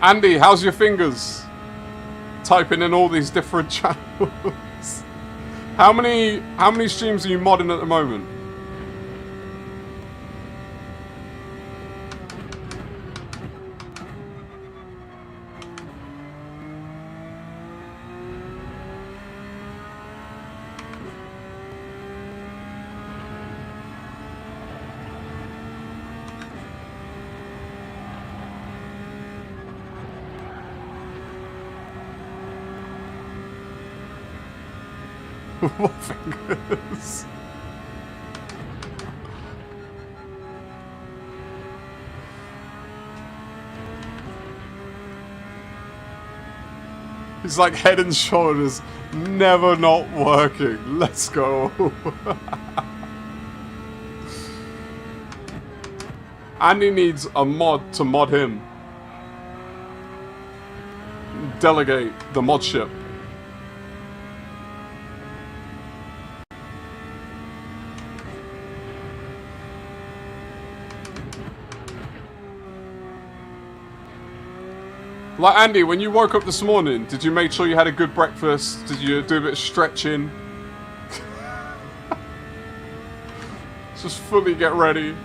Andy, how's your fingers? Typing in all these different channels. How many streams are you modding at the moment? What fingers? He's like head and shoulders, never not working. Let's go. Andy needs a mod to mod him. Delegate the mod ship. Like, Andy, when you woke up this morning, did you make sure you had a good breakfast? Did you do a bit of stretching? Just fully get ready. Do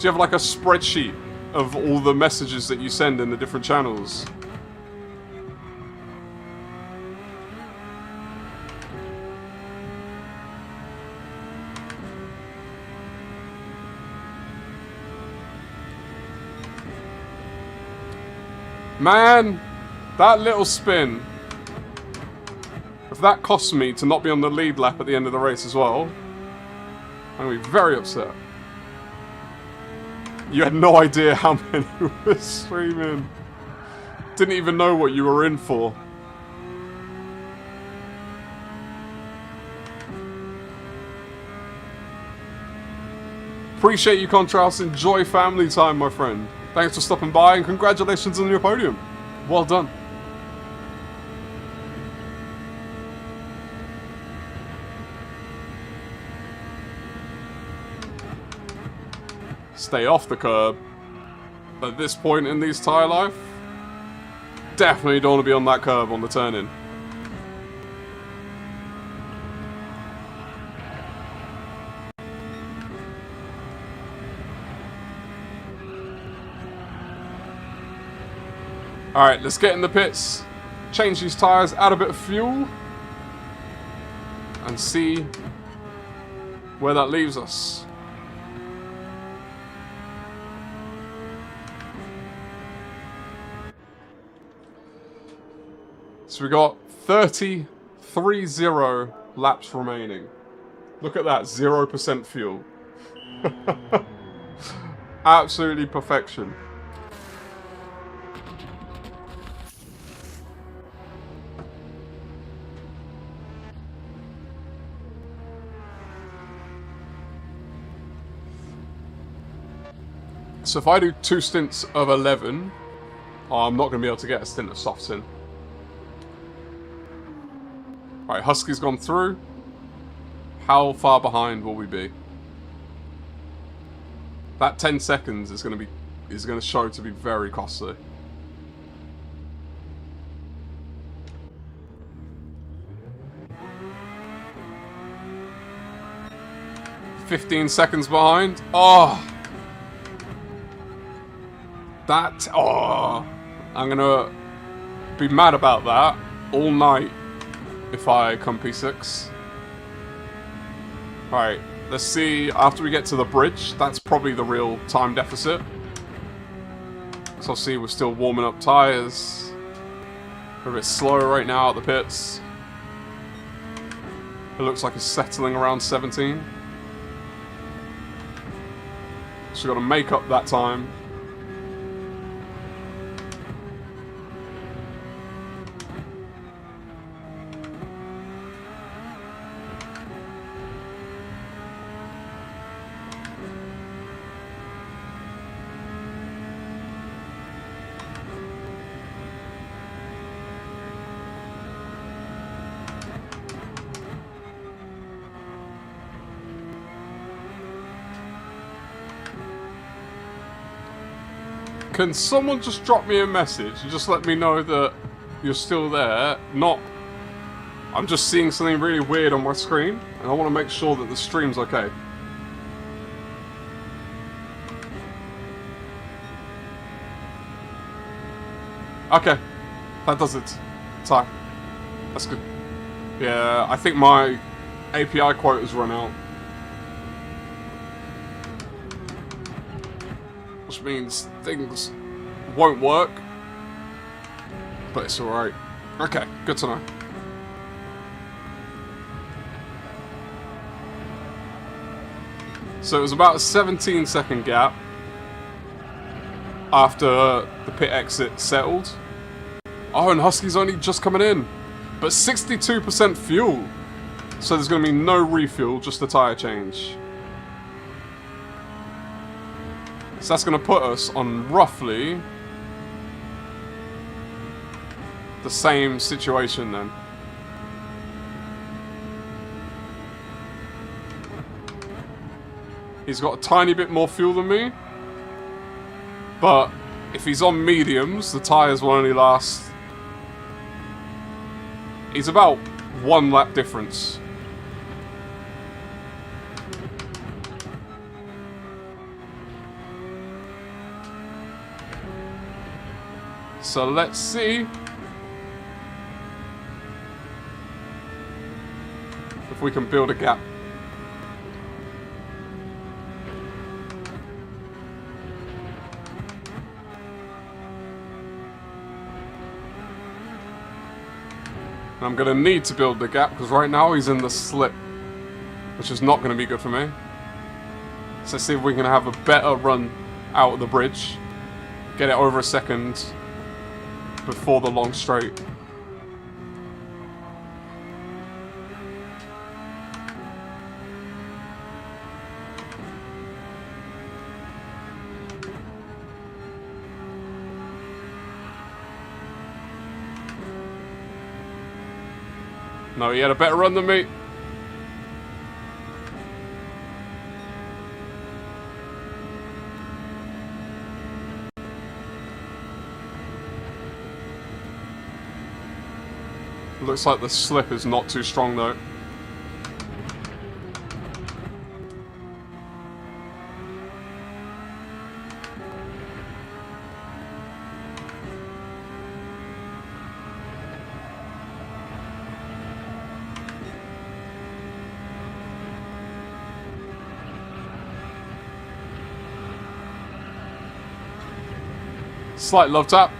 you have like a spreadsheet of all the messages that you send in the different channels? Man, that little spin. If that costs me to not be on the lead lap at the end of the race as well, I'm going to be very upset. You had no idea how many were streaming. Didn't even know what you were in for. Appreciate you, Contrast. Enjoy family time, my friend. Thanks for stopping by and congratulations on your podium. Well done. Stay off the curb. At this point in these tyre life, definitely don't want to be on that curb on the turn-in. Alright, let's get in the pits, change these tyres, add a bit of fuel, and see where that leaves us. So we got 30 laps remaining. Look at that, 0% fuel. Absolutely perfection. So if I do 2 stints of 11, I'm not going to be able to get a stint of softs in. Alright, Husky's gone through. How far behind will we be? That 10 seconds is going to show to be very costly. "15 seconds behind." Oh! I'm gonna be mad about that all night if I come P6. Alright, let's see, after we get to the bridge, that's probably the real time deficit. So I'll see we're still warming up tyres. We're a bit slow right now at the pits. It looks like it's settling around 17. So we've got to make up that time. Can someone just drop me a message and just let me know that you're still there? Not... I'm just seeing something really weird on my screen, and I want to make sure that the stream's okay. Okay. That does it. Ty. That's good. Yeah, I think my API quota's run out. Which means things won't work. But it's alright. Okay, good to know. So it was about a 17-second gap after the pit exit settled. Oh, and Husky's only just coming in. But 62% fuel. So there's going to be no refuel, just a tyre change. So that's going to put us on roughly the same situation then. He's got a tiny bit more fuel than me. But if he's on mediums, the tyres will only last... He's about 1 lap difference. So let's see if we can build a gap. And I'm going to need to build the gap because right now he's in the slip, which is not going to be good for me. So let's see if we can have a better run out of the bridge. Get it over a second before the long straight. No, he had a better run than me. Looks like the slip is not too strong though. Slight love tap.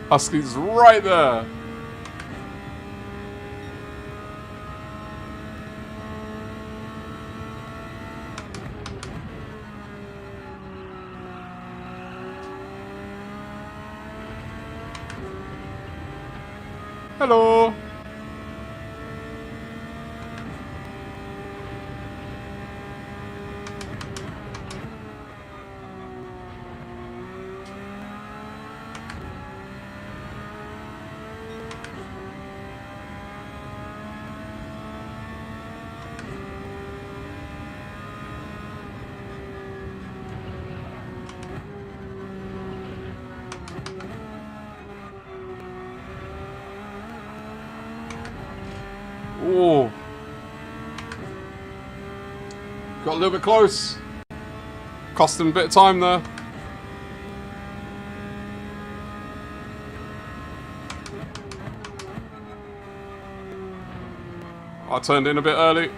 Husky's right there. Hello. Ooh. Got a little bit close. Cost him a bit of time there. I turned in a bit early.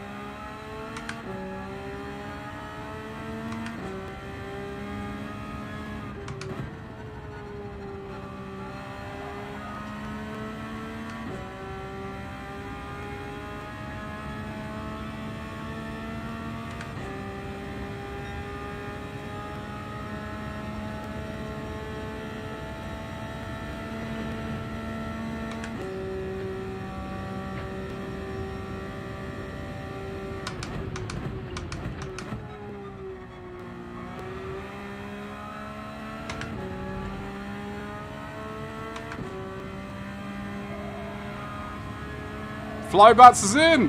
Flybats is in!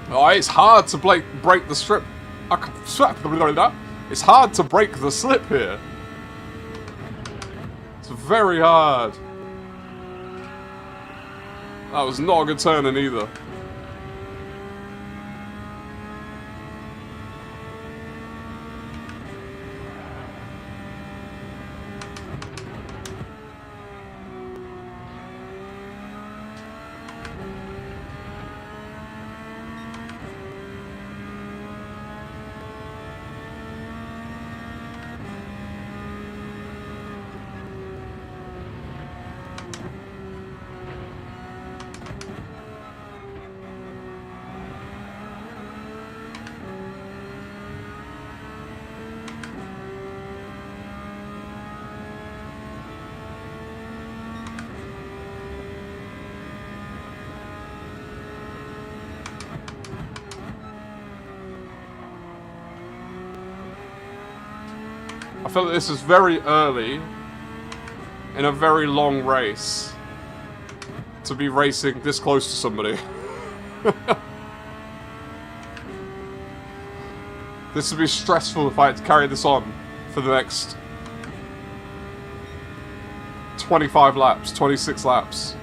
Oh, it's hard to break the strip. It's hard to break the slip here. It's very hard. That was not a good turning either. I feel like this is very early in a very long race to be racing this close to somebody. This would be stressful if I had to carry this on for the next 25 laps, 26 laps.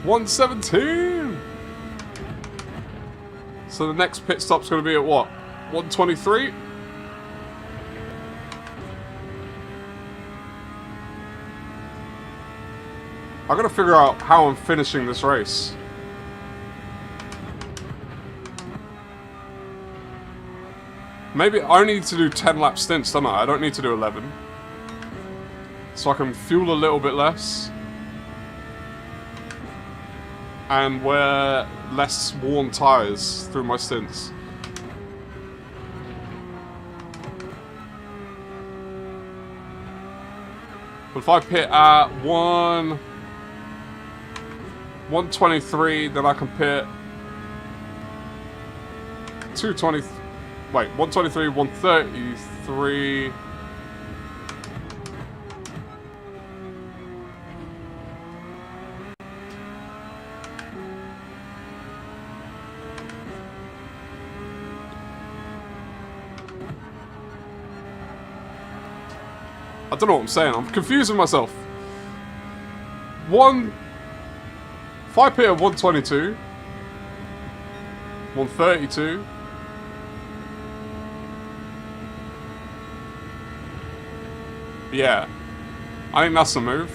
$117. So the next pit stop's going to be at what? 123. I got to figure out how I'm finishing this race. Maybe I only need to do 10 lap stints, don't I? I don't need to do 11. So I can fuel a little bit less. And wear less worn tyres through my stints. But if I pit at 123, then I can pit 220. Wait, 123, 133. I don't know what I'm saying. I'm confusing myself. If I pit at 122, 132. Yeah, I think that's the move.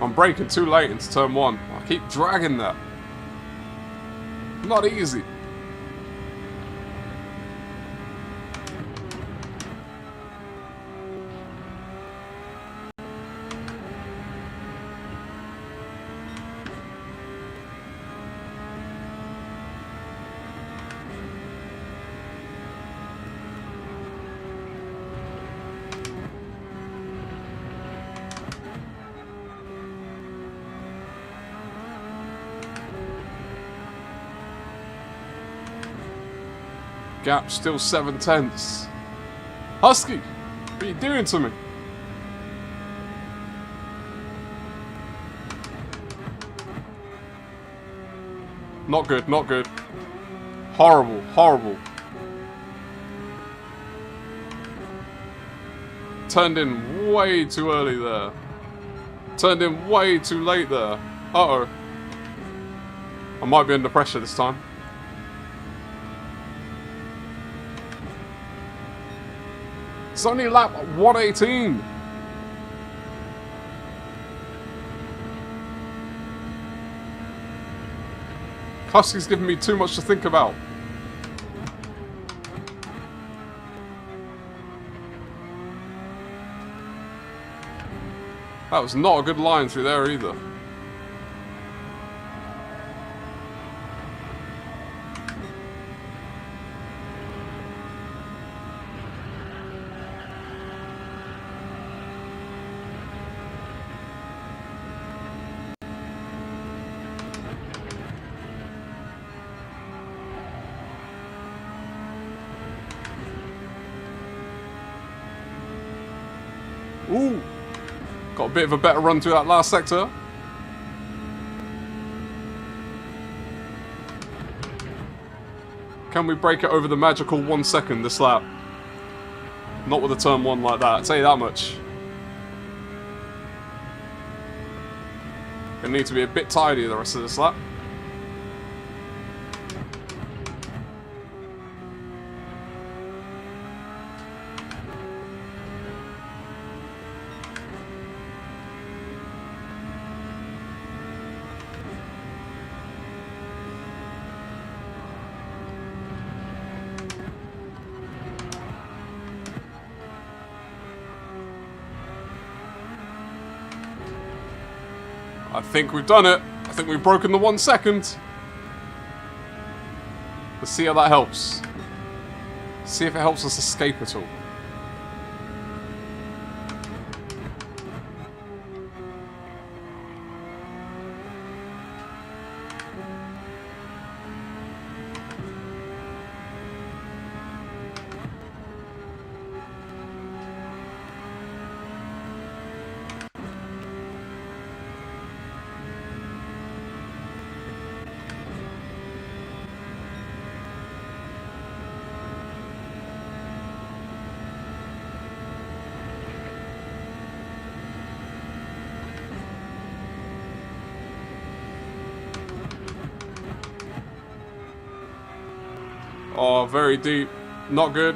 I'm braking too late into turn 1. I keep dragging that. Not easy. Gap still 7/10. Husky, what are you doing to me? Not good, not good. Horrible, horrible. Turned in way too early there. Turned in way too late there. Uh-oh. I might be under pressure this time. It's only lap 118. Husky's giving me too much to think about. That was not a good line through there either. Ooh, got a bit of a better run through that last sector. Can we break it over the magical 1 second this lap? Not with a turn 1 like that, I'll tell you that much. Gonna need to be a bit tidier the rest of this lap. I think we've done it. I think we've broken the 1 second. Let's see how that helps. See if it helps us escape at all. Oh, very deep. Not good.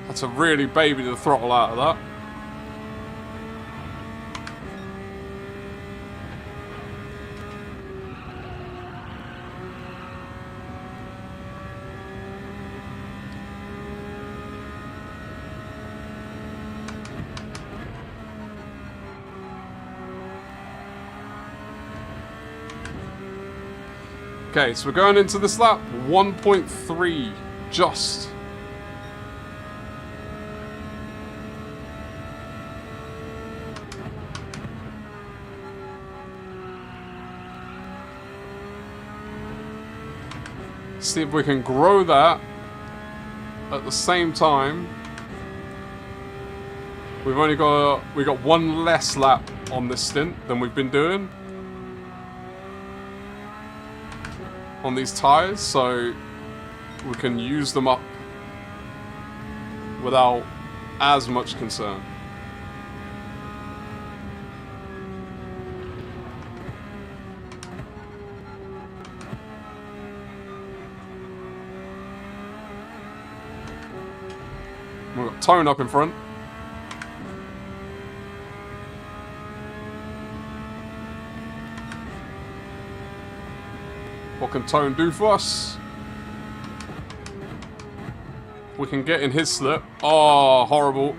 Had to really baby the throttle out of that. Okay, so we're going into this lap 1.3, just. See if we can grow that at the same time. We got one less lap on this stint than we've been doing on these tyres, so we can use them up without as much concern. We've got tone up in front. What can Tone do for us? We can get in his slip. Oh, horrible.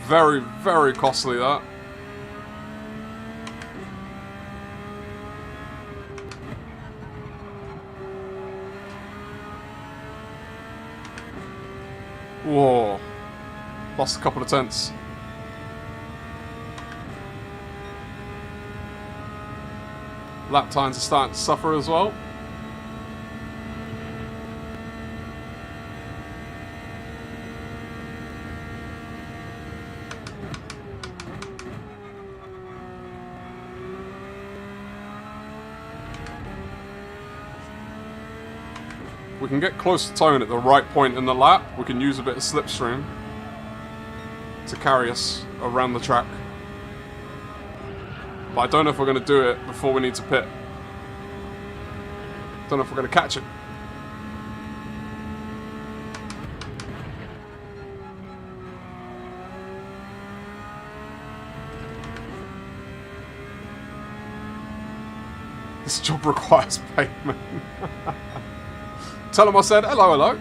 Very, very costly, that. Whoa. Lost a couple of tenths. Lap times are starting to suffer as well. We can get close to Tone at the right point in the lap. We can use a bit of slipstream to carry us around the track. But I don't know if we're going to do it before we need to pit. Don't know if we're going to catch it. This job requires payment. Tell him I said hello, hello.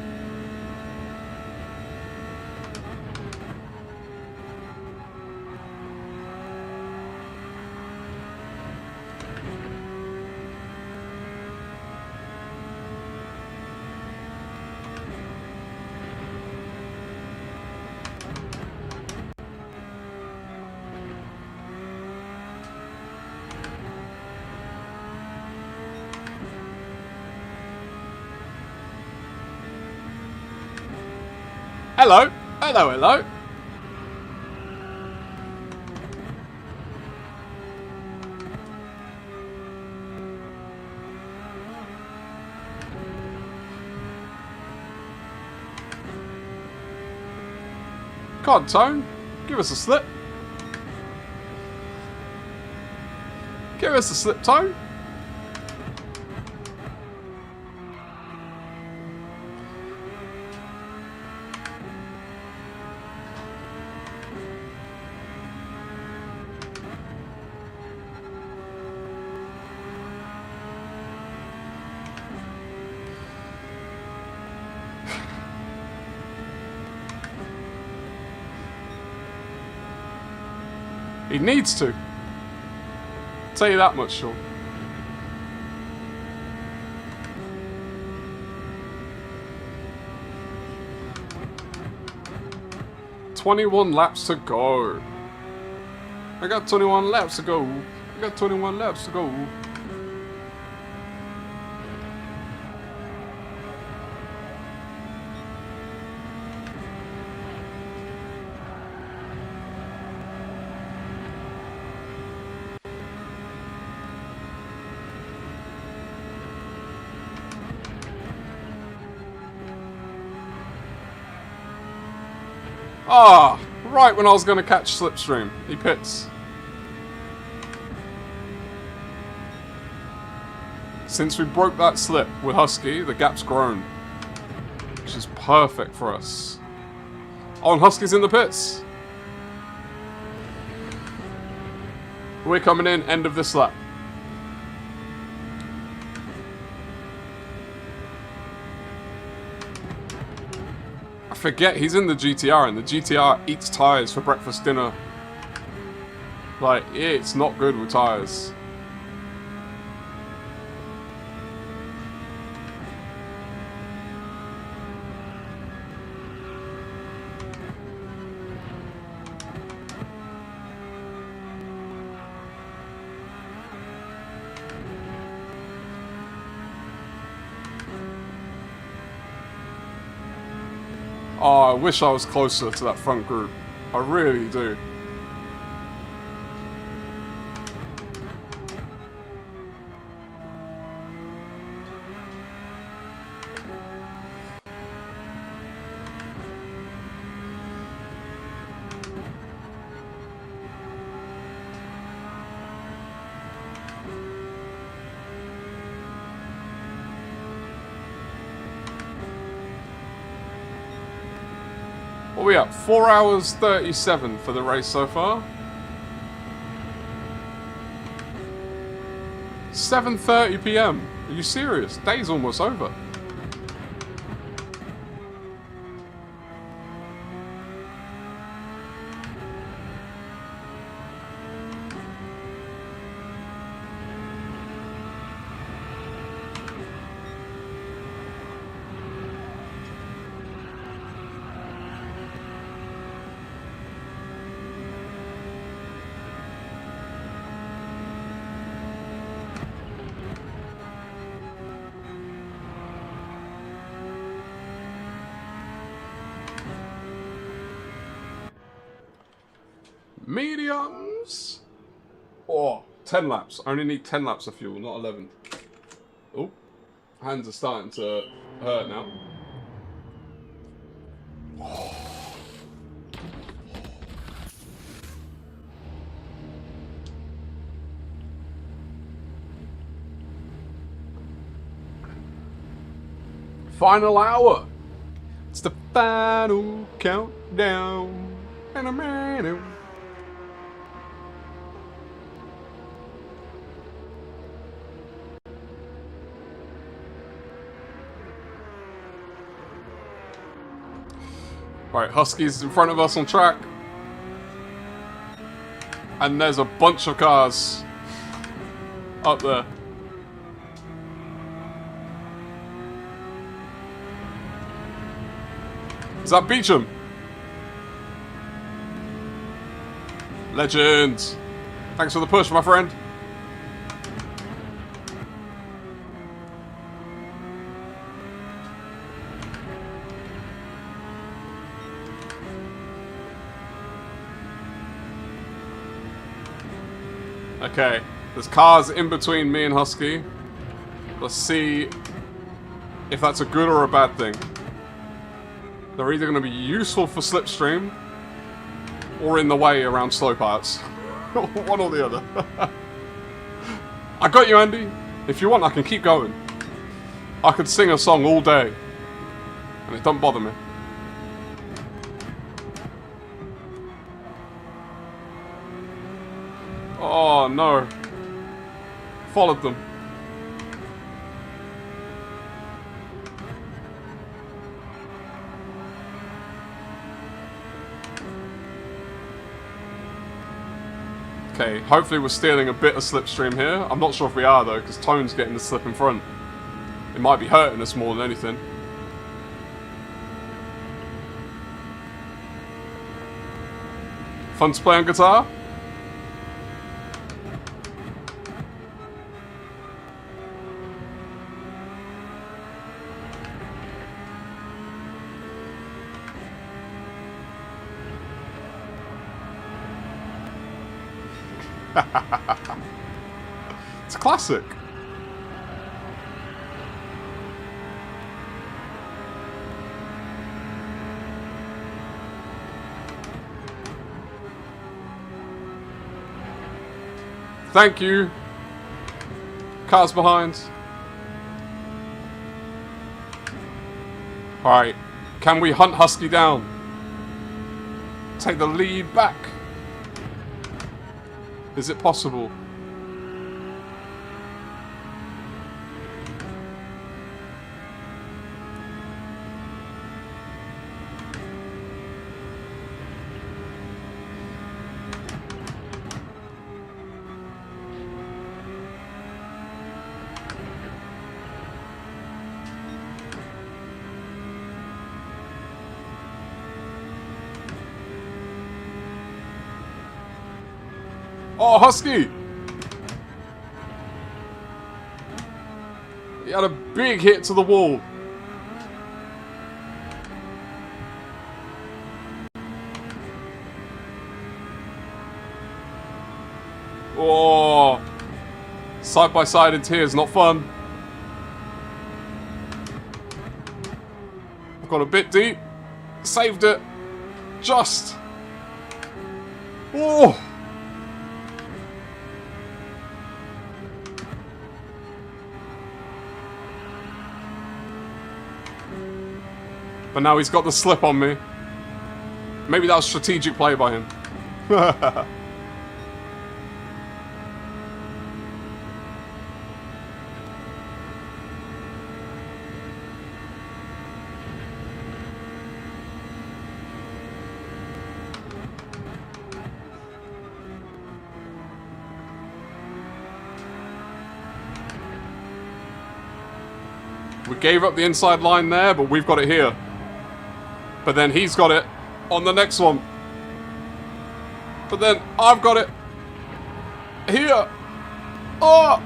Hello, hello, hello. Come on, Tone. Give us a slip. Give us a slip, Tone. He needs to. I'll tell you that much, Sean. "21 laps to go. I got 21 laps to go. I got 21 laps to go." Ah, right when I was going to catch slipstream, he pits. Since we broke that slip with Husky, the gap's grown, which is perfect for us. Oh, and Husky's in the pits. We're coming in, end of this lap. Forget he's in the GTR, and the GTR eats tyres for breakfast, dinner. Like, it's not good with tyres. Oh, I wish I was closer to that front group. I really do. What are we at? 4 hours 37 for the race so far. 7:30 PM. Are you serious? Day's almost over. Mediums. Oh, 10 laps. I only need 10 laps of fuel, not 11. Oh, hands are starting to hurt now. Final hour. It's the final countdown. Right, Husky's in front of us on track. And there's a bunch of cars up there. Is that Beecham? Legends. Thanks for the push, my friend. Okay, there's cars in between me and Husky. Let's see if that's a good or a bad thing. They're either going to be useful for slipstream or in the way around slow parts. One or the other. I got you, Andy. If you want, I can keep going. I could sing a song all day and it don't bother me. Oh no. Followed them. Okay, hopefully we're stealing a bit of slipstream here. I'm not sure if we are though, because Tone's getting the slip in front. It might be hurting us more than anything. Fun to play on guitar? It's a classic. Thank you. Cars behind. Alright. Can we hunt Husky down? Take the lead back. Is it possible? Oh, Husky! He had a big hit to the wall. Oh, side by side in tears, not fun. I've got a bit deep. Saved it. Just. Oh. But now he's got the slip on me. Maybe that was strategic play by him. We gave up the inside line there, but we've got it here. But then he's got it on the next one. But then I've got it here. Oh!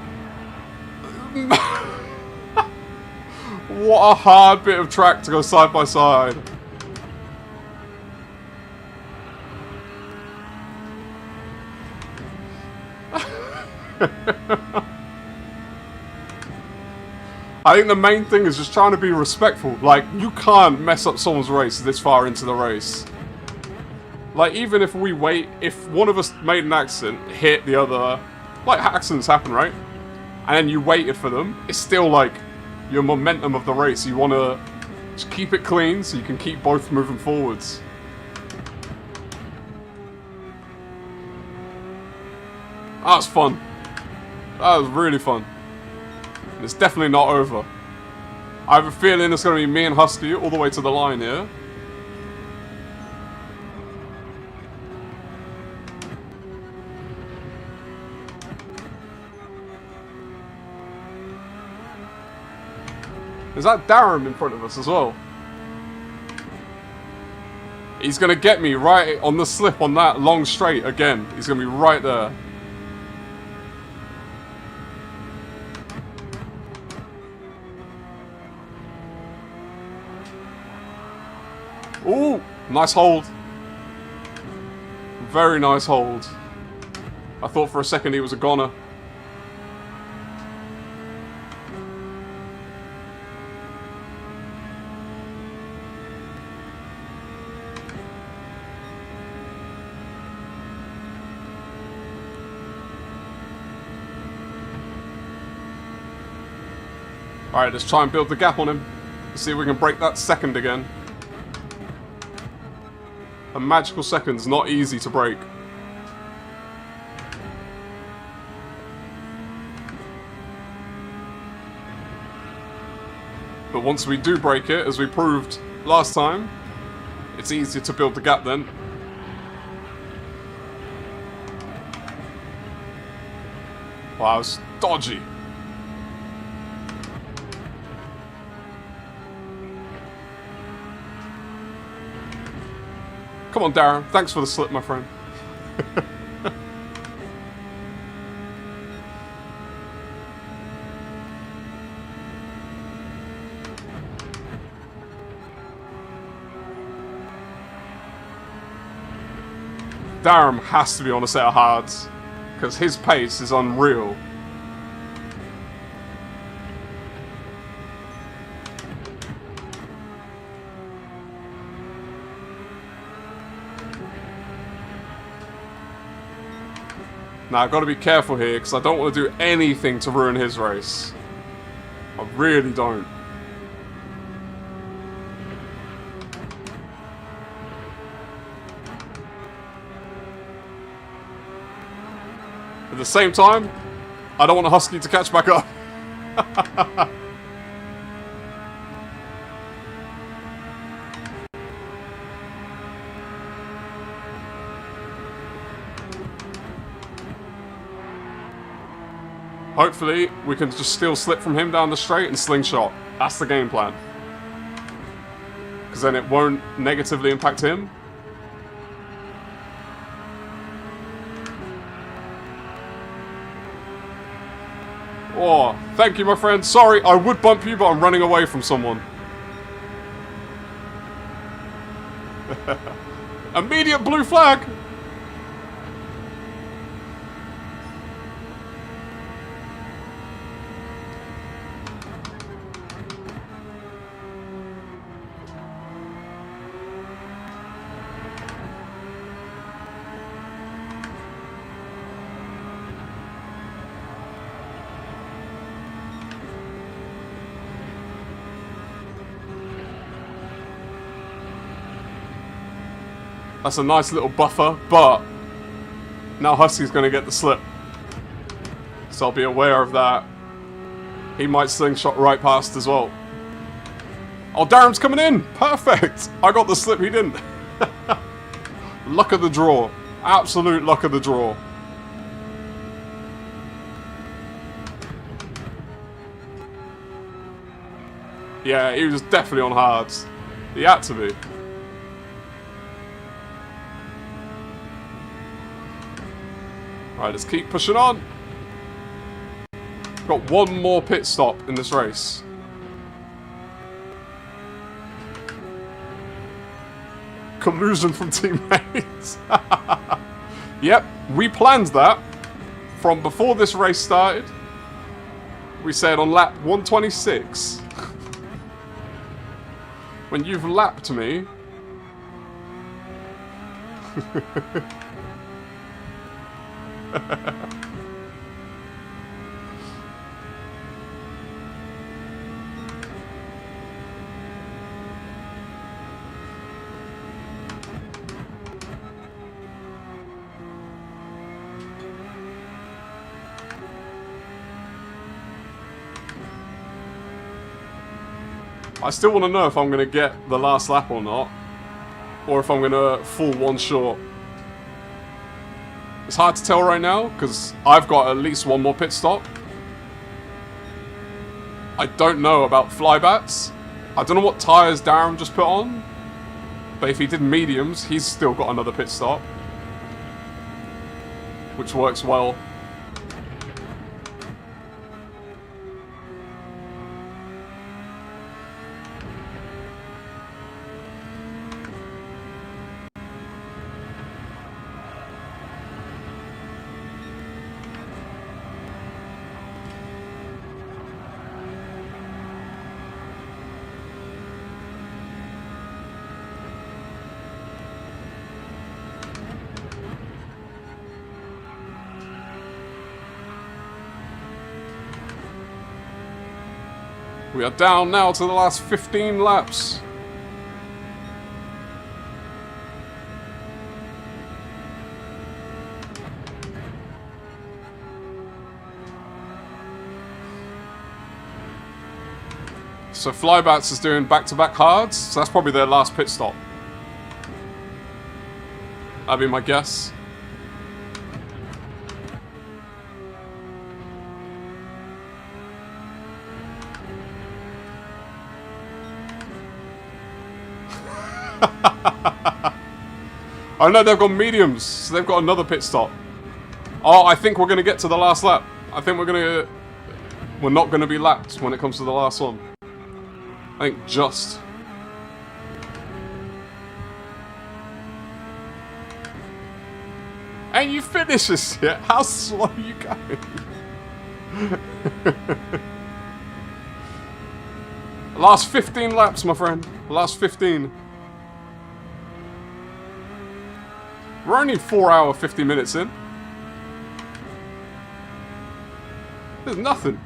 What a hard bit of track to go side by side. I think the main thing is just trying to be respectful. Like, you can't mess up someone's race this far into the race. Like, even if we wait, if one of us made an accident, hit the other, like, accidents happen, right? And then you waited for them, it's still like your momentum of the race. You want to just keep it clean so you can keep both moving forwards. That was fun. That was really fun. And it's definitely not over. I have a feeling it's going to be me and Husky all the way to the line here. Is that Darren in front of us as well? He's going to get me right on the slip on that long straight again. He's going to be right there. Ooh, nice hold. Very nice hold. I thought for a second he was a goner. Alright, let's try and build the gap on him. Let's see if we can break that second again. A magical second's not easy to break. But once we do break it, as we proved last time, it's easier to build the gap then. Wow, it's dodgy. Come on, Darren. Thanks for the slip, my friend. Darren has to be on a set of hards, because his pace is unreal. Now, I've got to be careful here, because I don't want to do anything to ruin his race. I really don't. At the same time, I don't want Husky to catch back up. Hopefully, we can just still slip from him down the straight and slingshot. That's the game plan. Because then it won't negatively impact him. Oh, thank you, my friend. Sorry, I would bump you, but I'm running away from someone. Immediate blue flag! That's a nice little buffer, but now Husky's going to get the slip. So I'll be aware of that. He might slingshot right past as well. Oh, Darren's coming in! Perfect! I got the slip, he didn't. Luck of the draw. Absolute luck of the draw. Yeah, he was definitely on hards. He had to be. Right, let's keep pushing on. Got one more pit stop in this race. Collusion from teammates. Yep, we planned that from before this race started. We said on lap 126. When you've lapped me. I still want to know if I'm going to get the last lap or not. Or if I'm going to fall one short. It's hard to tell right now, because I've got at least one more pit stop. I don't know about flybats. I don't know what tyres Darren just put on. But if he did mediums, he's still got another pit stop. Which works well. We are down now to the last 15 laps. So Flybats is doing back-to-back hards, so that's probably their last pit stop. That'd be my guess. Oh no, they've got mediums, so they've got another pit stop. Oh, I think we're going to get to the last lap. I think we're not going to be lapped when it comes to the last one. I think just. And you finish this yet? How slow are you going? Last 15 laps, my friend. Last 15. We're only 4 hour 50 minutes in. There's nothing.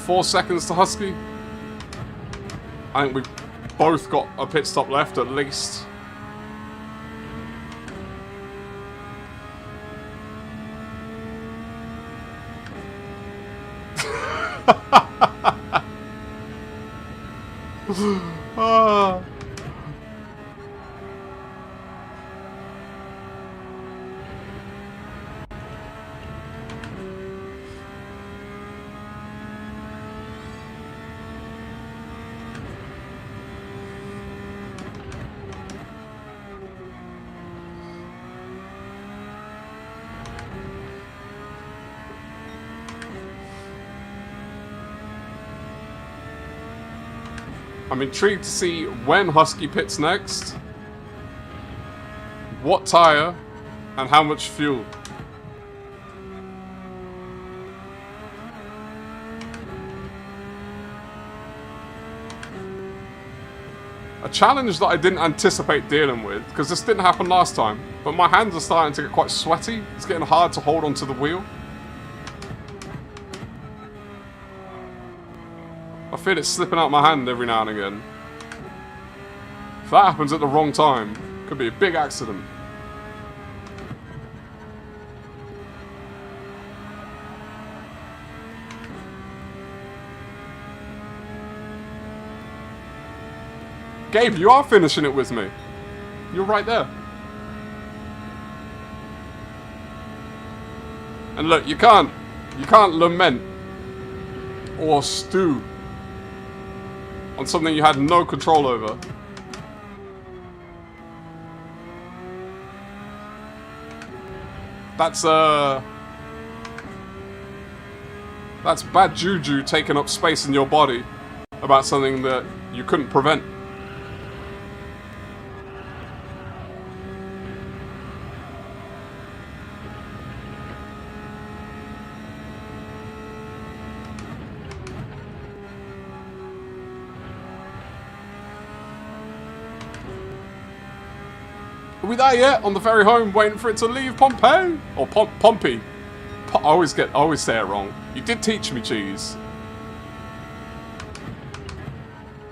Four seconds to Husky. I think we've both got a pit stop left at least. Ah. I'm intrigued to see when Husky pits next, what tyre, and how much fuel. A challenge that I didn't anticipate dealing with, because this didn't happen last time, but my hands are starting to get quite sweaty. It's getting hard to hold onto the wheel. I feel it slipping out my hand every now and again. If that happens at the wrong time, it could be a big accident. Gabe, you are finishing it with me. You're right there. And look, you can't lament or stew on something you had no control over. That's bad juju taking up space in your body about something that you couldn't prevent. Are we there yet? On the ferry home, waiting for it to leave Pompeii? Or Pompey. I always say it wrong. You did teach me, Cheese.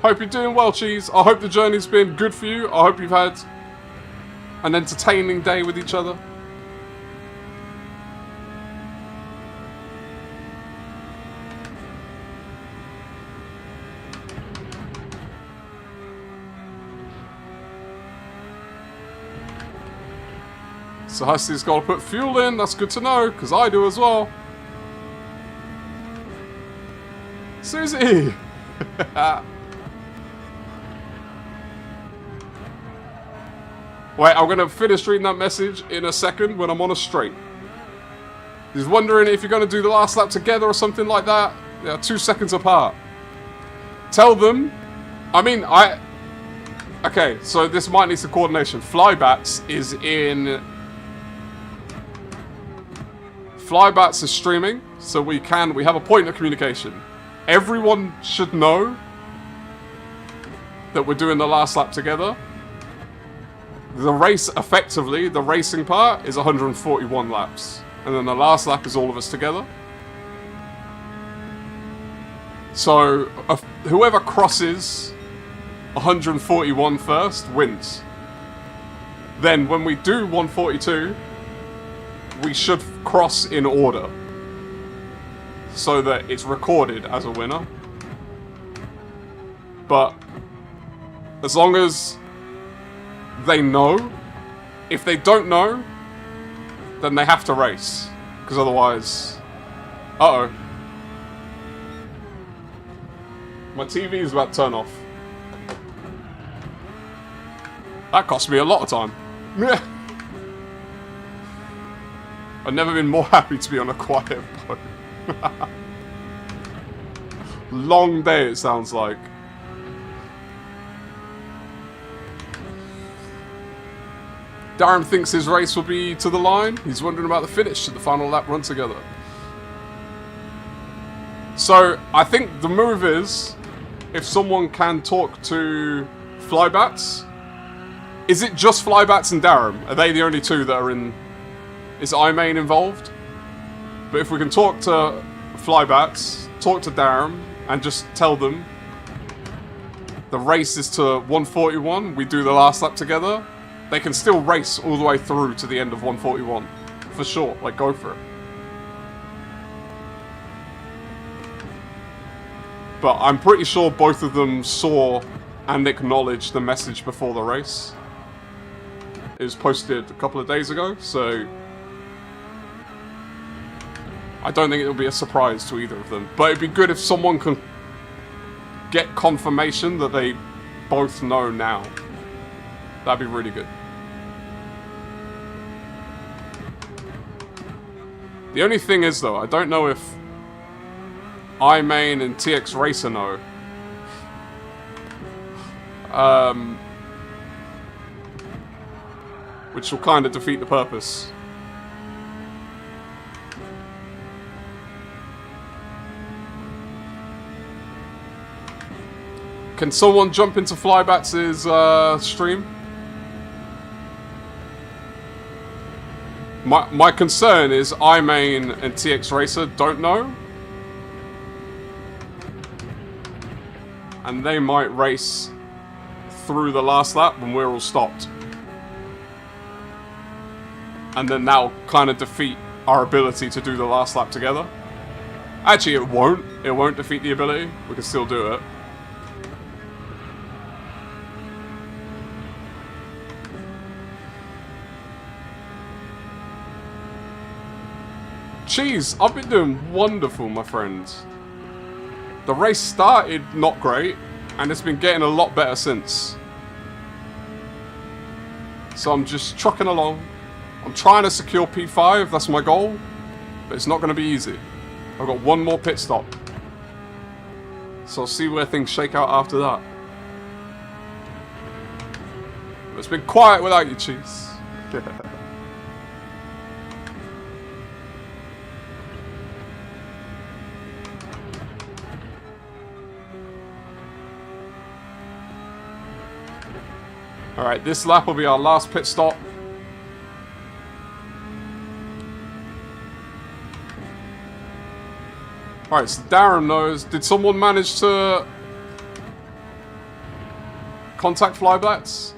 Hope you're doing well, Cheese. I hope the journey's been good for you. I hope you've had an entertaining day with each other. So Husty's got to put fuel in, that's good to know, because I do as well. Susie! Wait, I'm going to finish reading that message in a second when I'm on a straight. He's wondering if you're going to do the last lap together or something like that. Yeah, 2 seconds apart. Tell them, okay, so this might need some coordination. Flybats is in... Flybats is streaming, so we have a point of communication. Everyone should know that we're doing the last lap together. The race, effectively, the racing part is 141 laps. And then the last lap is all of us together. So, whoever crosses 141 first wins. Then, when we do 142... we should cross in order so that it's recorded as a winner. But as long as they know, if they don't know, then they have to race, because otherwise, uh-oh, my TV is about to turn off. That cost me a lot of time. I've never been more happy to be on a quiet boat. Long day, it sounds like. Darren thinks his race will be to the line. He's wondering about the finish at the final lap run together. So, I think the move is, if someone can talk to Flybats. Is it just Flybats and Darren? Are they the only two that are in... Is iMain involved? But if we can talk to Flybats, talk to Darren, and just tell them the race is to 141, we do the last lap together, they can still race all the way through to the end of 141. For sure, like, go for it. But I'm pretty sure both of them saw and acknowledged the message before the race. It was posted a couple of days ago, so... I don't think it'll be a surprise to either of them. But it'd be good if someone can get confirmation that they both know now. That'd be really good. The only thing is, though, I don't know if iMain and TX Racer know. Which will kind of defeat the purpose. Can someone jump into Flybats's stream? My concern is iMain and TX Racer don't know. And they might race through the last lap when we're all stopped. And then that'll kind of defeat our ability to do the last lap together. Actually, it won't. It won't defeat the ability. We can still do it. Jeez, I've been doing wonderful, my friends. The race started not great, and it's been getting a lot better since. So I'm just trucking along. I'm trying to secure P5, that's my goal. But it's not going to be easy. I've got one more pit stop. So I'll see where things shake out after that. But it's been quiet without you, Cheese. Alright, this lap will be our last pit stop. Alright, so Darren knows. Did someone manage to contact Flybats?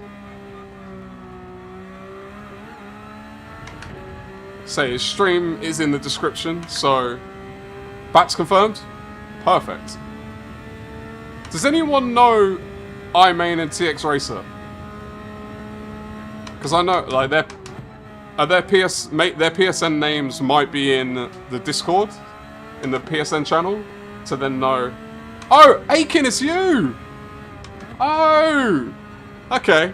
Say his stream is in the description, so Bats confirmed? Perfect. Does anyone know iMain and TX Racer? Because I know, like, their PSN names might be in the Discord, in the PSN channel, to then know. Oh, Aiken, it's you! Oh! Okay.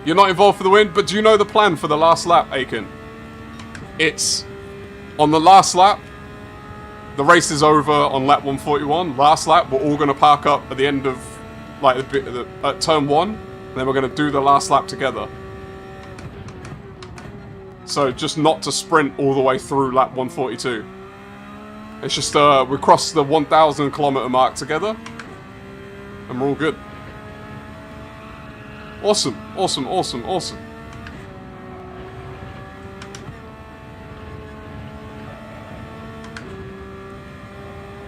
You're not involved for the win, but do you know the plan for the last lap, Aiken? It's on the last lap. The race is over on lap 141. Last lap, we're all going to park up at the end of, like, at turn 1. And then we're going to do the last lap together. So, just not to sprint all the way through lap 142. It's just, we cross the 1,000 kilometer mark together. And we're all good. Awesome, awesome, awesome, awesome.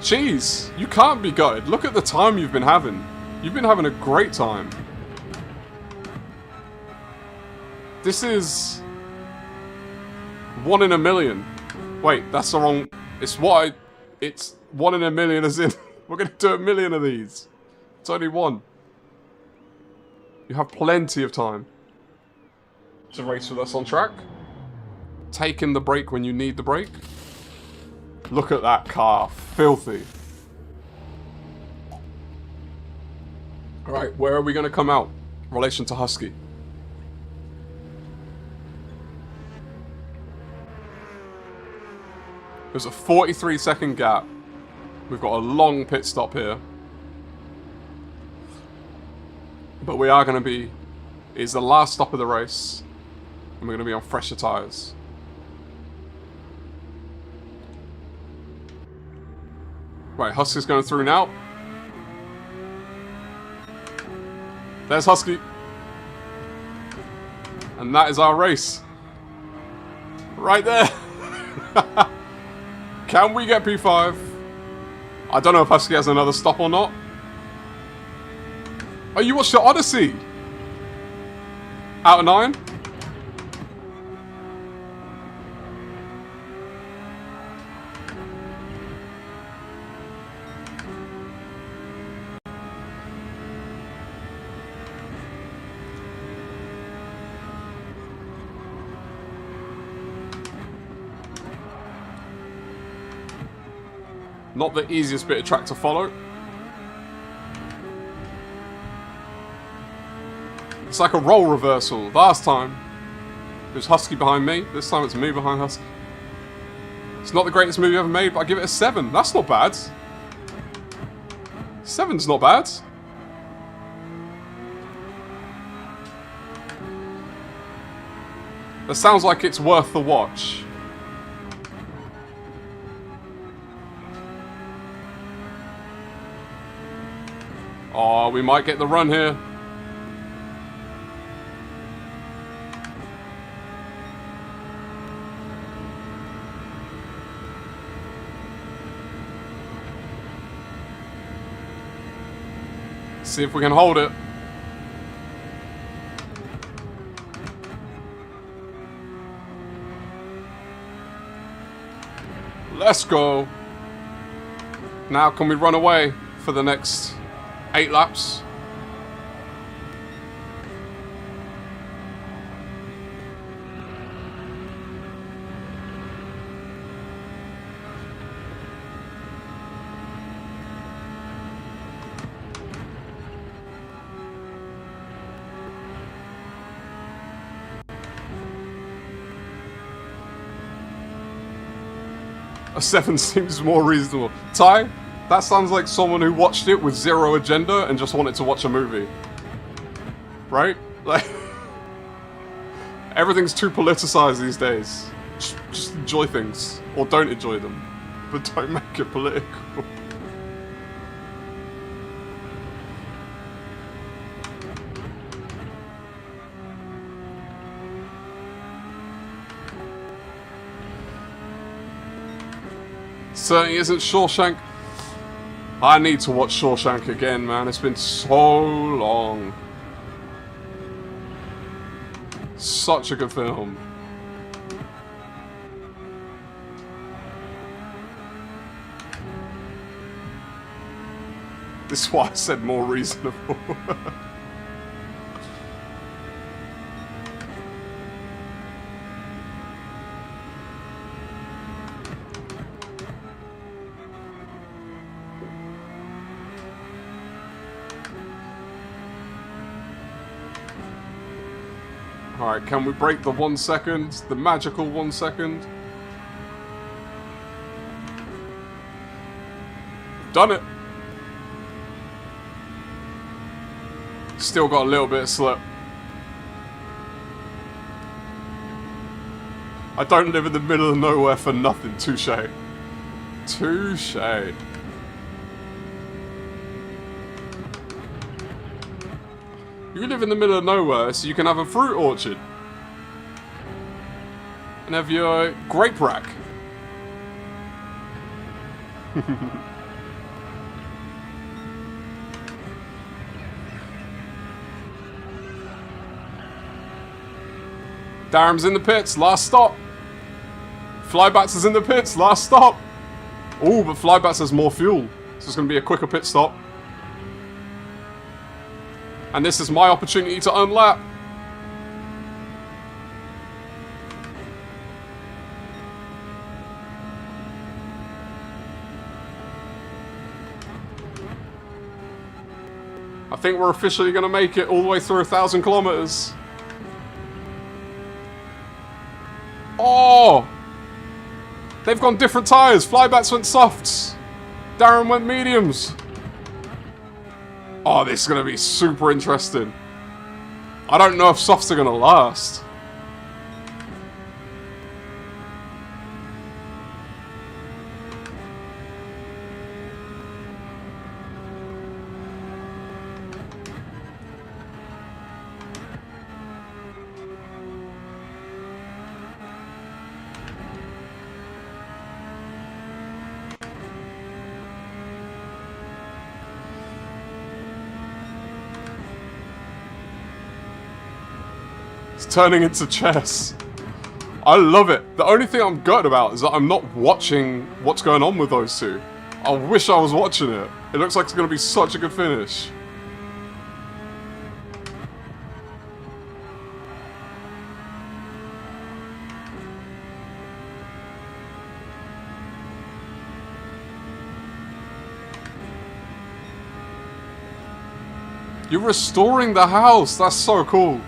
Jeez, you can't be gutted. Look at the time you've been having. You've been having a great time. This is 1 in a million. Wait, that's the wrong... It's 1 in a million as in... We're going to do 1 million of these. It's only 1. You have plenty of time to race with us on track. Taking the break when you need the break. Look at that car. Filthy. Alright, where are we going to come out in relation to Husky? There's a 43-second gap. We've got a long pit stop here. But we are going to be... It's the last stop of the race. And we're going to be on fresher tyres. Right, Husky's going through now. There's Husky. And that is our race. Right there. Can we get P5? I don't know if Husky has another stop or not. Oh, you watched the Odyssey? Out of 9? Not the easiest bit of track to follow. It's like a role reversal. Last time, it was Husky behind me. This time it's me behind Husky. It's not the greatest movie ever made, but I give it a 7. That's not bad. 7's not bad. That sounds like it's worth the watch. Oh, we might get the run here. See if we can hold it. Let's go. Now can we run away for the next 8 laps? A 7 seems more reasonable. Ty, that sounds like someone who watched it with zero agenda and just wanted to watch a movie. Right? Like, everything's too politicized these days. Just enjoy things. Or don't enjoy them. But don't make it political. Certainly isn't Shawshank. I need to watch Shawshank again, man. It's been so long. Such a good film. This is why I said more reasonable. Alright, can we break the 1 second? The magical 1 second? Done it! Still got a little bit of slip. I don't live in the middle of nowhere for nothing, touche. Touche. You live in the middle of nowhere so you can have a fruit orchard. And have your grape rack. Darren's in the pits, last stop. Flybats is in the pits, last stop. Oh, but Flybats has more fuel. So it's going to be a quicker pit stop. And this is my opportunity to unlap. I think we're officially going to make it all the way through 1,000 kilometers. Oh! They've gone different tyres. Flybats went softs. Darren went mediums. Oh, this is going to be super interesting. I don't know if softs are going to last. Turning into chess. I love it. The only thing I'm gutted about is that I'm not watching what's going on with those two. I wish I was watching it. It looks like it's going to be such a good finish. You're restoring the house. That's so cool.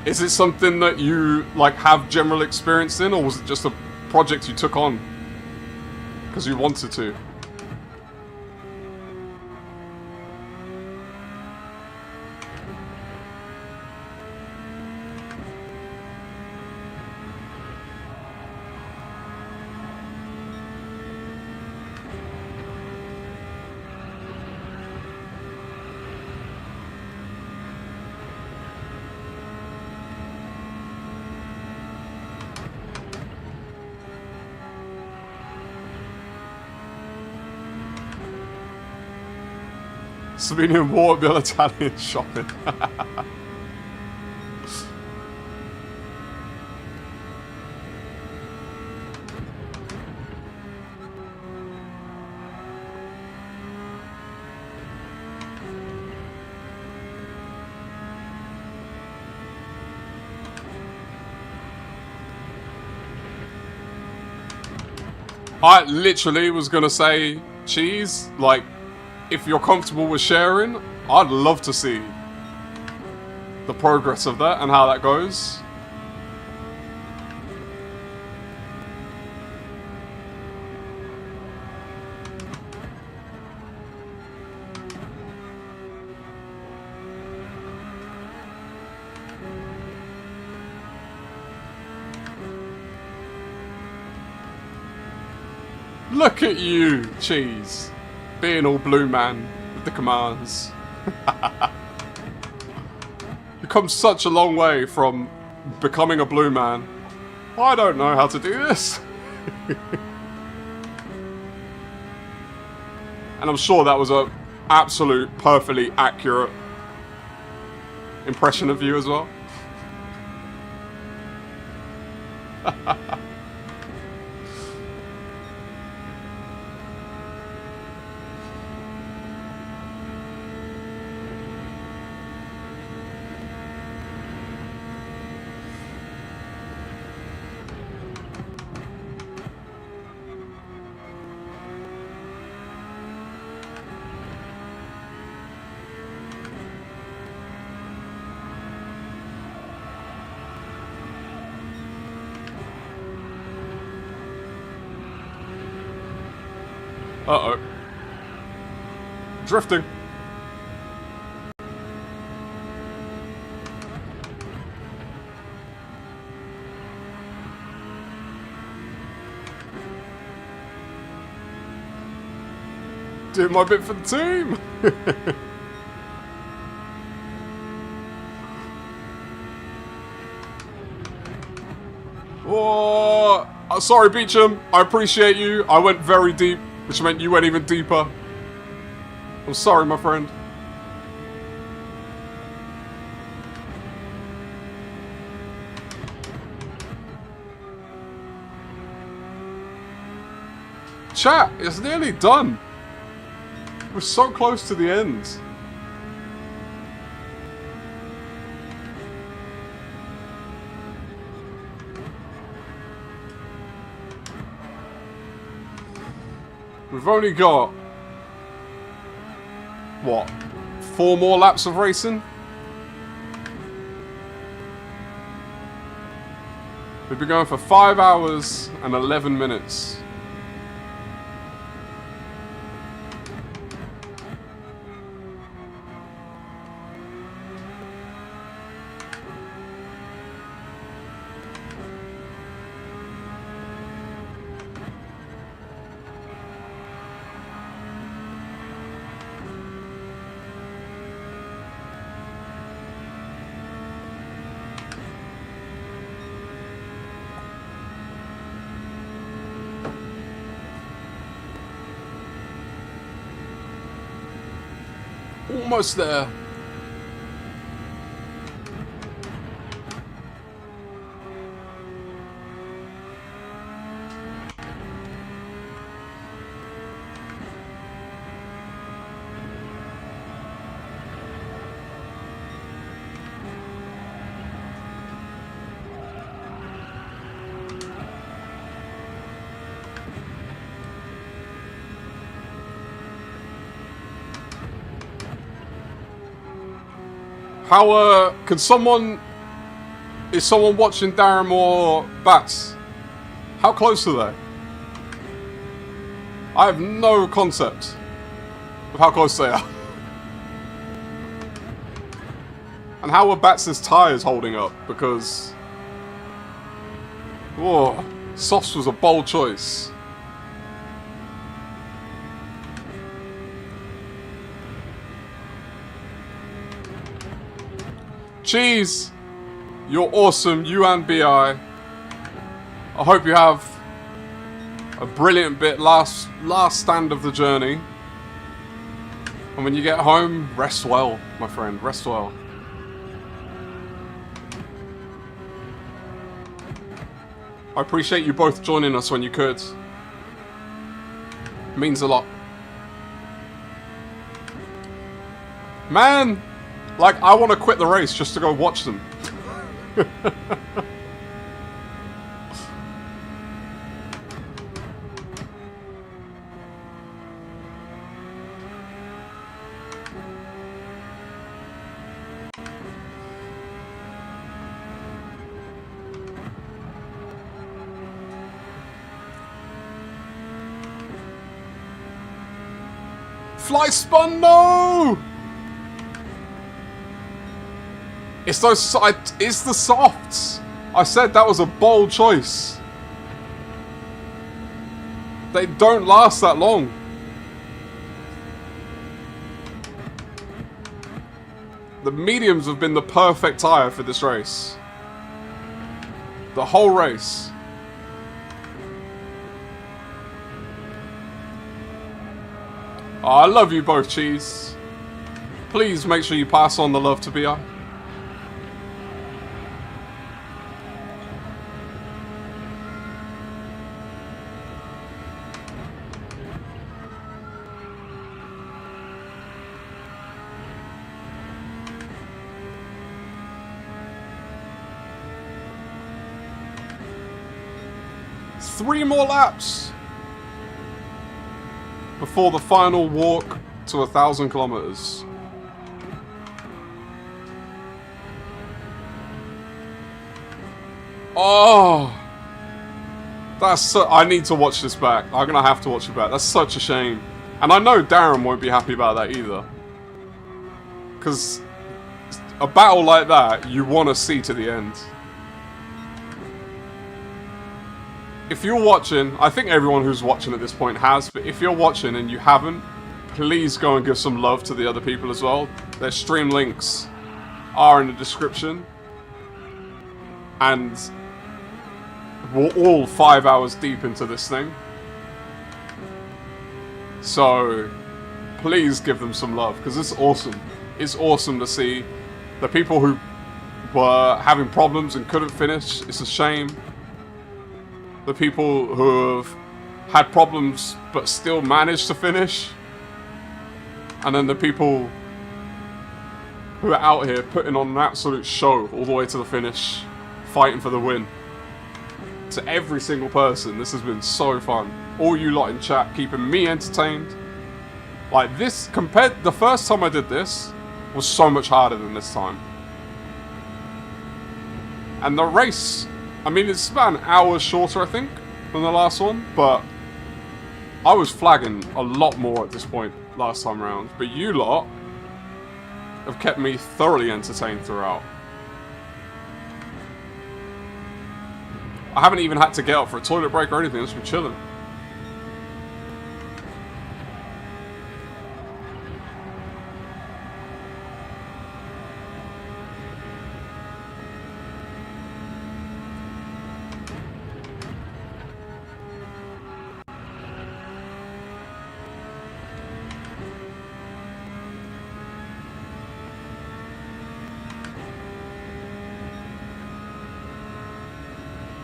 Is it something that you, like, have general experience in, or was it just a project you took on because you wanted to? Slovenian watermill Italian shopping. I literally was gonna say, cheese, like, if you're comfortable with sharing, I'd love to see the progress of that and how that goes. Look at you, cheese. Being all blue man with the commands. You've come such a long way from becoming a blue man. I don't know how to do this. And I'm sure that was a absolute, perfectly accurate impression of you as well. Uh-oh. Drifting. Doing my bit for the team. Oh, sorry, Beecham. I appreciate you. I went very deep, which meant you went even deeper. I'm sorry, my friend. Chat, it's nearly done. We're so close to the end. We've only got, what, 4 more laps of racing? We've been going for 5 hours and 11 minutes. Almost there. How, can someone... Is someone watching Darren or Bats? How close are they? I have no concept of how close they are. And how are Bats' tyres holding up? Because... Whoa, softs was a bold choice. Cheese, you're awesome, you and BI. I hope you have a brilliant bit, last stand of the journey. And when you get home, rest well, my friend. Rest well. I appreciate you both joining us when you could. It means a lot. Man! Like, I want to quit the race just to go watch them. Fly spun, no! It's those. It's the softs. I said that was a bold choice. They don't last that long. The mediums have been the perfect tyre for this race. The whole race. Oh, I love you both, Cheese. Please make sure you pass on the love to BI. Three more laps before the final walk to 1,000 kilometers. Oh, that's so. I need to watch this back. I'm gonna have to watch it back. That's such a shame, and I know Darren won't be happy about that either. Because a battle like that, you want to see to the end. If you're watching, I think everyone who's watching at this point has, but if you're watching and you haven't, please go and give some love to the other people as well. Their stream links are in the description. And we're all 5 hours deep into this thing. So, please give them some love, because it's awesome. It's awesome to see the people who were having problems and couldn't finish. It's a shame. The people who have had problems but still managed to finish. And then the people who are out here putting on an absolute show all the way to the finish, fighting for the win. To every single person, this has been so fun. All you lot in chat keeping me entertained. Like this, compared, the first time I did this was so much harder than this time. And the race, I mean, it's about an hour shorter, I think, than the last one, but I was flagging a lot more at this point last time around. But you lot have kept me thoroughly entertained throughout. I haven't even had to get up for a toilet break or anything, I've just been chilling.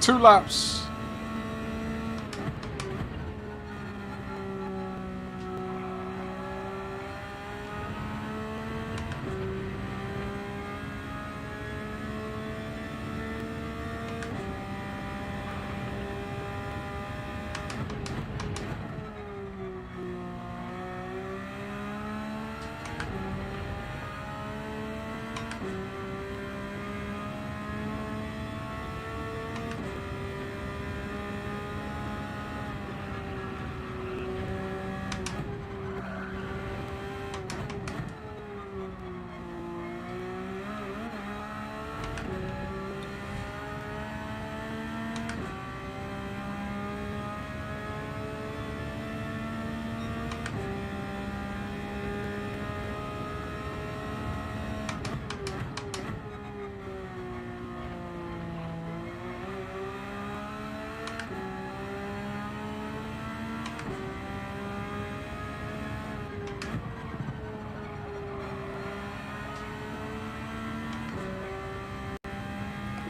Two laps.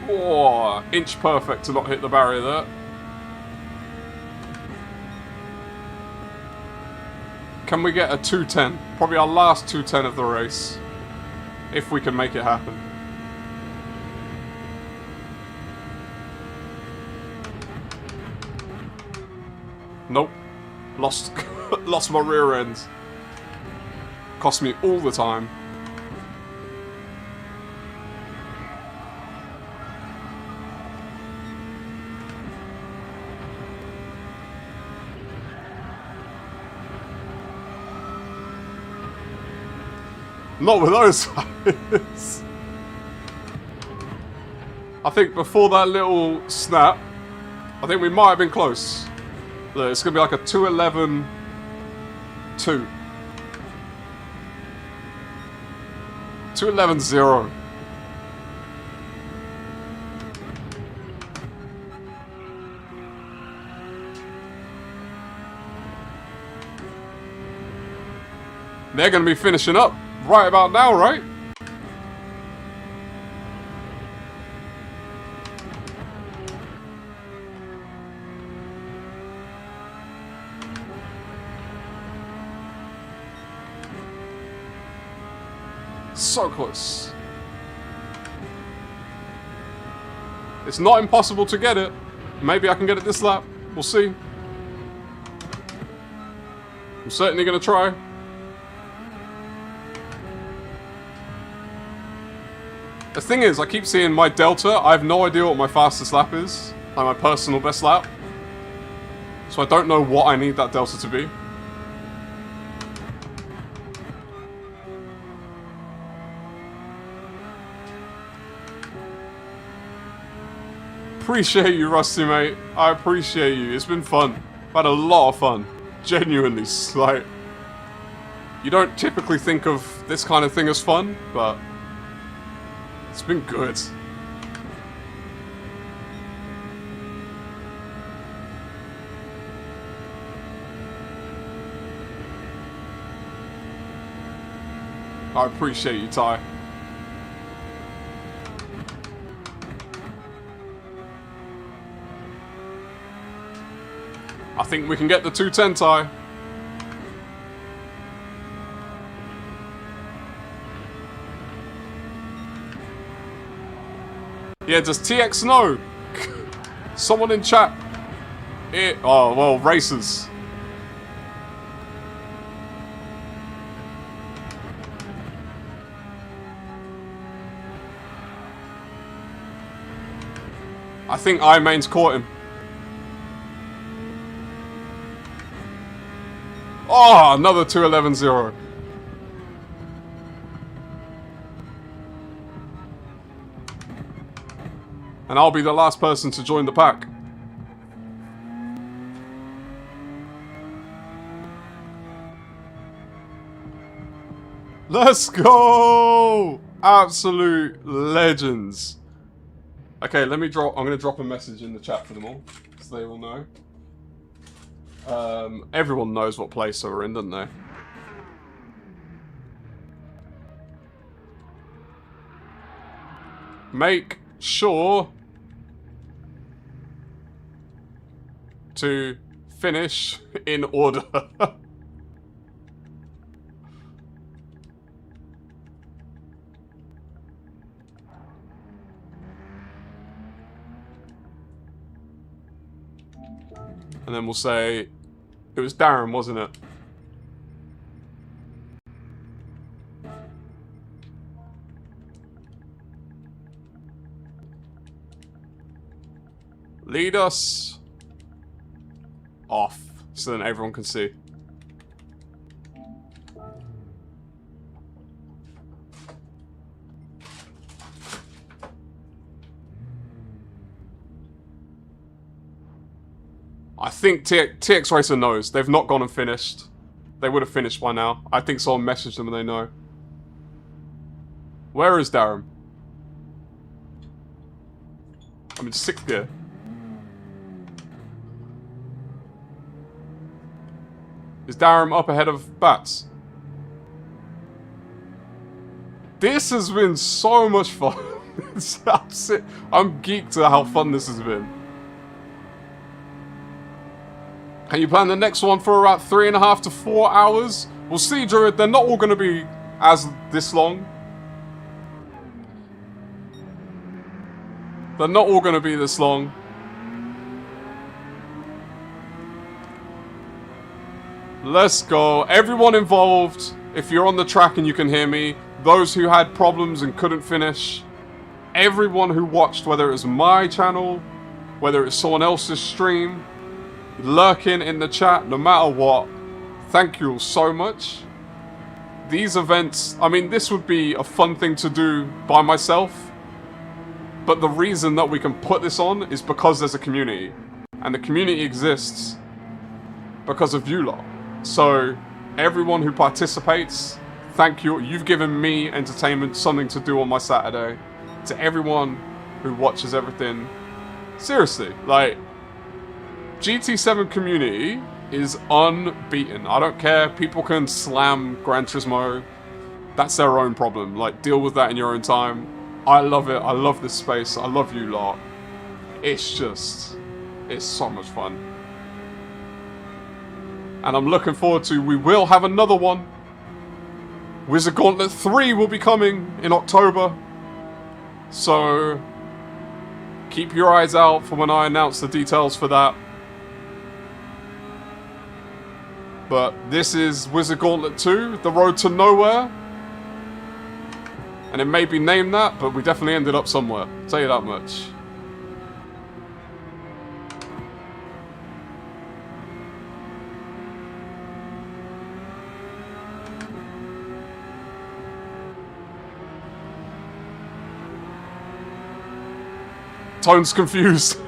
Oh, inch perfect to not hit the barrier there. Can we get a 210? Probably our last 210 of the race. If we can make it happen. Nope. Lost lost my rear end. Cost me all the time. Not with those tires. I think before that little snap, I think we might have been close. Look, it's going to be like a 211-2. - 211-0. They're going to be finishing up right about now, right? So close. It's not impossible to get it. Maybe I can get it this lap. We'll see. I'm certainly going to try. The thing is, I keep seeing my delta. I have no idea what my fastest lap is. Like my personal best lap. So I don't know what I need that delta to be. Appreciate you, Rusty, mate. I appreciate you. It's been fun. I've had a lot of fun. Genuinely. Like, you don't typically think of this kind of thing as fun, but it's been good. I appreciate you, Ty. I think we can get the 210, Ty. Yeah, does TX know? Someone in chat. Oh, well, racers. I think iMain's caught him. Oh, another 211-0. And I'll be the last person to join the pack. Let's go! Absolute legends. Okay, let me drop. I'm going to drop a message in the chat for them all, so they all know. Everyone knows what place we're in, doesn't they? Make sure to finish in order. And then we'll say, it was Darren, wasn't it? Lead us off, so then everyone can see. I think TX Racer knows. They've not gone and finished. They would have finished by now. I think someone messaged them and they know. Where is Darren? I'm in 6th gear. Is Darren up ahead of Bats? This has been so much fun. I'm geeked at how fun this has been. Can you plan the next one for about 3.5 to 4 hours? We'll see, Druid. They're not all going to be as this long. They're not all going to be this long. Let's go. Everyone involved, if you're on the track and you can hear me, those who had problems and couldn't finish, everyone who watched, whether it was my channel, whether it's someone else's stream, lurking in the chat, no matter what, thank you all so much. These events, I mean, this would be a fun thing to do by myself, but the reason that we can put this on is because there's a community, and the community exists because of you lot. So everyone who participates, thank you. You've given me entertainment, something to do on my Saturday. To everyone who watches everything, seriously, like, GT7 community is unbeaten. I don't care. People can slam Gran Turismo. That's their own problem. Like, deal with that in your own time. I love it. I love this space. I love you lot. It's so much fun. And I'm looking forward to, we will have another one. Wizard Gauntlet 3 will be coming in October. So, keep your eyes out for when I announce the details for that. But this is Wizard Gauntlet 2, The Road to Nowhere. And it may be named that, but we definitely ended up somewhere. I'll tell you that much. Tone's confused.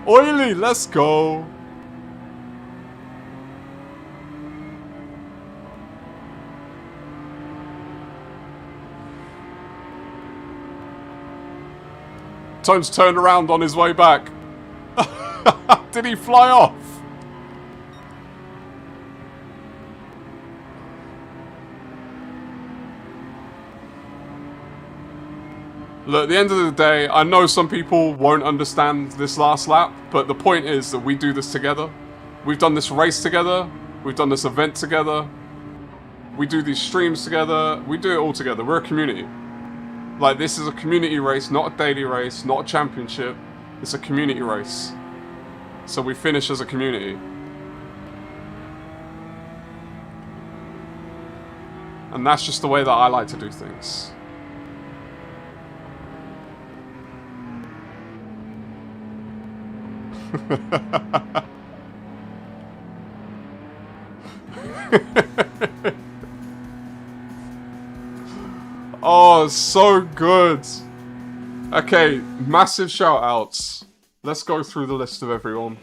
Oily, let's go. Tone's turned around on his way back. Did he fly off? Look, at the end of the day, I know some people won't understand this last lap, but the point is that we do this together. We've done this race together. We've done this event together. We do these streams together. We do it all together. We're a community. Like, this is a community race, not a daily race, not a championship. It's a community race. So we finish as a community. And that's just the way that I like to do things. Oh, so good. Okay, massive shout outs. Let's go through the list of everyone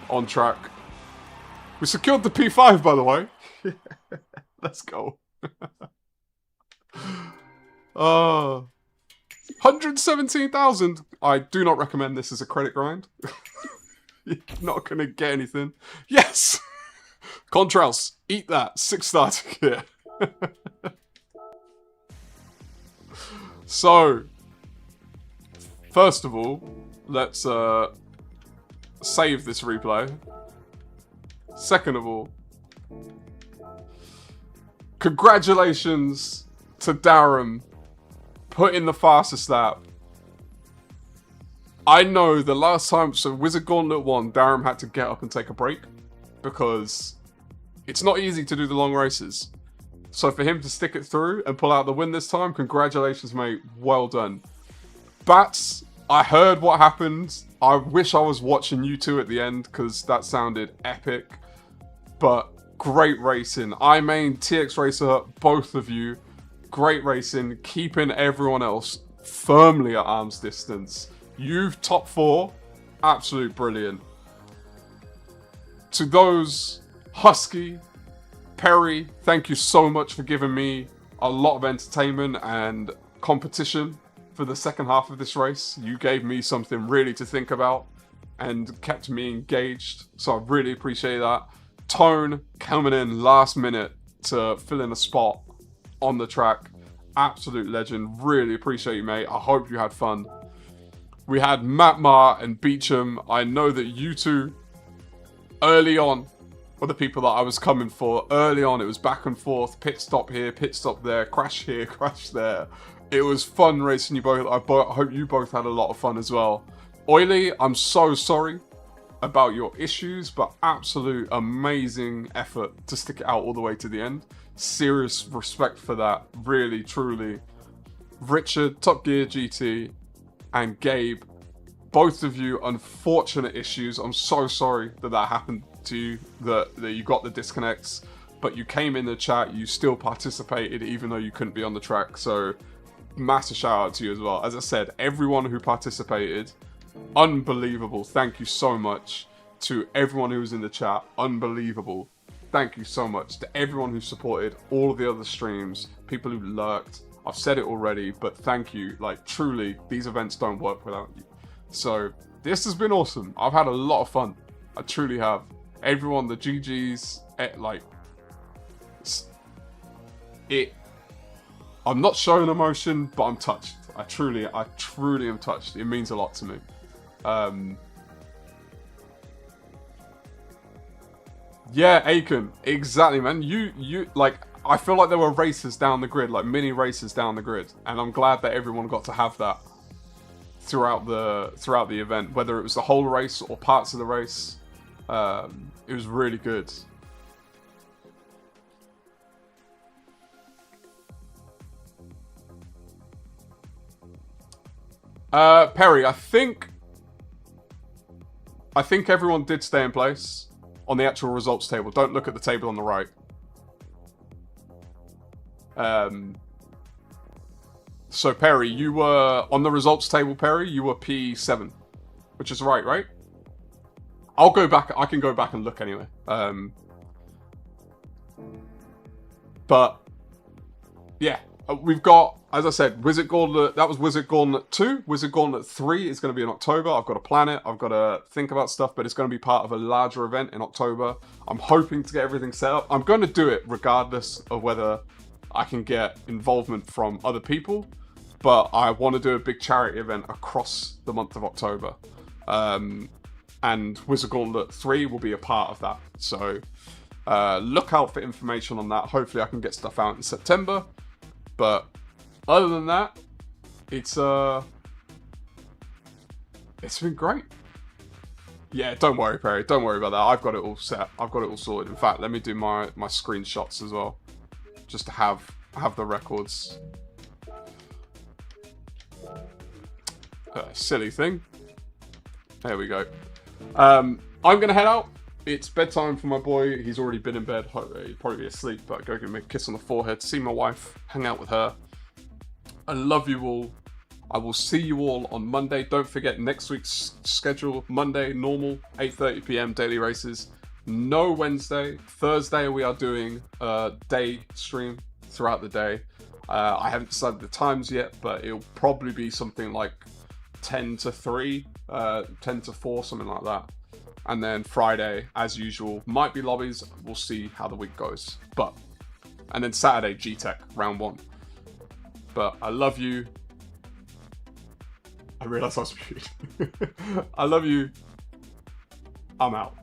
on track. We secured the P5, by the way. Let's go. 117,000. I do not recommend this as a credit grind. You're not gonna get anything. Yes! Contrails, eat that. 6-star ticket. So, first of all, let's save this replay. Second of all, congratulations to Darren putting the fastest lap. I know the last time, so Wizard Gauntlet 1, Darren had to get up and take a break because it's not easy to do the long races. So for him to stick it through and pull out the win this time, congratulations, mate. Well done. Bats, I heard what happened. I wish I was watching you two at the end because that sounded epic. But great racing. I main TX Racer, both of you. Great racing, keeping everyone else firmly at arm's distance. You've top 4, absolute brilliant. To those, Husky, Perry, thank you so much for giving me a lot of entertainment and competition for the second half of this race. You gave me something really to think about and kept me engaged, so I really appreciate that. Tone coming in last minute to fill in a spot on the track. Absolute legend. Really appreciate you, mate. I hope you had fun. We had Matt Marr and Beecham. I know that you two, early on, were the people that I was coming for. Early on, it was back and forth. Pit stop here, pit stop there, crash here, crash there. It was fun racing you both. I hope you both had a lot of fun as well. Oily, I'm so sorry about your issues, but absolute amazing effort to stick it out all the way to the end. Serious respect for that. Really, truly. Richard, Top Gear GT, and Gabe, both of you, unfortunate issues. I'm so sorry that that happened to you, that you got the disconnects, but you came in the chat, you still participated even though you couldn't be on the track, so massive shout out to you as well. As I said, everyone who participated, unbelievable. Thank you so much to everyone who was in the chat. Unbelievable. Thank you so much to everyone who supported all of the other streams, people who lurked. I've said it already, but thank you. Like, truly, these events don't work without you. So, this has been awesome. I've had a lot of fun. I truly have. Everyone, the GGs, I'm not showing emotion, but I'm touched. I truly am touched. It means a lot to me. Yeah, Aiken, exactly, man. You like, I feel like there were races down the grid, like mini races down the grid, and I'm glad that everyone got to have that throughout the event, whether it was the whole race or parts of the race. It was really good. Perry, I think everyone did stay in place on the actual results table. Don't look at the table on the right. So Perry, you were on the results table, Perry, you were P7, which is right? I'll go back, I can go back and look anyway. But yeah, we've got, as I said, Wizard Gauntlet, that was Wizard Gauntlet 2. Wizard Gauntlet 3 is going to be in October. I've got to plan it. I've got to think about stuff, but it's going to be part of a larger event in October. I'm hoping to get everything set up. I'm going to do it regardless of whether I can get involvement from other people, but I want to do a big charity event across the month of October. And Wizard Gauntlet 3 will be a part of that. So look out for information on that. Hopefully I can get stuff out in September. But other than that, it's been great. Yeah, don't worry, Perry. Don't worry about that. I've got it all set. I've got it all sorted. In fact, let me do my screenshots as well, just to have the records. Silly thing. There we go. I'm gonna head out. It's bedtime for my boy. He's already been in bed. He'd probably be asleep, but go give him a kiss on the forehead, see my wife, hang out with her. I love you all. I will see you all on Monday. Don't forget next week's schedule. Monday, normal, 8:30 p.m. daily races. No Wednesday. Thursday we are doing a day stream throughout the day. I haven't decided the times yet, but it'll probably be something like 10 to 3, 10 to 4, something like that. And then Friday, as usual, might be lobbies. We'll see how the week goes. And then Saturday, G-Tech, round 1. But I love you. I realised I was muted. I love you. I'm out.